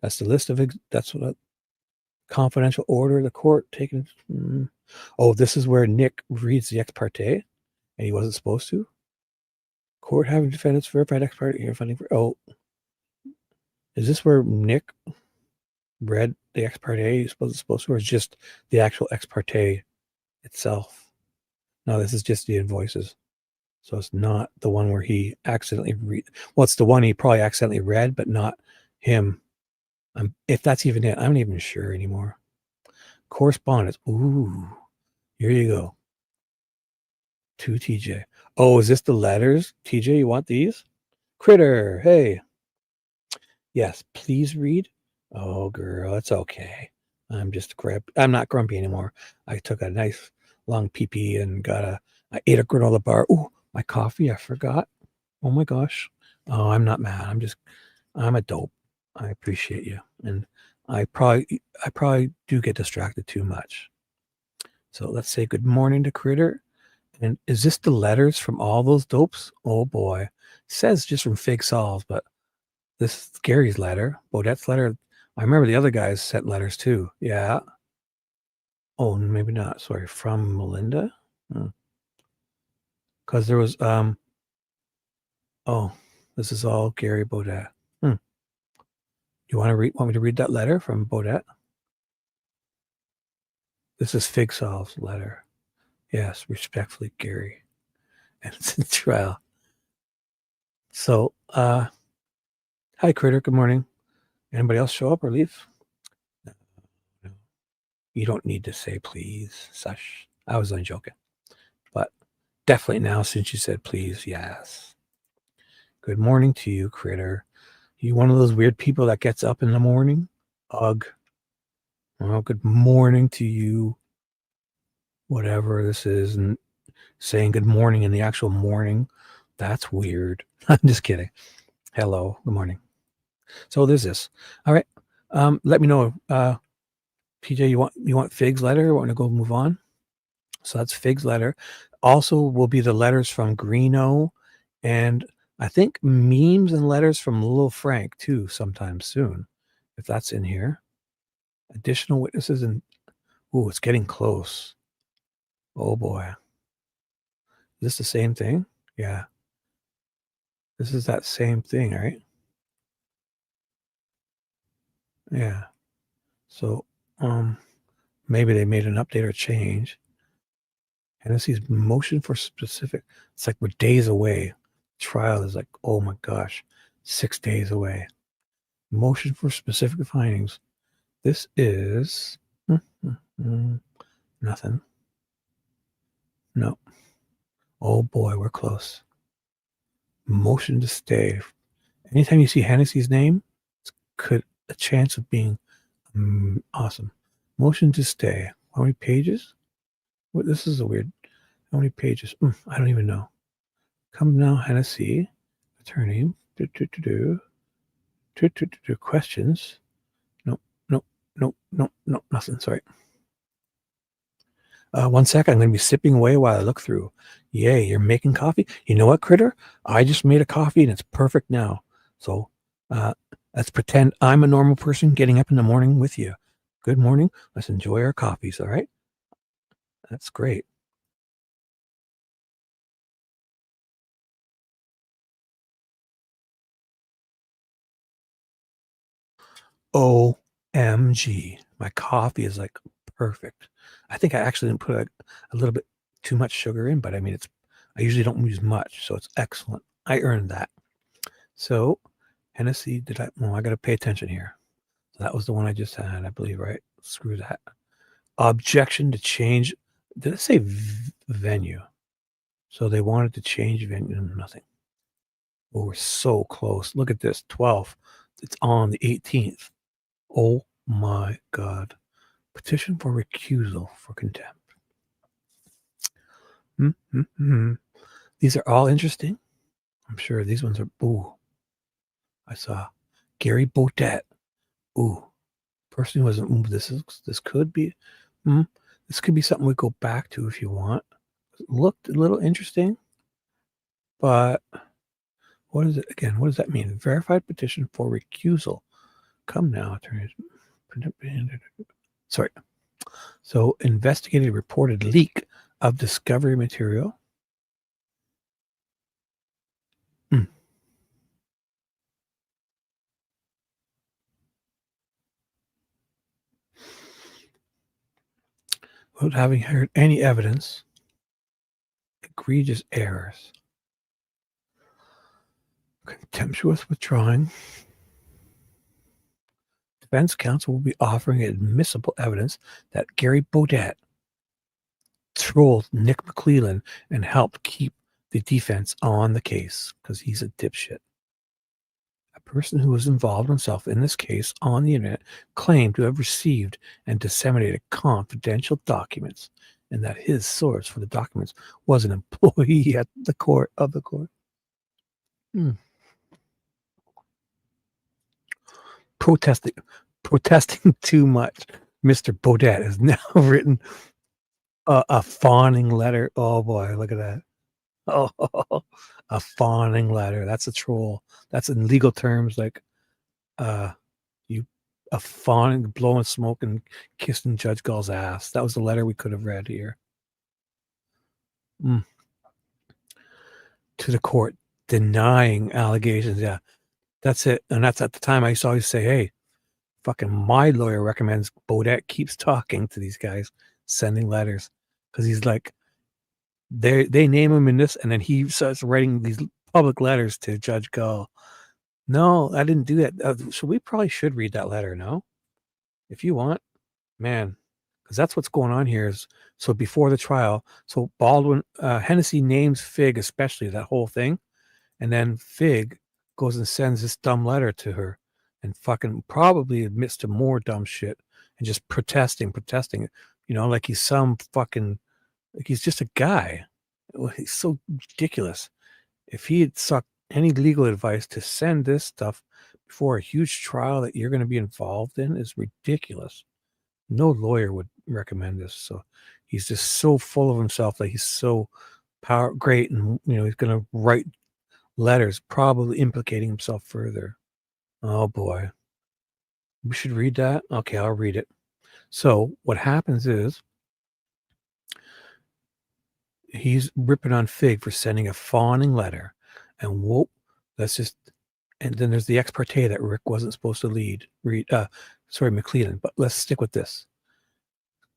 That's the list of, that's what a confidential order, the court taken. Oh, this is where Nick reads the ex parte and he wasn't supposed to. Court having defendants verified ex parte here funding for, oh, is this where Nick read the ex parte he was supposed to, or is just the actual ex parte itself? No, this is just the invoices. So it's not the one where he accidentally well, it's the one he probably accidentally read, but not him. If that's even it, I'm not even sure anymore. Correspondence. Ooh, here you go. To TJ. Oh, is this the letters? TJ, you want these? Critter, hey. Yes, please read. Oh, girl, it's okay. I'm not grumpy anymore. I took a nice long pee and I ate a granola bar. Oh, my coffee, I forgot. Oh my gosh. Oh, I'm not mad. I'm a dope. I appreciate you. And I probably do get distracted too much. So let's say good morning to Critter. And is this the letters from all those dopes? Oh boy. It says just from Fig Solves, but this is Gary's letter, Beaudette's letter. I remember the other guys sent letters too. Yeah. Oh, maybe not. Sorry, from Melinda. Because there was oh, this is all Gary Beaudette. You want me to read that letter from Beaudette? This is Fig Solve's letter. Yes, respectfully, Gary. And it's in trial. So, hi, Critter. Good morning. Anybody else show up or leave? No. You don't need to say please, such. I was only joking. But definitely now, since you said please, yes. Good morning to you, Critter. You one of those weird people that gets up in the morning? Ugh. Well, good morning to you. Whatever this is, and saying good morning in the actual morning. That's weird. I'm just kidding. Hello. Good morning. So there's this. All right. Let me know. PJ, you want Fig's letter? Or want to go move on? So that's Fig's letter. Also will be the letters from Greeno, and I think memes and letters from Little Frank too sometime soon, if that's in here. Additional witnesses and it's getting close. Oh boy. Is this the same thing? Yeah. This is that same thing, right? Yeah. So maybe they made an update or change. Hennessy's motion for specific. It's like we're days away. Trial is like, oh my gosh, 6 days away. Motion for specific findings. This is nothing. No. Oh boy, we're close. Motion to stay. Anytime you see Hennessy's name, it's a chance of being awesome. Motion to stay. How many pages? What? This is a weird. How many pages? I don't even know. Come now, Hennessy, attorney. Questions. No, nothing. Sorry. 1 second. I'm going to be sipping away while I look through. Yay, you're making coffee? You know what, Critter? I just made a coffee and it's perfect now. So let's pretend I'm a normal person getting up in the morning with you. Good morning. Let's enjoy our coffees, all right? That's great. OMG. My coffee is like perfect. I think I actually didn't put a little bit too much sugar in, but I mean, I usually don't use much, so it's excellent. I earned that. So Hennessy, I got to pay attention here. So that was the one I just had, I believe, right? Screw that. Objection to change. Did it say venue? So they wanted to change venue. Nothing. Oh, we're so close. Look at this. 12th. It's on the 18th. Oh my God. Petition for recusal for contempt. These are all interesting. I'm sure these ones are. Ooh. I saw Gary Beaudette. Ooh. Person who wasn't. This could be. This could be something we go back to if you want. It looked a little interesting. But what is it again? What does that mean? Verified petition for recusal. Come now, attorneys. Sorry. So investigated reported leak of discovery material. Without having heard any evidence. Egregious errors. Contemptuous withdrawing. Defense counsel will be offering admissible evidence that Gary Beaudette trolled Nick McCleland and helped keep the defense on the case because he's a dipshit. A person who was involved himself in this case on the internet claimed to have received and disseminated confidential documents, and that his source for the documents was an employee at the court. Protesting too much. Mr. Beaudette has now written a fawning letter. Oh boy, look at that. Oh, a fawning letter. That's a troll. That's in legal terms like you a fawning, blowing smoke and kissing Judge Gull's ass. That was the letter we could have read here. To the court, denying allegations. Yeah, that's it. And that's at the time I used to always say, hey, fucking my lawyer recommends Beaudette keeps talking to these guys, sending letters. Because he's like, they name him in this, and then he starts writing these public letters to Judge Gull. No, I didn't do that. So we probably should read that letter, no? If you want, man, because that's what's going on here. Is so before the trial, so Baldwin, Hennessy names Fig, especially that whole thing, and then Fig goes and sends this dumb letter to her, and fucking probably admits to more dumb shit and just protesting, like he's some fucking. Like he's just a guy. He's so ridiculous. If he had sought any legal advice to send this stuff before a huge trial that you're going to be involved in is ridiculous. No lawyer would recommend this. So he's just so full of himself that he's so great, and he's going to write letters, probably implicating himself further. Oh boy, we should read that. Okay, I'll read it. So what happens is, he's ripping on Fig for sending a fawning letter, and whoop, and then there's the ex parte that Rick wasn't supposed to read. McCleland, but let's stick with this.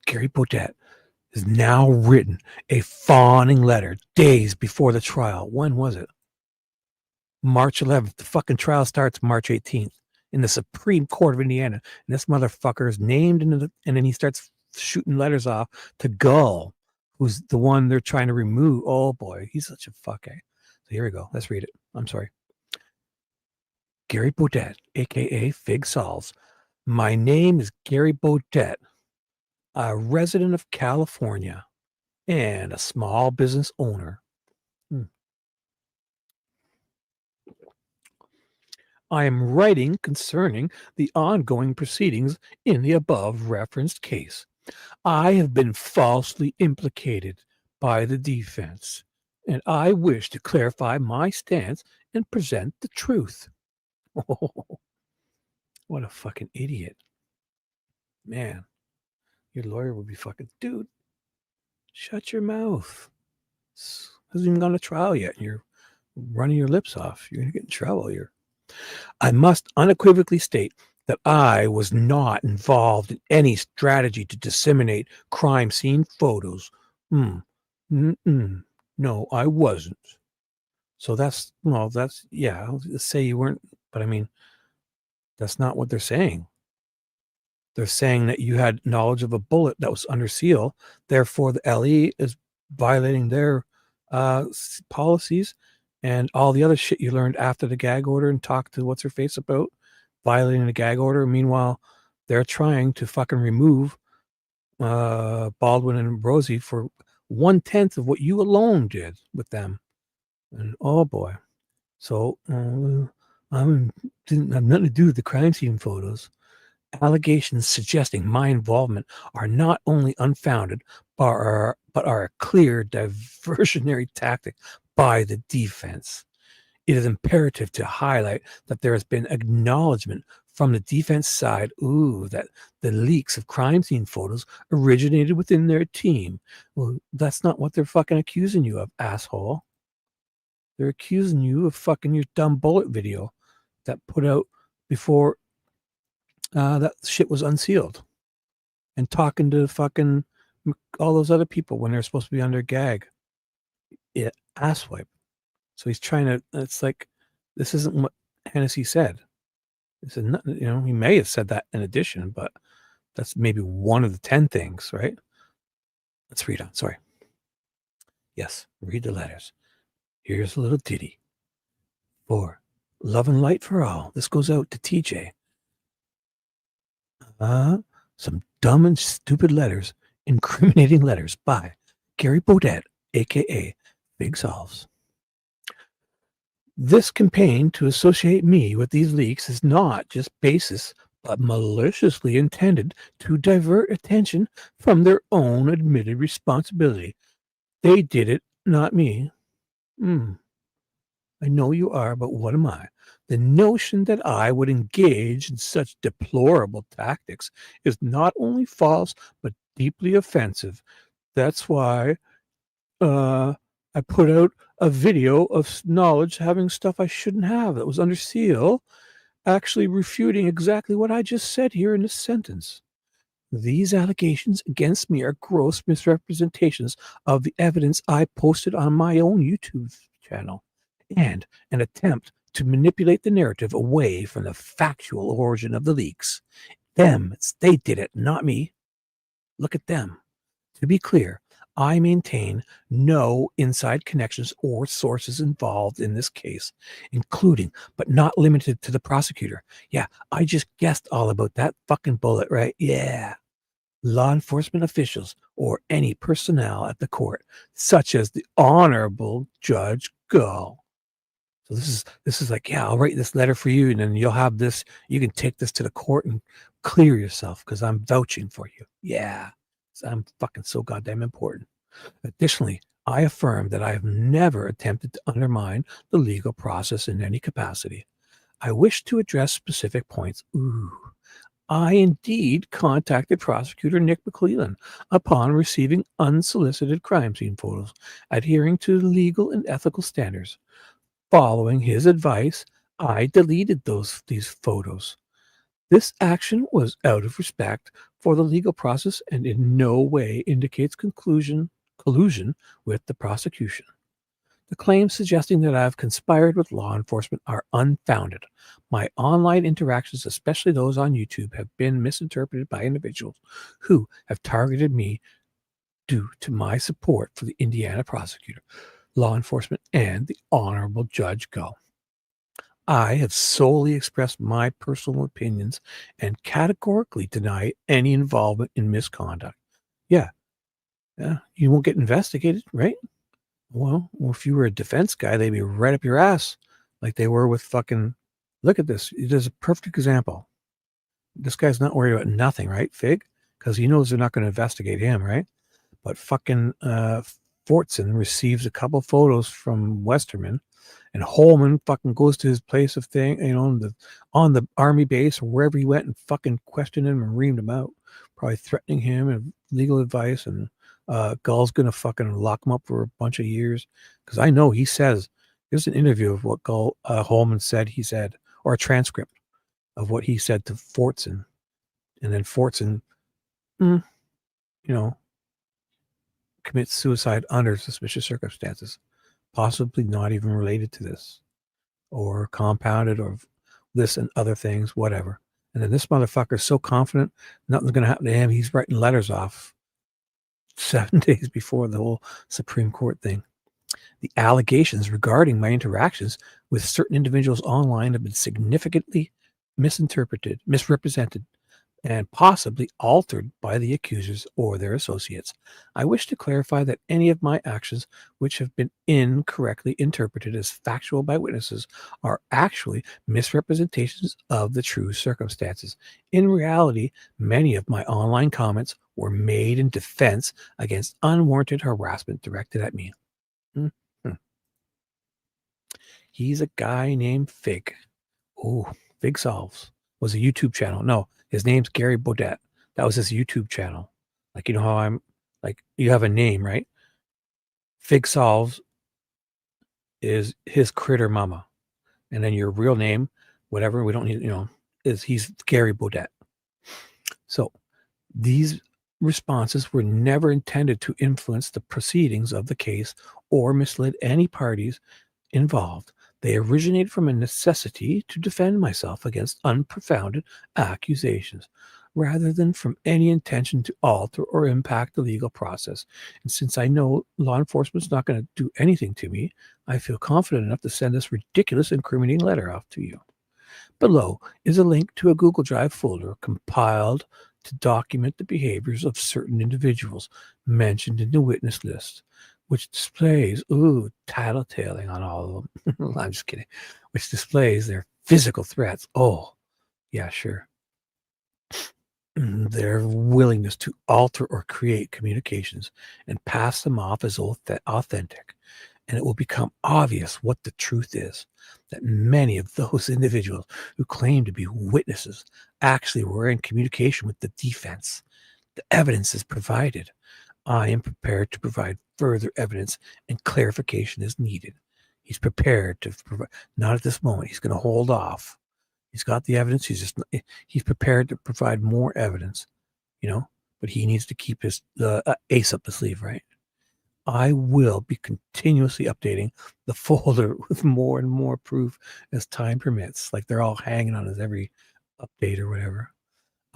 Gary Beaudette has now written a fawning letter days before the trial. When was it? March 11th. The fucking trial starts March 18th in the Supreme Court of Indiana, and this motherfucker is named and then he starts shooting letters off to Gull, who's the one they're trying to remove. Oh boy, he's such a fuck. So here we go. Let's read it. I'm sorry. Gary Beaudette, aka Fig Solves. My name is Gary Beaudette, a resident of California and a small business owner. I am writing concerning the ongoing proceedings in the above referenced case. I have been falsely implicated by the defense, and I wish to clarify my stance and present the truth. Oh, what a fucking idiot. Man, your lawyer would be fucking, dude, shut your mouth. Hasn't even gone to trial yet, and you're running your lips off. You're going to get in trouble here. I must unequivocally state that I was not involved in any strategy to disseminate crime scene photos. No, I wasn't. So let's say you weren't, but I mean, that's not what they're saying. They're saying that you had knowledge of a bullet that was under seal. Therefore, the LE is violating their policies, and all the other shit you learned after the gag order and talked to what's her face about violating the gag order. Meanwhile, they're trying to fucking remove Baldwin and Rozzi for 1/10 of what you alone did with them. And oh boy. So I didn't have nothing to do with the crime scene photos. Allegations suggesting my involvement are not only unfounded, but are a clear diversionary tactic by the defense. It is imperative to highlight that there has been acknowledgement from the defense side, that the leaks of crime scene photos originated within their team. Well, that's not what they're fucking accusing you of, asshole. They're accusing you of fucking your dumb bullet video that put out before that shit was unsealed, and talking to fucking all those other people when they're supposed to be under gag. Yeah, asswipe. So he's trying to, it's like, this isn't what Hennessy said. This is not, he may have said that in addition, but that's maybe one of the 10 things, right? Let's read on. Sorry. Yes, read the letters. Here's a little ditty for Love and light for all. This goes out to TJ. Some dumb and stupid letters, incriminating letters by Gary Beaudette, aka Big Solves. This campaign to associate me with these leaks is not just baseless, but maliciously intended to divert attention from their own admitted responsibility. They did it, not me. I know you are, but what am I? The notion that I would engage in such deplorable tactics is not only false, but deeply offensive. That's why I put out a video of knowledge having stuff I shouldn't have that was under seal, actually refuting exactly what I just said here in this sentence. These allegations against me are gross misrepresentations of the evidence I posted on my own YouTube channel, and an attempt to manipulate the narrative away from the factual origin of the leaks. They did it, not me. Look at them. To be clear, I maintain no inside connections or sources involved in this case, including but not limited to the prosecutor. Yeah, I just guessed all about that fucking bullet, right? Yeah. Law enforcement officials or any personnel at the court, such as the Honorable Judge Gull. So this is like, yeah, I'll write this letter for you, and then you'll have this. You can take this to the court and clear yourself because I'm vouching for you. Yeah, I'm fucking so goddamn important. Additionally, I affirm that I have never attempted to undermine the legal process in any capacity. I wish to address specific points. I indeed contacted prosecutor Nick McCleland upon receiving unsolicited crime scene photos, adhering to legal and ethical standards. Following his advice, I deleted these photos. This action was out of respect for the legal process and in no way indicates collusion with the prosecution. The claims suggesting that I have conspired with law enforcement are unfounded. My online interactions, especially those on YouTube, have been misinterpreted by individuals who have targeted me due to my support for the Indiana prosecutor, law enforcement, and the Honorable Judge Gull. I have solely expressed my personal opinions and categorically deny any involvement in misconduct. Yeah, you won't get investigated, right? Well, if you were a defense guy, they'd be right up your ass like they were with fucking, look at this. There's a perfect example. This guy's not worried about nothing, right, Fig? Because he knows they're not going to investigate him, right? But fucking Fortson receives a couple photos from Westerman, and Holman fucking goes to his place of thing, on the army base or wherever he went and fucking questioned him and reamed him out, probably threatening him and legal advice. And Gull's gonna fucking lock him up for a bunch of years, because I know he says there's an interview of what Holman said. He said, or a transcript of what he said to Fortson, and then Fortson, commits suicide under suspicious circumstances, possibly not even related to this, or compounded, or this and other things, whatever. And then this motherfucker is so confident nothing's gonna happen to him. He's writing letters off 7 days before the whole Supreme Court thing. The allegations regarding my interactions with certain individuals online have been significantly misrepresented, and possibly altered by the accusers or their associates. I wish to clarify that any of my actions which have been incorrectly interpreted as factual by witnesses are actually misrepresentations of the true circumstances. In reality, many of my online comments were made in defense against unwarranted harassment directed at me. He's a guy named Fig. Oh, Fig Solves was a YouTube channel. No, his name's Gary Beaudette. That was his YouTube channel. Like, you know how I'm like, you have a name, right? Fig Solves is his critter mama. And then your real name, whatever, we don't need, he's Gary Beaudette. So these responses were never intended to influence the proceedings of the case or mislead any parties involved. They originated from a necessity to defend myself against unfounded accusations. rather than from any intention to alter or impact the legal process. And since I know law enforcement's not going to do anything to me, I feel confident enough to send this ridiculous incriminating letter off to you. Below is a link to a Google Drive folder compiled to document the behaviors of certain individuals mentioned in the witness list, which displays, tattletaling on all of them. I'm just kidding. Which displays their physical threats. Oh, yeah, sure. Their willingness to alter or create communications and pass them off as authentic. And it will become obvious what the truth is, that many of those individuals who claim to be witnesses actually were in communication with the defense. The evidence is provided. I am prepared to provide further evidence and clarification as needed. He's prepared to provide, not at this moment. He's going to hold off. He's got the evidence. He's prepared to provide more evidence, but he needs to keep his ace up the sleeve, right? I will be continuously updating the folder with more and more proof as time permits. Like they're all hanging on his every update or whatever.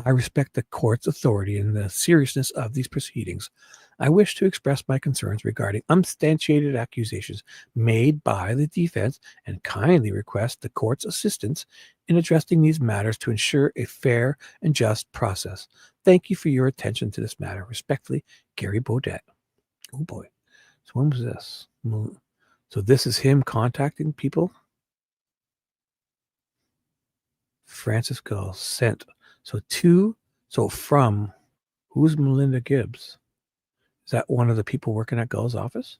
I respect the court's authority and the seriousness of these proceedings. I wish to express my concerns regarding unsubstantiated accusations made by the defense and kindly request the court's assistance in addressing these matters to ensure a fair and just process. Thank you for your attention to this matter. Respectfully, Gary Beaudette. Oh boy. So when was this? So this is him contacting people. Francis Gull sent. From who's Melinda Gibbs? Is that one of the people working at Gull's office?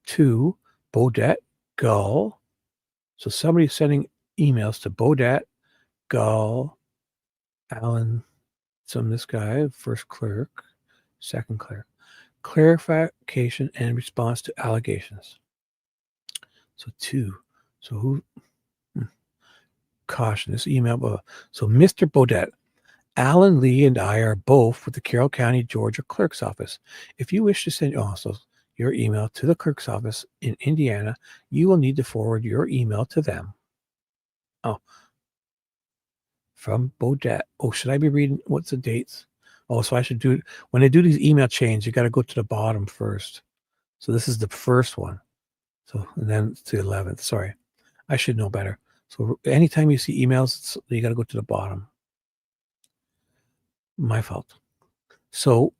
To Beaudette, Gull. So somebody's sending emails to Beaudette, Gull, Alan, this guy, first clerk, second clerk. Clarification and response to allegations. So who? Caution, this email. So Mr. Beaudette, Alan Lee and I are both with the Carroll County, Georgia clerk's office. If you wish to send your email to the clerk's office in Indiana, you will need to forward your email to them. From Beaudette. Should I be reading? What's the dates? So I should do, when they do these email chains, you got to go to the bottom first. So this is the first one. So, and then to the 11th. Sorry, I should know better. So anytime you see emails, you got to go to the bottom. My fault. So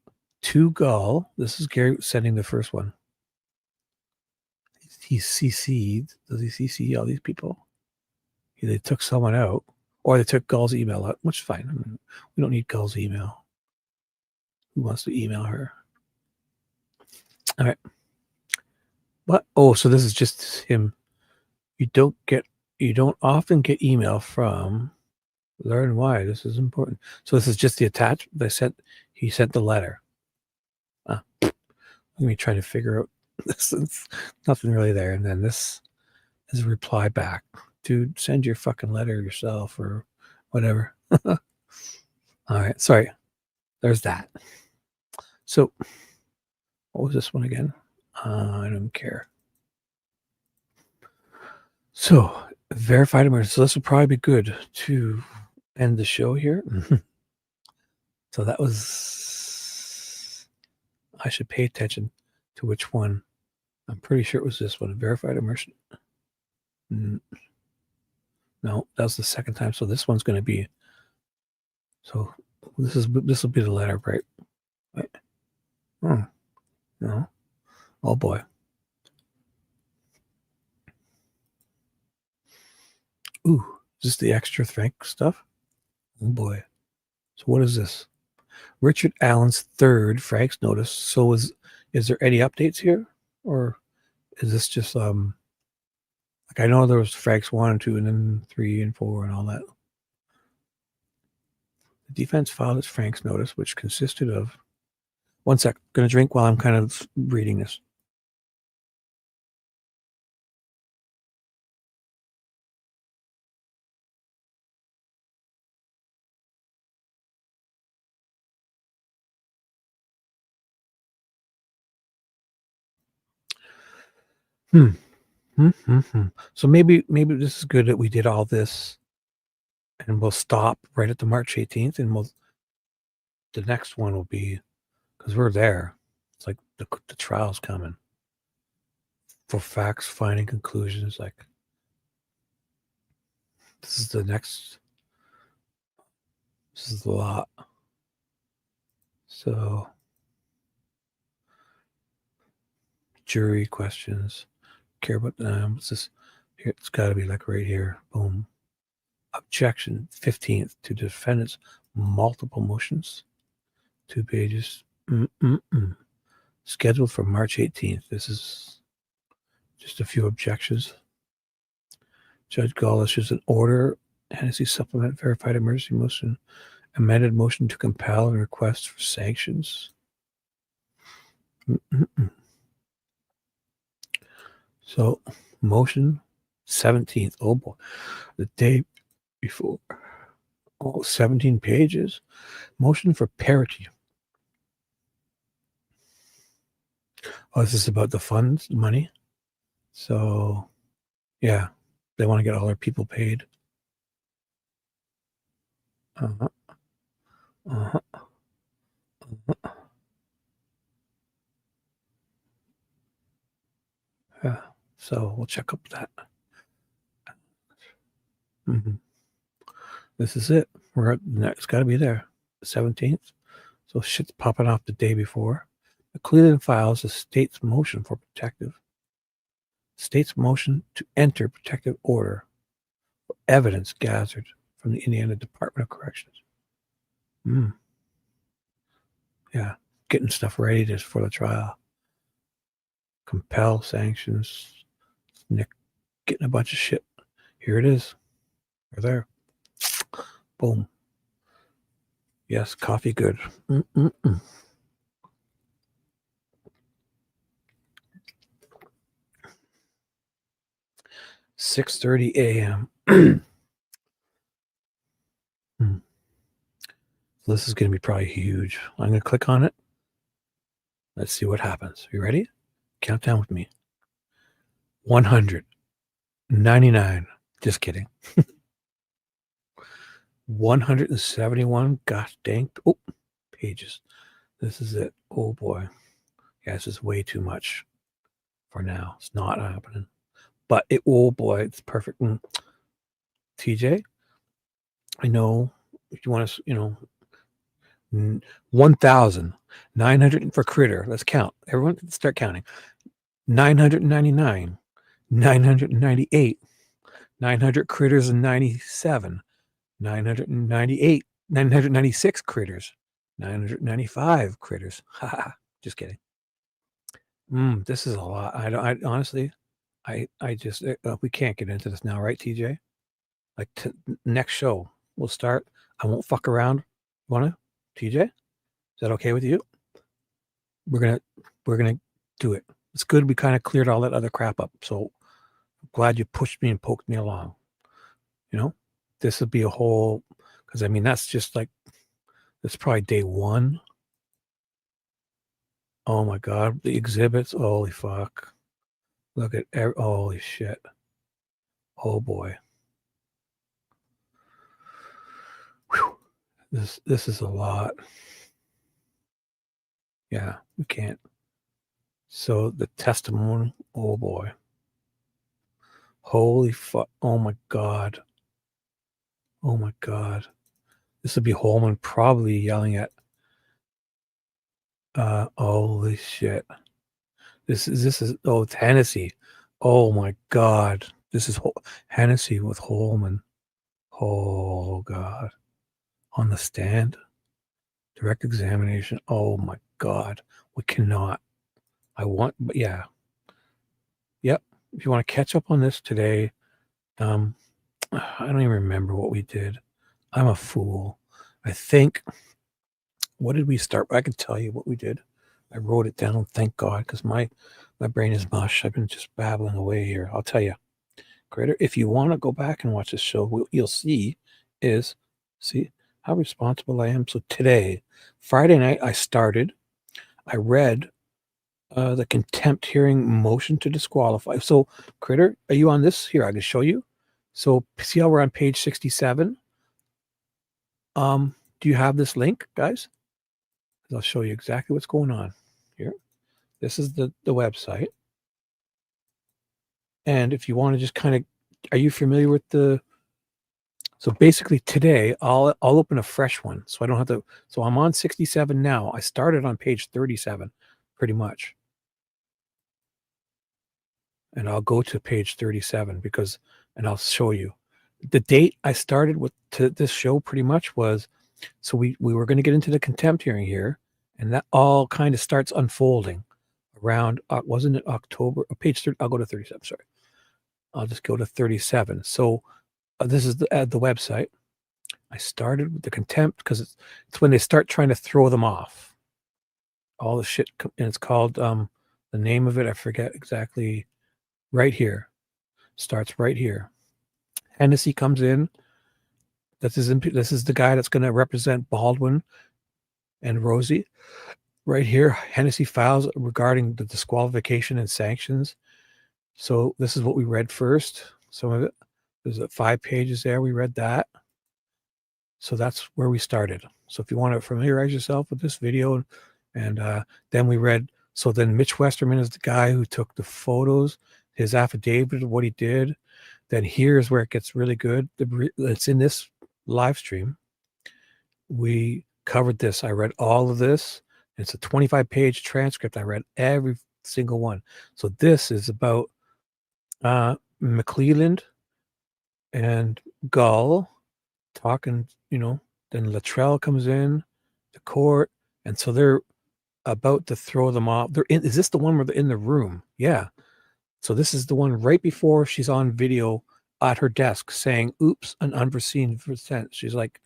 to Gull, this is Gary sending the first one. He's CC'd. Does he CC all these people? They took someone out, or they took Gull's email out, which is fine. I mean, we don't need Gull's email. Who wants to email her? All right. What? So this is just him. You don't often get email from. Learn why this is important. So this is just the attachment he sent the letter. Let me try to figure out this. It's nothing really there. And then this is a reply back. Dude, send your fucking letter yourself or whatever. All right. Sorry. There's that. So what was this one again? I don't care. So verified emergency. So this will probably be good to end the show here. So that was, I should pay attention to which one. I'm pretty sure it was this one, verified emergency. No, that was the second time. So this one's going to be, so this will be the letter, right? No. Oh boy. Is this the extra Frank stuff? Oh boy. So what is this? Richard Allen's third Frank's notice. So is there any updates here? Or is this just like I know there was Frank's 1 and 2 and then 3 and 4 and all that. The defense filed its Frank's notice, which consisted of, one sec, gonna drink while I'm kind of reading this. So maybe this is good that we did all this, and we'll stop right at the March 18th, and we'll the next one will be, because we're there. It's like the trial's coming. For facts, finding conclusions, like this is the next. This is a lot. So, jury questions. Care about them. What's this? Here, it's got to be like right here. Boom. Objection 15th to defendant's multiple motions. 2 pages. Scheduled for March 18th. This is just a few objections. Judge Gull issues an order. Hennessy supplement verified emergency motion. Amended motion to compel and request for sanctions. So, motion 17th. Oh boy. The day before. Oh, 17 pages. Motion for parity. Oh, this is about the funds, the money. So, yeah, they want to get all their people paid. Yeah, so we'll check up that. This is it. We're at it's got to be there, the 17th. So shit's popping off the day before. McCleland files the state's motion for protective. State's motion to enter protective order for evidence gathered from the Indiana Department of Corrections. Yeah, getting stuff ready just for the trial. Compel sanctions. Nick getting a bunch of shit. Here it is. We're there. Boom. Yes, coffee good. 6:30 a.m. This is going to be probably huge. I'm going to click on it. Let's see what happens. You ready? Count down with me. 100. 99. Just kidding. 171. Gosh dang. Oh, pages. This is it. Oh boy. Yeah, this is way too much for now. It's not happening. But it, oh boy, it's perfect. TJ, I know if you want to, 1,900 for critter. Let's count. Everyone start counting. 999, 998, 900 critters and 97, 998, 996 critters, 995 critters. Just kidding. This is a lot. I honestly, I just, we can't get into this now, right, TJ? Like next show, we'll start. I won't fuck around. Wanna, TJ? Is that okay with you? We're gonna do it. It's good. We kind of cleared all that other crap up. So I'm glad you pushed me and poked me along. This would be a whole, because I mean that's just like, that's probably day one. Oh my God, the exhibits. Holy fuck. Look at holy shit. Oh boy. Whew. This is a lot. Yeah, we can't. So the testimony, oh boy. Holy fuck. Oh my God. Oh my God. This would be Holman probably yelling at holy shit. This is oh, it's Hennessy. Oh my God. This is Hennessy with Holman. Oh God. On the stand. Direct examination. Oh my God. We cannot. But yeah. Yep. If you want to catch up on this today, I don't even remember what we did. I'm a fool. I think, what did we start? I can tell you what we did. I wrote it down, thank God, because my brain is mush. I've been just babbling away here. I'll tell you. Creator, if you want to go back and watch this show, what you'll see how responsible I am. So today, Friday night, I read the contempt hearing motion to disqualify. So, Critter, are you on this? Here, I can show you. So, see how we're on page 67? Do you have this link, guys? I'll show you exactly what's going on here. This is the website. And if you want to just kind of, are you familiar with the, so basically today I'll open a fresh one. So I don't have to, so I'm on 67 now. I started on page 37 pretty much. And I'll go to page 37 because, and I'll show you. The date I started with to this show pretty much was, so we were going to get into the contempt hearing here, and that all kind of starts unfolding around, wasn't it October? Page 30, I'll go to 37, sorry. I'll just go to 37. So this is the website. I started with the contempt because it's when they start trying to throw them off. All the shit, and it's called, the name of it, I forget exactly, right here. Starts right here. Hennesy comes in. This is the guy that's going to represent Baldwin and Rozzi. Right here, Hennesy files regarding the disqualification and sanctions. So this is what we read first. Some of it. There's 5 pages there. We read that. So that's where we started. So if you want to familiarize yourself with this video, and then we read, so then Mitch Westerman is the guy who took the photos, his affidavit of what he did. Then here's where it gets really good. It's in this live stream. We covered this. I read all of this. It's a 25-page transcript. I read every single one. So this is about McCleland and Gull talking, you know, then Luttrell comes in the court, and so they're about to throw them off. They're in, is this the one where they're in the room? Yeah. So this is the one right before she's on video at her desk saying, oops, an unforeseen percent. She's like,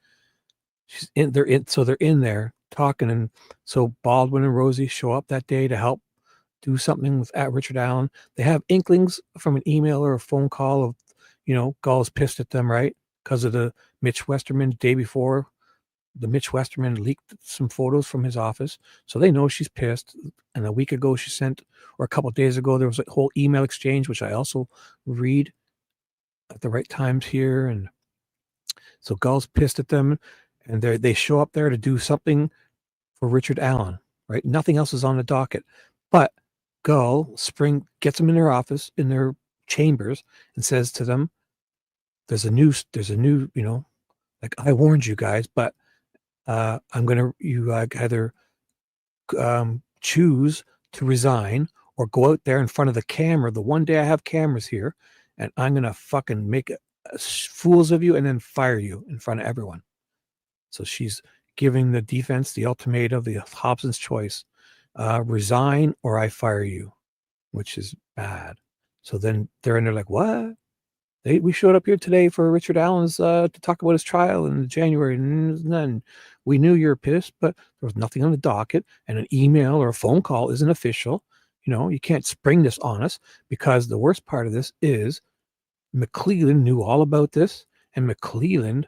they're in there talking. And so Baldwin and Rozzi show up that day to help do something with Richard Allen. They have inklings from an email or a phone call of, you know, Gull's pissed at them, right? Because of the Mitch Westerman day before. The Mitch Westerman leaked some photos from his office. So they know she's pissed. And a week ago she sent, or a couple of days ago, there was a whole email exchange, which I also read at the right times here. And so Gull's pissed at them, and they show up there to do something for Richard Allen, right? Nothing else is on the docket. But Gull gets them in their office, in their chambers, and says to them, there's a new, you know, like, I warned you guys, but I'm going to, you either choose to resign or go out there in front of the camera. The one day I have cameras here, and I'm going to fucking make fools of you and then fire you in front of everyone. So she's giving the defense the ultimatum, the Hobson's choice, resign or I fire you, which is bad. So then they're in there like, what? We showed up here today for Richard Allen's to talk about his trial in January, and then we knew you were pissed, but there was nothing on the docket, and an email or a phone call isn't official. You know, you can't spring this on us, because the worst part of this is McCleland knew all about this, and McCleland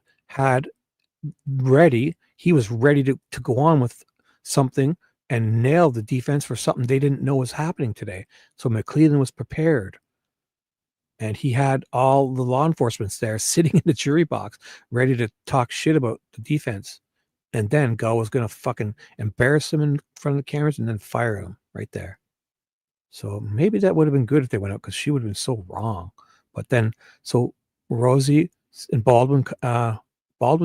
he was ready to go on with something and nail the defense for something they didn't know was happening today. So McCleland was prepared. And he had all the law enforcement there sitting in the jury box, ready to talk shit about the defense. And then Gull was going to fucking embarrass him in front of the cameras and then fire him right there. So maybe that would have been good if they went out, because she would have been so wrong. But then, so Rozzi and Baldwin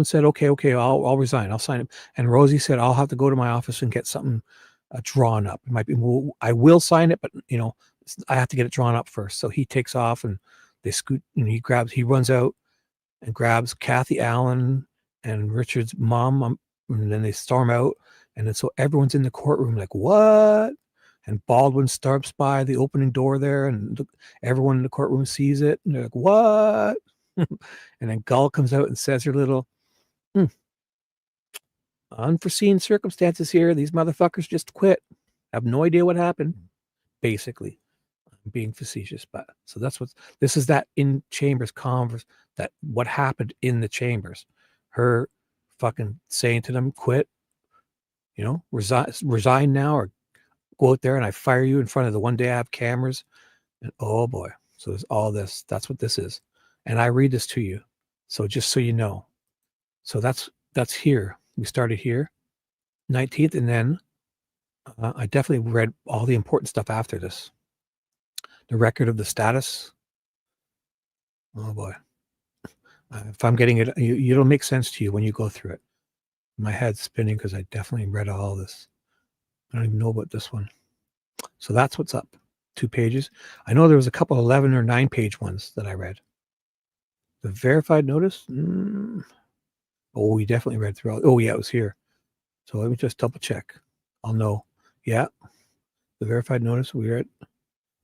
said, okay, I'll resign. I'll sign it. And Rozzi said, I'll have to go to my office and get something drawn up. It might be, I will sign it, but, you know, I have to get it drawn up first. So he takes off, and they scoot, and he runs out and grabs Kathy Allen and Richard's mom. And then they storm out. And then so everyone's in the courtroom like, what? And Baldwin starts by the opening door there, and everyone in the courtroom sees it. And they're like, what? And then Gull comes out and says her little, unforeseen circumstances here. These motherfuckers just quit. Have no idea what happened, basically. Being facetious, but so this is that in chambers converse, that what happened in the chambers, her fucking saying to them, quit, you know, resign now or go out there and I fire you in front of the one day I have cameras. And oh boy, so there's all this. That's what this is. And I read this to you, so just so you know. So that's here. We started here. 19th, and then I definitely read all the important stuff after this. The record of the status. Oh boy. If I'm getting it, it'll make sense to you when you go through it. My head's spinning because I definitely read all this. I don't even know about this one. So that's what's up. 2 pages. I know there was a couple 11 or 9 page ones that I read. The verified notice. Oh, we definitely read through all. Oh yeah, it was here. So let me just double check. I'll know. Yeah. The verified notice, we read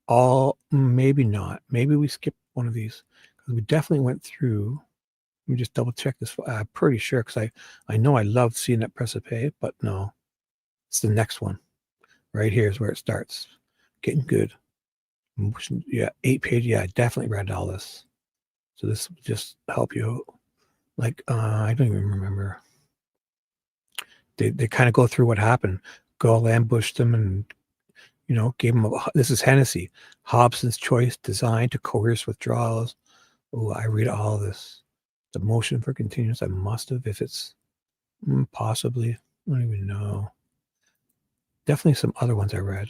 all. Maybe not. Maybe we skipped one of these because we definitely went through. Let me just double check this. I'm pretty sure because I know I loved seeing that PRAECIPE, but no. It's the next one. Right here is where it starts. Getting good. Yeah, 8 pages. Yeah, I definitely read all this. So this will just help you. Like, I don't even remember. They kind of go through what happened. Gull ambushed them and, gave them this is Hennesy. Hobson's choice designed to coerce withdrawals. Oh, I read all of this. The motion for continuance, I must have, if it's possibly. I don't even know. Definitely some other ones I read.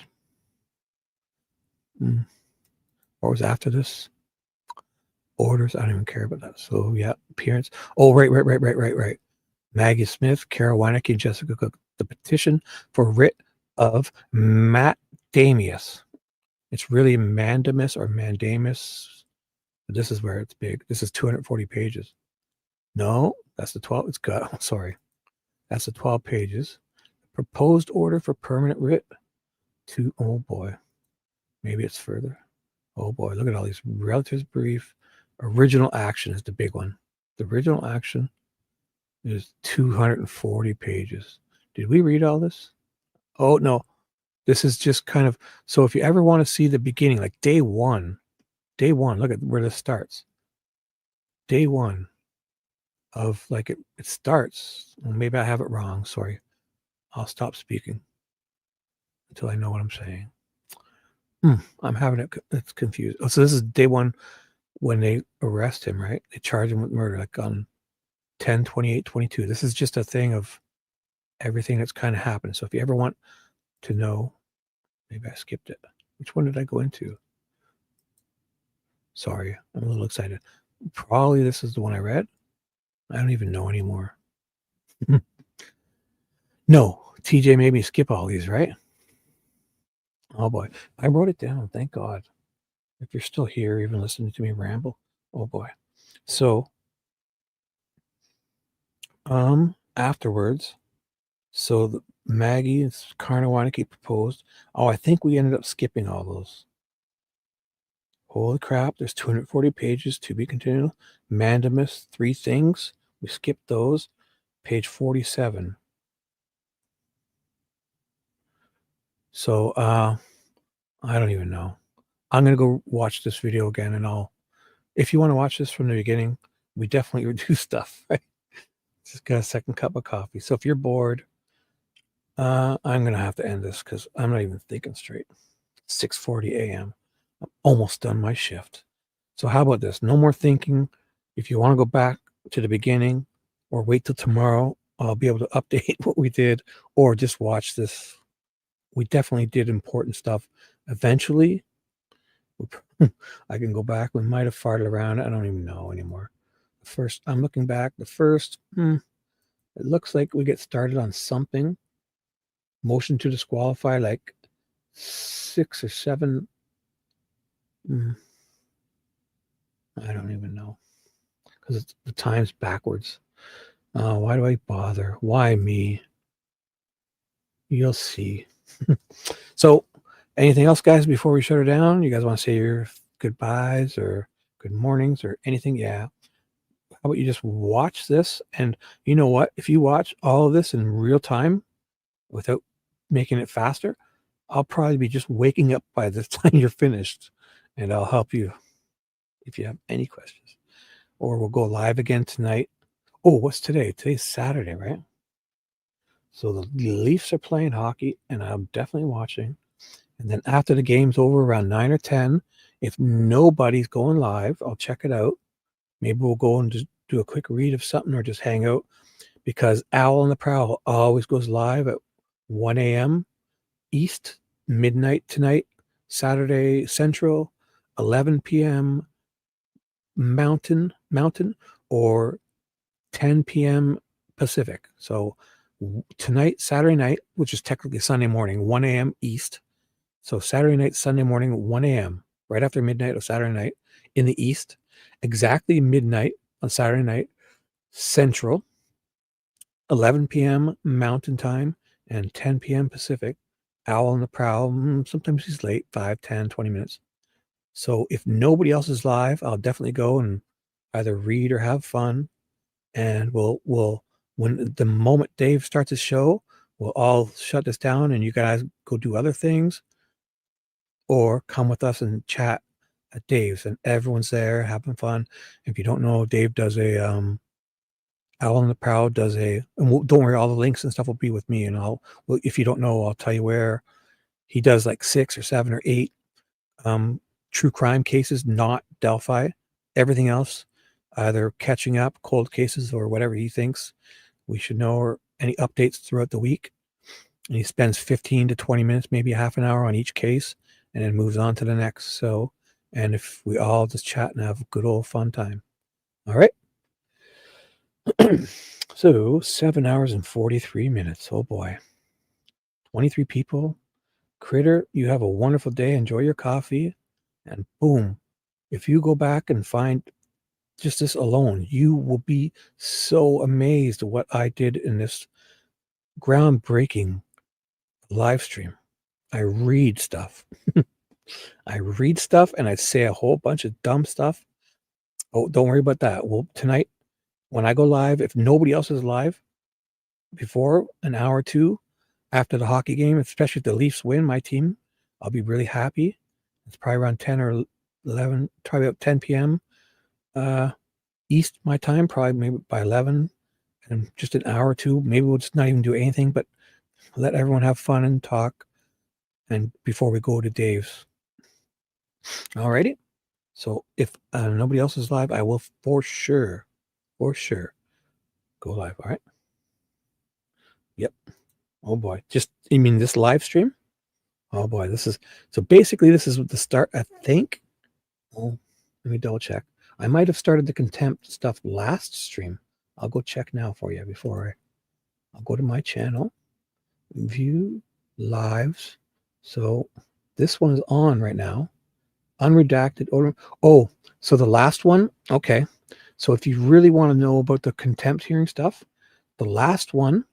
What was after this? Orders, I don't even care about that. So yeah, appearance. Oh, right. Maggie Smith, Carol Weinecke, and Jessica Cook. The petition for writ of Mandamus. It's really Mandamus or Mandamus. But this is where it's big. This is 240 pages. No, that's the 12. It's got, sorry. That's the 12 pages. Proposed order for permanent writ to, oh boy. Maybe it's further. Oh boy, look at all these relatives brief. Original action is the big one. The original action is 240 pages. Did we read all this? Oh, no. This is just kind of, so if you ever want to see the beginning, like day one, look at where this starts. Day one of like it starts. Well, maybe I have it wrong. Sorry. I'll stop speaking until I know what I'm saying. I'm having it. It's confused. Oh, so this is day one when they arrest him, right? They charge him with murder, like on 10/28/22. This is just a thing of everything that's kind of happened. So if you ever want to know, maybe I skipped it. Which one did I go into? Sorry, I'm a little excited. Probably this is the one I read. I don't even know anymore. No, TJ made me skip all these, right? Oh boy, I wrote it down. Thank God. If you're still here, even listening to me ramble. Oh boy. So, afterwards, so Maggie and Karnawaniki proposed. Oh, I think we ended up skipping all those. Holy crap, there's 240 pages to be continued. Mandamus, 3 things. We skipped those. Page 47. So, I don't even know. I'm going to go watch this video again, and if you want to watch this from the beginning, we definitely do stuff, right? Just got a second cup of coffee. So if you're bored, I'm going to have to end this because I'm not even thinking straight. 6:40 a.m. I'm almost done my shift. So how about this? No more thinking. If you want to go back to the beginning or wait till tomorrow, I'll be able to update what we did, or just watch this. We definitely did important stuff. Eventually, I can go back. We might have farted around. I don't even know anymore. First, I'm looking back. The first, it looks like we get started on something. Motion to disqualify, like 6 or 7. I don't even know because the time's backwards. Why do I bother? Why me? You'll see. So, anything else, guys, before we shut her down? You guys want to say your goodbyes or good mornings or anything? Yeah. How about you just watch this? And you know what? If you watch all of this in real time without making it faster, I'll probably be just waking up by the time you're finished, and I'll help you if you have any questions. Or we'll go live again tonight. Oh, what's today? Today's Saturday, right? So the Leafs are playing hockey, and I'm definitely watching. And then after the game's over around 9 or 10, if nobody's going live, I'll check it out. Maybe we'll go and just do a quick read of something or just hang out. because Owl on the Prowl always goes live at 1 a.m. East, midnight tonight, Saturday Central, 11 p.m. Mountain, or 10 p.m. Pacific. So tonight, Saturday night, which is technically Sunday morning, 1 a.m. East. So Saturday night, Sunday morning, 1 a.m., right after midnight of Saturday night in the East, exactly midnight on Saturday night, Central, 11 p.m. Mountain Time, and 10 p.m. Pacific. Owl on the Prowl, sometimes he's late, 5, 10, 20 minutes. So if nobody else is live, I'll definitely go and either read or have fun. And we'll when the moment Dave starts his show, we'll all shut this down and you guys go do other things or come with us and chat at Dave's, and everyone's there having fun. If you don't know, Dave does a Owl on the Prowl does a, and don't worry, all the links and stuff will be with me, and if you don't know, I'll tell you where. He does like 6 or 7 or 8 true crime cases, not Delphi. Everything else, either catching up, cold cases, or whatever he thinks we should know, or any updates throughout the week. And he spends 15 to 20 minutes, maybe half an hour on each case, and then moves on to the next. So, and if we all just chat and have a good old fun time. All right. So 7 hours and 43 minutes. Oh boy. 23 people. Critter, you have a wonderful day. Enjoy your coffee. And boom. If you go back and find just this alone, you will be so amazed at what I did in this groundbreaking live stream. I read stuff. I read stuff and I say a whole bunch of dumb stuff. Oh, don't worry about that. Well, tonight, when I go live, if nobody else is live before an hour or two after the hockey game, especially if the Leafs win, my team, I'll be really happy. It's probably around 10 or 11, probably about 10 p.m. East, my time, probably maybe by 11, and just an hour or two. Maybe we'll just not even do anything, but let everyone have fun and talk. And before we go to Dave's. Alrighty. So if nobody else is live, I will for sure go live. All right. Yep. Oh boy. You mean this live stream? Oh boy. So basically this is the start, I think. Oh, let me double check. I might have started the contempt stuff last stream. I'll go check now for you I'll go to my channel, view lives. So this one is on right now. Unredacted. Oh, so the last one. Okay. So if you really want to know about the contempt hearing stuff, the last one,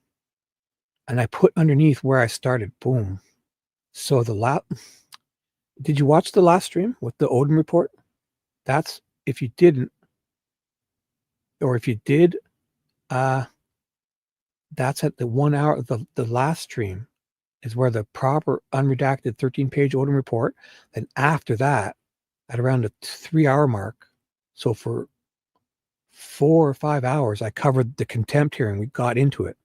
and I put underneath where I started. Boom. So did you watch the last stream with the Odin report? That's, if you didn't, or if you did, that's at the 1 hour, the last stream is where the proper unredacted 13-page Odin report. Then after that, at around the 3-hour mark, so for 4 or 5 hours, I covered the contempt hearing. We got into it,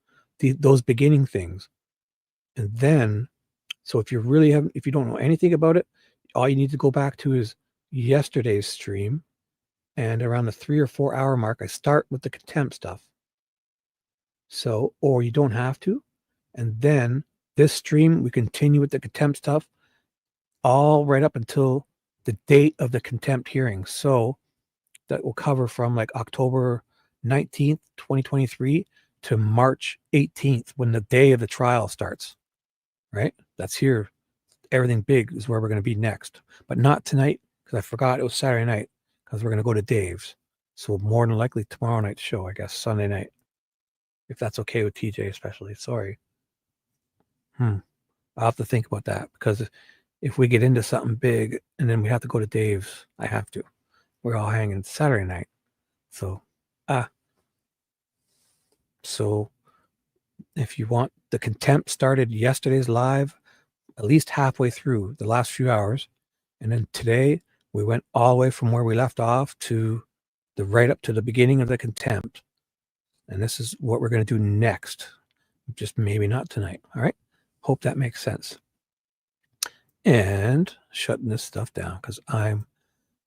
those beginning things. And then, so if you don't know anything about it, all you need to go back to is yesterday's stream. And around the 3 or 4 hour mark, I start with the contempt stuff. So, or you don't have to. And then this stream, we continue with the contempt stuff all right up until the date of the contempt hearing. So that will cover from like October 19th, 2023 to March 18th, when the day of the trial starts, right? That's here. Everything big is where we're going to be next, but not tonight, because I forgot it was Saturday night, because we're going to go to Dave's. So more than likely tomorrow night's show, I guess, Sunday night, if that's okay with TJ, especially. Sorry. I'll have to think about that, because if we get into something big and then we have to go to Dave's, I have to. We're all hanging Saturday night. So if you want, the contempt started yesterday's live, at least halfway through the last few hours. And then today we went all the way from where we left off to right up to the beginning of the contempt. And this is what we're going to do next. Just maybe not tonight. All right. Hope that makes sense. And shutting this stuff down, because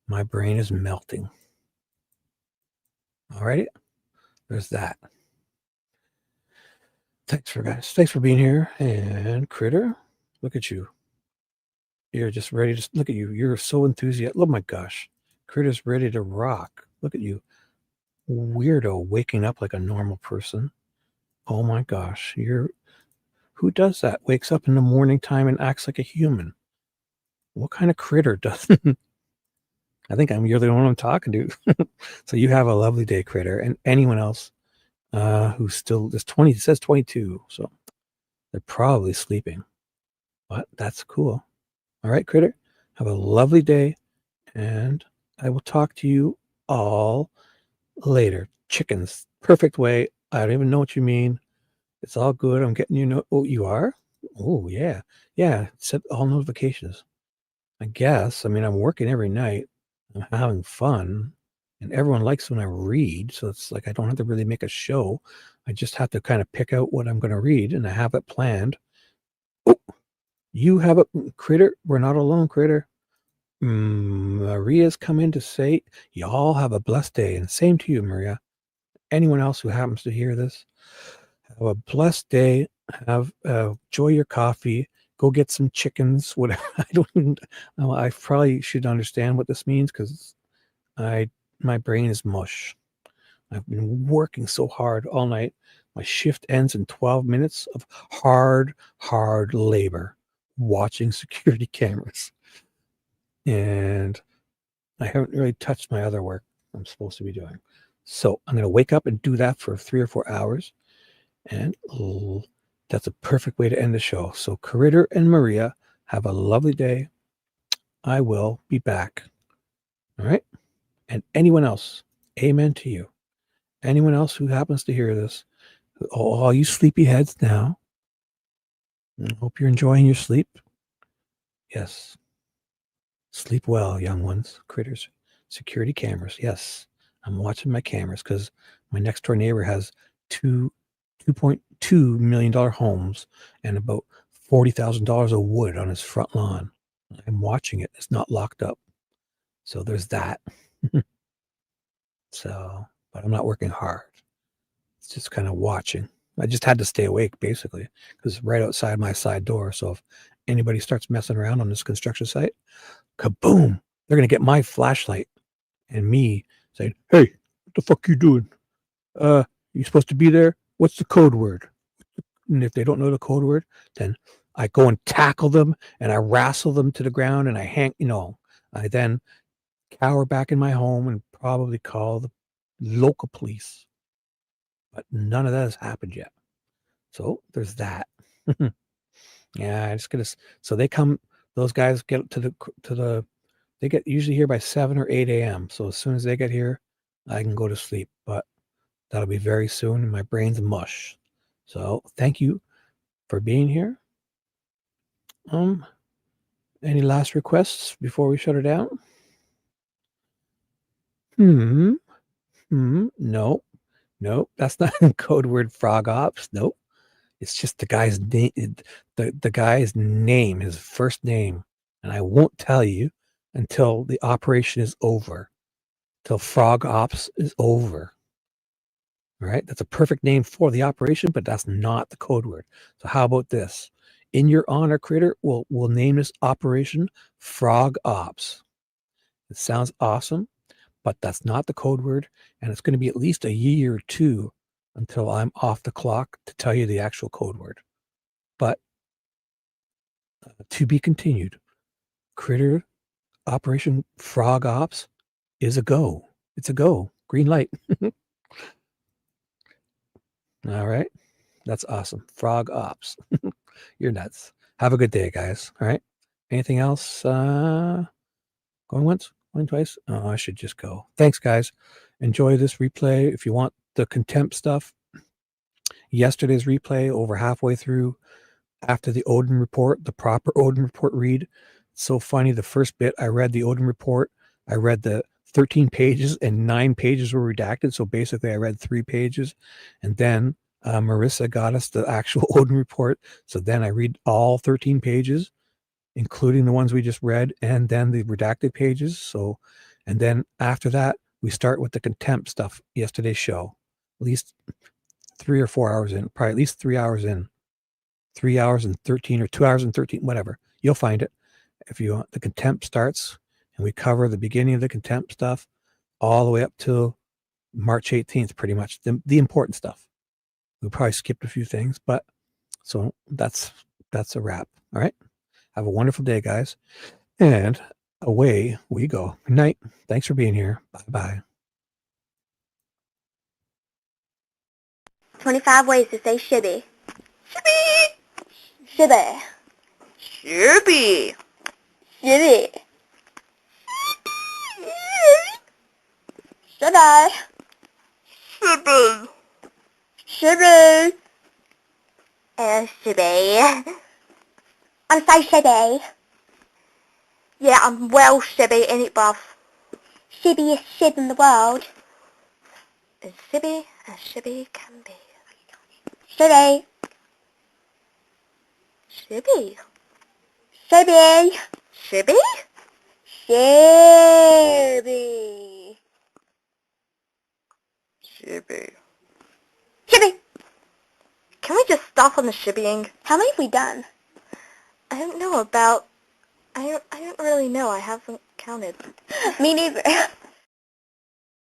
my brain is melting. All righty. There's that. Thanks for being here. And Critter, look at you. You're just ready to look at you. You're so enthusiastic. Oh my gosh. Critter's ready to rock. Look at you. Weirdo waking up like a normal person. Oh my gosh. Who does that? Wakes up in the morning time and acts like a human. What kind of critter does I think you're the one I'm talking to. So you have a lovely day, Critter. And anyone else who's still it says 22. So they're probably sleeping. But that's cool. All right, Critter. Have a lovely day. And I will talk to you all later. Chickens. Perfect way. I don't even know what you mean. It's all good. I'm getting you. Oh, you are? Oh, yeah. Yeah. Set all notifications. I guess. I mean, I'm working every night. I'm having fun. And everyone likes when I read. So it's like I don't have to really make a show. I just have to kind of pick out what I'm going to read. And I have it planned. Oh, you have it, Critter. We're not alone, Critter. Maria's come in to say y'all have a blessed day. And same to you, Maria. Anyone else who happens to hear this, have a blessed day. Have enjoy your coffee. Go get some chickens. Whatever. I probably should understand what this means because my brain is mush. I've been working so hard all night. My shift ends in 12 minutes of hard labor watching security cameras. And I haven't really touched my other work I'm supposed to be doing. So I'm going to wake up and do that for 3 or 4 hours. And that's a perfect way to end the show. So Critter and Maria, have a lovely day. I will be back. All right. And anyone else, amen to you. Anyone else who happens to hear this, all you sleepyheads now, I hope you're enjoying your sleep. Yes. Sleep well, young ones, critters, security cameras. Yes, I'm watching my cameras because my next door neighbor has $2.2 million homes and about $40,000 of wood on his front lawn. I'm watching it. It's not locked up. So there's that. But I'm not working hard. It's just kind of watching. I just had to stay awake basically because it's right outside my side door. So if anybody starts messing around on this construction site, kaboom, they're going to get my flashlight and me saying, hey, what the fuck you doing? You supposed to be there? What's the code word? And if they don't know the code word, then I go and tackle them and I wrestle them to the ground and I then cower back in my home and probably call the local police. But none of that has happened yet. So there's that. Yeah, so they come, those guys get they get usually here by 7 or 8 a.m. So as soon as they get here, I can go to sleep, but that'll be very soon and my brain's mush. So thank you for being here. Any last requests before we shut her down? No, that's not code word frog ops. Nope. It's just the guy's name, the guy's name, his first name. And I won't tell you until the operation is over, till frog ops is over. All right. That's a perfect name for the operation, but that's not the code word. So how about this? In your honor, Critter, we'll name this operation Frog Ops. It sounds awesome, but that's not the code word. And it's going to be at least a year or two until I'm off the clock to tell you the actual code word. But to be continued. Critter Operation Frog Ops is a go. It's a go. Green light. All right. That's awesome. Frog Ops. You're nuts. Have a good day, guys. All right. Anything else? Going once? Going twice? Oh, I should just go. Thanks, guys. Enjoy this replay. If you want the contempt stuff, yesterday's replay over halfway through after the Odin report, the proper Odin report read. It's so funny. The first bit, I read the Odin report. I read the 13 pages and 9 pages were redacted. So basically I read 3 pages and then Marissa got us the actual Odin report. So then I read all 13 pages, including the ones we just read, and then the redacted pages. So, and then after that, we start with the contempt stuff, yesterday's show. At least 3 or 4 hours in, probably at least 3 hours in. 3 hours and 13 or 2 hours and 13, whatever. You'll find it. If you want, the contempt starts, and we cover the beginning of the contempt stuff all the way up to March 18th, pretty much, the important stuff. We probably skipped a few things, but so that's a wrap. All right. Have a wonderful day, guys. And away we go. Good night. Thanks for being here. Bye-bye. 25 ways to say shibby. Shibby. Shibby. Shibby. Shibby. Shibby. Shibby. Oh, shibby. I'm so shibby. Yeah, I'm well shibby, ain't it, bruv? Shibbiest shib in the world. As shibby as shibby can be. Shibby. Shibby. Shibby. Shibby? Shibby. Shibby. Shibby. Can we just stop on the shibbying? How many have we done? I don't know, about... I don't really know. I haven't counted. Me neither.